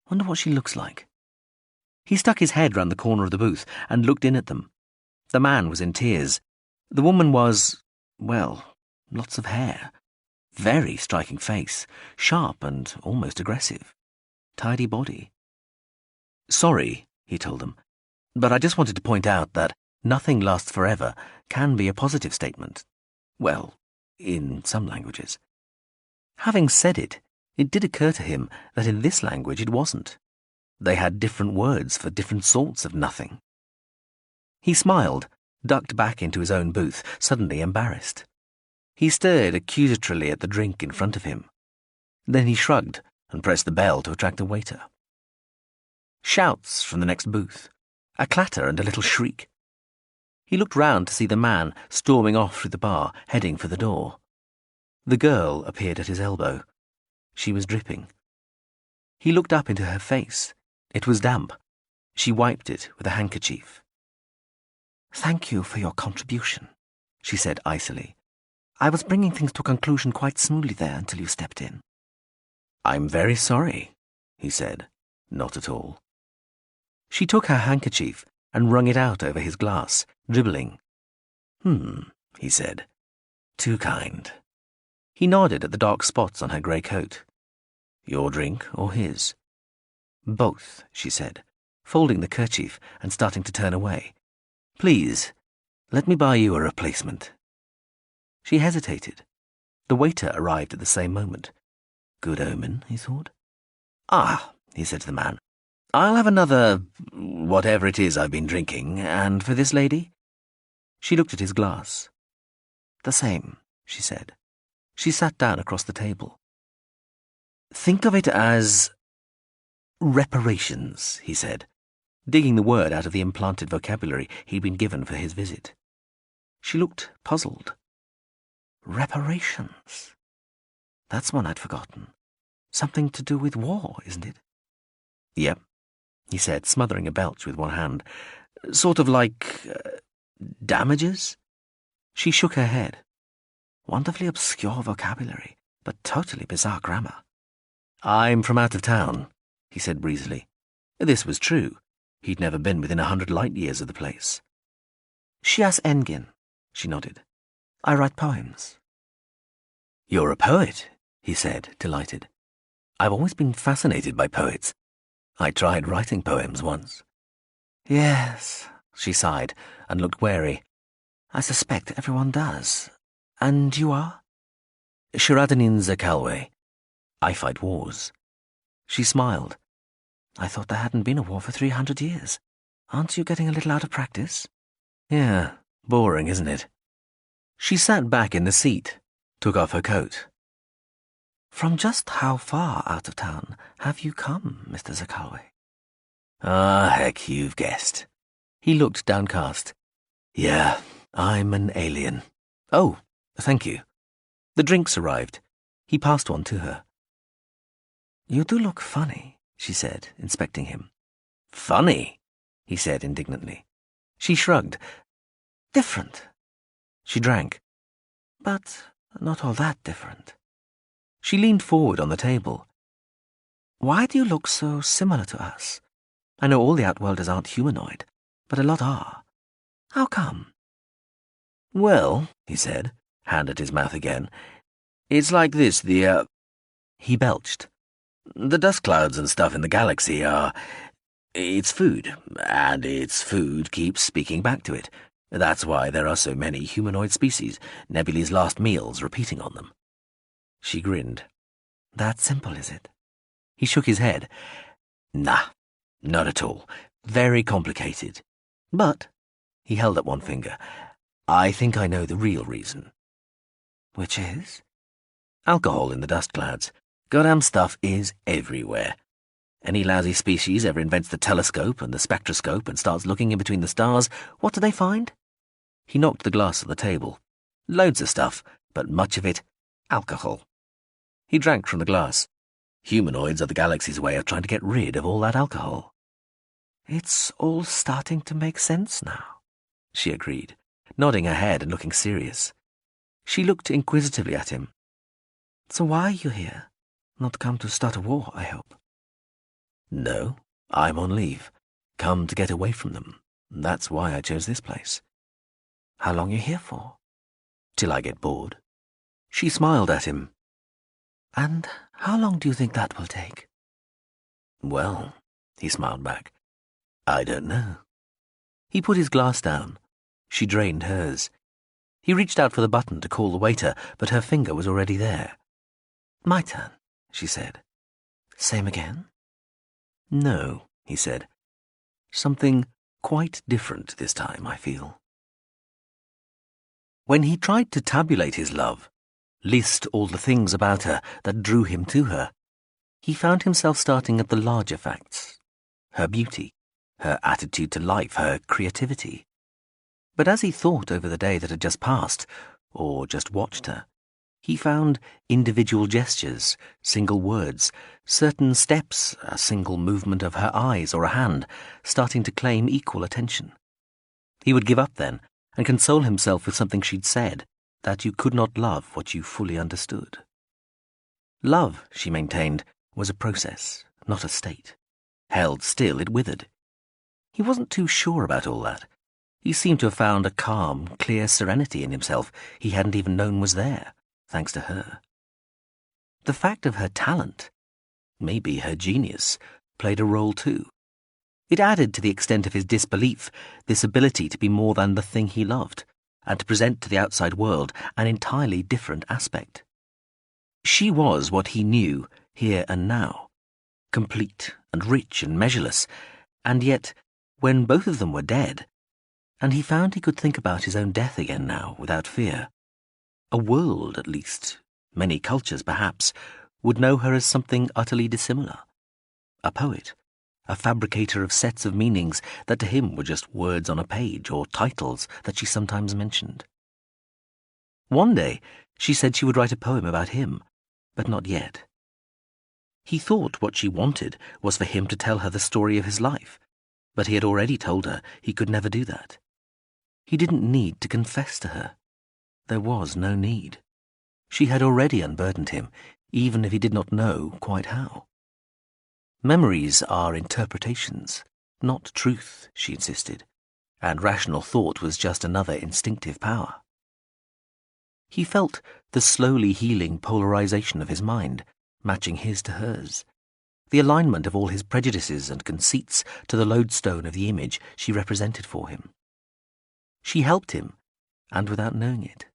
Wonder what she looks like. He stuck his head round the corner of the booth and looked in at them. The man was in tears. The woman was, well, lots of hair. Very striking face, sharp and almost aggressive. Tidy body. "Sorry," he told them, "but I just wanted to point out that nothing lasts forever can be a positive statement. Well, in some languages." Having said it, it did occur to him that in this language it wasn't. They had different words for different sorts of nothing. He smiled, ducked back into his own booth, suddenly embarrassed. He stared accusatorily at the drink in front of him. Then he shrugged and pressed the bell to attract a waiter. Shouts from the next booth, a clatter and a little shriek. He looked round to see the man storming off through the bar, heading for the door. The girl appeared at his elbow. She was dripping. He looked up into her face. It was damp. She wiped it with a handkerchief. "Thank you for your contribution," she said icily. "I was bringing things to a conclusion quite smoothly there until you stepped in." "I'm very sorry," he said. "Not at all." She took her handkerchief and wrung it out over his glass, dribbling. he said. Too kind. He nodded at the dark spots on her grey coat. Your drink or his? Both, she said, folding the kerchief and starting to turn away. Please, let me buy you a replacement. She hesitated. The waiter arrived at the same moment. Good omen, he thought. Ah, he said to the man, I'll have another, whatever it is I've been drinking, and for this lady? She looked at his glass. The same, she said. She sat down across the table. Think of it as reparations, he said, digging the word out of the implanted vocabulary he'd been given for his visit. She looked puzzled. Reparations? That's one I'd forgotten. Something to do with war, isn't it? Yep, he said, smothering a belch with one hand. Sort of like damages? She shook her head. Wonderfully obscure vocabulary, but totally bizarre grammar. I'm from out of town, he said breezily. This was true. He'd never been within 100 light-years of the place. Shias Engin, she nodded. I write poems. You're a poet, he said, delighted. I've always been fascinated by poets. I tried writing poems once. Yes, she sighed and looked wary. I suspect everyone does. And you are? Cheradenine Zakalwe. I fight wars. She smiled. I thought there hadn't been a war for 300 years. Aren't you getting a little out of practice? Yeah, boring, isn't it? She sat back in the seat, took off her coat. From just how far out of town have you come, Mr. Zakalwe? Ah, heck, you've guessed. He looked downcast. Yeah, I'm an alien. Oh, thank you. The drinks arrived. He passed one to her. You do look funny, she said, inspecting him. Funny? He said indignantly. She shrugged. Different. She drank. But not all that different. She leaned forward on the table. Why do you look so similar to us? I know all the Outworlders aren't humanoid, but a lot are. How come? Well, he said, hand at his mouth again, it's like this, He belched. The dust clouds and stuff in the galaxy are... It's food, and its food keeps speaking back to it. That's why there are so many humanoid species, Nebula's last meals repeating on them. She grinned. That simple, is it? He shook his head. Nah, not at all. Very complicated. But, he held up one finger, I think I know the real reason. Which is? Alcohol in the dust clouds. Goddamn stuff is everywhere. Any lousy species ever invents the telescope and the spectroscope and starts looking in between the stars, what do they find? He knocked the glass on the table. Loads of stuff, but much of it, alcohol. He drank from the glass. Humanoids are the galaxy's way of trying to get rid of all that alcohol. It's all starting to make sense now, she agreed, nodding her head and looking serious. She looked inquisitively at him. So why are you here? Not come to start a war, I hope. No, I'm on leave. Come to get away from them. That's why I chose this place. How long are you here for? Till I get bored. She smiled at him. And how long do you think that will take? Well, he smiled back, I don't know. He put his glass down. She drained hers. He reached out for the button to call the waiter, but her finger was already there. My turn, she said. Same again? No, he said. Something quite different this time, I feel. When he tried to tabulate his love, list all the things about her that drew him to her, he found himself starting at the larger facts. Her beauty, her attitude to life, her creativity. But as he thought over the day that had just passed, or just watched her, he found individual gestures, single words, certain steps, a single movement of her eyes or a hand, starting to claim equal attention. He would give up then, and console himself with something she'd said, that you could not love what you fully understood. Love, she maintained, was a process, not a state. Held still, it withered. He wasn't too sure about all that. He seemed to have found a calm, clear serenity in himself he hadn't even known was there, thanks to her. The fact of her talent, maybe her genius, played a role too. It added to the extent of his disbelief this ability to be more than the thing he loved, and to present to the outside world an entirely different aspect. She was what he knew here and now, complete and rich and measureless, and yet, when both of them were dead, and he found he could think about his own death again now without fear, a world, at least, many cultures perhaps, would know her as something utterly dissimilar. A poet, a fabricator of sets of meanings that to him were just words on a page or titles that she sometimes mentioned. One day she said she would write a poem about him, but not yet. He thought what she wanted was for him to tell her the story of his life, but he had already told her he could never do that. He didn't need to confess to her. There was no need. She had already unburdened him, even if he did not know quite how. Memories are interpretations, not truth, she insisted, and rational thought was just another instinctive power. He felt the slowly healing polarization of his mind, matching his to hers, the alignment of all his prejudices and conceits to the lodestone of the image she represented for him. She helped him, and without knowing it.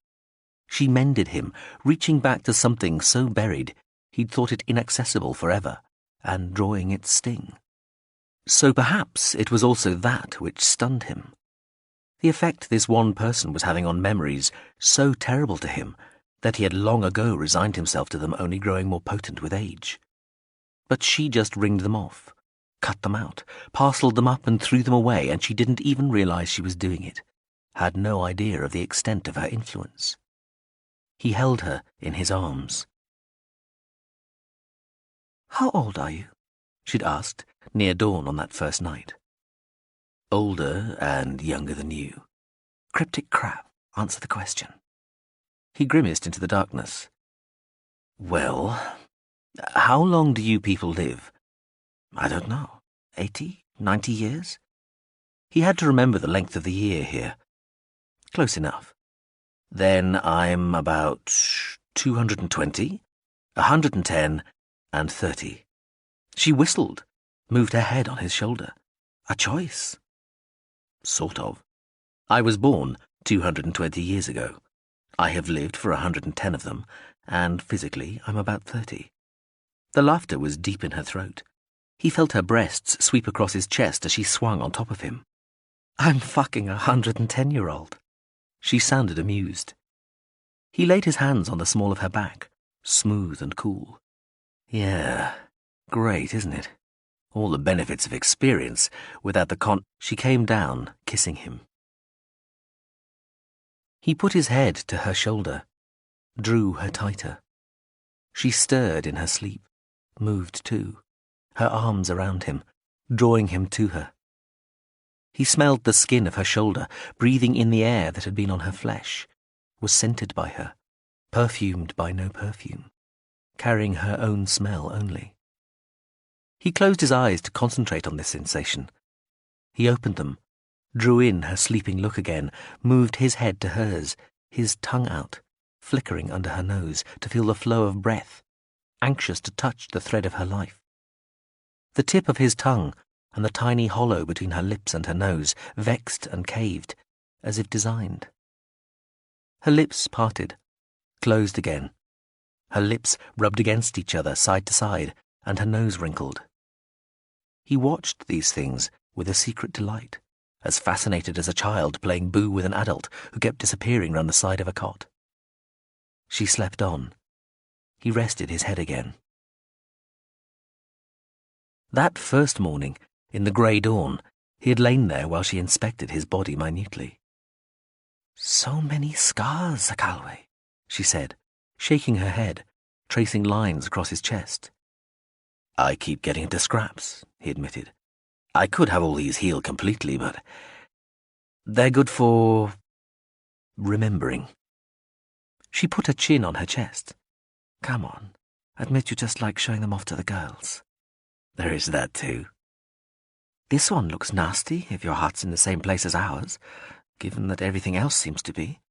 She mended him, reaching back to something so buried he'd thought it inaccessible forever, and drawing its sting. So perhaps it was also that which stunned him. The effect this one person was having on memories so terrible to him that he had long ago resigned himself to them only growing more potent with age. But she just ringed them off, cut them out, parcelled them up and threw them away, and she didn't even realize she was doing it, had no idea of the extent of her influence. He held her in his arms. "How old are you?" she'd asked, near dawn on that first night. "Older and younger than you." "Cryptic crap. Answer the question." He grimaced into the darkness. "Well, how long do you people live?" "I don't know. 80, 90 years?" He had to remember the length of the year here. "Close enough." "Then I'm about 220, 110, and 30. She whistled, moved her head on his shoulder. "A choice." "Sort of. I was born 220 years ago. I have lived for 110 of them, and physically I'm about 30. The laughter was deep in her throat. He felt her breasts sweep across his chest as she swung on top of him. "I'm fucking 110-year-old. She sounded amused. He laid his hands on the small of her back, smooth and cool. "Yeah, great, isn't it? All the benefits of experience without the She came down, kissing him. He put his head to her shoulder, drew her tighter. She stirred in her sleep, moved too, her arms around him, drawing him to her. He smelled the skin of her shoulder, breathing in the air that had been on her flesh, was scented by her, perfumed by no perfume, carrying her own smell only. He closed his eyes to concentrate on this sensation. He opened them, drew in her sleeping look again, moved his head to hers, his tongue out, flickering under her nose to feel the flow of breath, anxious to touch the thread of her life. The tip of his tongue and the tiny hollow between her lips and her nose, vexed and caved, as if designed. Her lips parted, closed again. Her lips rubbed against each other side to side, and her nose wrinkled. He watched these things with a secret delight, as fascinated as a child playing boo with an adult who kept disappearing round the side of a cot. She slept on. He rested his head again. That first morning, in the grey dawn, he had lain there while she inspected his body minutely. "So many scars, Zakalwe," she said, shaking her head, tracing lines across his chest. "I keep getting into scraps," he admitted. "I could have all these heal completely, but they're good for remembering." She put her chin on her chest. "Come on, admit you just like showing them off to the girls." "There is that too." This one looks nasty if your heart's in the same place as ours, given that everything else seems to be.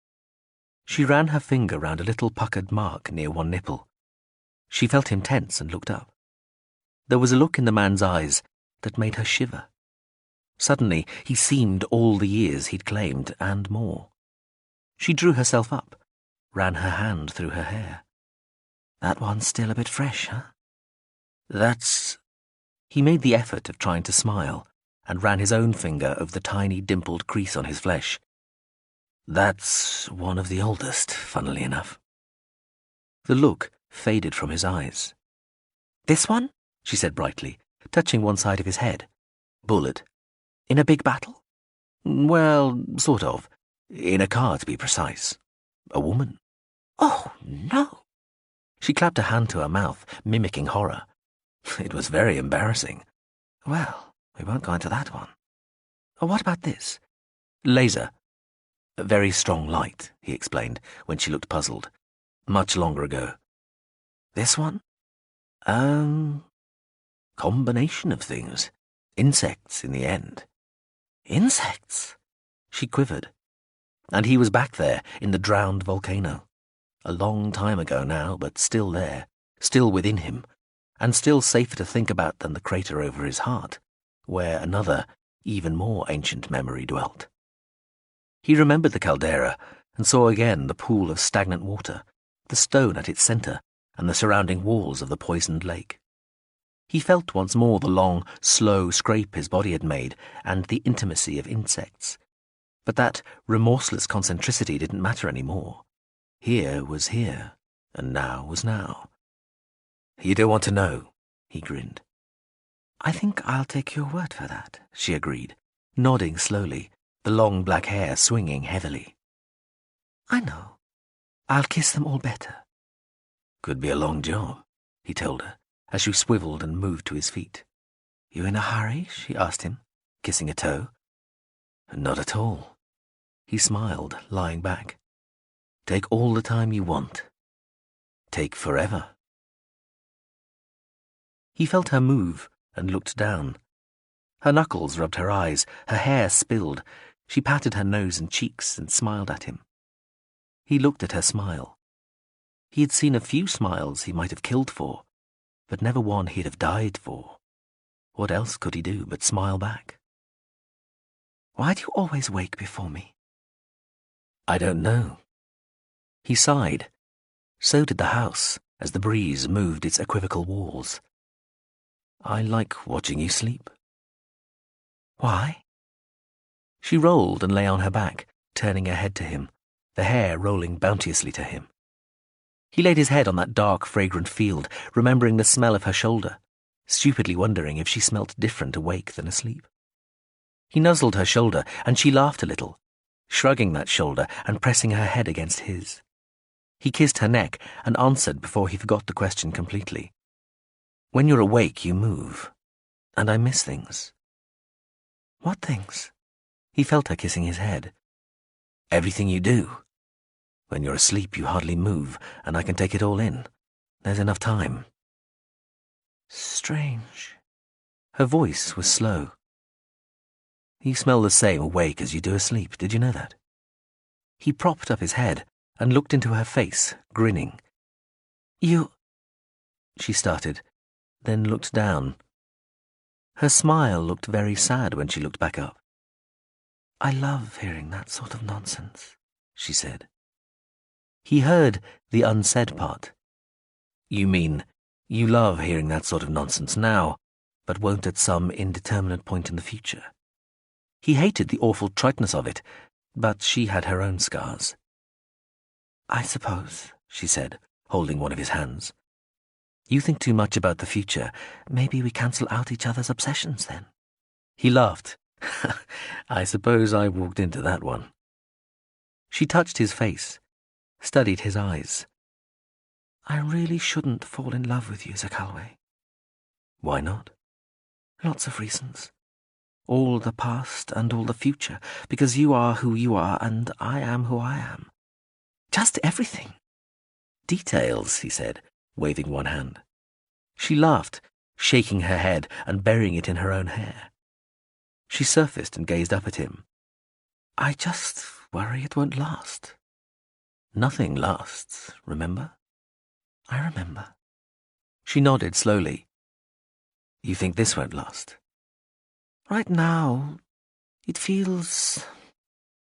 She ran her finger round a little puckered mark near one nipple. She felt him tense and looked up. There was a look in the man's eyes that made her shiver. Suddenly, he seemed all the years he'd claimed, and more. She drew herself up, ran her hand through her hair. That one's still a bit fresh, huh? That's... He made the effort of trying to smile, and ran his own finger over the tiny dimpled crease on his flesh. That's one of the oldest, funnily enough. The look faded from his eyes. This one? She said brightly, touching one side of his head. Bullet. In a big battle? Well, sort of. In a car, to be precise. A woman. Oh, no. She clapped a hand to her mouth, mimicking horror. It was very embarrassing. Well, we won't go into that one. What about this? Laser. A very strong light, he explained, when she looked puzzled. Much longer ago. This one? Combination of things. Insects, in the end. Insects? She quivered. And he was back there, in the drowned volcano. A long time ago now, but still there, still within him, and still safer to think about than the crater over his heart, where another, even more ancient memory dwelt. He remembered the caldera, and saw again the pool of stagnant water, the stone at its centre, and the surrounding walls of the poisoned lake. He felt once more the long, slow scrape his body had made, and the intimacy of insects. But that remorseless concentricity didn't matter any more. Here was here, and now was now. You don't want to know, he grinned. I think I'll take your word for that, she agreed, nodding slowly, the long black hair swinging heavily. I know. I'll kiss them all better. Could be a long job, he told her, as she swiveled and moved to his feet. You in a hurry? She asked him, kissing a toe. Not at all. He smiled, lying back. Take all the time you want. Take forever. He felt her move and looked down. Her knuckles rubbed her eyes, her hair spilled. She patted her nose and cheeks and smiled at him. He looked at her smile. He had seen a few smiles he might have killed for, but never one he'd have died for. What else could he do but smile back? Why do you always wake before me? I don't know. He sighed. So did the house, as the breeze moved its equivocal walls. I like watching you sleep. Why? She rolled and lay on her back, turning her head to him, the hair rolling bounteously to him. He laid his head on that dark, fragrant field, remembering the smell of her shoulder, stupidly wondering if she smelt different awake than asleep. He nuzzled her shoulder, and she laughed a little, shrugging that shoulder and pressing her head against his. He kissed her neck and answered before he forgot the question completely. When you're awake, you move, and I miss things. What things? He felt her kissing his head. Everything you do. When you're asleep, you hardly move, and I can take it all in. There's enough time. Strange. Her voice was slow. You smell the same awake as you do asleep, did you know that? He propped up his head and looked into her face, grinning. You... She started, then looked down. Her smile looked very sad when she looked back up. I love hearing that sort of nonsense, she said. He heard the unsaid part. You mean, you love hearing that sort of nonsense now, but won't at some indeterminate point in the future. He hated the awful triteness of it, but she had her own scars. I suppose, she said, holding one of his hands. You think too much about the future. Maybe we cancel out each other's obsessions then. He laughed. I suppose I walked into that one. She touched his face, studied his eyes. I really shouldn't fall in love with you, Zakalwe. Why not? Lots of reasons. All the past and all the future, because you are who you are and I am who I am. Just everything. Details, he said, waving one hand. She laughed, shaking her head and burying it in her own hair. She surfaced and gazed up at him. I just worry it won't last. Nothing lasts, remember? I remember. She nodded slowly. You think this won't last? Right now, it feels...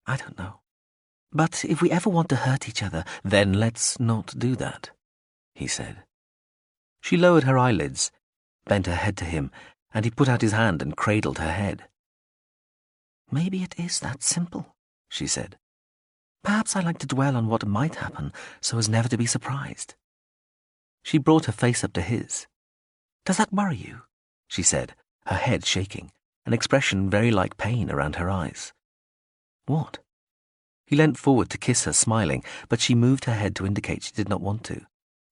I don't know. But if we ever want to hurt each other, then let's not do that, he said. She lowered her eyelids, bent her head to him, and he put out his hand and cradled her head. Maybe it is that simple, she said. Perhaps I like to dwell on what might happen so as never to be surprised. She brought her face up to his. Does that worry you? She said, her head shaking, an expression very like pain around her eyes. What? He leant forward to kiss her, smiling, but she moved her head to indicate she did not want to,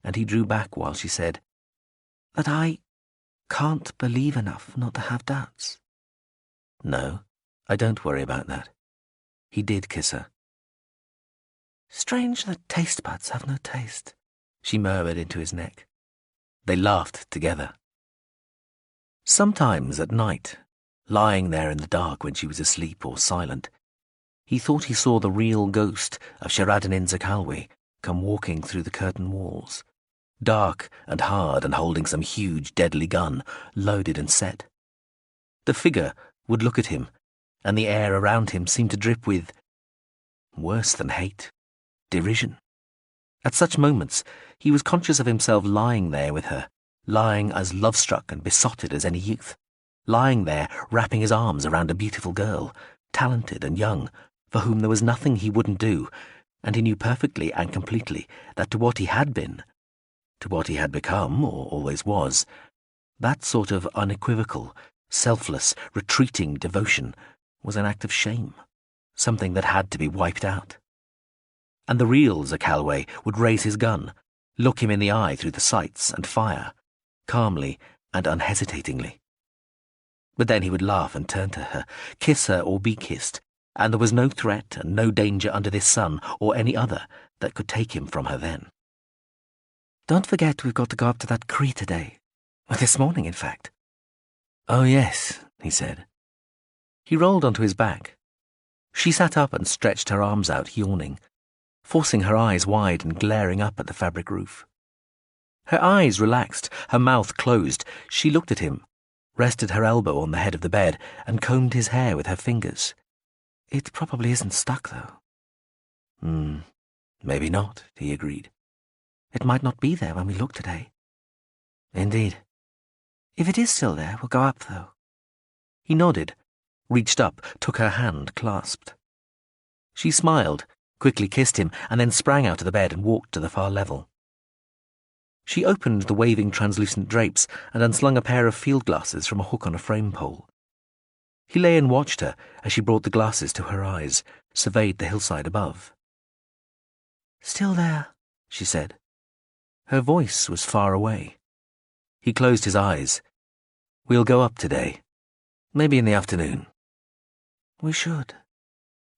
and he drew back while she said, that I can't believe enough not to have doubts. No, I don't worry about that. He did kiss her. Strange that taste buds have no taste, she murmured into his neck. They laughed together. Sometimes at night, lying there in the dark when she was asleep or silent, he thought he saw the real ghost of Cheradenine Zakalwe come walking through the curtain walls, dark and hard and holding some huge deadly gun, loaded and set. The figure would look at him, and the air around him seemed to drip with, worse than hate, derision. At such moments, he was conscious of himself lying there with her, lying as love-struck and besotted as any youth, lying there wrapping his arms around a beautiful girl, talented and young, for whom there was nothing he wouldn't do, and he knew perfectly and completely that to what he had been, to what he had become, or always was, that sort of unequivocal, selfless, retreating devotion was an act of shame, something that had to be wiped out. And the real Zakalwe would raise his gun, look him in the eye through the sights, and fire, calmly and unhesitatingly. But then he would laugh and turn to her, kiss her or be kissed, and there was no threat and no danger under this sun or any other that could take him from her then. Don't forget we've got to go up to that Cree today. This morning, in fact. Oh, yes, he said. He rolled onto his back. She sat up and stretched her arms out, yawning, forcing her eyes wide and glaring up at the fabric roof. Her eyes relaxed, her mouth closed. She looked at him, rested her elbow on the head of the bed, and combed his hair with her fingers. It probably isn't stuck, though. Maybe not, he agreed. It might not be there when we look today. Indeed. If it is still there, we'll go up, though. He nodded, reached up, took her hand clasped. She smiled, quickly kissed him, and then sprang out of the bed and walked to the far level. She opened the waving translucent drapes and unslung a pair of field glasses from a hook on a frame pole. He lay and watched her as she brought the glasses to her eyes, surveyed the hillside above. Still there, she said. Her voice was far away. He closed his eyes. We'll go up today. Maybe in the afternoon. We should.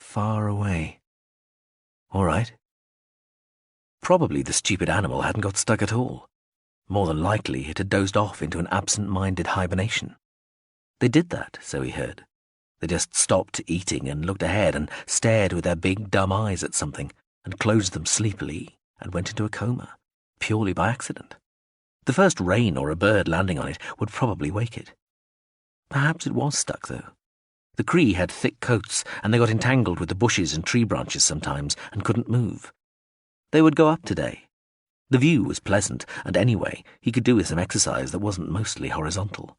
Far away. All right. Probably the stupid animal hadn't got stuck at all. More than likely it had dozed off into an absent-minded hibernation. They did that, so he heard. They just stopped eating and looked ahead and stared with their big dumb eyes at something and closed them sleepily and went into a coma, purely by accident. The first rain or a bird landing on it would probably wake it. Perhaps it was stuck, though. The Cree had thick coats, and they got entangled with the bushes and tree branches sometimes and couldn't move. They would go up today. The view was pleasant, and anyway, he could do with some exercise that wasn't mostly horizontal.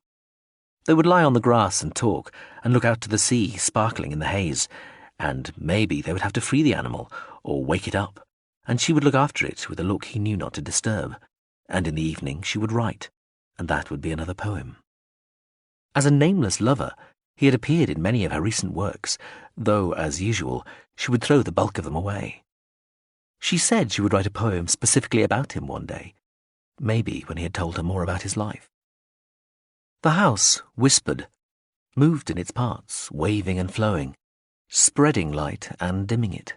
They would lie on the grass and talk, and look out to the sea sparkling in the haze, and maybe they would have to free the animal, or wake it up, and she would look after it with a look he knew not to disturb, and in the evening she would write, and that would be another poem. As a nameless lover, he had appeared in many of her recent works, though, as usual, she would throw the bulk of them away. She said she would write a poem specifically about him one day, maybe when he had told her more about his life. The house whispered, moved in its parts, waving and flowing, spreading light and dimming it.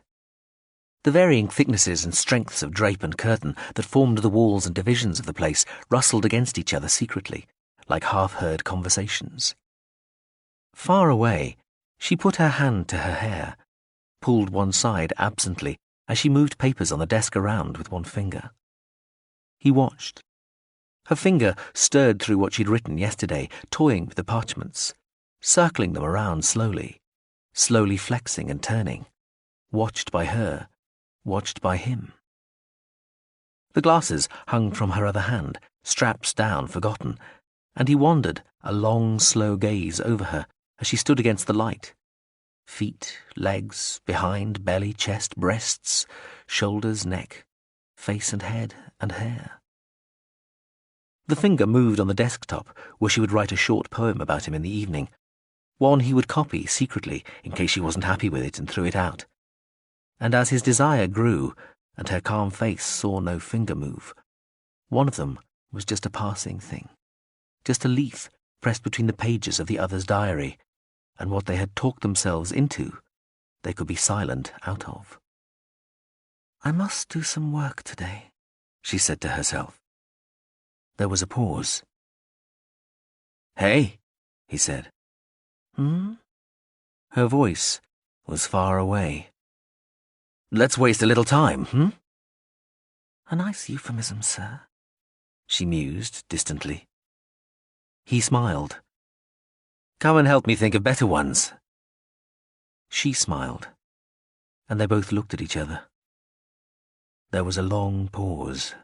The varying thicknesses and strengths of drape and curtain that formed the walls and divisions of the place rustled against each other secretly, like half-heard conversations. Far away, she put her hand to her hair, pulled one side absently as she moved papers on the desk around with one finger. He watched. Her finger stirred through what she'd written yesterday, toying with the parchments, circling them around slowly, slowly flexing and turning, watched by her, watched by him. The glasses hung from her other hand, straps down, forgotten, and he wandered a long, slow gaze over her as she stood against the light. Feet, legs, behind, belly, chest, breasts, shoulders, neck, face and head and hair. The finger moved on the desktop where she would write a short poem about him in the evening, one he would copy secretly in case she wasn't happy with it and threw it out. And as his desire grew and her calm face saw no finger move, one of them was just a passing thing, just a leaf pressed between the pages of the other's diary, and what they had talked themselves into, they could be silent out of. "I must do some work today," she said to herself. There was a pause. "Hey," he said. "Hmm?" Her voice was far away. "Let's waste a little time, "A nice euphemism, sir," she mused distantly. He smiled. "Come and help me think of better ones." She smiled, and they both looked at each other. There was a long pause.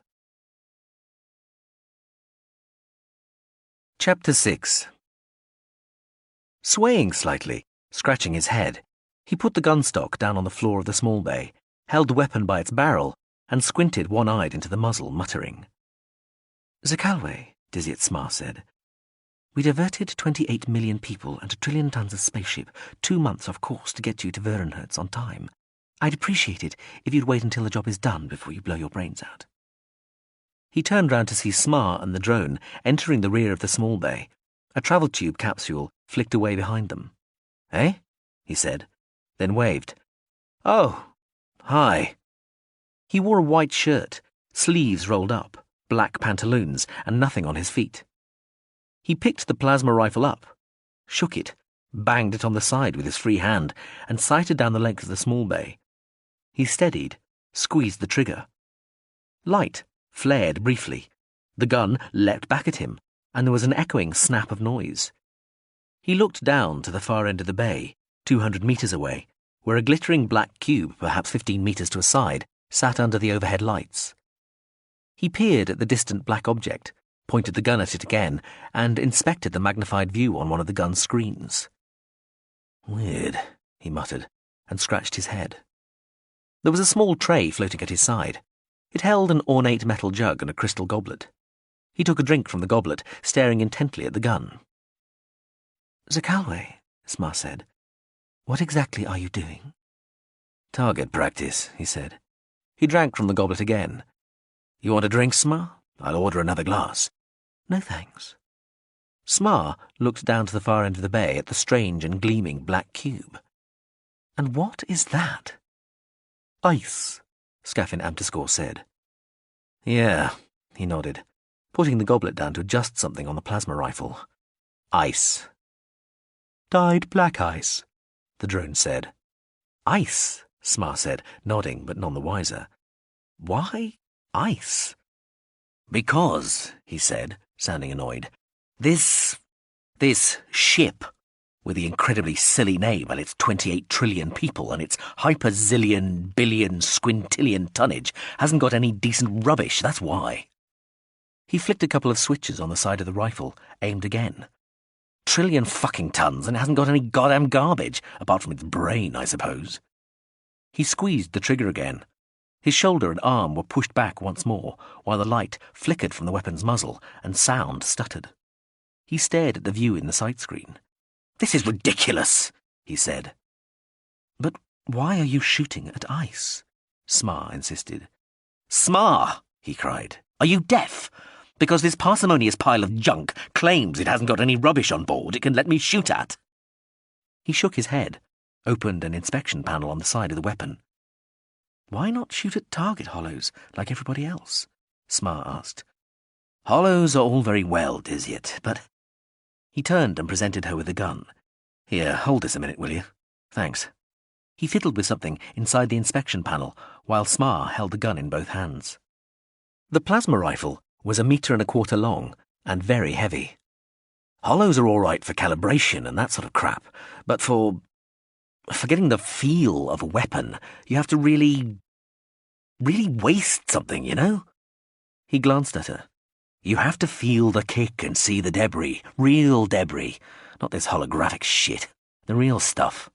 Chapter 6. Swaying slightly, scratching his head, he put the gunstock down on the floor of the small bay, held the weapon by its barrel, and squinted one-eyed into the muzzle, muttering. "Zakalwe," Dizzy Smar said, "we diverted 28 million people and 1 trillion tons of spaceship 2 months off course to get you to Vernhertz on time. I'd appreciate it if you'd wait until the job is done before you blow your brains out." He turned round to see Smar and the drone entering the rear of the small bay. A travel tube capsule flicked away behind them. "Eh?" he said, then waved. "Oh, hi." He wore a white shirt, sleeves rolled up, black pantaloons, and nothing on his feet. He picked the plasma rifle up, shook it, banged it on the side with his free hand, and sighted down the length of the small bay. He steadied, squeezed the trigger. Light flared briefly. The gun leapt back at him, and there was an echoing snap of noise. He looked down to the far end of the bay, 200 meters away, where a glittering black cube, perhaps 15 meters to a side, sat under the overhead lights. He peered at the distant black object, pointed the gun at it again, and inspected the magnified view on one of the gun's screens. "Weird," he muttered, and scratched his head. There was a small tray floating at his side. It held an ornate metal jug and a crystal goblet. He took a drink from the goblet, staring intently at the gun. "Zakalwe," Smar said, "what exactly are you doing?" "Target practice," he said. He drank from the goblet again. "You want a drink, Smar? I'll order another glass." "No, thanks." Smar looked down to the far end of the bay at the strange and gleaming black cube. "And what is that?" "Ice," Scaffin Amterscore said. "Yeah," he nodded, putting the goblet down to adjust something on the plasma rifle. "Ice." "Dyed black ice," the drone said. "Ice," Smar said, nodding but none the wiser. "Why ice?" "Because," he said, sounding annoyed, This ship, with the incredibly silly name and its 28 trillion people and its hyperzillion, billion, squintillion tonnage, hasn't got any decent rubbish, that's why." He flicked a couple of switches on the side of the rifle, aimed again. "Trillion fucking tons, and it hasn't got any goddamn garbage, apart from its brain, I suppose." He squeezed the trigger again. His shoulder and arm were pushed back once more, while the light flickered from the weapon's muzzle, and sound stuttered. He stared at the view in the sight screen. "This is ridiculous," he said. "But why are you shooting at ice?" Smar insisted. "Smar!" he cried. "Are you deaf? Because this parsimonious pile of junk claims it hasn't got any rubbish on board it can let me shoot at." He shook his head, opened an inspection panel on the side of the weapon. "Why not shoot at target hollows, like everybody else?" Smar asked. "Hollows are all very well, Diziet, but—" He turned and presented her with the gun. Here, hold this a minute, will you? Thanks. He fiddled with something inside the inspection panel while Smar held the gun in both hands. The plasma rifle was 1.25 meters long and very heavy. Hollows are all right for calibration and that sort of crap, but for getting the feel of a weapon, you have to really waste something, you know? He glanced at her. You have to feel the kick and see the debris, real debris, not this holographic shit, the real stuff.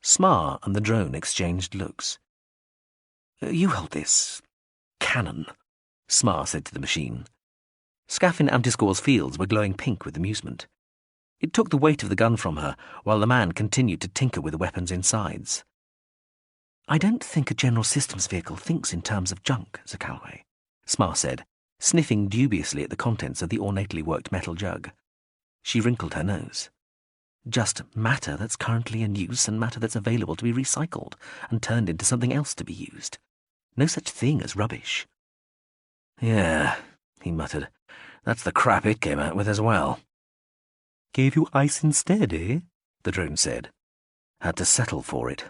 Smar and the drone exchanged looks. You hold this cannon, Smar said to the machine. Scafin Amtiscore's fields were glowing pink with amusement. It took the weight of the gun from her, while the man continued to tinker with the weapon's insides. I don't think a General Systems vehicle thinks in terms of junk, Zakalwe, Smar said, sniffing dubiously at the contents of the ornately worked metal jug. She wrinkled her nose. Just matter that's currently in use and matter that's available to be recycled and turned into something else to be used. No such thing as rubbish. Yeah, he muttered. That's the crap it came out with as well. Gave you ice instead, eh? The drone said. Had to settle for it.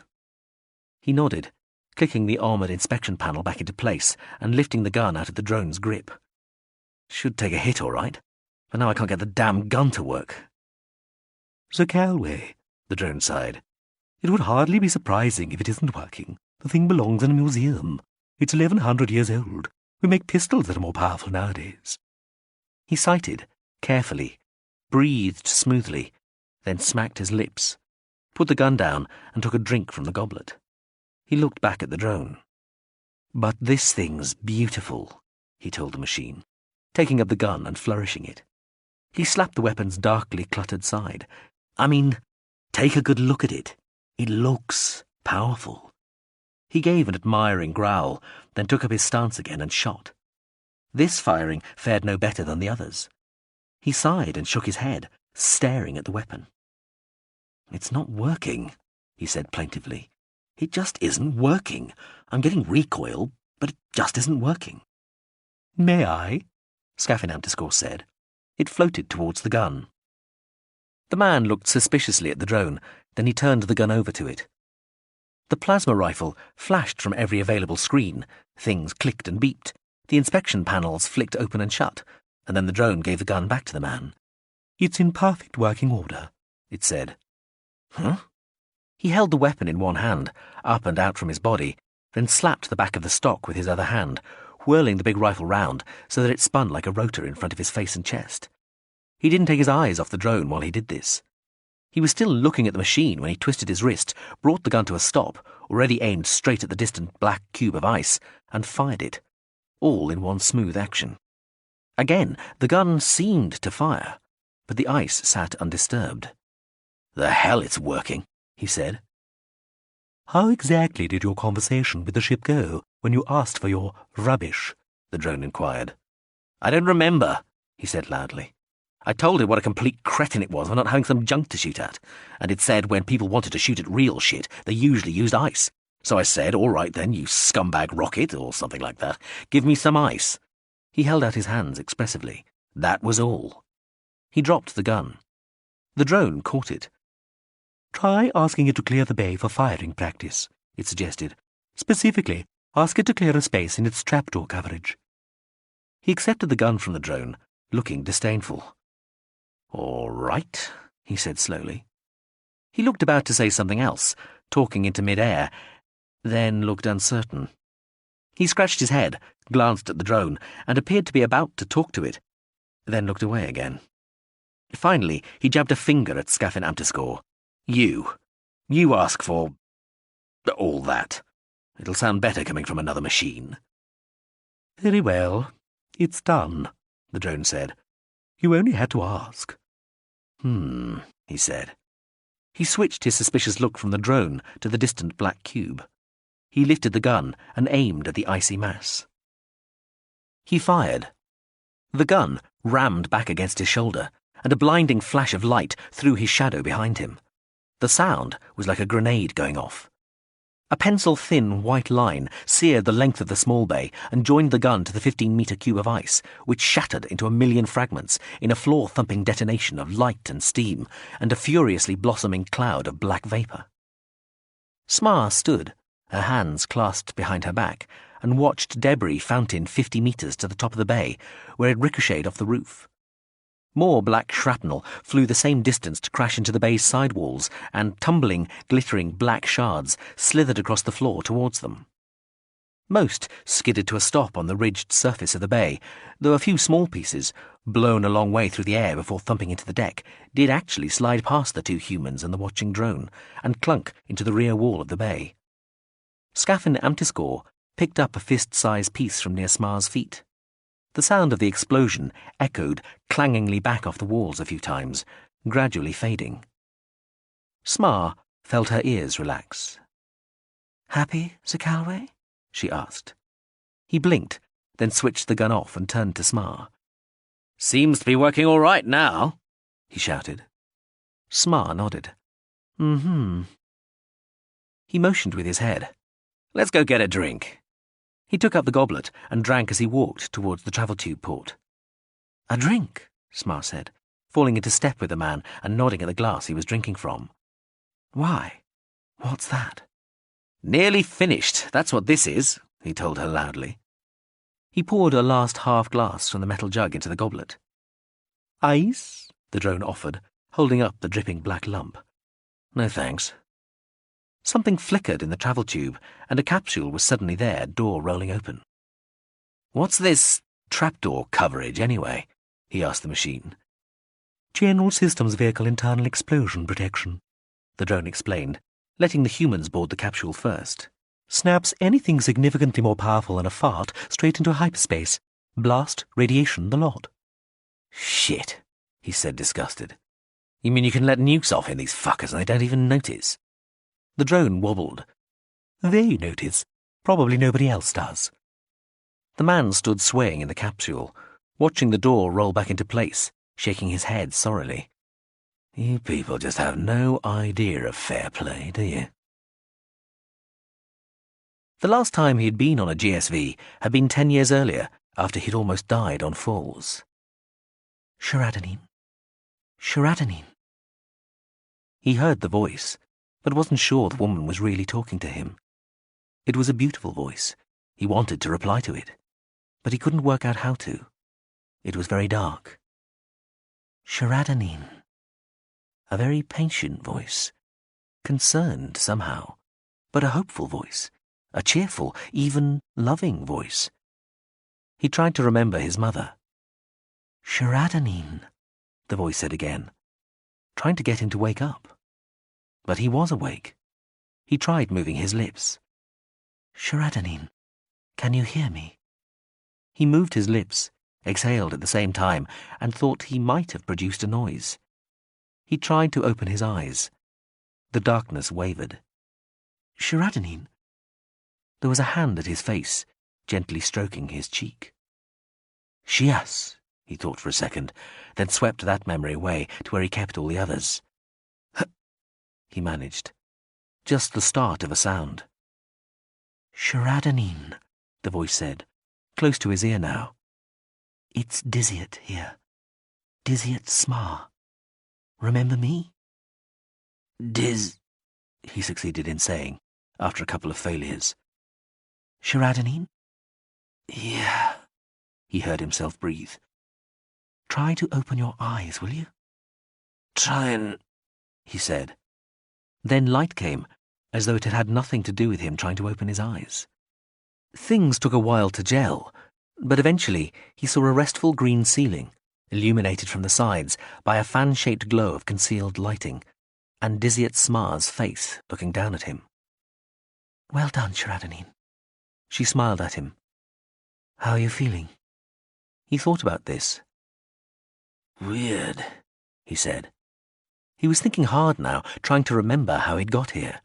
He nodded, clicking the armoured inspection panel back into place and lifting the gun out of the drone's grip. Should take a hit, all right, but now I can't get the damn gun to work. Zakalwe, the drone sighed. It would hardly be surprising if it isn't working. The thing belongs in a museum. It's 1,100 years old. We make pistols that are more powerful nowadays. He sighted, carefully, breathed smoothly, then smacked his lips, put the gun down and took a drink from the goblet. He looked back at the drone. But this thing's beautiful, he told the machine, taking up the gun and flourishing it. He slapped the weapon's darkly cluttered side. I mean, take a good look at it. It looks powerful. He gave an admiring growl, then took up his stance again and shot. This firing fared no better than the others. He sighed and shook his head, staring at the weapon. It's not working, he said plaintively. It just isn't working. I'm getting recoil, but it just isn't working. May I? Scafin Amtiscore said. It floated towards the gun. The man looked suspiciously at the drone, then he turned the gun over to it. The plasma rifle flashed from every available screen, things clicked and beeped, the inspection panels flicked open and shut, and then the drone gave the gun back to the man. It's in perfect working order, it said. Huh? He held the weapon in one hand, up and out from his body, then slapped the back of the stock with his other hand, whirling the big rifle round so that it spun like a rotor in front of his face and chest. He didn't take his eyes off the drone while he did this. He was still looking at the machine when he twisted his wrist, brought the gun to a stop, already aimed straight at the distant black cube of ice, and fired it, all in one smooth action. Again, the gun seemed to fire, but the ice sat undisturbed. The hell it's working, he said. How exactly did your conversation with the ship go when you asked for your rubbish? The drone inquired. I don't remember, he said loudly. I told it what a complete cretin it was for not having some junk to shoot at, and it said when people wanted to shoot at real shit, they usually used ice. So I said, all right then, you scumbag rocket, or something like that, give me some ice. He held out his hands expressively. That was all. He dropped the gun. The drone caught it. Try asking it to clear the bay for firing practice, it suggested. Specifically, ask it to clear a space in its trapdoor coverage. He accepted the gun from the drone, looking disdainful. All right, he said slowly. He looked about to say something else, talking into mid-air, then looked uncertain. He scratched his head, glanced at the drone, and appeared to be about to talk to it, then looked away again. Finally, he jabbed a finger at Scafin Amtiscore. You ask for all that. It'll sound better coming from another machine. Very well. It's done, the drone said. You only had to ask. He said. He switched his suspicious look from the drone to the distant black cube. He lifted the gun and aimed at the icy mass. He fired. The gun rammed back against his shoulder, and a blinding flash of light threw his shadow behind him. The sound was like a grenade going off. A pencil-thin white line seared the length of the small bay and joined the gun to the 15-metre cube of ice, which shattered into a million fragments in a floor-thumping detonation of light and steam and a furiously blossoming cloud of black vapour. Smar stood, her hands clasped behind her back, and watched debris fountain 50 metres to the top of the bay, where it ricocheted off the roof. More black shrapnel flew the same distance to crash into the bay's sidewalls, and tumbling, glittering black shards slithered across the floor towards them. Most skidded to a stop on the ridged surface of the bay, though a few small pieces, blown a long way through the air before thumping into the deck, did actually slide past the two humans and the watching drone, and clunk into the rear wall of the bay. Scaffin Amtiscore picked up a fist-sized piece from near Smar's feet. The sound of the explosion echoed clangingly back off the walls a few times, gradually fading. Smar felt her ears relax. "Happy, Zakalwe?" she asked. He blinked, then switched the gun off and turned to Smar. "Seems to be working all right now," he shouted. Smar nodded. "Mm-hmm." He motioned with his head. "Let's go get a drink." He took up the goblet and drank as he walked towards the travel tube port. "A drink," Smar said, falling into step with the man and nodding at the glass he was drinking from. "Why? What's that?" "Nearly finished, that's what this is," he told her loudly. He poured a last half glass from the metal jug into the goblet. "Ice?" the drone offered, holding up the dripping black lump. "No thanks." Something flickered in the travel tube, and a capsule was suddenly there, door rolling open. "What's this trapdoor coverage, anyway?" he asked the machine. "General Systems Vehicle Internal Explosion Protection," the drone explained, letting the humans board the capsule first. "Snaps anything significantly more powerful than a fart straight into hyperspace. Blast, radiation, the lot." "Shit," he said, disgusted. "You mean you can let nukes off in these fuckers and they don't even notice?" The drone wobbled. "They notice. Probably nobody else does." The man stood swaying in the capsule, watching the door roll back into place, shaking his head sorrowfully. "You people just have no idea of fair play, do you?" The last time he had been on a GSV had been 10 years earlier, after he'd almost died on Falls. "Cheradenine. Cheradenine." He heard the voice, but wasn't sure the woman was really talking to him. It was a beautiful voice. He wanted to reply to it, but he couldn't work out how to. It was very dark. Cheradenine. A very patient voice. Concerned somehow, but a hopeful voice. A cheerful, even loving voice. He tried to remember his mother. "Cheradenine," the voice said again, trying to get him to wake up. But he was awake. He tried moving his lips. "Cheradenine, can you hear me?" He moved his lips, exhaled at the same time, and thought he might have produced a noise. He tried to open his eyes. The darkness wavered. "Cheradenine." There was a hand at his face, gently stroking his cheek. "Chias," he thought for a second, then swept that memory away to where he kept all the others. He managed. Just the start of a sound. "Cheradenine," the voice said, close to his ear now. "It's Dizzyat here. Dizzyat Smar. Remember me?" He succeeded in saying, after a couple of failures. "Cheradenine?" "Yeah," he heard himself breathe. "Try to open your eyes, will you?" "Trying," he said. Then light came, as though it had had nothing to do with him trying to open his eyes. Things took a while to gel, but eventually he saw a restful green ceiling, illuminated from the sides by a fan-shaped glow of concealed lighting, and Dizzyat Smar's face looking down at him. "Well done, Cheradenine." She smiled at him. "How are you feeling?" He thought about this. "Weird," he said. He was thinking hard now, trying to remember how he'd got here.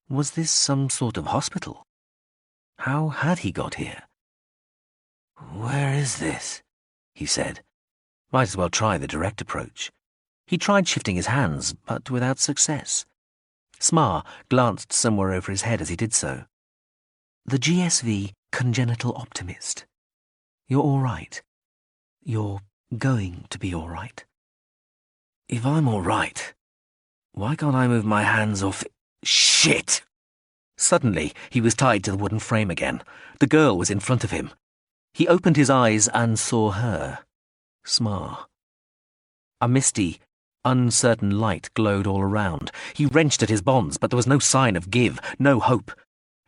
Was this some sort of hospital? How had he got here? "Where is this?" he said. Might as well try the direct approach. He tried shifting his hands, but without success. Smar glanced somewhere over his head as he did so. The GSV congenital optimist. You're all right. You're going to be all right. If I'm all right, why can't I move my hands off it? Shit! Suddenly, he was tied to the wooden frame again. The girl was in front of him. He opened his eyes and saw her. Smar. A misty, uncertain light glowed all around. He wrenched at his bonds, but there was no sign of give, no hope.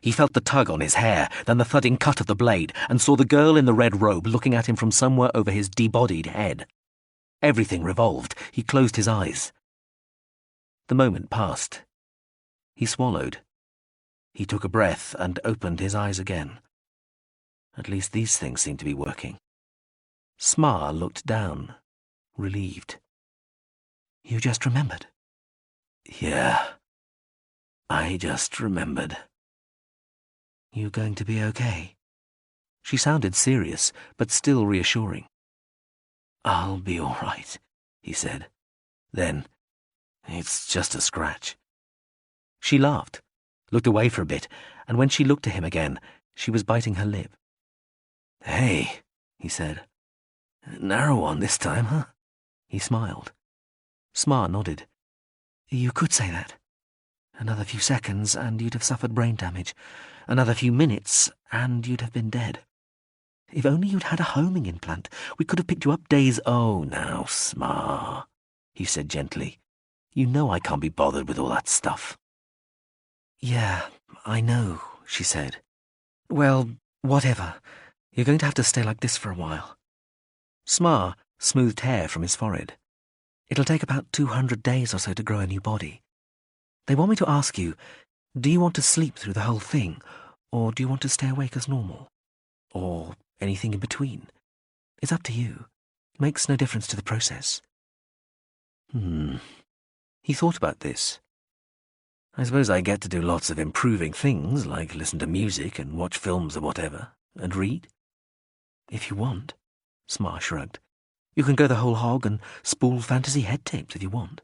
He felt the tug on his hair, then the thudding cut of the blade, and saw the girl in the red robe looking at him from somewhere over his debodied head. Everything revolved. He closed his eyes. The moment passed. He swallowed. He took a breath and opened his eyes again. At least these things seemed to be working. Smar looked down, relieved. You just remembered? Yeah, I just remembered. You going to be okay? She sounded serious, but still reassuring. I'll be all right, he said. Then, it's just a scratch. She laughed, looked away for a bit, and when she looked to him again, she was biting her lip. Hey, he said. Narrow one this time, huh? He smiled. Smar nodded. You could say that. Another few seconds and you'd have suffered brain damage. Another few minutes and you'd have been dead. If only you'd had a homing implant, we could have picked you up days... Oh, now, Smar, he said gently. You know I can't be bothered with all that stuff. Yeah, I know, she said. Well, whatever. You're going to have to stay like this for a while. Smar smoothed hair from his forehead. It'll take about 200 days or so to grow a new body. They want me to ask you, do you want to sleep through the whole thing, or do you want to stay awake as normal? Or anything in between? It's up to you. It makes no difference to the process. He thought about this. I suppose I get to do lots of improving things, like listen to music and watch films or whatever, and read. If you want, Smar shrugged. You can go the whole hog and spool fantasy head tapes if you want.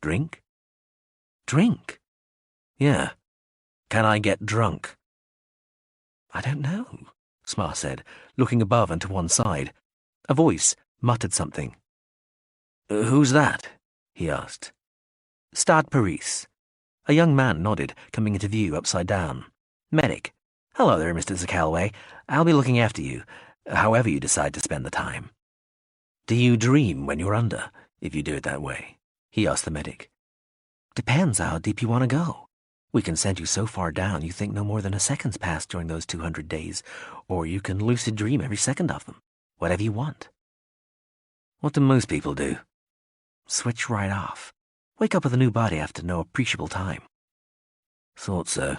Drink? Drink? Yeah. Can I get drunk? I don't know, Smar said, looking above and to one side. A voice muttered something. Who's that? He asked. Stad Paris. A young man nodded, coming into view upside down. Medic. Hello there, Mr. Zakalwe. I'll be looking after you, however you decide to spend the time. Do you dream when you're under, if you do it that way? He asked the medic. Depends how deep you want to go. We can send you so far down you think no more than a second's passed during those 200 days, or you can lucid dream every second of them. Whatever you want. What do most people do? Switch right off. Wake up with a new body after no appreciable time. Thought so.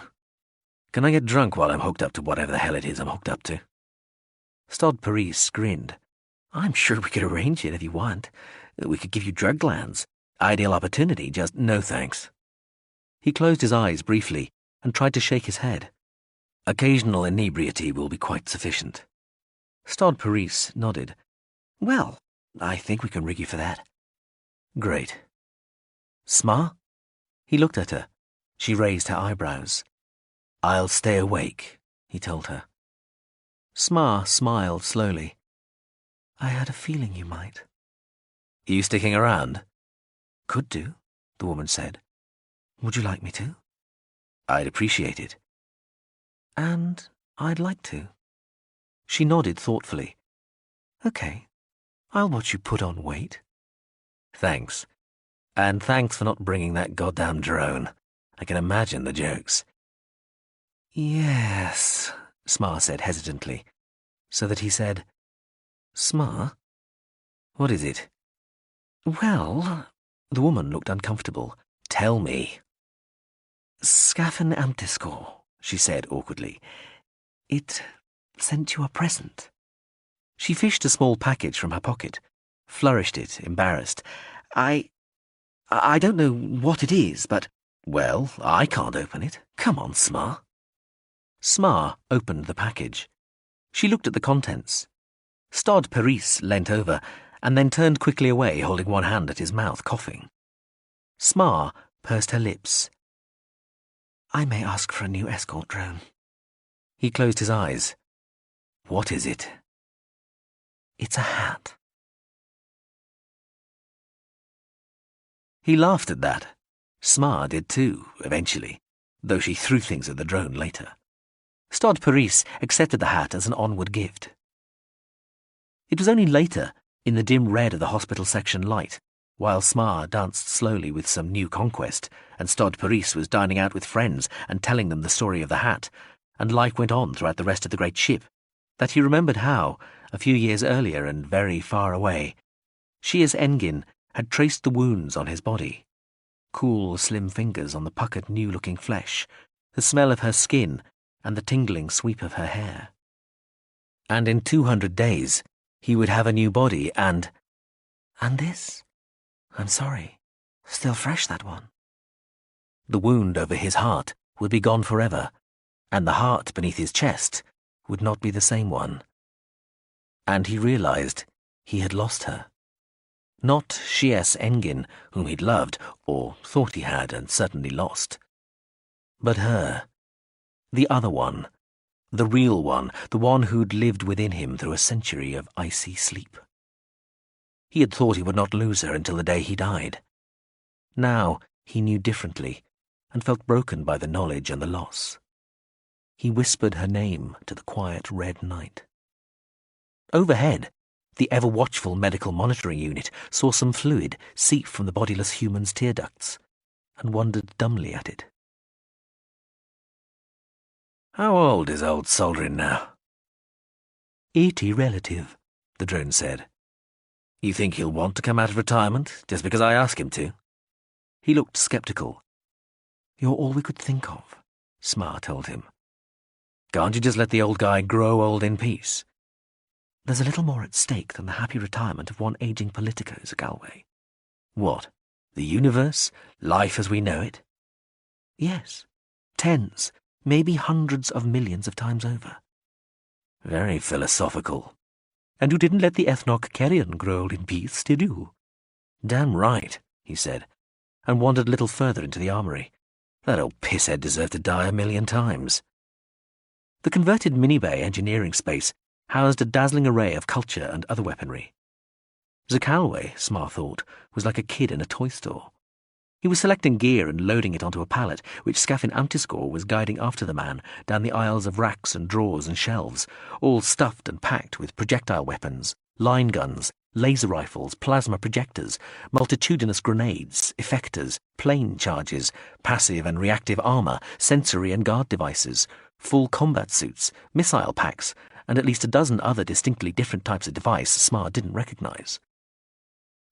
Can I get drunk while I'm hooked up to whatever the hell it is I'm hooked up to? Stod Paris grinned. I'm sure we could arrange it if you want. We could give you drug glands. Ideal opportunity, just no thanks. He closed his eyes briefly and tried to shake his head. Occasional inebriety will be quite sufficient. Stod Paris nodded. Well, I think we can rig you for that. Great. Smar? He looked at her. She raised her eyebrows. I'll stay awake, he told her. Smar smiled slowly. I had a feeling you might. You sticking around? Could do, the woman said. Would you like me to? I'd appreciate it. And I'd like to. She nodded thoughtfully. Okay, I'll watch you put on weight. Thanks. And thanks for not bringing that goddamn drone. I can imagine the jokes. Yes, Smar said hesitantly, so that he said, Smar? What is it? Well, the woman looked uncomfortable. Tell me. Scaffin Amtiscore, she said awkwardly. It sent you a present. She fished a small package from her pocket, flourished it, embarrassed. I don't know what it is, but... Well, I can't open it. Come on, Smar. Smar opened the package. She looked at the contents. Stod Paris leant over, and then turned quickly away, holding one hand at his mouth, coughing. Smar pursed her lips. I may ask for a new escort drone. He closed his eyes. What is it? It's a hat. He laughed at that. Smar did too, eventually, though she threw things at the drone later. Stod Paris accepted the hat as an onward gift. It was only later, in the dim red of the hospital section light, while Smar danced slowly with some new conquest, and Stod Paris was dining out with friends and telling them the story of the hat, and life went on throughout the rest of the great ship, that he remembered how, a few years earlier and very far away, she as Engin had traced the wounds on his body. Cool, slim fingers on the puckered, new-looking flesh, the smell of her skin, and the tingling sweep of her hair. And in 200 days, he would have a new body and this? I'm sorry. Still fresh, that one. The wound over his heart would be gone forever, and the heart beneath his chest would not be the same one. And he realized he had lost her. Not Shies Engin, whom he'd loved, or thought he had and certainly lost. But her. The other one. The real one, the one who'd lived within him through a century of icy sleep. He had thought he would not lose her until the day he died. Now he knew differently, and felt broken by the knowledge and the loss. He whispered her name to the quiet red night. Overhead, the ever-watchful medical monitoring unit saw some fluid seep from the bodiless human's tear ducts, and wondered dumbly at it. How old is old Soldrin now? 80 relative, the drone said. You think he'll want to come out of retirement, just because I ask him to? He looked sceptical. You're all we could think of, Smar told him. Can't you just let the old guy grow old in peace? There's a little more at stake than the happy retirement of one aging politico, Zakalwe. What? The universe? Life as we know it? Yes. Tens, maybe hundreds of millions of times over. Very philosophical. And you didn't let the Ethnoc carrion grow old in peace, did you? Damn right, he said, and wandered a little further into the armory. That old pisshead deserved to die 1,000,000 times. The converted minibay engineering space housed a dazzling array of culture and other weaponry. Zakalwe, Smar thought, was like a kid in a toy store. He was selecting gear and loading it onto a pallet, which Scafin Antiscore was guiding after the man down the aisles of racks and drawers and shelves, all stuffed and packed with projectile weapons, line guns, laser rifles, plasma projectors, multitudinous grenades, effectors, plane charges, passive and reactive armor, sensory and guard devices, full combat suits, missile packs, and at least a dozen other distinctly different types of device Smar didn't recognize.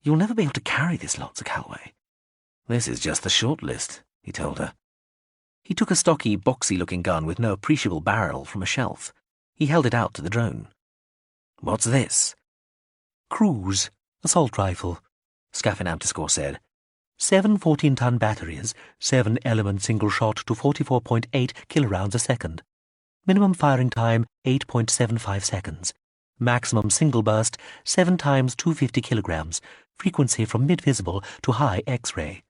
You'll never be able to carry this lot, Zakalwe. This is just the short list, he told her. He took a stocky, boxy-looking gun with no appreciable barrel from a shelf. He held it out to the drone. What's this? Cruise, assault rifle, Scafin Antiscore said. 7 14-ton batteries, 7-element single shot to 44.8 kilorounds a second. Minimum firing time, 8.75 seconds. Maximum single burst, 7 times 250 kilograms. Frequency from mid-visible to high X-ray.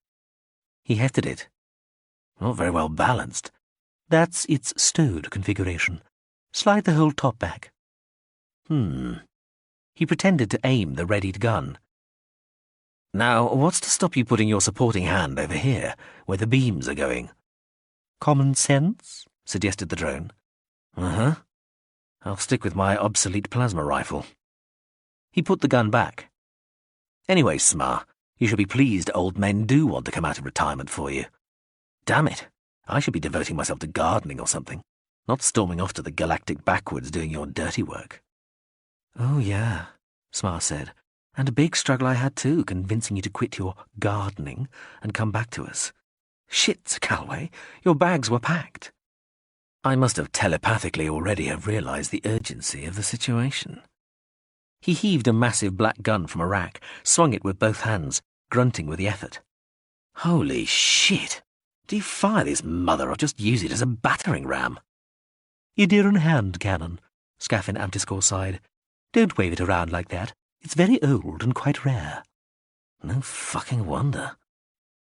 He hefted it. Not very well balanced. That's its stowed configuration. Slide the whole top back. He pretended to aim the readied gun. Now, what's to stop you putting your supporting hand over here, where the beams are going? Common sense, suggested the drone. Uh-huh. I'll stick with my obsolete plasma rifle. He put the gun back. Anyway, Smar, you should be pleased old men do want to come out of retirement for you. Damn it, I should be devoting myself to gardening or something, not storming off to the galactic backwoods doing your dirty work. Oh, yeah, Smar said, and a big struggle I had too, convincing you to quit your gardening and come back to us. Shit, Zakalwe, your bags were packed. I must have telepathically already have realized the urgency of the situation. He heaved a massive black gun from a rack, swung it with both hands, grunting with the effort. Holy shit! Do you fire this mother or just use it as a battering ram? Your dear hand cannon, Scafin Antiscore sighed. Don't wave it around like that. It's very old and quite rare. No fucking wonder.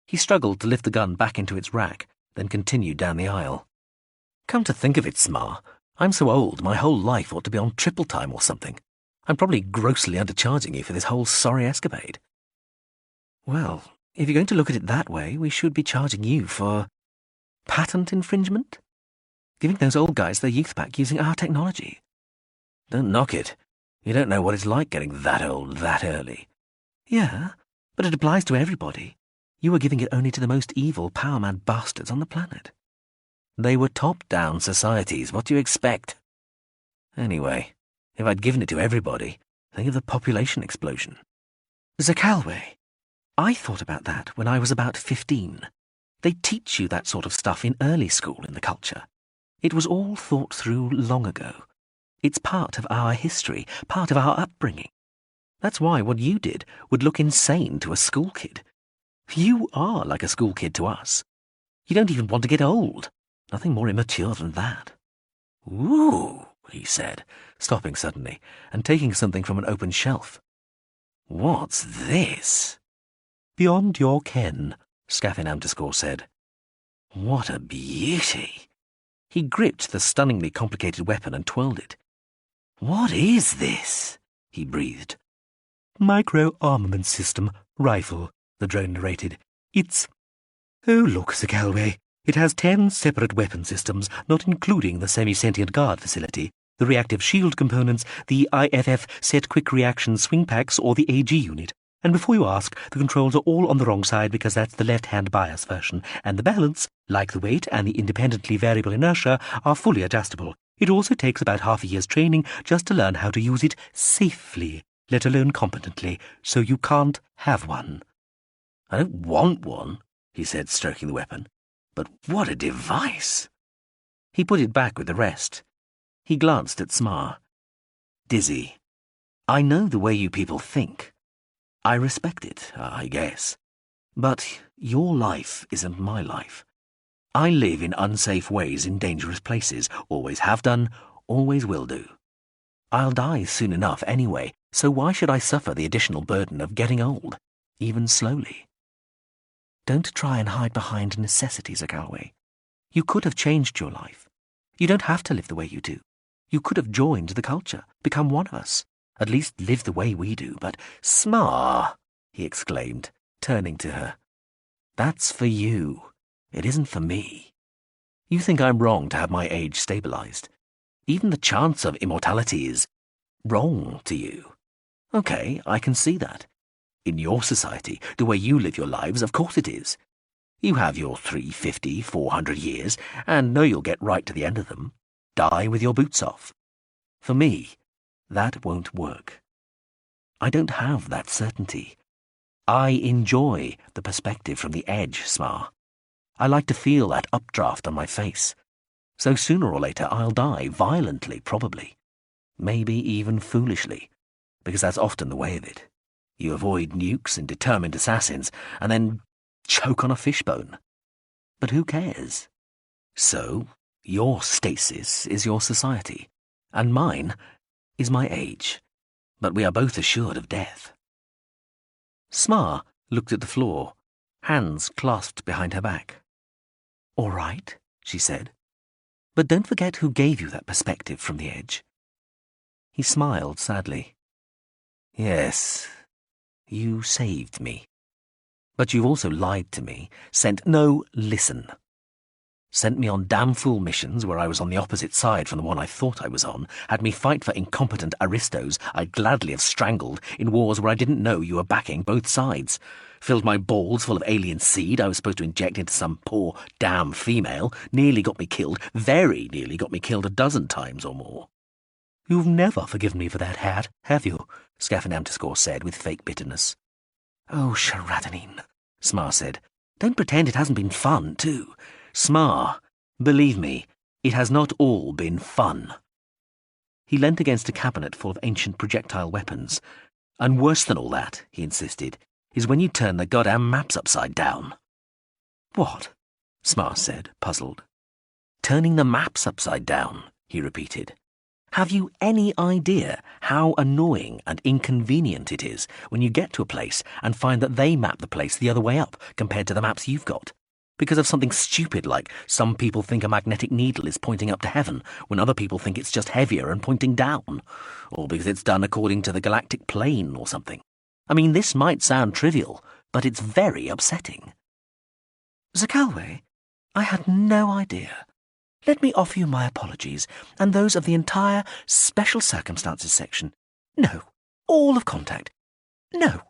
He struggled to lift the gun back into its rack, then continued down the aisle. Come to think of it, Smar, I'm so old my whole life ought to be on triple time or something. I'm probably grossly undercharging you for this whole sorry escapade. Well, if you're going to look at it that way, we should be charging you for patent infringement? Giving those old guys their youth back using our technology. Don't knock it. You don't know what it's like getting that old that early. Yeah, but it applies to everybody. You were giving it only to the most evil, power-mad bastards on the planet. They were top-down societies. What do you expect? Anyway, if I'd given it to everybody, think of the population explosion. Zakalwe, I thought about that when I was about 15. They teach you that sort of stuff in early school in the culture. It was all thought through long ago. It's part of our history, part of our upbringing. That's why what you did would look insane to a school kid. You are like a school kid to us. You don't even want to get old. Nothing more immature than that. Ooh, he said, stopping suddenly and taking something from an open shelf. What's this? Beyond your ken, Scaffin__ said. What a beauty. He gripped the stunningly complicated weapon and twirled it. What is this? He breathed. Micro-armament system, rifle, the drone narrated. It's... Oh, look, Zakalwe. It has 10 separate weapon systems, not including the semi-sentient guard facility, the reactive shield components, the IFF set quick reaction swing packs, or the AG unit. And before you ask, the controls are all on the wrong side because that's the left-hand bias version, and the balance, like the weight and the independently variable inertia, are fully adjustable. It also takes about half a year's training just to learn how to use it safely, let alone competently, so you can't have one. I don't want one, he said, stroking the weapon. But what a device! He put it back with the rest. He glanced at Smar. Dizzy, I know the way you people think. I respect it, I guess. But your life isn't my life. I live in unsafe ways in dangerous places, always have done, always will do. I'll die soon enough anyway, so why should I suffer the additional burden of getting old, even slowly? Don't try and hide behind necessity, Zakalwe. You could have changed your life. You don't have to live the way you do. You could have joined the culture, become one of us, at least live the way we do, but Smar, he exclaimed, turning to her. That's for you. It isn't for me. You think I'm wrong to have my age stabilized. Even the chance of immortality is wrong to you. Okay, I can see that. In your society, the way you live your lives, of course it is. You have your 350, 400 years, and know you'll get right to the end of them. Die with your boots off. For me, that won't work. I don't have that certainty. I enjoy the perspective from the edge, Smar. I like to feel that updraft on my face. So sooner or later I'll die, violently probably. Maybe even foolishly, because that's often the way of it. You avoid nukes and determined assassins, and then choke on a fishbone. But who cares? So, your stasis is your society, and mine is my age. But we are both assured of death. Smar looked at the floor, hands clasped behind her back. All right, she said. But don't forget who gave you that perspective from the edge. He smiled sadly. Yes, you saved me. But you've also lied to me, sent me on damn fool missions where I was on the opposite side from the one I thought I was on, had me fight for incompetent aristos I'd gladly have strangled in wars where I didn't know you were backing both sides, filled my balls full of alien seed I was supposed to inject into some poor damn female, nearly got me killed, very nearly got me killed 12 times or more. You've never forgiven me for that hat, have you? Scaffin__ said with fake bitterness. Oh, Cheradenine, Smar said. Don't pretend it hasn't been fun, too. Smar, believe me, it has not all been fun. He leant against a cabinet full of ancient projectile weapons. And worse than all that, he insisted, is when you turn the goddamn maps upside down. What? Smar said, puzzled. Turning the maps upside down, he repeated. Have you any idea how annoying and inconvenient it is when you get to a place and find that they map the place the other way up compared to the maps you've got? Because of something stupid like some people think a magnetic needle is pointing up to heaven when other people think it's just heavier and pointing down. Or because it's done according to the galactic plane or something. I mean, this might sound trivial, but it's very upsetting. Zakalwe, I had no idea. Let me offer you my apologies, and those of the entire Special Circumstances section. No, all of Contact. No,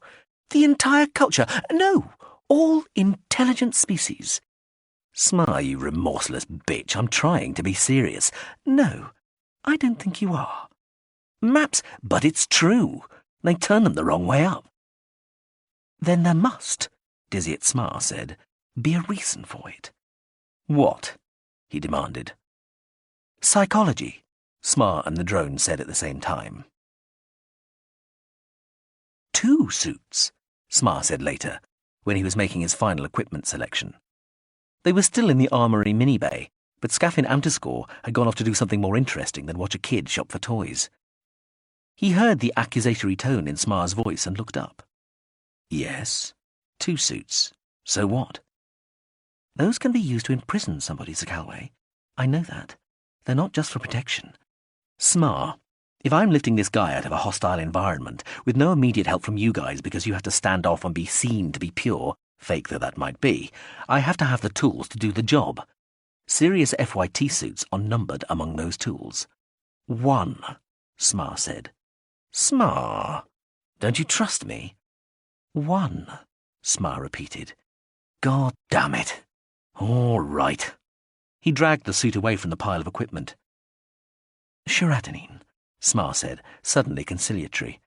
the entire culture. No, all intelligent species. Smar, you remorseless bitch, I'm trying to be serious. No, I don't think you are. Maps, but it's true. They turn them the wrong way up. Then there must, Dizzy Smar said, be a reason for it. What? He demanded. Psychology, Smar and the drone said at the same time. 2 suits, Smar said later, when he was making his final equipment selection. They were still in the armory mini-bay, but Scaffin Amterscore had gone off to do something more interesting than watch a kid shop for toys. He heard the accusatory tone in Smar's voice and looked up. Yes, 2 suits. So what? Those can be used to imprison somebody, Zakalwe. I know that. They're not just for protection. Smar, if I'm lifting this guy out of a hostile environment, with no immediate help from you guys because you have to stand off and be seen to be pure, fake though that might be, I have to have the tools to do the job. Serious FYT suits are numbered among those tools. 1, Smar said. Smar, don't you trust me? 1, Smar repeated. God damn it. All right. He dragged the suit away from the pile of equipment. Cheradenine, Smar said, suddenly conciliatory.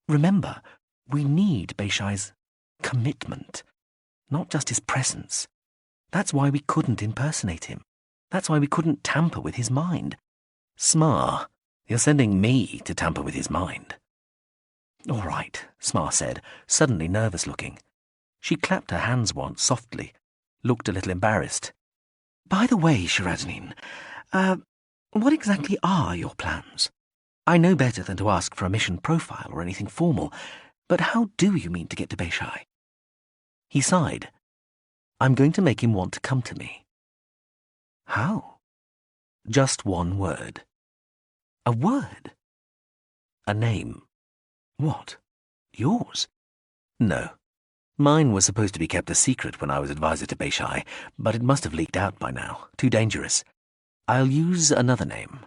Remember, we need Beishai's commitment, not just his presence. That's why we couldn't impersonate him. That's why we couldn't tamper with his mind. Smar, you're sending me to tamper with his mind. All right, Smar said, suddenly nervous-looking. She clapped her hands once softly, looked a little embarrassed. By the way, Cheradenine, what exactly are your plans? I know better than to ask for a mission profile or anything formal, but how do you mean to get to Beishai? He sighed. I'm going to make him want to come to me. How? Just one word. A word? A name. What? Yours? No. Mine was supposed to be kept a secret when I was advisor to Beishai, but it must have leaked out by now. Too dangerous. I'll use another name.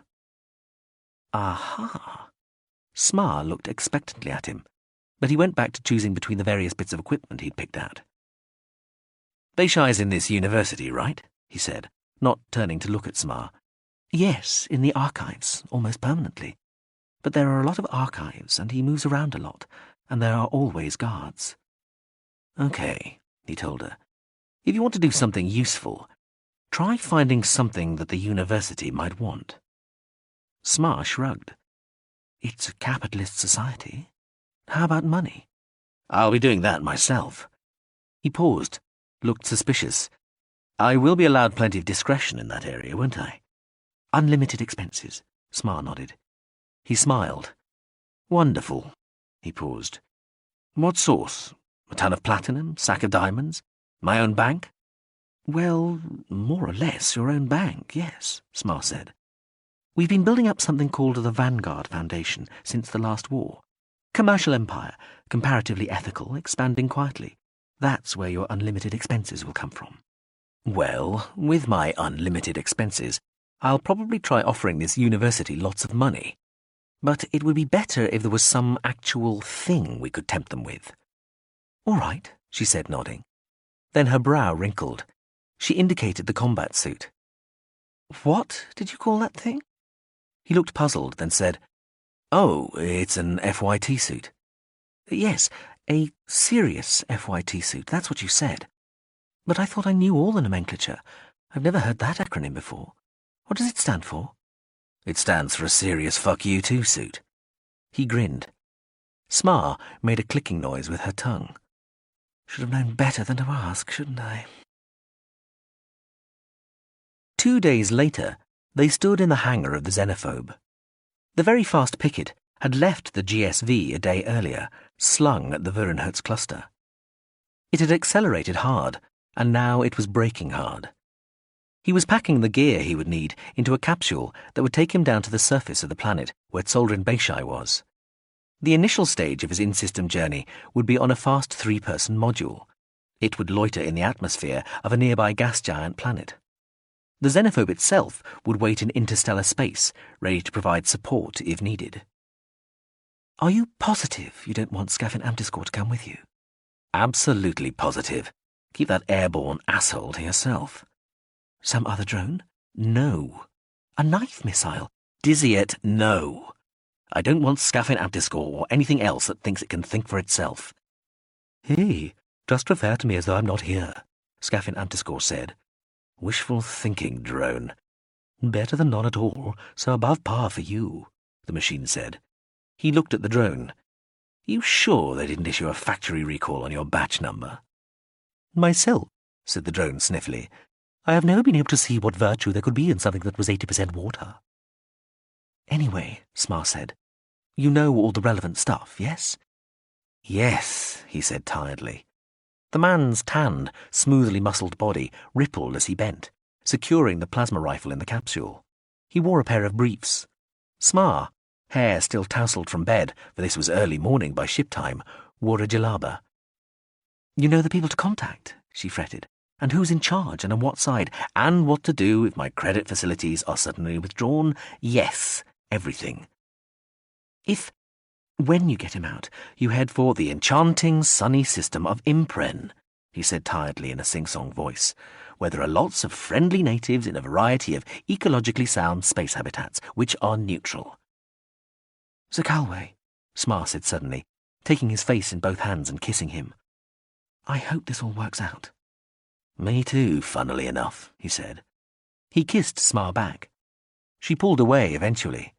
Aha. Smar looked expectantly at him, but he went back to choosing between the various bits of equipment he'd picked out. Beishai's in this university, right? He said, not turning to look at Smar. Yes, in the archives, almost permanently. But there are a lot of archives, and he moves around a lot, and there are always guards. Okay, he told her. If you want to do something useful, try finding something that the university might want. Smar shrugged. It's a capitalist society. How about money? I'll be doing that myself. He paused, looked suspicious. I will be allowed plenty of discretion in that area, won't I? Unlimited expenses, Smar nodded. He smiled. Wonderful. He paused. What source? A ton of platinum? Sack of diamonds? My own bank? Well, more or less your own bank, yes, Smar said. We've been building up something called the Vanguard Foundation since the last war. Commercial empire, comparatively ethical, expanding quietly. That's where your unlimited expenses will come from. Well, with my unlimited expenses, I'll probably try offering this university lots of money. But it would be better if there was some actual thing we could tempt them with. All right, she said, nodding. Then her brow wrinkled. She indicated the combat suit. What did you call that thing? He looked puzzled, then said, Oh, it's an FYT suit. Yes, a serious FYT suit, that's what you said. But I thought I knew all the nomenclature. I've never heard that acronym before. What does it stand for? It stands for a serious fuck you too suit. He grinned. Smar made a clicking noise with her tongue. Should have known better than to ask, shouldn't I? 2 days later, they stood in the hangar of the Xenophobe. The very fast picket had left the GSV a day earlier, slung at the Wöhrenherz cluster. It had accelerated hard, and now it was braking hard. He was packing the gear he would need into a capsule that would take him down to the surface of the planet where Zoldrin Beishai was. The initial stage of his in-system journey would be on a fast 3-person module. It would loiter in the atmosphere of a nearby gas giant planet. The xenophobe itself would wait in interstellar space, ready to provide support if needed. "Are you positive you don't want Scafin Amtiscore to come with you?" "Absolutely positive. Keep that airborne asshole to yourself." "Some other drone?" "No." "A knife missile?" "Dizzyet, no. I don't want Scafin Amtiscore or anything else that thinks it can think for itself." "Hey, just refer to me as though I'm not here," Scafin Amtiscore said. "Wishful thinking, drone." "Better than none at all, so above par for you," the machine said. He looked at the drone. "You sure they didn't issue a factory recall on your batch number?" "Myself," said the drone sniffily, "I have never been able to see what virtue there could be in something that was 80% water." "Anyway," Smar said, "you know all the relevant stuff, yes?" "Yes," he said tiredly. The man's tanned, smoothly muscled body rippled as he bent, securing the plasma rifle in the capsule. He wore a pair of briefs. Smar, hair still tousled from bed, for this was early morning by ship time, wore a jalaba. "You know the people to contact?" she fretted. "And who's in charge and on what side? And what to do if my credit facilities are suddenly withdrawn? Yes, everything." When you get him out, you head for the enchanting, sunny system of Impren," he said tiredly in a sing-song voice, "where there are lots of friendly natives in a variety of ecologically sound space habitats, which are neutral." "Zakalwe," Smar said suddenly, taking his face in both hands and kissing him. "I hope this all works out." "Me too, funnily enough," he said. He kissed Smar back. She pulled away eventually.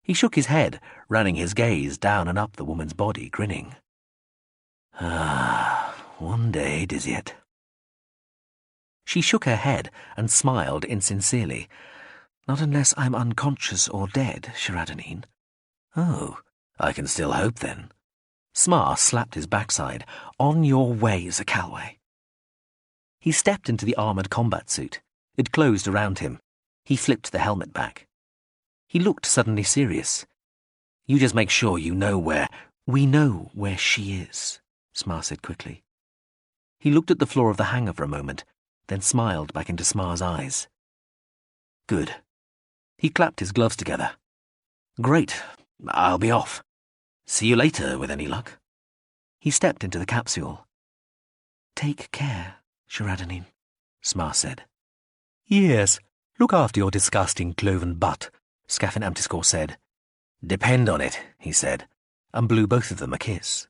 He shook his head, running his gaze down and up the woman's body, grinning. One day, Dizzyet." She shook her head and smiled insincerely. "Not unless I'm unconscious or dead, Cheradenine." "Oh, I can still hope then." Smar slapped his backside. "On your way, Zakalwe." He stepped into the armoured combat suit. It closed around him. He flipped the helmet back. He looked suddenly serious. "You just make sure you know where—" "We know where she is," Smar said quickly. He looked at the floor of the hangar for a moment, then smiled back into Smar's eyes. "Good." He clapped his gloves together. "Great. I'll be off. See you later, with any luck." He stepped into the capsule. "Take care, Cheradenine," Smar said. "Yes, look after your disgusting cloven butt," Scafin Amtiscore said. "Depend on it," he said, and blew both of them a kiss.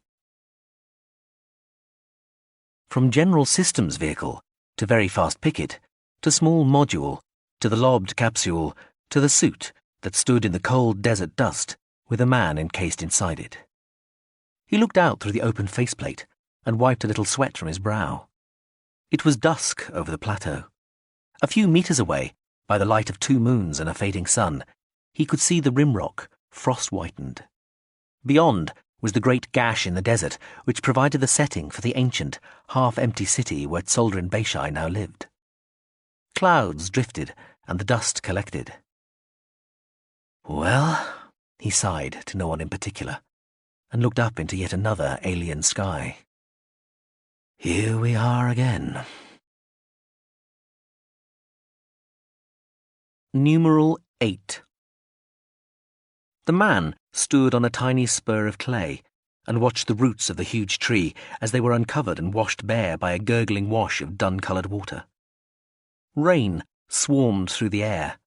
From General Systems Vehicle, to very fast picket, to small module, to the lobbed capsule, to the suit that stood in the cold desert dust with a man encased inside it. He looked out through the open faceplate and wiped a little sweat from his brow. It was dusk over the plateau. A few meters away, by the light of 2 moons and a fading sun, he could see the rim rock, frost-whitened. Beyond was the great gash in the desert, which provided the setting for the ancient, half-empty city where Zoldrin Beishai now lived. Clouds drifted, and the dust collected. "Well," he sighed to no one in particular, and looked up into yet another alien sky. "Here we are again." Numeral 8. The man stood on a tiny spur of clay and watched the roots of the huge tree as they were uncovered and washed bare by a gurgling wash of dun-coloured water. Rain swarmed through the air.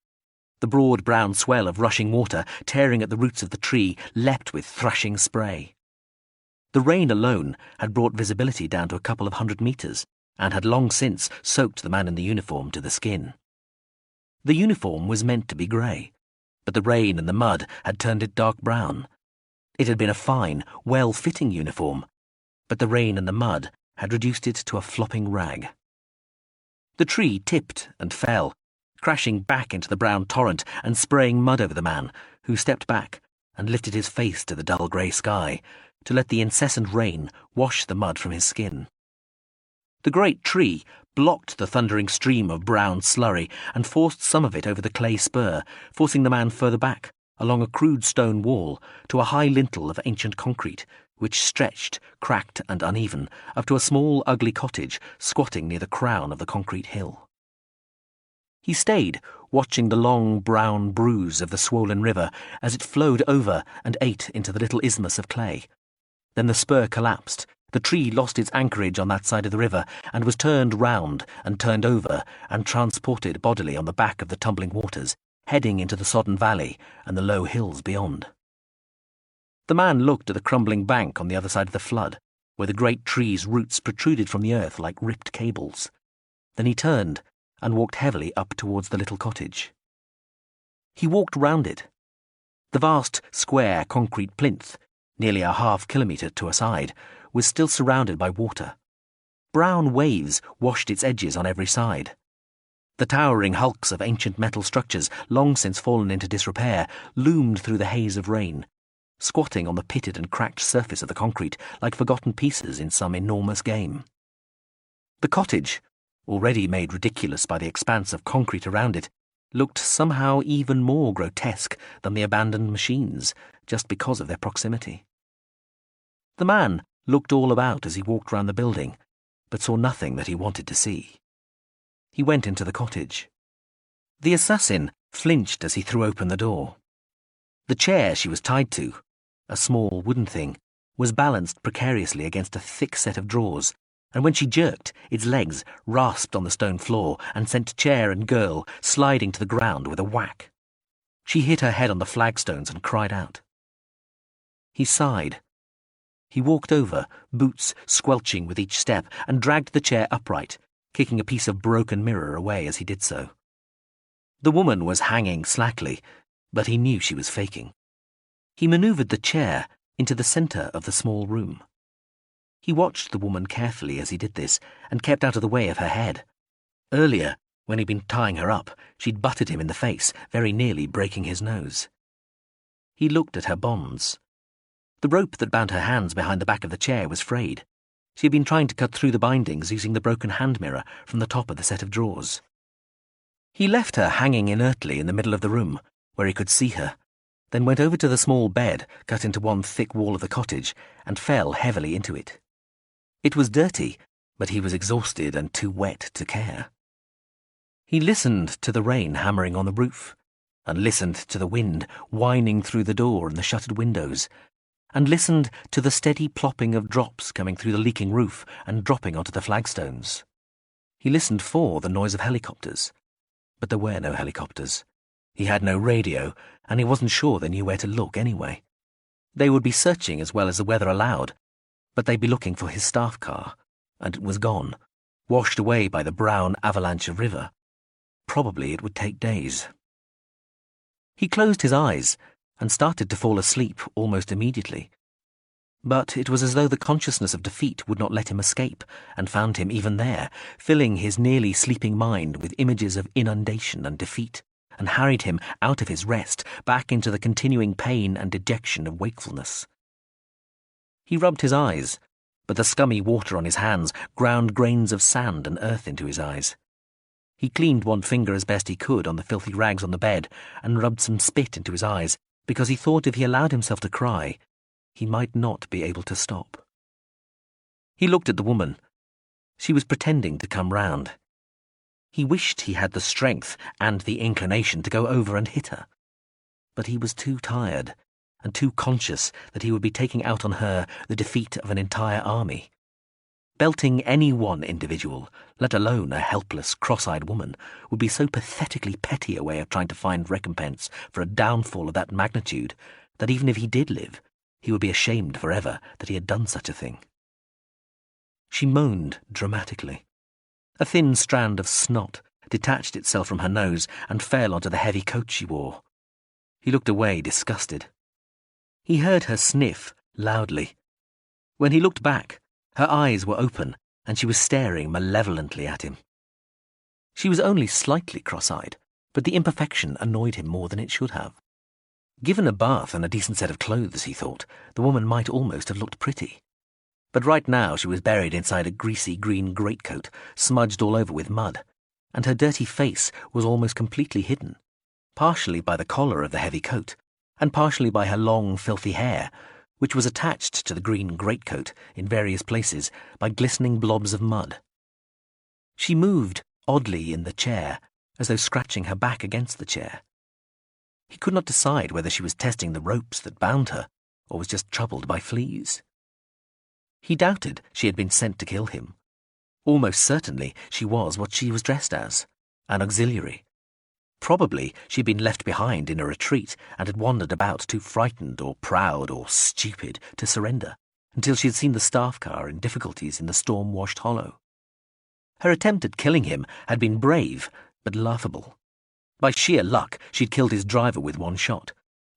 The broad brown swell of rushing water, tearing at the roots of the tree, leapt with thrashing spray. The rain alone had brought visibility down to a couple of 100 metres, and had long since soaked the man in the uniform to the skin. The uniform was meant to be grey, but the rain and the mud had turned it dark brown. It had been a fine, well-fitting uniform, but the rain and the mud had reduced it to a flopping rag. The tree tipped and fell, crashing back into the brown torrent and spraying mud over the man, who stepped back and lifted his face to the dull grey sky to let the incessant rain wash the mud from his skin. The great tree blocked the thundering stream of brown slurry and forced some of it over the clay spur, forcing the man further back, along a crude stone wall, to a high lintel of ancient concrete, which stretched, cracked and uneven, up to a small, ugly cottage squatting near the crown of the concrete hill. He stayed, watching the long brown bruise of the swollen river as it flowed over and ate into the little isthmus of clay. Then the spur collapsed. The tree lost its anchorage on that side of the river and was turned round and turned over and transported bodily on the back of the tumbling waters, heading into the sodden valley and the low hills beyond. The man looked at the crumbling bank on the other side of the flood, where the great tree's roots protruded from the earth like ripped cables. Then he turned and walked heavily up towards the little cottage. He walked round it. The vast, square concrete plinth, nearly a half-kilometre to a side, was still surrounded by water. Brown waves washed its edges on every side. The towering hulks of ancient metal structures, long since fallen into disrepair, loomed through the haze of rain, squatting on the pitted and cracked surface of the concrete like forgotten pieces in some enormous game. The cottage, already made ridiculous by the expanse of concrete around it, looked somehow even more grotesque than the abandoned machines, just because of their proximity. The man looked all about as he walked round the building, but saw nothing that he wanted to see. He went into the cottage. The assassin flinched as he threw open the door. The chair she was tied to, a small wooden thing, was balanced precariously against a thick set of drawers, and when she jerked, its legs rasped on the stone floor and sent chair and girl sliding to the ground with a whack. She hit her head on the flagstones and cried out. He sighed. He walked over, boots squelching with each step, and dragged the chair upright, kicking a piece of broken mirror away as he did so. The woman was hanging slackly, but he knew she was faking. He manoeuvred the chair into the centre of the small room. He watched the woman carefully as he did this, and kept out of the way of her head. Earlier, when he'd been tying her up, she'd butted him in the face, very nearly breaking his nose. He looked at her bonds. The rope that bound her hands behind the back of the chair was frayed. She had been trying to cut through the bindings using the broken hand mirror from the top of the set of drawers. He left her hanging inertly in the middle of the room, where he could see her, then went over to the small bed cut into one thick wall of the cottage and fell heavily into it. It was dirty, but he was exhausted and too wet to care. He listened to the rain hammering on the roof, and listened to the wind whining through the door and the shuttered windows, and listened to the steady plopping of drops coming through the leaking roof and dropping onto the flagstones. He listened for the noise of helicopters, but there were no helicopters. He had no radio, and he wasn't sure they knew where to look anyway. They would be searching as well as the weather allowed, but they'd be looking for his staff car, and it was gone, washed away by the brown avalanche of river. Probably it would take days. He closed his eyes and started to fall asleep almost immediately. But it was as though the consciousness of defeat would not let him escape, and found him even there, filling his nearly sleeping mind with images of inundation and defeat, and harried him out of his rest, back into the continuing pain and dejection of wakefulness. He rubbed his eyes, but the scummy water on his hands ground grains of sand and earth into his eyes. He cleaned one finger as best he could on the filthy rags on the bed, and rubbed some spit into his eyes, because he thought if he allowed himself to cry, he might not be able to stop. He looked at the woman. She was pretending to come round. He wished he had the strength and the inclination to go over and hit her. But he was too tired, and too conscious that he would be taking out on her the defeat of an entire army. Belting any one individual, let alone a helpless, cross-eyed woman, would be so pathetically petty a way of trying to find recompense for a downfall of that magnitude that even if he did live, he would be ashamed forever that he had done such a thing. She moaned dramatically. A thin strand of snot detached itself from her nose and fell onto the heavy coat she wore. He looked away, disgusted. He heard her sniff loudly. When he looked back, her eyes were open, and she was staring malevolently at him. She was only slightly cross-eyed, but the imperfection annoyed him more than it should have. Given a bath and a decent set of clothes, he thought, the woman might almost have looked pretty. But right now she was buried inside a greasy green greatcoat, smudged all over with mud, and her dirty face was almost completely hidden, partially by the collar of the heavy coat, and partially by her long, filthy hair, which was attached to the green greatcoat in various places by glistening blobs of mud. She moved oddly in the chair, as though scratching her back against the chair. He could not decide whether she was testing the ropes that bound her, or was just troubled by fleas. He doubted she had been sent to kill him. Almost certainly she was what she was dressed as, an auxiliary. Probably she had been left behind in a retreat and had wandered about too frightened or proud or stupid to surrender, until she had seen the staff car in difficulties in the storm-washed hollow. Her attempt at killing him had been brave, but laughable. By sheer luck, she'd killed his driver with one shot.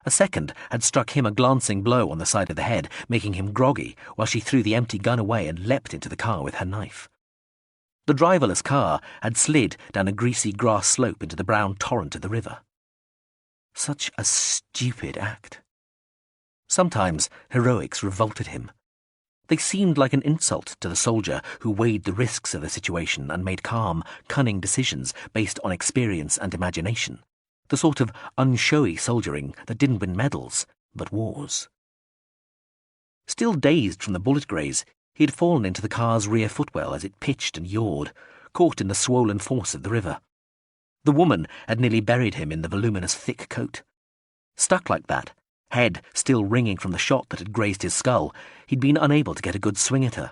A second had struck him a glancing blow on the side of the head, making him groggy, while she threw the empty gun away and leapt into the car with her knife. The driverless car had slid down a greasy grass slope into the brown torrent of the river. Such a stupid act. Sometimes heroics revolted him. They seemed like an insult to the soldier who weighed the risks of the situation and made calm, cunning decisions based on experience and imagination, the sort of unshowy soldiering that didn't win medals, but wars. Still dazed from the bullet graze, he had fallen into the car's rear footwell as it pitched and yawed, caught in the swollen force of the river. The woman had nearly buried him in the voluminous thick coat. Stuck like that, head still ringing from the shot that had grazed his skull, he'd been unable to get a good swing at her.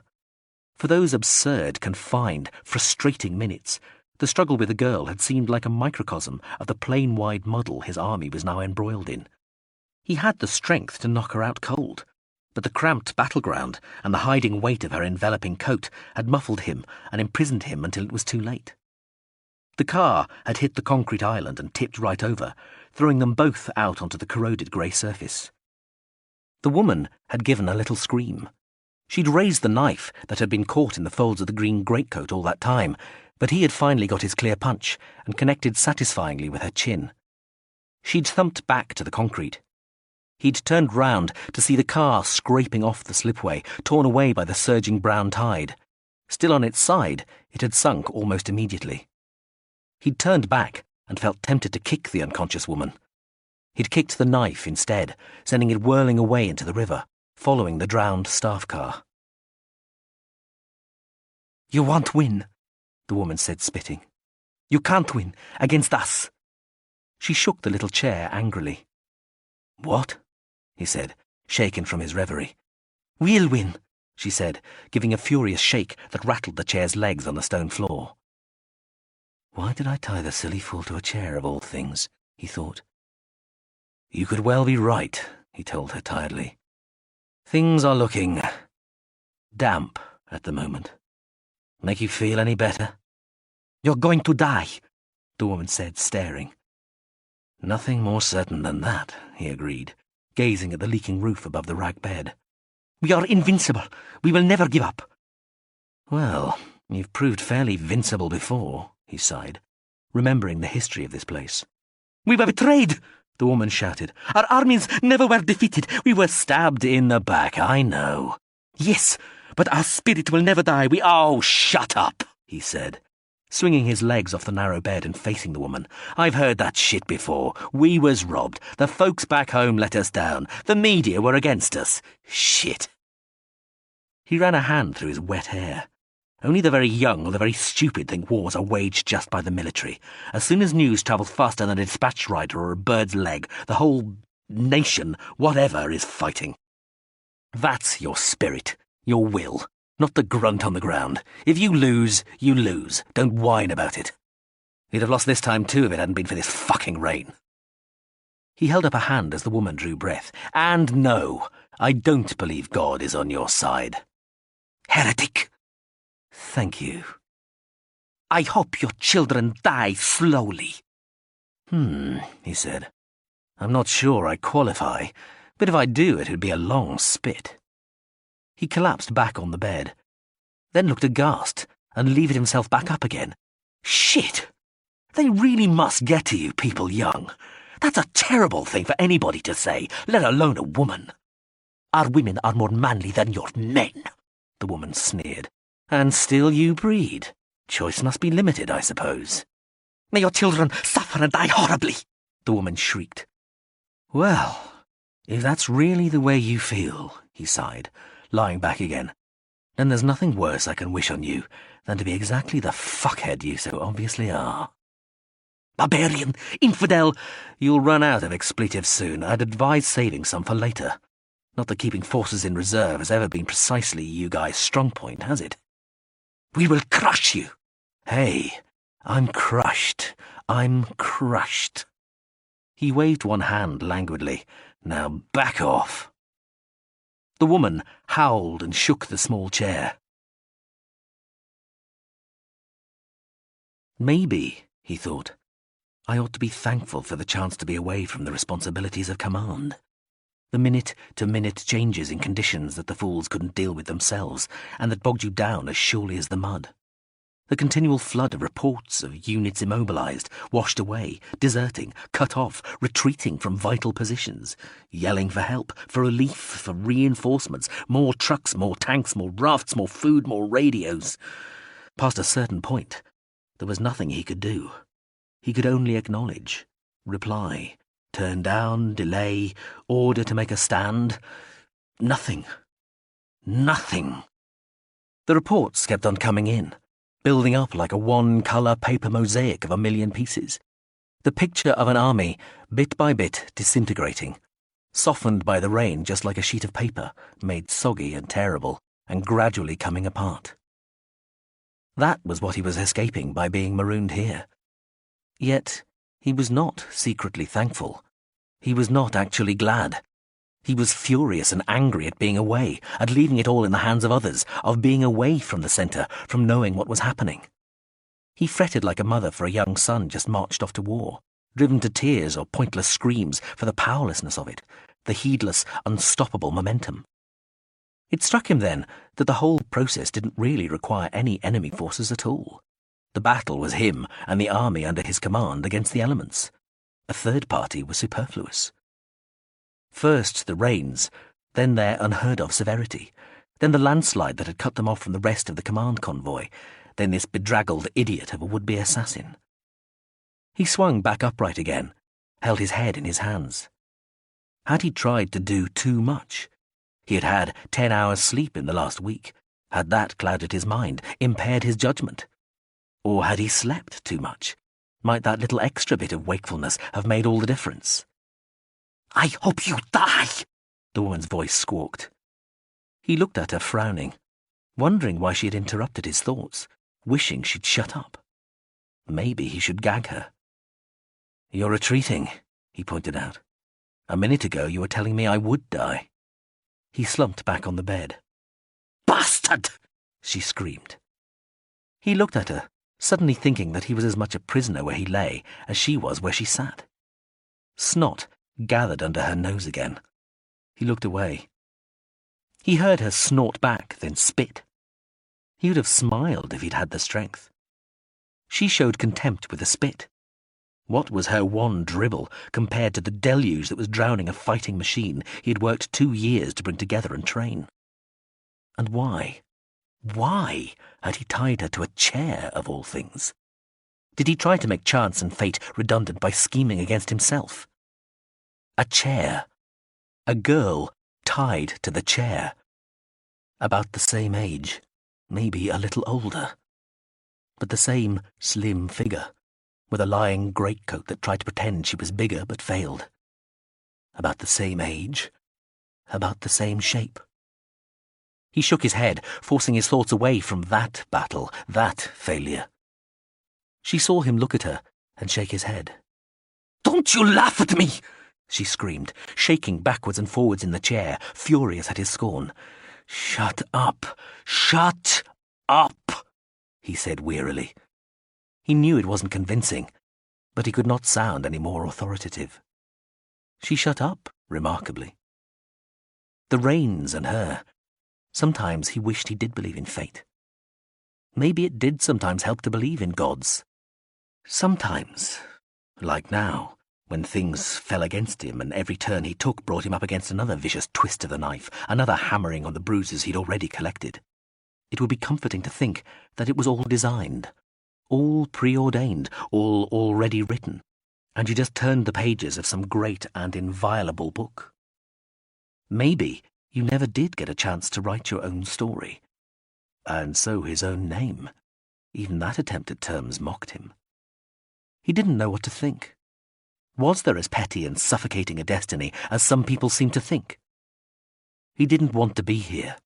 For those absurd, confined, frustrating minutes, the struggle with the girl had seemed like a microcosm of the plain-wide muddle his army was now embroiled in. He had the strength to knock her out cold, but the cramped battleground and the hiding weight of her enveloping coat had muffled him and imprisoned him until it was too late. The car had hit the concrete island and tipped right over, throwing them both out onto the corroded grey surface. The woman had given a little scream. She'd raised the knife that had been caught in the folds of the green greatcoat all that time, but he had finally got his clear punch and connected satisfyingly with her chin. She'd thumped back to the concrete. He'd turned round to see the car scraping off the slipway, torn away by the surging brown tide. Still on its side, it had sunk almost immediately. He'd turned back and felt tempted to kick the unconscious woman. He'd kicked the knife instead, sending it whirling away into the river, following the drowned staff car. "You won't win," the woman said, spitting. "You can't win against us." She shook the little chair angrily. "What?" he said, shaken from his reverie. "We'll win," she said, giving a furious shake that rattled the chair's legs on the stone floor. Why did I tie the silly fool to a chair, of all things? He thought. You could well be right, he told her tiredly. Things are looking damp at the moment. Make you feel any better? You're going to die, the woman said, staring. Nothing more certain than that, he agreed, gazing at the leaking roof above the rag bed. We are invincible. We will never give up. Well, you've proved fairly vincible before, he sighed, remembering the history of this place. We were betrayed, the woman shouted. Our armies never were defeated. We were stabbed in the back, I know. Yes, but our spirit will never die. Oh, shut up, he said, swinging his legs off the narrow bed and facing the woman. I've heard that shit before. We was robbed. The folks back home let us down. The media were against us. Shit. He ran a hand through his wet hair. Only the very young or the very stupid think wars are waged just by the military. As soon as news travels faster than a dispatch rider or a bird's leg, the whole nation, whatever, is fighting. That's your spirit, your will, not the grunt on the ground. If you lose, you lose. Don't whine about it. You'd have lost this time too if it hadn't been for this fucking rain. He held up a hand as the woman drew breath. And no, I don't believe God is on your side. Heretic! Thank you. I hope your children die slowly. He said. I'm not sure I qualify, but if I do, it'd be a long spit. He collapsed back on the bed, then looked aghast and levered himself back up again. Shit! They really must get to you, people young. That's a terrible thing for anybody to say, let alone a woman. Our women are more manly than your men, the woman sneered. And still you breed. Choice must be limited, I suppose. May your children suffer and die horribly, the woman shrieked. Well, if that's really the way you feel, he sighed, lying back again, then there's nothing worse I can wish on you than to be exactly the fuckhead you so obviously are. Barbarian, infidel, you'll run out of expletives soon. I'd advise saving some for later. Not that keeping forces in reserve has ever been precisely you guys' strong point, has it? We will crush you. Hey, I'm crushed. I'm crushed. He waved one hand languidly. Now back off. The woman howled and shook the small chair. Maybe, he thought, I ought to be thankful for the chance to be away from the responsibilities of command. The minute-to-minute changes in conditions that the fools couldn't deal with themselves, and that bogged you down as surely as the mud. The continual flood of reports of units immobilized, washed away, deserting, cut off, retreating from vital positions, yelling for help, for relief, for reinforcements, more trucks, more tanks, more rafts, more food, more radios. Past a certain point, there was nothing he could do. He could only acknowledge, reply, turn down, delay, order to make a stand. Nothing. Nothing. The reports kept on coming in, building up like a one-colour paper mosaic of a million pieces. The picture of an army, bit by bit, disintegrating, softened by the rain just like a sheet of paper, made soggy and terrible, and gradually coming apart. That was what he was escaping by being marooned here. Yet he was not secretly thankful. He was not actually glad. He was furious and angry at being away, at leaving it all in the hands of others, of being away from the centre, from knowing what was happening. He fretted like a mother for a young son just marched off to war, driven to tears or pointless screams for the powerlessness of it, the heedless, unstoppable momentum. It struck him then that the whole process didn't really require any enemy forces at all. The battle was him and the army under his command against the elements. A third party was superfluous. First the rains, then their unheard-of severity, then the landslide that had cut them off from the rest of the command convoy, then this bedraggled idiot of a would-be assassin. He swung back upright again, held his head in his hands. Had he tried to do too much? He had had 10 hours' sleep in the last week. Had that clouded his mind, impaired his judgment? Or had he slept too much? Might that little extra bit of wakefulness have made all the difference? I hope you die, the woman's voice squawked. He looked at her, frowning, wondering why she had interrupted his thoughts, wishing she'd shut up. Maybe he should gag her. You're retreating, he pointed out. A minute ago you were telling me I would die. He slumped back on the bed. Bastard! She screamed. He looked at her, suddenly thinking that he was as much a prisoner where he lay as she was where she sat. Snot gathered under her nose again. He looked away. He heard her snort back, then spit. He would have smiled if he'd had the strength. She showed contempt with a spit. What was her one dribble compared to the deluge that was drowning a fighting machine he had worked 2 years to bring together and train? And why had he tied her to a chair, of all things? Did he try to make chance and fate redundant by scheming against himself? A chair. A girl tied to the chair. About the same age, maybe a little older. But the same slim figure, with a lying greatcoat that tried to pretend she was bigger but failed. About the same age, about the same shape. He shook his head, forcing his thoughts away from that battle, that failure. She saw him look at her and shake his head. Don't you laugh at me! She screamed, shaking backwards and forwards in the chair, furious at his scorn. Shut up! Shut up! He said wearily. He knew it wasn't convincing, but he could not sound any more authoritative. She shut up, remarkably. The rains and her. Sometimes he wished he did believe in fate. Maybe it did sometimes help to believe in gods. Sometimes, like now, when things fell against him and every turn he took brought him up against another vicious twist of the knife, another hammering on the bruises he'd already collected. It would be comforting to think that it was all designed, all preordained, all already written, and you just turned the pages of some great and inviolable book. Maybe you never did get a chance to write your own story. And so his own name. Even that attempt at terms mocked him. He didn't know what to think. Was there as petty and suffocating a destiny as some people seemed to think? He didn't want to be here.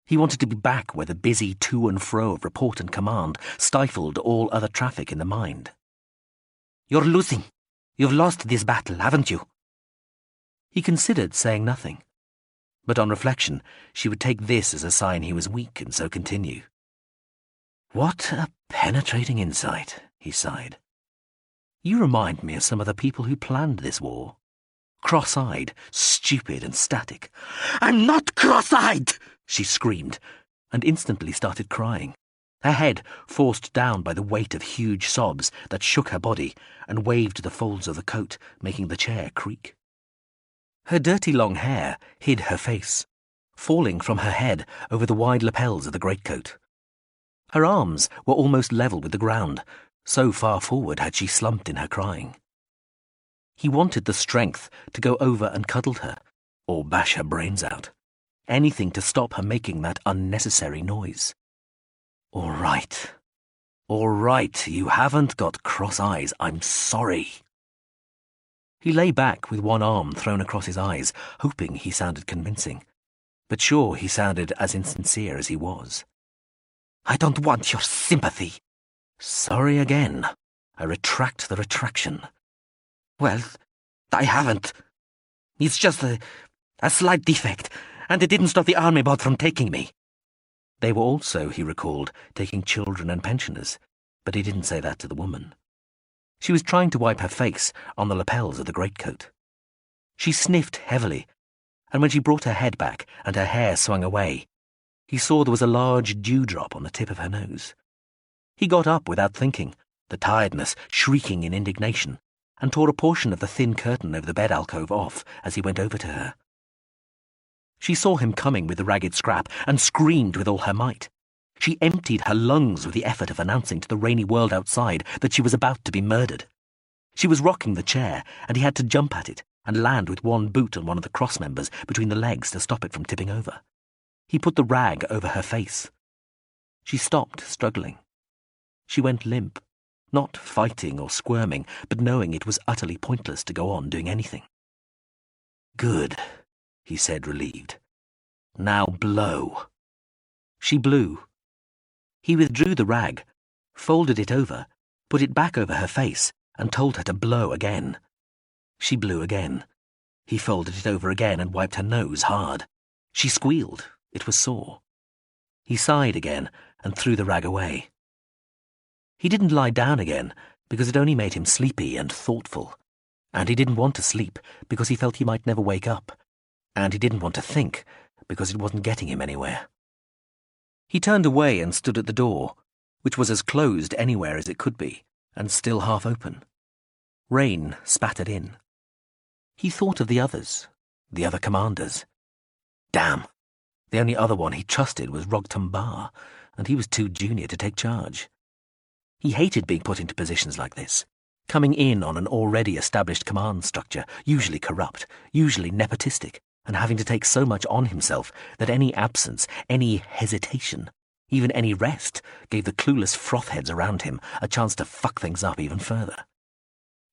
He wanted to be back where the busy to and fro of report and command stifled all other traffic in the mind. "You're losing. You've lost this battle, haven't you?" He considered saying nothing. But on reflection, she would take this as a sign he was weak and so continue. "What a penetrating insight," he sighed. "You remind me of some of the people who planned this war. Cross-eyed, stupid and static." "I'm not cross-eyed!" she screamed, and instantly started crying, her head forced down by the weight of huge sobs that shook her body and waved the folds of the coat, making the chair creak. Her dirty long hair hid her face, falling from her head over the wide lapels of the greatcoat. Her arms were almost level with the ground, so far forward had she slumped in her crying. He wanted the strength to go over and cuddle her, or bash her brains out. Anything to stop her making that unnecessary noise. All right, you haven't got cross eyes, I'm sorry." He lay back with one arm thrown across his eyes, hoping he sounded convincing, but sure he sounded as insincere as he was. "I don't want your sympathy." "Sorry again. I retract the retraction." "Well, I haven't. It's just a slight defect, and it didn't stop the army bot from taking me." They were also, he recalled, taking children and pensioners, but he didn't say that to the woman. She was trying to wipe her face on the lapels of the greatcoat. She sniffed heavily, and when she brought her head back and her hair swung away, he saw there was a large dewdrop on the tip of her nose. He got up without thinking, the tiredness shrieking in indignation, and tore a portion of the thin curtain over the bed alcove off as he went over to her. She saw him coming with the ragged scrap and screamed with all her might. She emptied her lungs with the effort of announcing to the rainy world outside that she was about to be murdered. She was rocking the chair, and he had to jump at it and land with one boot on one of the cross members between the legs to stop it from tipping over. He put the rag over her face. She stopped, struggling. She went limp, not fighting or squirming, but knowing it was utterly pointless to go on doing anything. "Good," he said, relieved. "Now blow." She blew. He withdrew the rag, folded it over, put it back over her face, and told her to blow again. She blew again. He folded it over again and wiped her nose hard. She squealed. It was sore. He sighed again and threw the rag away. He didn't lie down again because it only made him sleepy and thoughtful, and he didn't want to sleep because he felt he might never wake up, and he didn't want to think because it wasn't getting him anywhere. He turned away and stood at the door, which was as closed anywhere as it could be, and still half open. Rain spattered in. He thought of the others, the other commanders. Damn! The only other one he trusted was Rogton Bar, and he was too junior to take charge. He hated being put into positions like this, coming in on an already established command structure, usually corrupt, usually nepotistic, and having to take so much on himself that any absence, any hesitation, even any rest, gave the clueless frothheads around him a chance to fuck things up even further.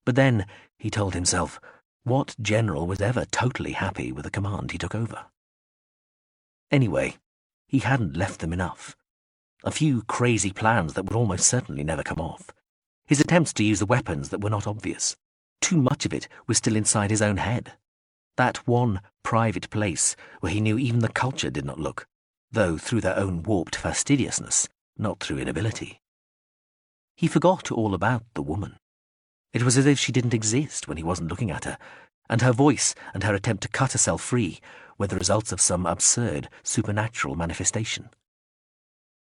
But then, he told himself, what general was ever totally happy with the command he took over? Anyway, he hadn't left them enough. A few crazy plans that would almost certainly never come off. His attempts to use the weapons that were not obvious. Too much of it was still inside his own head. That one private place where he knew even the culture did not look, though through their own warped fastidiousness, not through inability. He forgot all about the woman. It was as if she didn't exist when he wasn't looking at her, and her voice and her attempt to cut herself free were the results of some absurd, supernatural manifestation.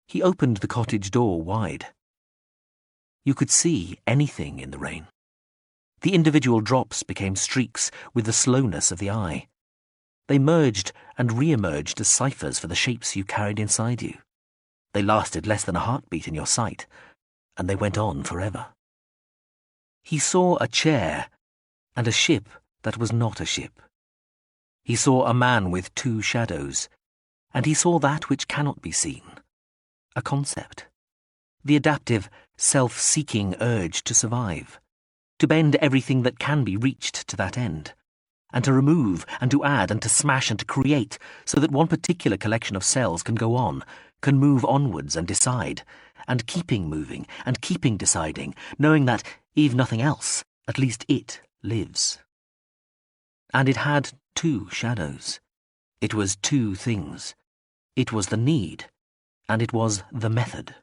He opened the cottage door wide. You could see anything in the rain. The individual drops became streaks with the slowness of the eye. They merged and re-emerged as ciphers for the shapes you carried inside you. They lasted less than a heartbeat in your sight, and they went on forever. He saw a chair and a ship that was not a ship. He saw a man with two shadows, and he saw that which cannot be seen, a concept. The adaptive, self-seeking urge to survive, to bend everything that can be reached to that end, and to remove and to add and to smash and to create so that one particular collection of cells can go on, can move onwards and decide, and keeping moving and keeping deciding, knowing that, if nothing else, at least it lives. And it had two shadows. It was two things. It was the need, and it was the method.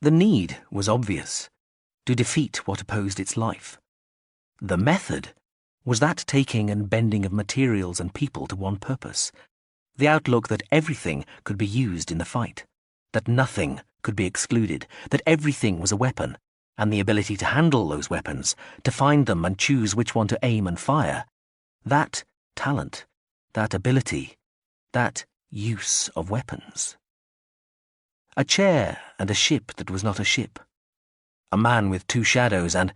The need was obvious, to defeat what opposed its life. The method was that taking and bending of materials and people to one purpose, the outlook that everything could be used in the fight, that nothing could be excluded, that everything was a weapon, and the ability to handle those weapons, to find them and choose which one to aim and fire. That talent, that ability, that use of weapons. A chair and a ship that was not a ship. A man with two shadows and...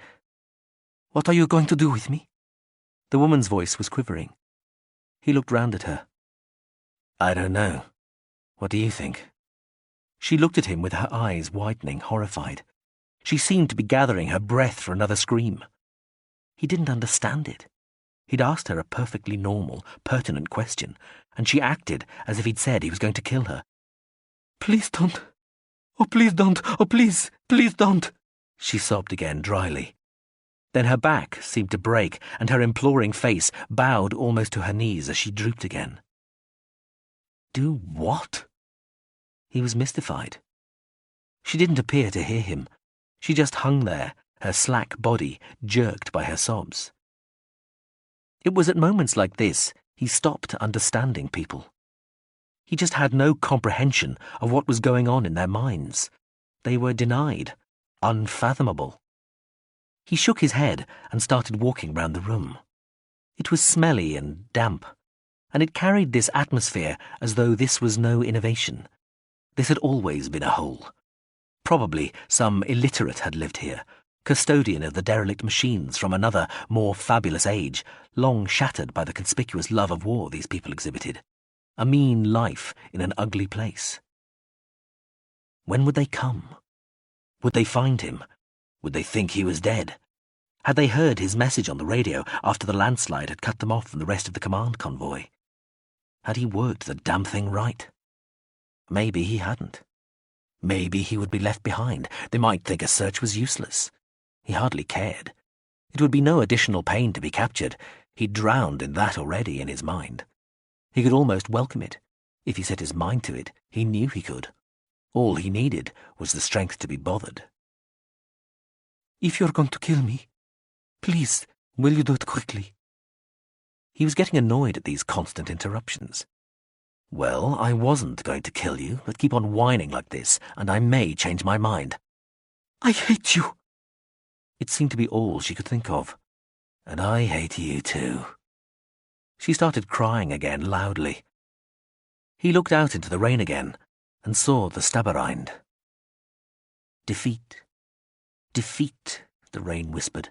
What are you going to do with me? The woman's voice was quivering. He looked round at her. I don't know. What do you think? She looked at him with her eyes widening, horrified. She seemed to be gathering her breath for another scream. He didn't understand it. He'd asked her a perfectly normal, pertinent question, and she acted as if he'd said he was going to kill her. Please don't. Oh, please don't. Oh, please don't. She sobbed again, dryly. Then her back seemed to break, and her imploring face bowed almost to her knees as she drooped again. Do what? He was mystified. She didn't appear to hear him. She just hung there, her slack body jerked by her sobs. It was at moments like this he stopped understanding people. He just had no comprehension of what was going on in their minds. They were denied, unfathomable. He shook his head and started walking round the room. It was smelly and damp, and it carried this atmosphere as though this was no innovation. This had always been a hole. Probably some illiterate had lived here, custodian of the derelict machines from another, more fabulous age, long shattered by the conspicuous love of war these people exhibited. A mean life in an ugly place. When would they come? Would they find him? Would they think he was dead? Had they heard his message on the radio after the landslide had cut them off from the rest of the command convoy? Had he worked the damn thing right? Maybe he hadn't. Maybe he would be left behind. They might think a search was useless. He hardly cared. It would be no additional pain to be captured. He'd drowned in that already in his mind. He could almost welcome it. If he set his mind to it, he knew he could. All he needed was the strength to be bothered. If you're going to kill me, please, will you do it quickly? He was getting annoyed at these constant interruptions. Well, I wasn't going to kill you, but keep on whining like this, and I may change my mind. I hate you. It seemed to be all she could think of. And I hate you too. She started crying again, loudly. He looked out into the rain again, and saw the Stabberind. Defeat. Defeat, the rain whispered.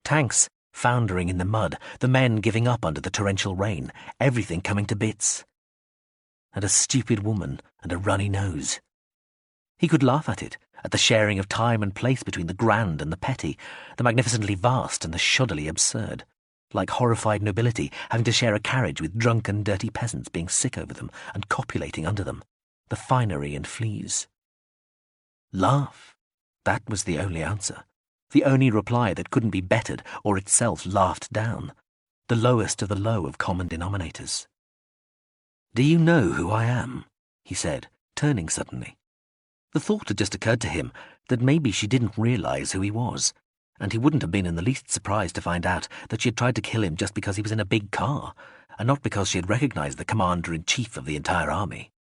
Tanks foundering in the mud, the men giving up under the torrential rain, everything coming to bits. And a stupid woman and a runny nose. He could laugh at it, at the sharing of time and place between the grand and the petty, the magnificently vast and the shoddily absurd, like horrified nobility having to share a carriage with drunken, dirty peasants being sick over them and copulating under them, the finery and fleas. Laugh. That was the only answer, the only reply that couldn't be bettered or itself laughed down, the lowest of the low of common denominators. Do you know who I am? He said, turning suddenly. The thought had just occurred to him that maybe she didn't realize who he was, and he wouldn't have been in the least surprised to find out that she had tried to kill him just because he was in a big car, and not because she had recognized the commander-in-chief of the entire army.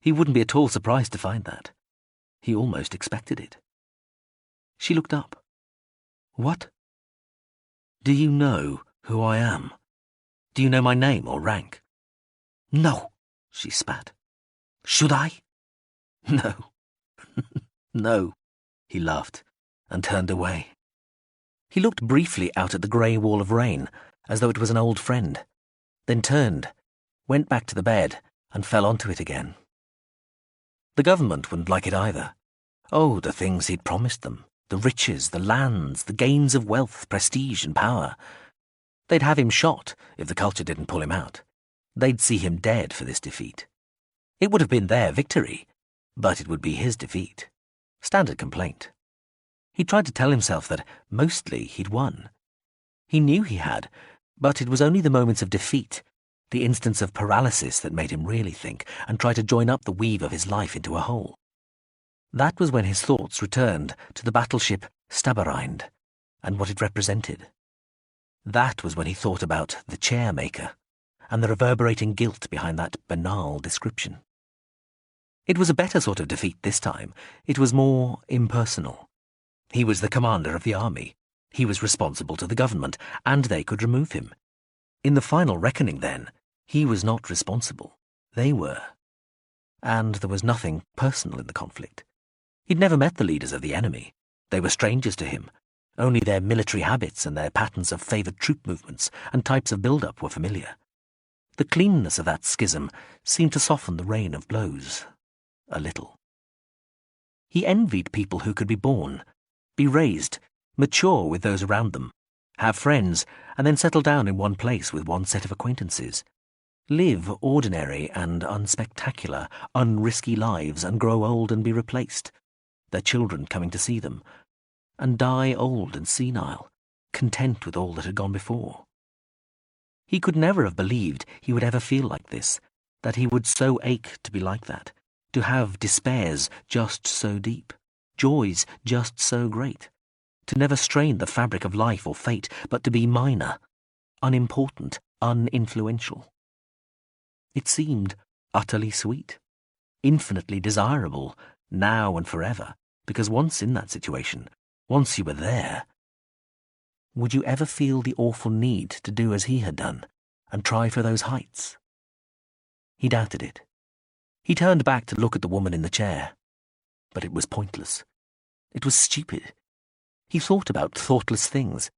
He wouldn't be at all surprised to find that. He almost expected it. She looked up. What? Do you know who I am? Do you know my name or rank?" "No," she spat. "Should I?" "No." "No," he laughed, and turned away. He looked briefly out at the grey wall of rain, as though it was an old friend, then turned, went back to the bed, and fell onto it again. The government wouldn't like it either. Oh, the things he'd promised them, the riches, the lands, the gains of wealth, prestige, and power. They'd have him shot if the culture didn't pull him out. They'd see him dead for this defeat. It would have been their victory, but it would be his defeat. Standard complaint. He tried to tell himself that, mostly, he'd won. He knew he had, but it was only the moments of defeat, the instance of paralysis, that made him really think and try to join up the weave of his life into a whole. That was when his thoughts returned to the battleship Stabarind and what it represented. That was when he thought about the chairmaker and the reverberating guilt behind that banal description. It was a better sort of defeat this time. It was more impersonal. He was the commander of the army. He was responsible to the government, and they could remove him. In the final reckoning, then, he was not responsible. They were. And there was nothing personal in the conflict. He'd never met the leaders of the enemy. They were strangers to him. Only their military habits and their patterns of favoured troop movements and types of build-up were familiar. The cleanness of that schism seemed to soften the rain of blows. A little. He envied people who could be born, be raised, mature with those around them, have friends, and then settle down in one place with one set of acquaintances. Live ordinary and unspectacular, unrisky lives and grow old and be replaced, their children coming to see them, and die old and senile, content with all that had gone before. He could never have believed he would ever feel like this, that he would so ache to be like that, to have despairs just so deep, joys just so great, to never strain the fabric of life or fate, but to be minor, unimportant, uninfluential. It seemed utterly sweet, infinitely desirable, now and forever, because once in that situation, once you were there, would you ever feel the awful need to do as he had done and try for those heights? He doubted it. He turned back to look at the woman in the chair, but it was pointless. It was stupid. He thought about thoughtless things.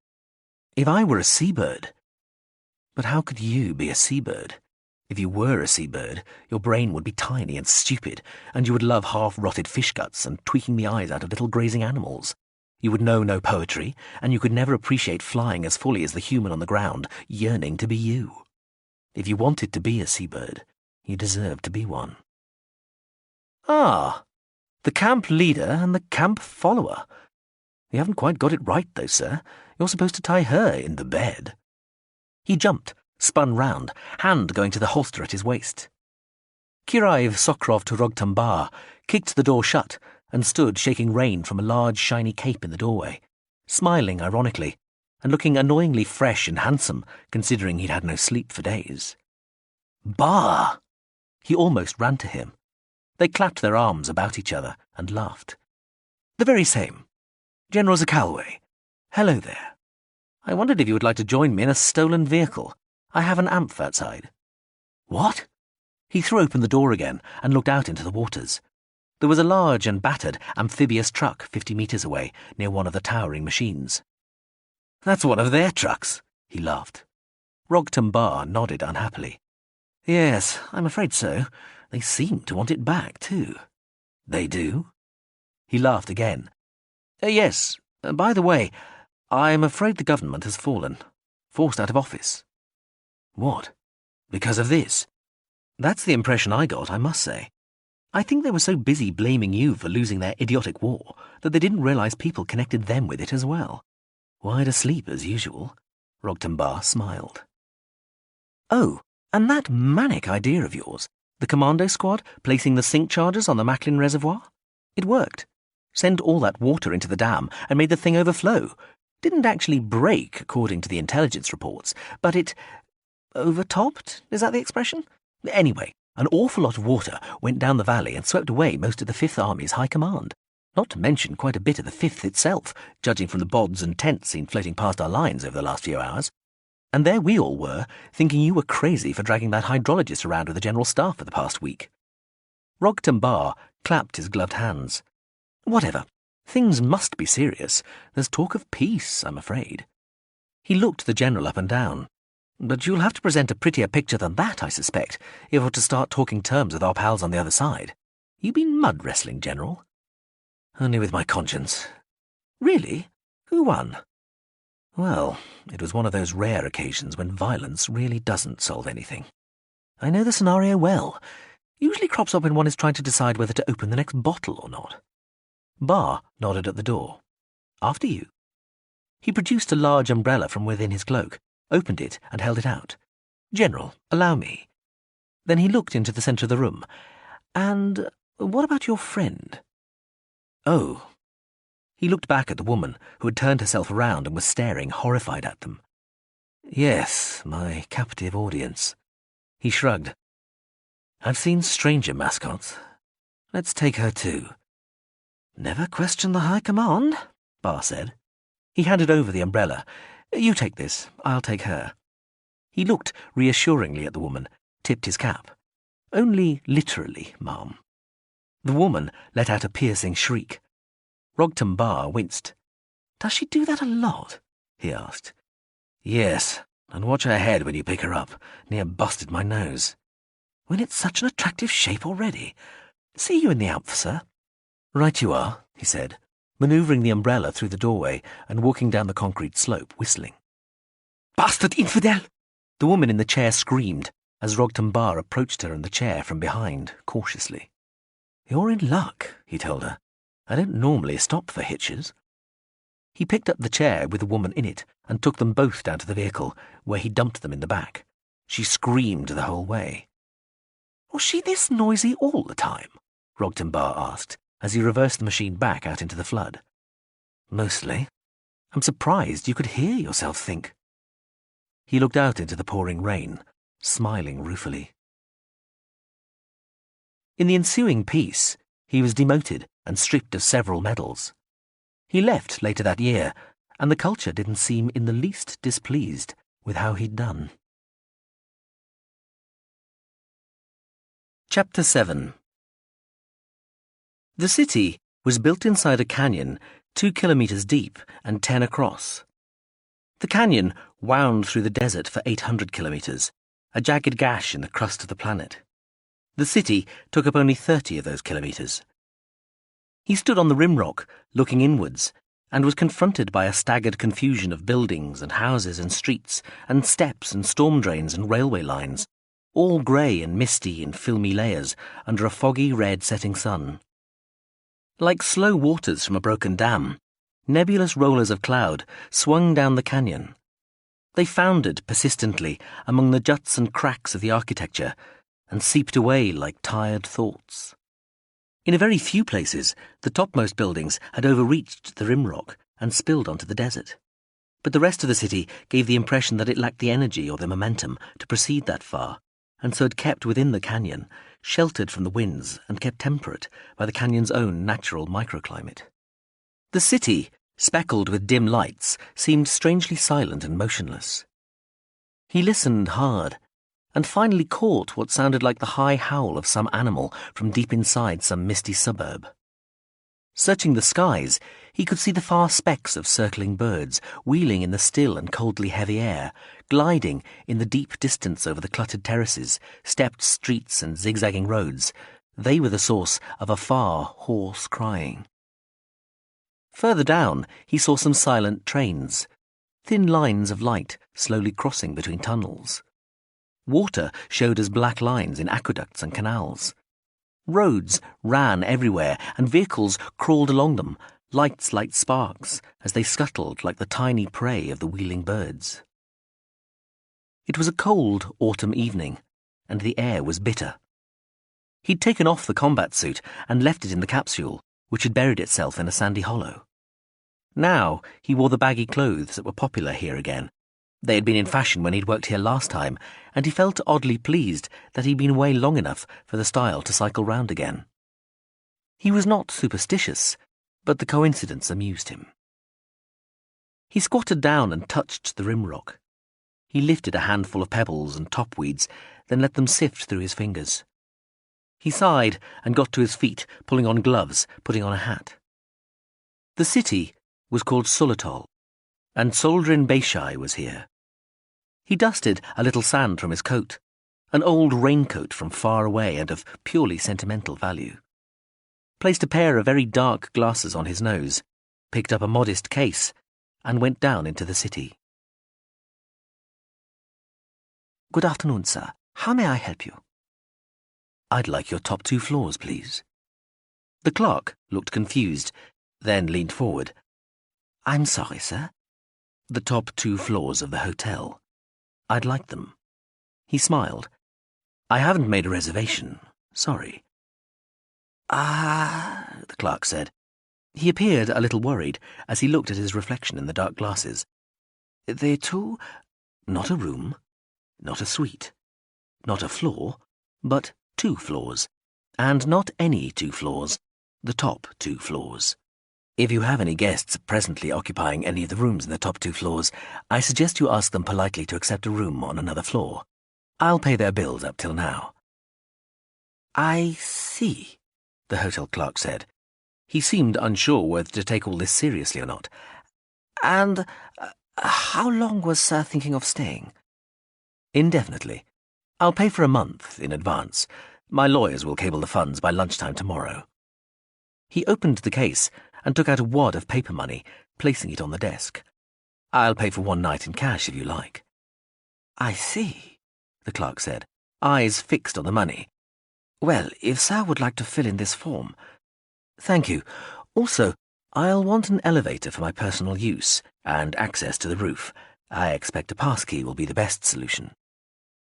If I were a seabird... But how could you be a seabird? If you were a seabird, your brain would be tiny and stupid, and you would love half-rotted fish guts and tweaking the eyes out of little grazing animals. You would know no poetry, and you could never appreciate flying as fully as the human on the ground, yearning to be you. If you wanted to be a seabird, you deserved to be one. Ah, the camp leader and the camp follower. You haven't quite got it right, though, sir. You're supposed to tie her in the bed. He jumped, spun round, hand going to the holster at his waist. Kiraiv Sokrov Turogtumbar kicked the door shut and stood shaking rain from a large shiny cape in the doorway, smiling ironically, and looking annoyingly fresh and handsome, considering he'd had no sleep for days. Bah! He almost ran to him. They clapped their arms about each other and laughed. The very same. General Zakalwe. Hello there. I wondered if you would like to join me in a stolen vehicle. I have an amph outside. What? He threw open the door again and looked out into the waters. There was a large and battered amphibious truck 50 metres away, near one of the towering machines. That's one of their trucks, he laughed. Rogtumbar nodded unhappily. Yes, I'm afraid so. They seem to want it back, too. They do? He laughed again. Yes, by the way, I'm afraid the government has fallen. Forced out of office. What? Because of this? That's the impression I got, I must say. I think they were so busy blaming you for losing their idiotic war that they didn't realise people connected them with it as well. Wide asleep as usual. Rogtumbar smiled. Oh, and that manic idea of yours, the commando squad placing the sink charges on the Macklin Reservoir? It worked. Sent all that water into the dam and made the thing overflow. Didn't actually break, according to the intelligence reports, but it... overtopped? Is that the expression? Anyway, an awful lot of water went down the valley and swept away most of the Fifth Army's high command. Not to mention quite a bit of the Fifth itself, judging from the bods and tents seen floating past our lines over the last few hours. And there we all were, thinking you were crazy for dragging that hydrologist around with the General Staff for the past week. Rogton Bar clapped his gloved hands. Whatever. Things must be serious. There's talk of peace, I'm afraid. He looked the General up and down. But you'll have to present a prettier picture than that, I suspect, if we're to start talking terms with our pals on the other side. You been mud wrestling, General? Only with my conscience. Really? Who won? Well, it was one of those rare occasions when violence really doesn't solve anything. I know the scenario well. Usually crops up when one is trying to decide whether to open the next bottle or not. Bar nodded at the door. After you. He produced a large umbrella from within his cloak, opened it and held it out. General, allow me. Then he looked into the centre of the room. And what about your friend? Oh. He looked back at the woman, who had turned herself around and was staring horrified at them. Yes, my captive audience. He shrugged. I've seen stranger mascots. Let's take her too. Never question the High Command, Bar said. He handed over the umbrella. You take this, I'll take her. He looked reassuringly at the woman, tipped his cap. Only literally, ma'am. The woman let out a piercing shriek. Rogton Bar winced. Does she do that a lot? He asked. Yes, and watch her head when you pick her up. Near busted my nose. When it's such an attractive shape already. See you in the Alp, sir. Right you are, he said, manoeuvring the umbrella through the doorway and walking down the concrete slope, whistling. Bastard infidel! The woman in the chair screamed as Rogton Bar approached her in the chair from behind, cautiously. You're in luck, he told her. I don't normally stop for hitches. He picked up the chair with the woman in it and took them both down to the vehicle, where he dumped them in the back. She screamed the whole way. Was she this noisy all the time? Rogton Bar asked, as he reversed the machine back out into the flood. Mostly. I'm surprised you could hear yourself think. He looked out into the pouring rain, smiling ruefully. In the ensuing peace, he was demoted and stripped of several medals. He left later that year, and the culture didn't seem in the least displeased with how he'd done. Chapter 7. The city was built inside a canyon 2 kilometers deep and 10 across. The canyon wound through the desert for 800 kilometers, a jagged gash in the crust of the planet. The city took up only 30 of those kilometers. He stood on the rimrock, looking inwards, and was confronted by a staggered confusion of buildings and houses and streets and steps and storm drains and railway lines, all grey and misty in filmy layers under a foggy red setting sun. Like slow waters from a broken dam, nebulous rollers of cloud swung down the canyon. They foundered persistently among the juts and cracks of the architecture and seeped away like tired thoughts. In a very few places, the topmost buildings had overreached the rimrock and spilled onto the desert. But the rest of the city gave the impression that it lacked the energy or the momentum to proceed that far, and so had kept within the canyon, sheltered from the winds and kept temperate by the canyon's own natural microclimate. The city, speckled with dim lights, seemed strangely silent and motionless. He listened hard, and finally caught what sounded like the high howl of some animal from deep inside some misty suburb. Searching the skies, he could see the far specks of circling birds, wheeling in the still and coldly heavy air, gliding in the deep distance over the cluttered terraces, stepped streets and zigzagging roads. They were the source of a far, hoarse crying. Further down, he saw some silent trains, thin lines of light slowly crossing between tunnels. Water showed as black lines in aqueducts and canals. Roads ran everywhere, and vehicles crawled along them, lights like sparks, as they scuttled like the tiny prey of the wheeling birds. It was a cold autumn evening, and the air was bitter. He'd taken off the combat suit and left it in the capsule, which had buried itself in a sandy hollow. Now he wore the baggy clothes that were popular here again. They had been in fashion when he'd worked here last time, and he felt oddly pleased that he'd been away long enough for the style to cycle round again. He was not superstitious, but the coincidence amused him. He squatted down and touched the rim rock. He lifted a handful of pebbles and topweeds, then let them sift through his fingers. He sighed and got to his feet, pulling on gloves, putting on a hat. The city was called Sulatol, and Soldrin Beishai was here. He dusted a little sand from his coat, an old raincoat from far away and of purely sentimental value, placed a pair of very dark glasses on his nose, picked up a modest case, and went down into the city. Good afternoon, sir. How may I help you? I'd like your top 2 floors, please. The clerk looked confused, then leaned forward. I'm sorry, sir. The top 2 floors of the hotel. I'd like them. He smiled. I haven't made a reservation. Sorry. The clerk said. He appeared a little worried as he looked at his reflection in the dark glasses. They're 2? Not a room, not a suite, not a floor, but 2 floors, and not any 2 floors, the top 2 floors. If you have any guests presently occupying any of the rooms in the top 2 floors, I suggest you ask them politely to accept a room on another floor. I'll pay their bills up till now. I see, the hotel clerk said. He seemed unsure whether to take all this seriously or not. And how long was Sir thinking of staying? Indefinitely. I'll pay for a month in advance. My lawyers will cable the funds by lunchtime tomorrow. He opened the case and took out a wad of paper money, placing it on the desk. I'll pay for 1 night in cash if you like. I see, the clerk said, eyes fixed on the money. Well, if Sir would like to fill in this form. Thank you. Also, I'll want an elevator for my personal use and access to the roof. I expect a passkey will be the best solution.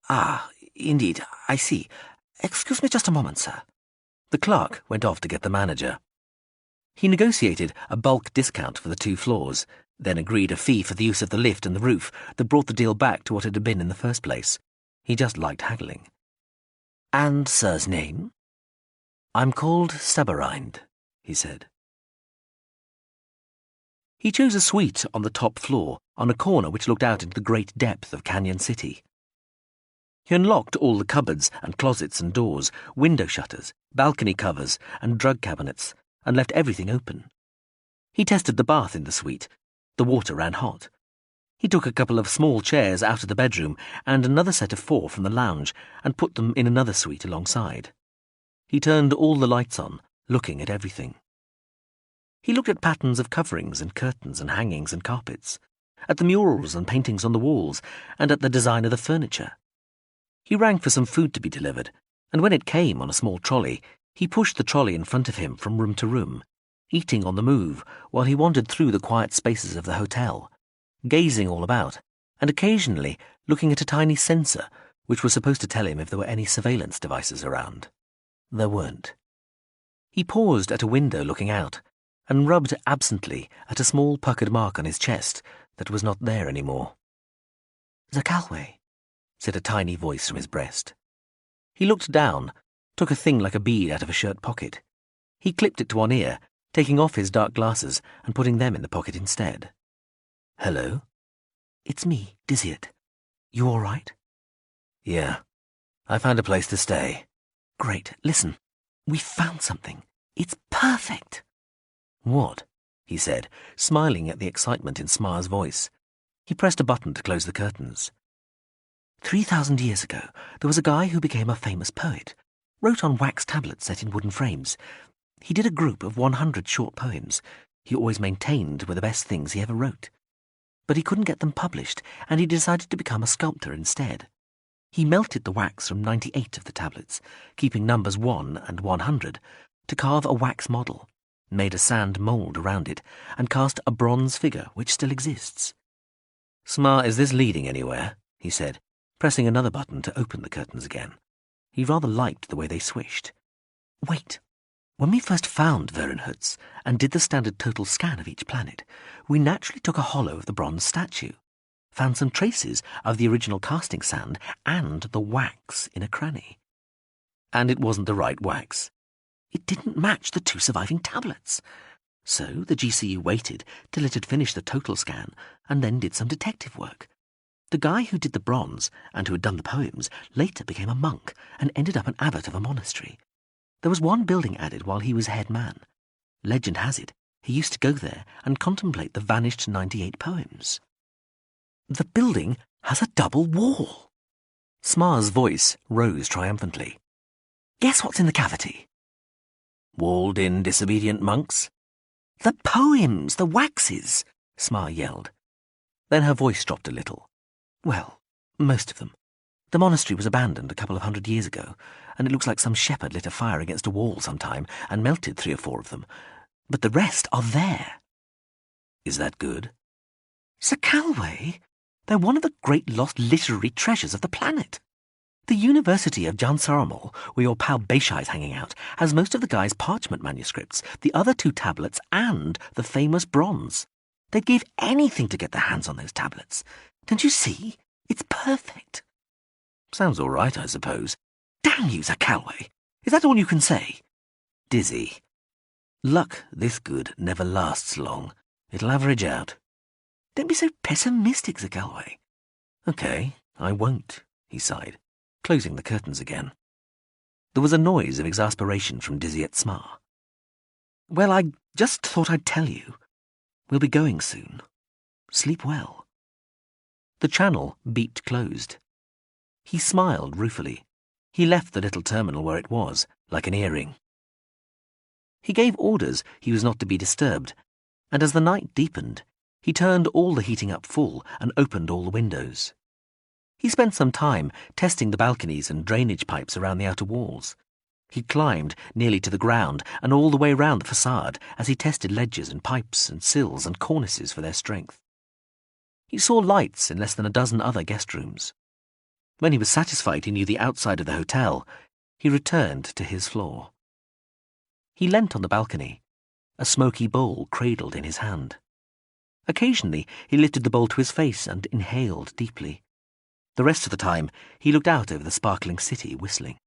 Ah, indeed, I see. Excuse me just a moment, sir. The clerk went off to get the manager. He negotiated a bulk discount for the 2 floors, then agreed a fee for the use of the lift and the roof that brought the deal back to what it had been in the first place. He just liked haggling. And Sir's name? I'm called Sabarind, he said. He chose a suite on the top floor, on a corner which looked out into the great depth of Canyon City. He unlocked all the cupboards and closets and doors, window shutters, balcony covers, and drug cabinets, and left everything open. He tested the bath in the suite. The water ran hot. He took a couple of small chairs out of the bedroom and another set of 4 from the lounge and put them in another suite alongside. He turned all the lights on, looking at everything. He looked at patterns of coverings and curtains and hangings and carpets, at the murals and paintings on the walls, and at the design of the furniture. He rang for some food to be delivered, and when it came on a small trolley, he pushed the trolley in front of him from room to room, eating on the move while he wandered through the quiet spaces of the hotel, gazing all about, and occasionally looking at a tiny sensor which was supposed to tell him if there were any surveillance devices around. There weren't. He paused at a window looking out, and rubbed absently at a small puckered mark on his chest that was not there any more. Zakalwe, said a tiny voice from his breast. He looked down, took a thing like a bead out of a shirt pocket. He clipped it to one ear, taking off his dark glasses and putting them in the pocket instead. Hello? It's me, Dizzyit. You all right? Yeah. I found a place to stay. Great. Listen, we found something. It's perfect. What? He said, smiling at the excitement in Smar's voice. He pressed a button to close the curtains. 3,000 years ago, there was a guy who became a famous poet. Wrote on wax tablets set in wooden frames. He did a group of 100 short poems he always maintained were the best things he ever wrote. But he couldn't get them published, and he decided to become a sculptor instead. He melted the wax from 98 of the tablets, keeping numbers 1 and 100, to carve a wax model, made a sand mould around it, and cast a bronze figure which still exists. Smar, is this leading anywhere? He said, pressing another button to open the curtains again. He rather liked the way they swished. Wait. When we first found Verinhuts and did the standard total scan of each planet, we naturally took a hollow of the bronze statue, found some traces of the original casting sand and the wax in a cranny. And it wasn't the right wax. It didn't match the 2 surviving tablets. So the GCU waited till it had finished the total scan and then did some detective work. The guy who did the bronze and who had done the poems later became a monk and ended up an abbot of a monastery. There was one building added while he was head man. Legend has it, he used to go there and contemplate the vanished 98 poems. The building has a double wall. Smar's voice rose triumphantly. Guess what's in the cavity? Walled-in disobedient monks? The poems, the waxes, Smar yelled. Then her voice dropped a little. Well, most of them. The monastery was abandoned a couple of 100 years ago, and it looks like some shepherd lit a fire against a wall sometime and melted 3 or 4 of them. But the rest are there. Is that good? Zakalwe? They're one of the great lost literary treasures of the planet. The University of Jansaramol, where your pal Beishai's hanging out, has most of the guy's parchment manuscripts, the other 2 tablets, and the famous bronze. They'd give anything to get their hands on those tablets. Don't you see? It's perfect. Sounds all right, I suppose. Damn you, Zakalwe. Is that all you can say? Dizzy. Luck this good never lasts long. It'll average out. Don't be so pessimistic, Zakalwe. Okay, I won't, he sighed, closing the curtains again. There was a noise of exasperation from Dizzy at Smar. Well, I just thought I'd tell you. We'll be going soon. Sleep well. The channel beeped closed. He smiled ruefully. He left the little terminal where it was, like an earring. He gave orders he was not to be disturbed, and as the night deepened, he turned all the heating up full and opened all the windows. He spent some time testing the balconies and drainage pipes around the outer walls. He climbed nearly to the ground and all the way round the facade as he tested ledges and pipes and sills and cornices for their strength. He saw lights in less than a dozen other guest rooms. When he was satisfied he knew the outside of the hotel, he returned to his floor. He leant on the balcony, a smoky bowl cradled in his hand. Occasionally he lifted the bowl to his face and inhaled deeply. The rest of the time he looked out over the sparkling city, whistling.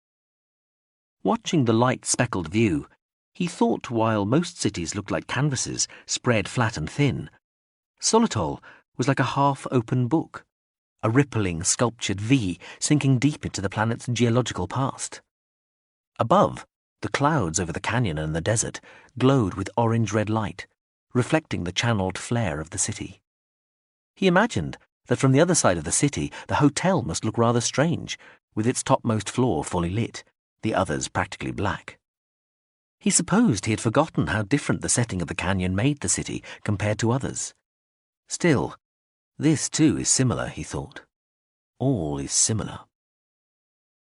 Watching the light-speckled view, he thought while most cities looked like canvases spread flat and thin, Solitol was like a half-open book, a rippling, sculptured V sinking deep into the planet's geological past. Above, the clouds over the canyon and the desert glowed with orange-red light, reflecting the channeled flare of the city. He imagined that from the other side of the city the hotel must look rather strange, with its topmost floor fully lit, the others practically black. He supposed he had forgotten how different the setting of the canyon made the city compared to others. Still, this too is similar, he thought. All is similar.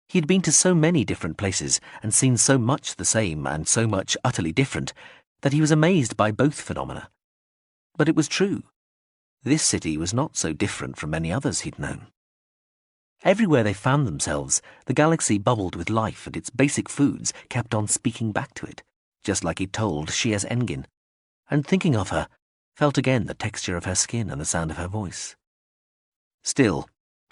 He had been to so many different places and seen so much the same and so much utterly different that he was amazed by both phenomena. But it was true. This city was not so different from many others he'd known. Everywhere they found themselves, the galaxy bubbled with life and its basic foods kept on speaking back to it, just like he'd told Shias Engin, and thinking of her, felt again the texture of her skin and the sound of her voice. Still,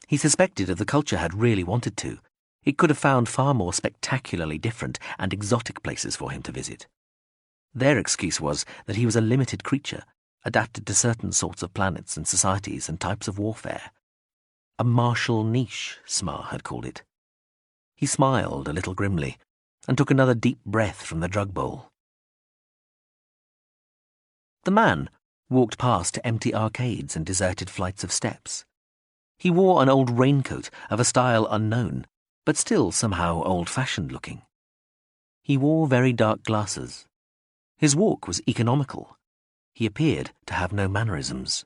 he suspected if the culture had really wanted to, it could have found far more spectacularly different and exotic places for him to visit. Their excuse was that he was a limited creature, adapted to certain sorts of planets and societies and types of warfare. A martial niche, Smar had called it. He smiled a little grimly and took another deep breath from the drug bowl. The man walked past empty arcades and deserted flights of steps. He wore an old raincoat of a style unknown, but still somehow old-fashioned looking. He wore very dark glasses. His walk was economical. He appeared to have no mannerisms.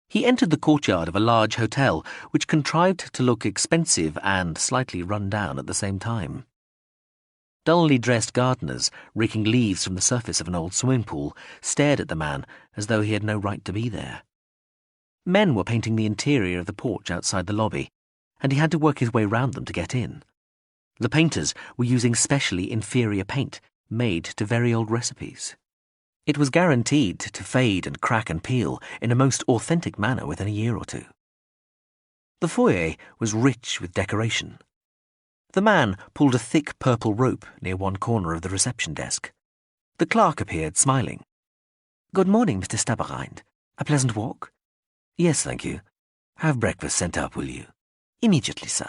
He entered the courtyard of a large hotel, which contrived to look expensive and slightly run down at the same time. Dully dressed gardeners, raking leaves from the surface of an old swimming pool, stared at the man as though he had no right to be there. Men were painting the interior of the porch outside the lobby, and he had to work his way round them to get in. The painters were using specially inferior paint, made to very old recipes. It was guaranteed to fade and crack and peel in a most authentic manner within a year or two. The foyer was rich with decoration. The man pulled a thick purple rope near one corner of the reception desk. The clerk appeared, smiling. Good morning, Mr. Stabberhind. A pleasant walk? Yes, thank you. Have breakfast sent up, will you? Immediately, sir.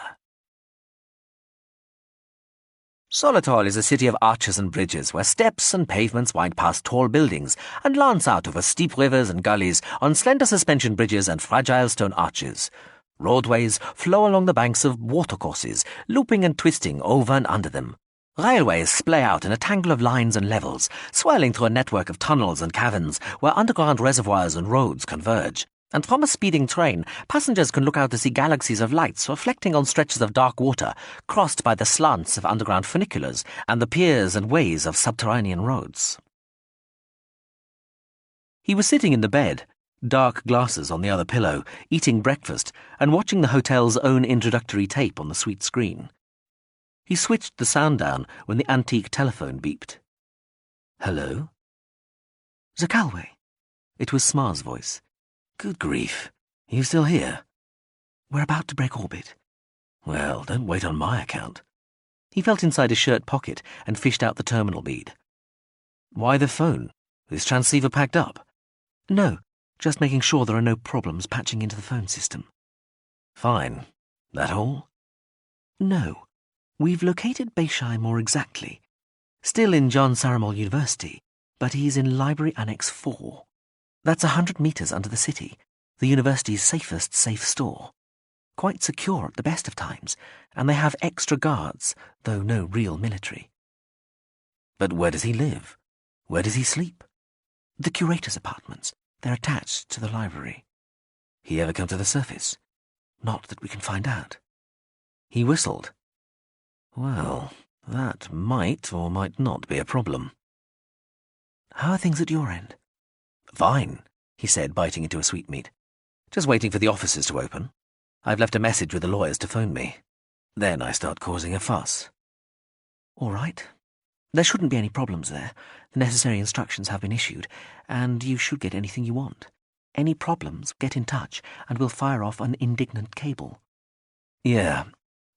Solital is a city of arches and bridges where steps and pavements wind past tall buildings and lance out over steep rivers and gullies on slender suspension bridges and fragile stone arches. Roadways flow along the banks of watercourses, looping and twisting over and under them. Railways splay out in a tangle of lines and levels, swirling through a network of tunnels and caverns where underground reservoirs and roads converge. And from a speeding train, passengers can look out to see galaxies of lights reflecting on stretches of dark water, crossed by the slants of underground funiculars and the piers and ways of subterranean roads. He was sitting in the bed, dark glasses on the other pillow, eating breakfast and watching the hotel's own introductory tape on the sweet screen. He switched the sound down when the antique telephone beeped. Hello? Zakalwe. It was Smar's voice. Good grief. Are you still here? We're about to break orbit. Well, don't wait on my account. He felt inside his shirt pocket and fished out the terminal bead. Why the phone? Is transceiver packed up? No, just making sure there are no problems patching into the phone system. Fine. That all? No. We've located Beishai more exactly. Still in John Saramol University, but he's in Library Annex 4. That's 100 metres under the city, the university's safest safe store. Quite secure at the best of times, and they have extra guards, though no real military. But where does he live? Where does he sleep? The curator's apartments. They're attached to the library. He ever come to the surface? Not that we can find out. He whistled. Well, that might or might not be a problem. How are things at your end? Fine, he said, biting into a sweetmeat. Just waiting for the offices to open. I've left a message with the lawyers to phone me. Then I start causing a fuss. All right. There shouldn't be any problems there. The necessary instructions have been issued, and you should get anything you want. Any problems, get in touch, and we'll fire off an indignant cable. Yeah.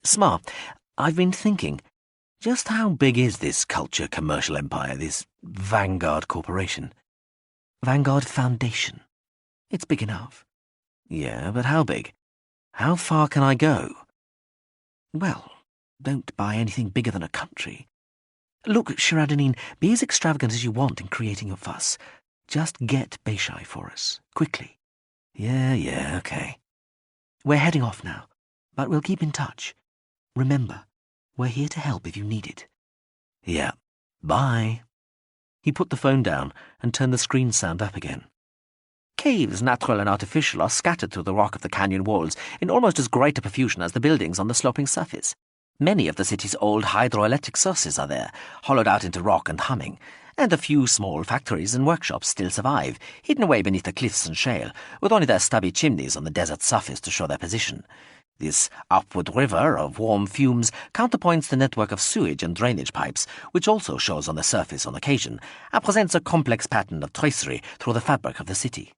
Smart. I've been thinking, just how big is this culture commercial empire, this Vanguard Corporation? Vanguard Foundation. It's big enough. Yeah, but how big? How far can I go? Well, don't buy anything bigger than a country. Look, Cheradenine, be as extravagant as you want in creating your fuss. Just get Beishai for us, quickly. Yeah, okay. We're heading off now, but we'll keep in touch. Remember, we're here to help if you need it. Yeah, bye. He put the phone down and turned the screen sound up again. Caves, natural and artificial, are scattered through the rock of the canyon walls in almost as great a profusion as the buildings on the sloping surface. Many of the city's old hydroelectric sources are there, hollowed out into rock and humming, and a few small factories and workshops still survive, hidden away beneath the cliffs and shale, with only their stubby chimneys on the desert surface to show their position. This upward river of warm fumes counterpoints the network of sewage and drainage pipes, which also shows on the surface on occasion, and presents a complex pattern of tracery through the fabric of the city.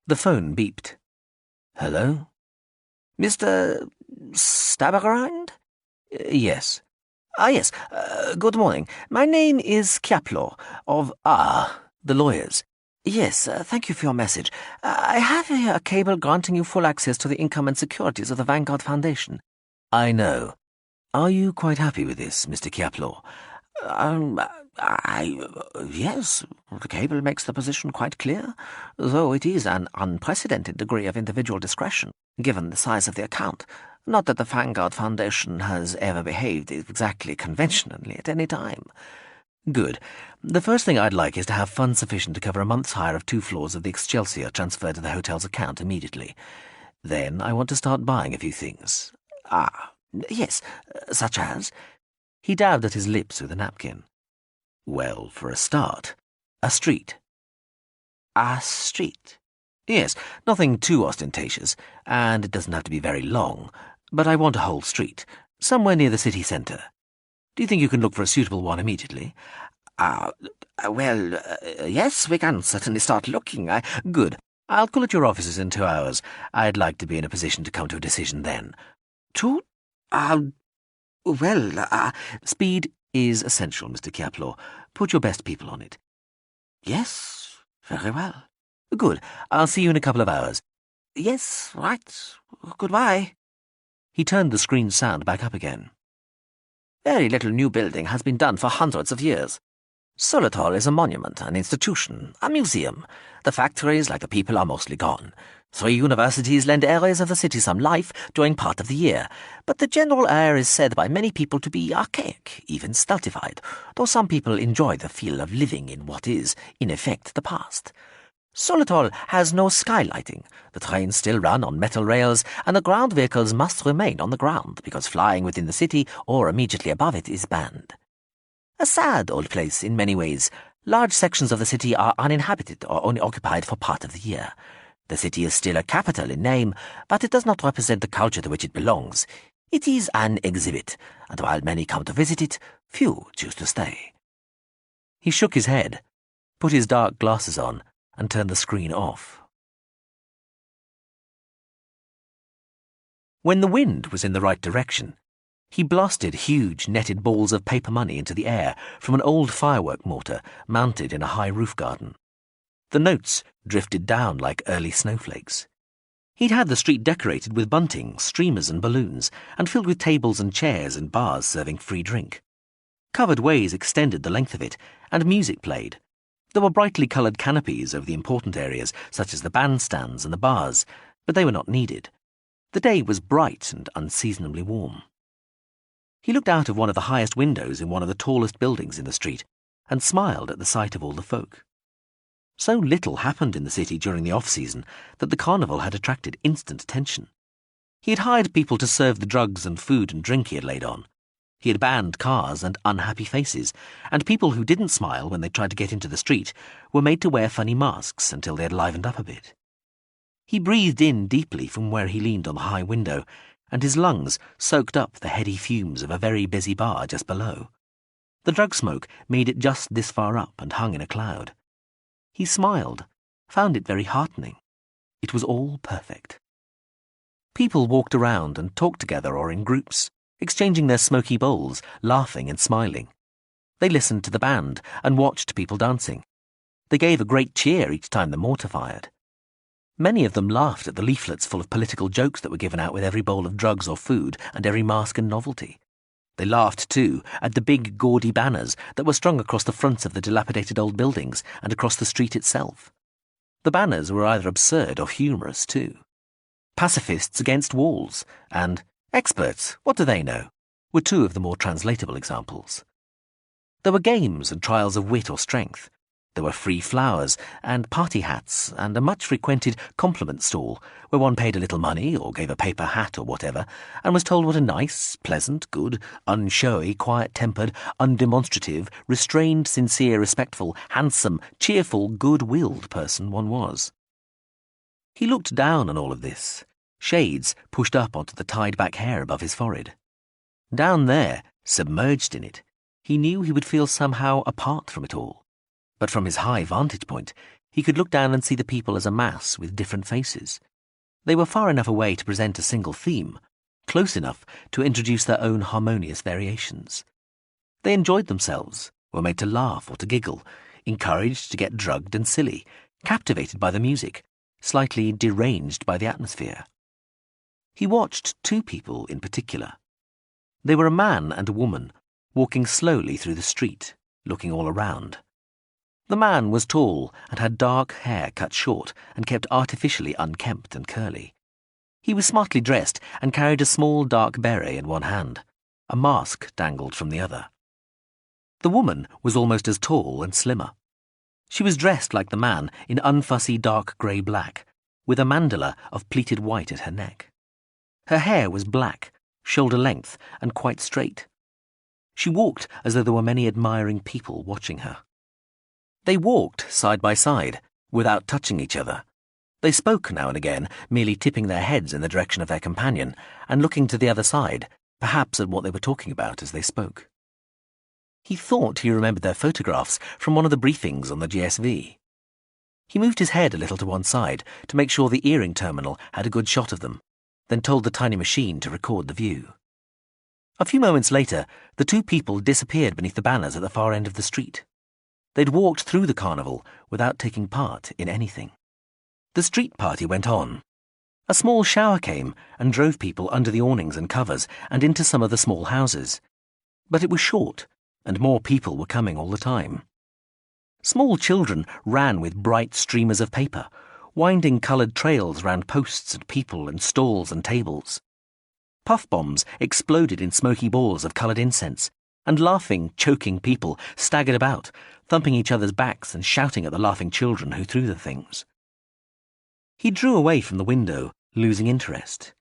The phone beeped. Hello? Mr. Stabberhind? Yes. Yes. Good morning. My name is Kiaplo, of... the lawyers. Yes, thank you for your message. I have here a cable granting you full access to the income and securities of the Vanguard Foundation. I know. Are you quite happy with this, Mr. Kiaplo? Yes, the cable makes the position quite clear, though it is an unprecedented degree of individual discretion, given the size of the account. Not that the Vanguard Foundation has ever behaved exactly conventionally at any time. Good. The first thing I'd like is to have funds sufficient to cover a month's hire of 2 floors of the Excelsior transferred to the hotel's account immediately. Then I want to start buying a few things. Yes, such as? He dabbed at his lips with a napkin. Well, for a start, a street. A street? Yes, nothing too ostentatious, and it doesn't have to be very long, but I want a whole street, somewhere near the city centre. Do you think you can look for a suitable one immediately? Yes, we can certainly start looking. Good. I'll call at your offices in 2 hours. I'd like to be in a position to come to a decision then. Speed is essential, Mr. Kiaplo. Put your best people on it. Yes, Very well. Good. I'll see you in a couple of hours. Yes, right. Goodbye. He turned the screen's sound back up again. Very little new building has been done for hundreds of years. Solital is a monument, an institution, a museum. The factories, like the people, are mostly gone. 3 universities lend areas of the city some life during part of the year, but the general air is said by many people to be archaic, even stultified, though some people enjoy the feel of living in what is, in effect, the past. Solital has no skylighting. The trains still run on metal rails, and the ground vehicles must remain on the ground because flying within the city or immediately above it is banned. A sad old place in many ways. Large sections of the city are uninhabited or only occupied for part of the year. The city is still a capital in name, but it does not represent the culture to which it belongs. It is an exhibit, and while many come to visit it, few choose to stay. He shook his head, put his dark glasses on, and turned the screen off. When the wind was in the right direction, he blasted huge netted balls of paper money into the air from an old firework mortar mounted in a high roof garden. The notes drifted down like early snowflakes. He'd had the street decorated with bunting, streamers and balloons, and filled with tables and chairs and bars serving free drink. Covered ways extended the length of it, and music played. There were brightly coloured canopies over the important areas, such as the bandstands and the bars, but they were not needed. The day was bright and unseasonably warm. He looked out of one of the highest windows in one of the tallest buildings in the street, and smiled at the sight of all the folk. So little happened in the city during the off-season that the carnival had attracted instant attention. He had hired people to serve the drugs and food and drink he had laid on. He had banned cars and unhappy faces, and people who didn't smile when they tried to get into the street were made to wear funny masks until they had livened up a bit. He breathed in deeply from where he leaned on the high window, and his lungs soaked up the heady fumes of a very busy bar just below. The drug smoke made it just this far up and hung in a cloud. He smiled, found it very heartening. It was all perfect. People walked around and talked together or in groups, exchanging their smoky bowls, laughing and smiling. They listened to the band and watched people dancing. They gave a great cheer each time the mortar fired. Many of them laughed at the leaflets full of political jokes that were given out with every bowl of drugs or food and every mask and novelty. They laughed, too, at the big, gaudy banners that were strung across the fronts of the dilapidated old buildings and across the street itself. The banners were either absurd or humorous, too. Pacifists against walls and experts, what do they know, were two of the more translatable examples. There were games and trials of wit or strength. There were free flowers and party hats and a much-frequented compliment stall where one paid a little money or gave a paper hat or whatever and was told what a nice, pleasant, good, unshowy, quiet-tempered, undemonstrative, restrained, sincere, respectful, handsome, cheerful, good-willed person one was. He looked down on all of this, shades pushed up onto the tied-back hair above his forehead. Down there, submerged in it, he knew he would feel somehow apart from it all. But from his high vantage point, he could look down and see the people as a mass with different faces. They were far enough away to present a single theme, close enough to introduce their own harmonious variations. They enjoyed themselves, were made to laugh or to giggle, encouraged to get drugged and silly, captivated by the music, slightly deranged by the atmosphere. He watched two people in particular. They were a man and a woman, walking slowly through the street, looking all around. The man was tall and had dark hair cut short and kept artificially unkempt and curly. He was smartly dressed and carried a small dark beret in one hand. A mask dangled from the other. The woman was almost as tall and slimmer. She was dressed like the man in unfussy dark grey-black, with a mandala of pleated white at her neck. Her hair was black, shoulder-length, and quite straight. She walked as though there were many admiring people watching her. They walked side by side, without touching each other. They spoke now and again, merely tipping their heads in the direction of their companion, and looking to the other side, perhaps at what they were talking about as they spoke. He thought he remembered their photographs from one of the briefings on the GSV. He moved his head a little to one side to make sure the earring terminal had a good shot of them, then told the tiny machine to record the view. A few moments later, the two people disappeared beneath the banners at the far end of the street. They'd walked through the carnival without taking part in anything. The street party went on. A small shower came and drove people under the awnings and covers and into some of the small houses. But it was short, and more people were coming all the time. Small children ran with bright streamers of paper, winding coloured trails round posts and people and stalls and tables. Puff bombs exploded in smoky balls of coloured incense, and laughing, choking people staggered about, thumping each other's backs and shouting at the laughing children who threw the things. He drew away from the window, losing interest.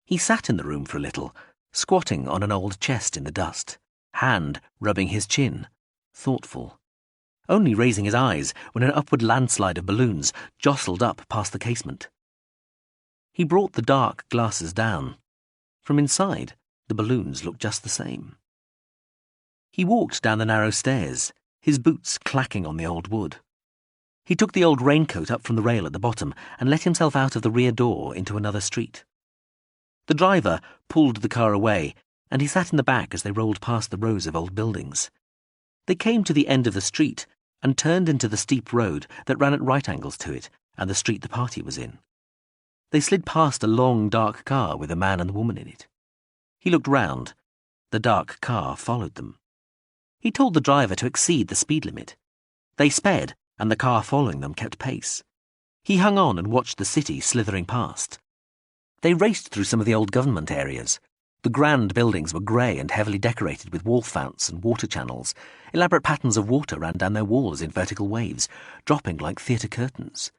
He sat in the room for a little, squatting on an old chest in the dust, hand rubbing his chin, thoughtful, only raising his eyes when an upward landslide of balloons jostled up past the casement. He brought the dark glasses down. From inside, the balloons looked just the same. He walked down the narrow stairs, his boots clacking on the old wood. He took the old raincoat up from the rail at the bottom and let himself out of the rear door into another street. The driver pulled the car away, and he sat in the back as they rolled past the rows of old buildings. They came to the end of the street and turned into the steep road that ran at right angles to it and the street the party was in. They slid past a long, dark car with a man and a woman in it. He looked round. The dark car followed them. He told the driver to exceed the speed limit. They sped, and the car following them kept pace. He hung on and watched the city slithering past. They raced through some of the old government areas. The grand buildings were grey and heavily decorated with wall founts and water channels. Elaborate patterns of water ran down their walls in vertical waves, dropping like theatre curtains.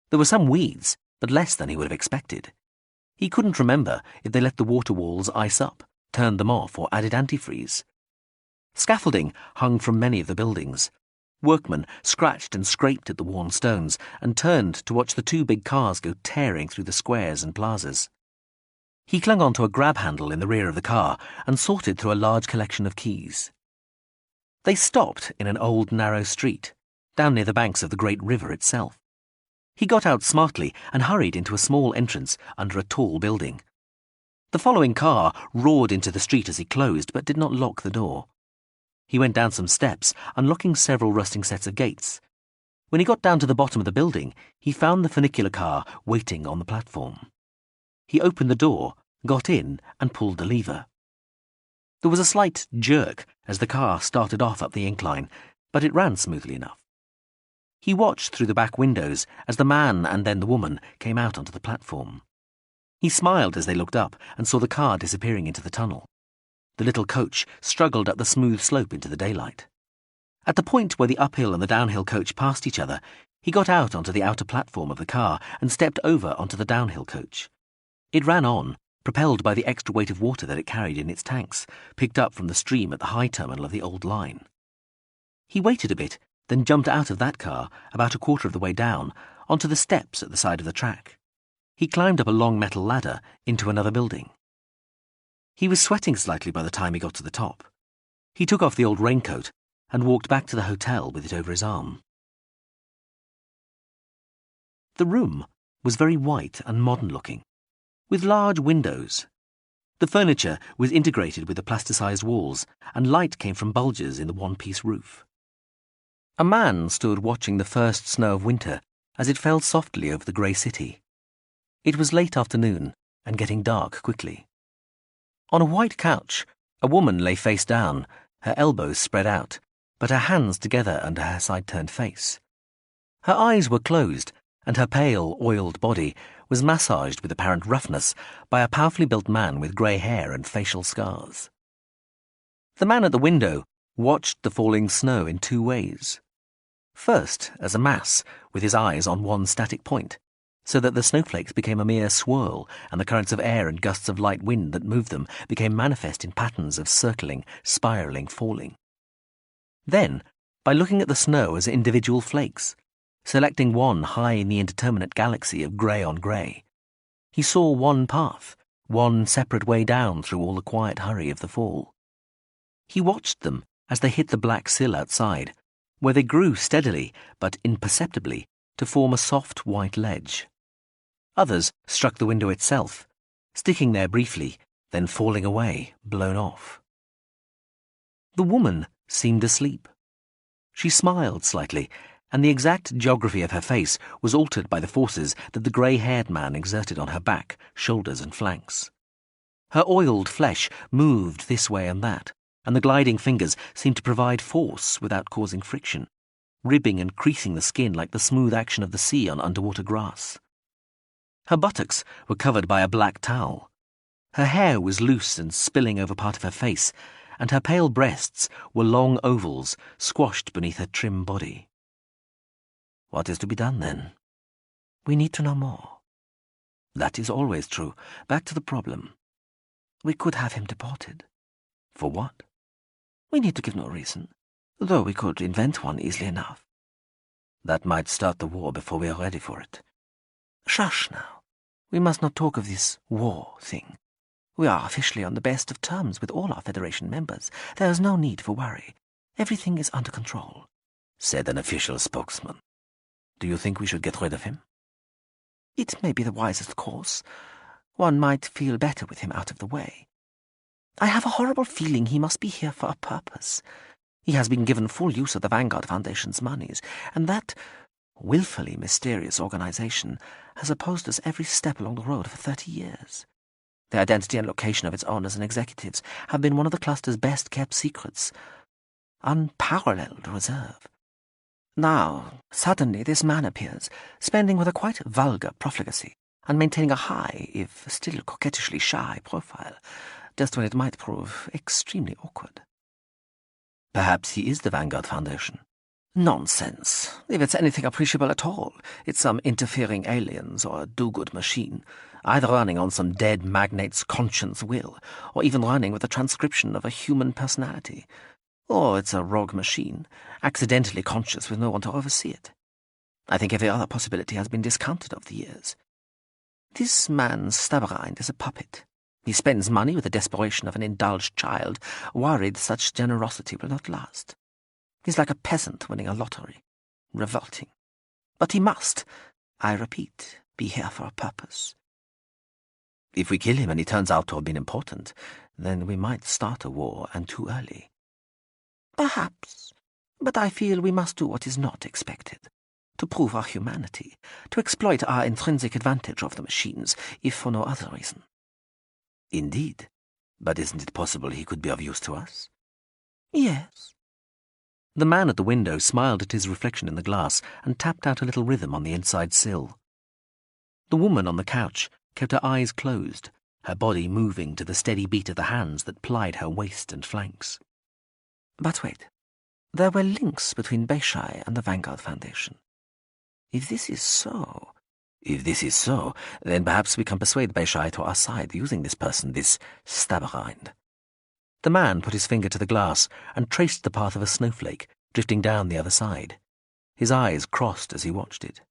There were some weeds, but less than he would have expected. He couldn't remember if they let the water walls ice up, turned them off, or added antifreeze. Scaffolding hung from many of the buildings. Workmen scratched and scraped at the worn stones and turned to watch the two big cars go tearing through the squares and plazas. He clung onto a grab handle in the rear of the car and sorted through a large collection of keys. They stopped in an old narrow street, down near the banks of the great river itself. He got out smartly and hurried into a small entrance under a tall building. The following car roared into the street as he closed, but did not lock the door. He went down some steps, unlocking several rusting sets of gates. When he got down to the bottom of the building, he found the funicular car waiting on the platform. He opened the door, got in, and pulled the lever. There was a slight jerk as the car started off up the incline, but it ran smoothly enough. He watched through the back windows as the man and then the woman came out onto the platform. He smiled as they looked up and saw the car disappearing into the tunnel. The little coach struggled up the smooth slope into the daylight. At the point where the uphill and the downhill coach passed each other, he got out onto the outer platform of the car and stepped over onto the downhill coach. It ran on, propelled by the extra weight of water that it carried in its tanks, picked up from the stream at the high terminal of the old line. He waited a bit, then jumped out of that car, about a quarter of the way down, onto the steps at the side of the track. He climbed up a long metal ladder into another building. He was sweating slightly by the time he got to the top. He took off the old raincoat and walked back to the hotel with it over his arm. The room was very white and modern-looking, with large windows. The furniture was integrated with the plasticized walls, and light came from bulges in the one-piece roof. A man stood watching the first snow of winter as it fell softly over the grey city. It was late afternoon and getting dark quickly. On a white couch, a woman lay face down, her elbows spread out, but her hands together under her side-turned face. Her eyes were closed, and her pale, oiled body was massaged with apparent roughness by a powerfully built man with grey hair and facial scars. The man at the window watched the falling snow in two ways. First, as a mass, with his eyes on one static point, so that the snowflakes became a mere swirl and the currents of air and gusts of light wind that moved them became manifest in patterns of circling, spiralling, falling. Then, by looking at the snow as individual flakes, selecting one high in the indeterminate galaxy of grey on grey, he saw one path, one separate way down through all the quiet hurry of the fall. He watched them as they hit the black sill outside, where they grew steadily but imperceptibly to form a soft white ledge. Others struck the window itself, sticking there briefly, then falling away, blown off. The woman seemed asleep. She smiled slightly, and the exact geography of her face was altered by the forces that the grey-haired man exerted on her back, shoulders, and flanks. Her oiled flesh moved this way and that, and the gliding fingers seemed to provide force without causing friction, ribbing and creasing the skin like the smooth action of the sea on underwater grass. Her buttocks were covered by a black towel. Her hair was loose and spilling over part of her face, and her pale breasts were long ovals squashed beneath her trim body. What is to be done, then? We need to know more. That is always true. Back to the problem. We could have him deported. For what? We need to give no reason, though we could invent one easily enough. That might start the war before we are ready for it. Shush now. We must not talk of this war thing. We are officially on the best of terms with all our Federation members. There is no need for worry. Everything is under control, said an official spokesman. Do you think we should get rid of him? It may be the wisest course. One might feel better with him out of the way. I have a horrible feeling he must be here for a purpose. He has been given full use of the Vanguard Foundation's monies, and that willfully mysterious organization has opposed us every step along the road for 30 years. The identity and location of its owners and executives have been one of the cluster's best-kept secrets. Unparalleled reserve. Now, suddenly this man appears, spending with a quite vulgar profligacy, and maintaining a high, if still coquettishly shy, profile, just when it might prove extremely awkward. Perhaps he is the Vanguard Foundation. Nonsense. If it's anything appreciable at all, it's some interfering aliens or a do-good machine, either running on some dead magnate's conscience will, or even running with a transcription of a human personality. Or it's a rogue machine, accidentally conscious with no one to oversee it. I think every other possibility has been discounted over the years. This man's Staberind is a puppet. He spends money with the desperation of an indulged child, worried such generosity will not last. He's like a peasant winning a lottery. Revolting. But he must, I repeat, be here for a purpose. If we kill him and he turns out to have been important, then we might start a war, and too early. Perhaps, but I feel we must do what is not expected, to prove our humanity, to exploit our intrinsic advantage of the machines, if for no other reason. Indeed, but isn't it possible he could be of use to us? Yes. The man at the window smiled at his reflection in the glass and tapped out a little rhythm on the inside sill. The woman on the couch kept her eyes closed, her body moving to the steady beat of the hands that plied her waist and flanks. But wait, there were links between Beishai and the Vanguard Foundation. If this is so, then perhaps we can persuade Beishai to our side using this person, this Staberind. The man put his finger to the glass and traced the path of a snowflake, drifting down the other side. His eyes crossed as he watched it.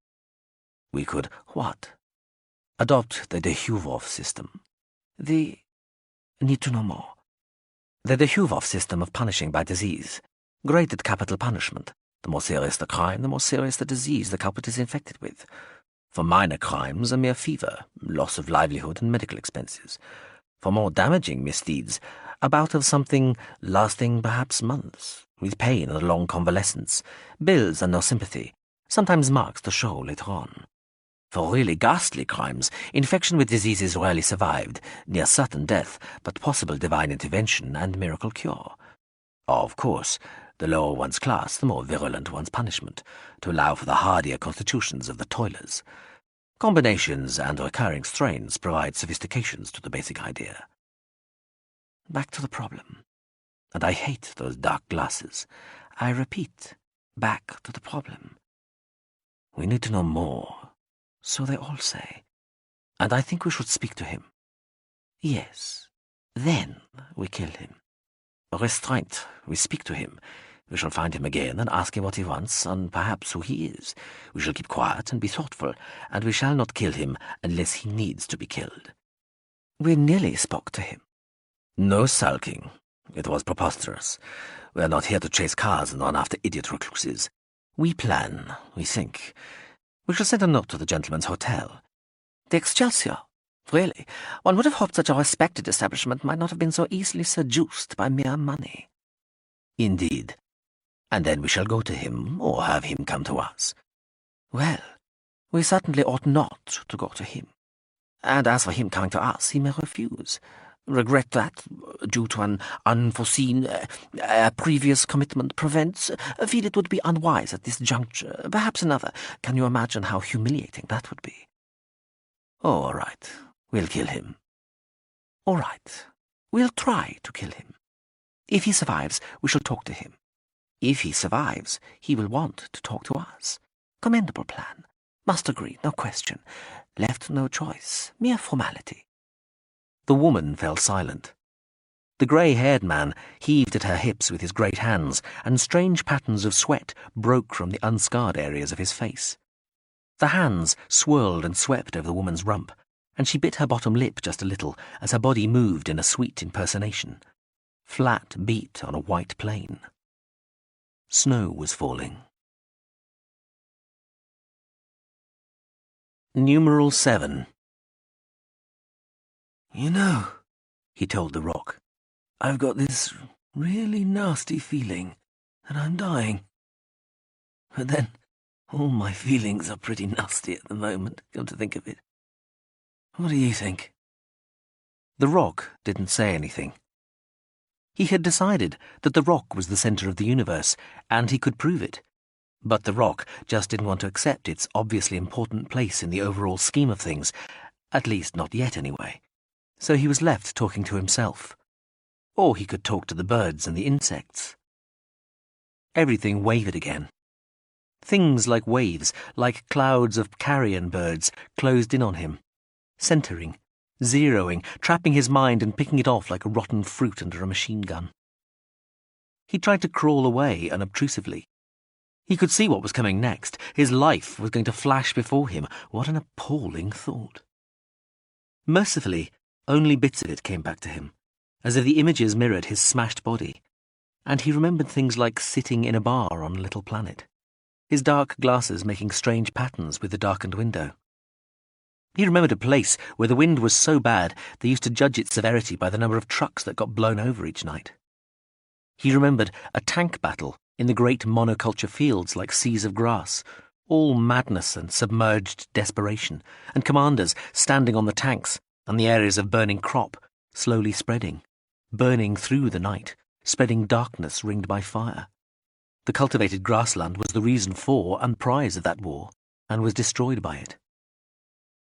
We could, what? Adopt the Dehuvov system. Need to know more. The Dehuvov system of punishing by disease. Graded capital punishment. The more serious the crime, the more serious the disease the culprit is infected with. For minor crimes, a mere fever, loss of livelihood and medical expenses. For more damaging misdeeds, a bout of something lasting perhaps months, with pain and a long convalescence, bills and no sympathy, sometimes marks to show later on. For really ghastly crimes, infection with disease is rarely survived, near certain death, but possible divine intervention and miracle cure. Of course, the lower one's class, the more virulent one's punishment, to allow for the hardier constitutions of the toilers. Combinations and recurring strains provide sophistications to the basic idea. Back to the problem. And I hate those dark glasses. I repeat, back to the problem. We need to know more. So they all say. And I think we should speak to him. Yes. Then we kill him. Restraint. We speak to him. We shall find him again and ask him what he wants, and perhaps who he is. We shall keep quiet and be thoughtful, and we shall not kill him unless he needs to be killed. We nearly spoke to him. No sulking. It was preposterous. We are not here to chase cars and run after idiot recluses. We plan, we think. We shall send a note to the gentleman's hotel. The Excelsior? Really, one would have hoped such a respected establishment might not have been so easily seduced by mere money. Indeed. and then we shall go to him, or have him come to us. Well, we certainly ought not to go to him. And as for him coming to us, he may refuse. Regret that, due to an unforeseen previous commitment, prevents. Feel it would be unwise at this juncture. Perhaps another. Can you imagine how humiliating that would be? Oh, all right. We'll kill him. All right. We'll try to kill him. If he survives, we shall talk to him. If he survives, he will want to talk to us. Commendable plan. Must agree, no question. Left no choice. Mere formality. The woman fell silent. The grey-haired man heaved at her hips with his great hands, and strange patterns of sweat broke from the unscarred areas of his face. The hands swirled and swept over the woman's rump, and she bit her bottom lip just a little as her body moved in a sweet impersonation. Flat beat on a white plain. Snow was falling. Numeral 7. You know, he told the rock, I've got this really nasty feeling that I'm dying. But then, all my feelings are pretty nasty at the moment, come to think of it. What do you think? The rock didn't say anything. He had decided that the rock was the centre of the universe, and he could prove it. But the rock just didn't want to accept its obviously important place in the overall scheme of things, at least not yet anyway. So he was left talking to himself. Or he could talk to the birds and the insects. Everything wavered again. Things like waves, like clouds of carrion birds, closed in on him, centering, zeroing, trapping his mind and picking it off like a rotten fruit under a machine gun. He tried to crawl away unobtrusively. He could see what was coming next. His life was going to flash before him. What an appalling thought. Mercifully, only bits of it came back to him, as if the images mirrored his smashed body, and he remembered things like sitting in a bar on a little planet, his dark glasses making strange patterns with the darkened window. He remembered a place where the wind was so bad they used to judge its severity by the number of trucks that got blown over each night. He remembered a tank battle in the great monoculture fields like seas of grass, all madness and submerged desperation, and commanders standing on the tanks and the areas of burning crop, slowly spreading, burning through the night, spreading darkness ringed by fire. The cultivated grassland was the reason for and prize of that war, and was destroyed by it.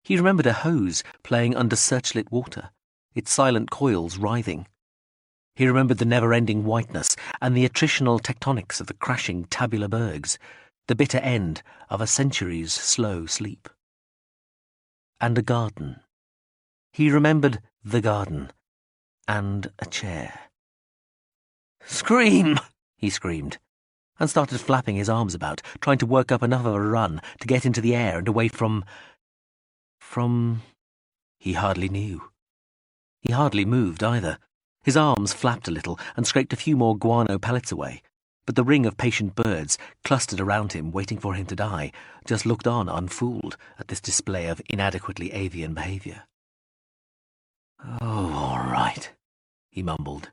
He remembered a hose playing under searchlit water, its silent coils writhing. He remembered the never-ending whiteness and the attritional tectonics of the crashing tabular bergs, the bitter end of a century's slow sleep. And a garden. He remembered the garden, and a chair. "Scream!" he screamed, and started flapping his arms about, trying to work up enough of a run to get into the air and away from... he hardly knew. He hardly moved either. His arms flapped a little and scraped a few more guano pellets away, but the ring of patient birds clustered around him, waiting for him to die, just looked on unfooled at this display of inadequately avian behaviour. "Oh, all right," he mumbled,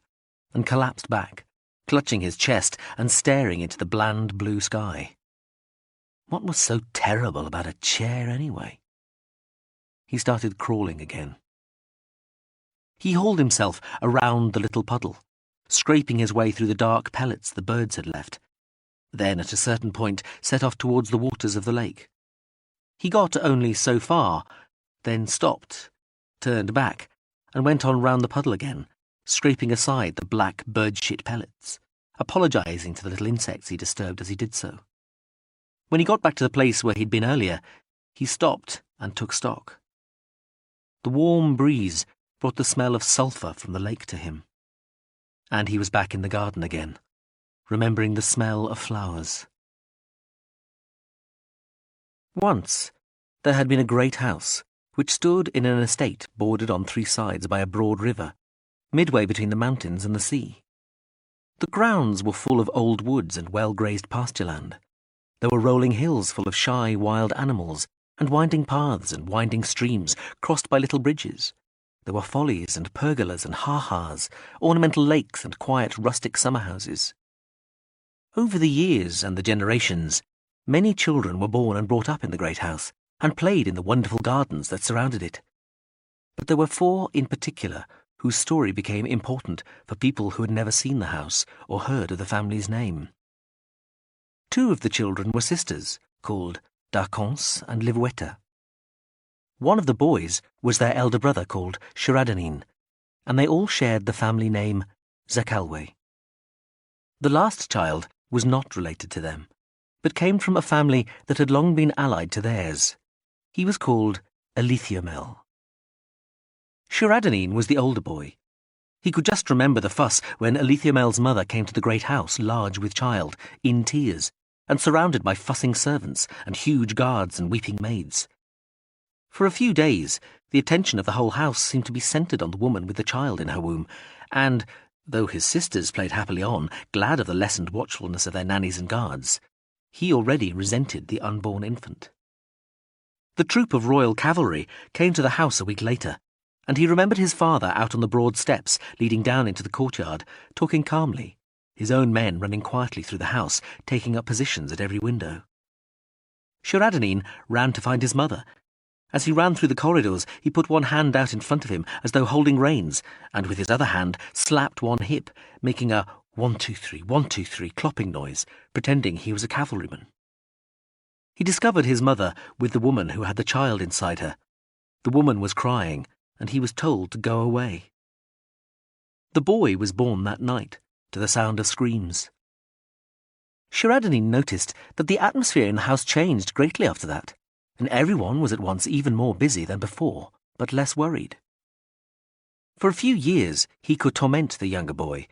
and collapsed back, clutching his chest and staring into the bland blue sky. What was so terrible about a chair anyway? He started crawling again. He hauled himself around the little puddle, scraping his way through the dark pellets the birds had left, then at a certain point set off towards the waters of the lake. He got only so far, then stopped, turned back, and went on round the puddle again, scraping aside the black bird-shit pellets, apologising to the little insects he disturbed as he did so. When he got back to the place where he'd been earlier, he stopped and took stock. The warm breeze brought the smell of sulphur from the lake to him, and he was back in the garden again, remembering the smell of flowers. Once there had been a great house, which stood in an estate bordered on three sides by a broad river, midway between the mountains and the sea. The grounds were full of old woods and well-grazed pasture land. There were rolling hills full of shy wild animals, and winding paths and winding streams crossed by little bridges. There were follies and pergolas and ha-has, ornamental lakes and quiet rustic summer houses. Over the years and the generations, many children were born and brought up in the great house and played in the wonderful gardens that surrounded it. But there were 4 in particular whose story became important for people who had never seen the house or heard of the family's name. 2 of the children were sisters, called d'Arcance and Livouetta. One of the boys was their elder brother, called Cheradenine, and they all shared the family name Zakalwe. The last child was not related to them, but came from a family that had long been allied to theirs. He was called Iain M. Cheradenine was the older boy. He could just remember the fuss when Iain M's mother came to the great house, large with child, in tears, and surrounded by fussing servants and huge guards and weeping maids. For a few days, the attention of the whole house seemed to be centred on the woman with the child in her womb, and, though his sisters played happily on, glad of the lessened watchfulness of their nannies and guards, he already resented the unborn infant. The troop of royal cavalry came to the house a week later, and he remembered his father out on the broad steps leading down into the courtyard, talking calmly, his own men running quietly through the house, taking up positions at every window. Cheradenine ran to find his mother. As he ran through the corridors, he put one hand out in front of him as though holding reins, and with his other hand slapped one hip, making a 1, 2, 3, 1, 2, 3 clopping noise, pretending he was a cavalryman. He discovered his mother with the woman who had the child inside her. The woman was crying, and he was told to go away. The boy was born that night, to the sound of screams. Cheradenine noticed that the atmosphere in the house changed greatly after that, and everyone was at once even more busy than before, but less worried. For a few years he could torment the younger boy,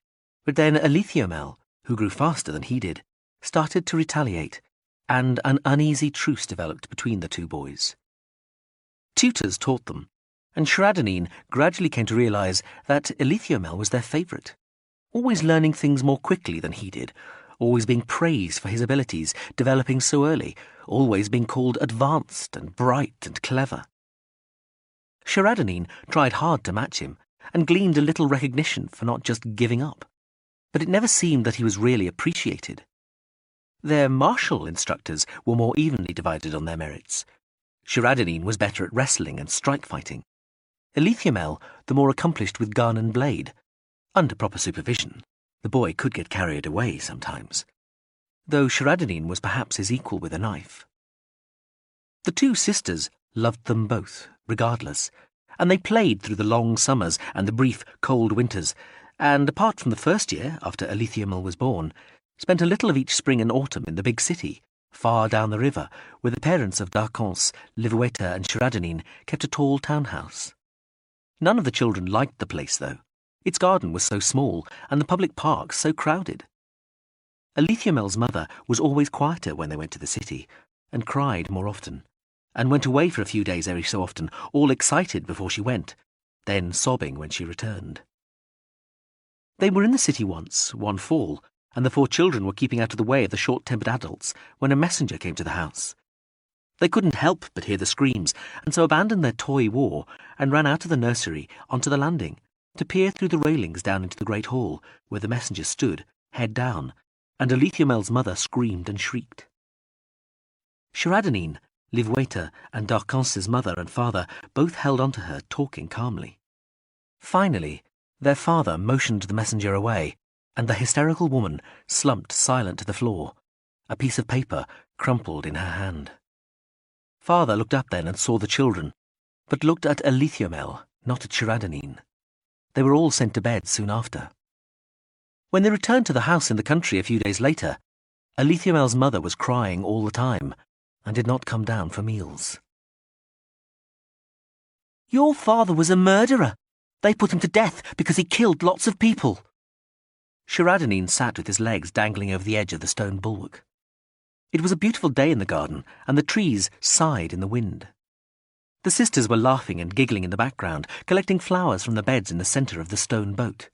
but then Iain M, who grew faster than he did, started to retaliate, and an uneasy truce developed between the 2 boys. Tutors taught them, and Cheradenine gradually came to realise that Iain M was their favourite, always learning things more quickly than he did, always being praised for his abilities, developing so early, always being called advanced and bright and clever. Cheradenine tried hard to match him, and gleaned a little recognition for not just giving up, but it never seemed that he was really appreciated. Their martial instructors were more evenly divided on their merits. Cheradenine was better at wrestling and strike fighting. Iain M, the more accomplished with gun and blade. Under proper supervision, the boy could get carried away sometimes, though Cheradenine was perhaps his equal with a knife. The 2 sisters loved them both, regardless, and they played through the long summers and the brief, cold winters, and apart from the first year, after Iain M was born, spent a little of each spring and autumn in the big city, far down the river, where the parents of d'Arcance, Livouetta and Cheradenine kept a tall townhouse. None of the children liked the place, though. Its garden was so small, and the public parks so crowded. Iain M's mother was always quieter when they went to the city, and cried more often, and went away for a few days every so often, all excited before she went, then sobbing when she returned. They were in the city once, one fall, and the 4 children were keeping out of the way of the short-tempered adults when a messenger came to the house. They couldn't help but hear the screams, and so abandoned their toy war and ran out of the nursery onto the landing, to peer through the railings down into the great hall, where the messenger stood, head down, and Iain M's mother screamed and shrieked. Cheradenine, Livouetta, and d'Arcance's mother and father both held on to her, talking calmly. Finally, their father motioned the messenger away, and the hysterical woman slumped silent to the floor, a piece of paper crumpled in her hand. Father looked up then and saw the children, but looked at Iain M, not at Cheradenine. They were all sent to bed soon after. When they returned to the house in the country a few days later, Iain M's mother was crying all the time and did not come down for meals. "Your father was a murderer. They put him to death because he killed lots of people." Cheradenine sat with his legs dangling over the edge of the stone bulwark. It was a beautiful day in the garden, and the trees sighed in the wind. The sisters were laughing and giggling in the background, collecting flowers from the beds in the centre of the stone boat.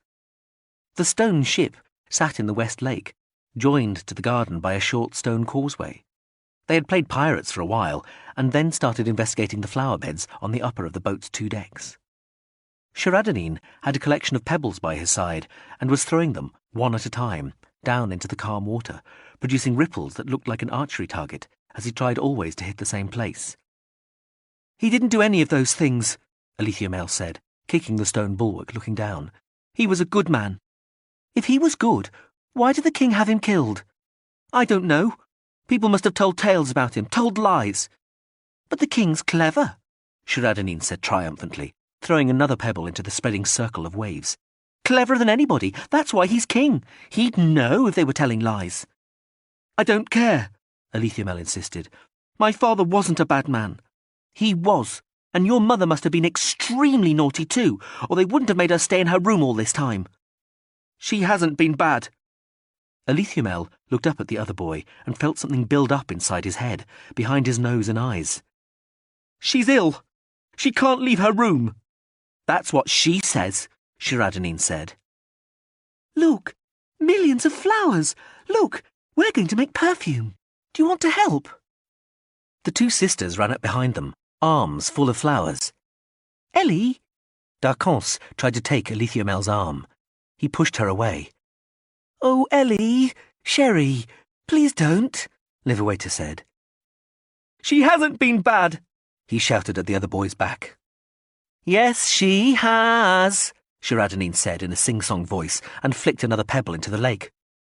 The stone ship sat in the West Lake, joined to the garden by a short stone causeway. They had played pirates for a while, and then started investigating the flower beds on the upper of the boat's 2 decks. Cheradenine had a collection of pebbles by his side, and was throwing them, one at a time, down into the calm water, producing ripples that looked like an archery target as he tried always to hit the same place. "He didn't do any of those things," Pt.1 M said, kicking the stone bulwark, looking down. "He was a good man. If he was good, why did the king have him killed? I don't know. People must have told tales about him, told lies. But the king's clever," Cheradenine said triumphantly, throwing another pebble into the spreading circle of waves. "Cleverer than anybody. That's why he's king. He'd know if they were telling lies." "I don't care," Pt.1 M insisted. "My father wasn't a bad man. He was, and your mother must have been extremely naughty too, or they wouldn't have made her stay in her room all this time." "She hasn't been bad." Pt.1 M looked up at the other boy and felt something build up inside his head, behind his nose and eyes. "She's ill. She can't leave her room." "That's what she says," Cheradenine said. "Look, millions of flowers. Look, we're going to make perfume. Do you want to help?" The two sisters ran up behind them, arms full of flowers. "Ellie!" D'Arcance tried to take Pt.1 M's arm. He pushed her away. "Oh, Ellie, Sherry, please don't," Liverwater said. "She hasn't been bad," he shouted at the other boy's back. "Yes, she has," Cheradenine said in a sing-song voice and flicked another pebble into the lake.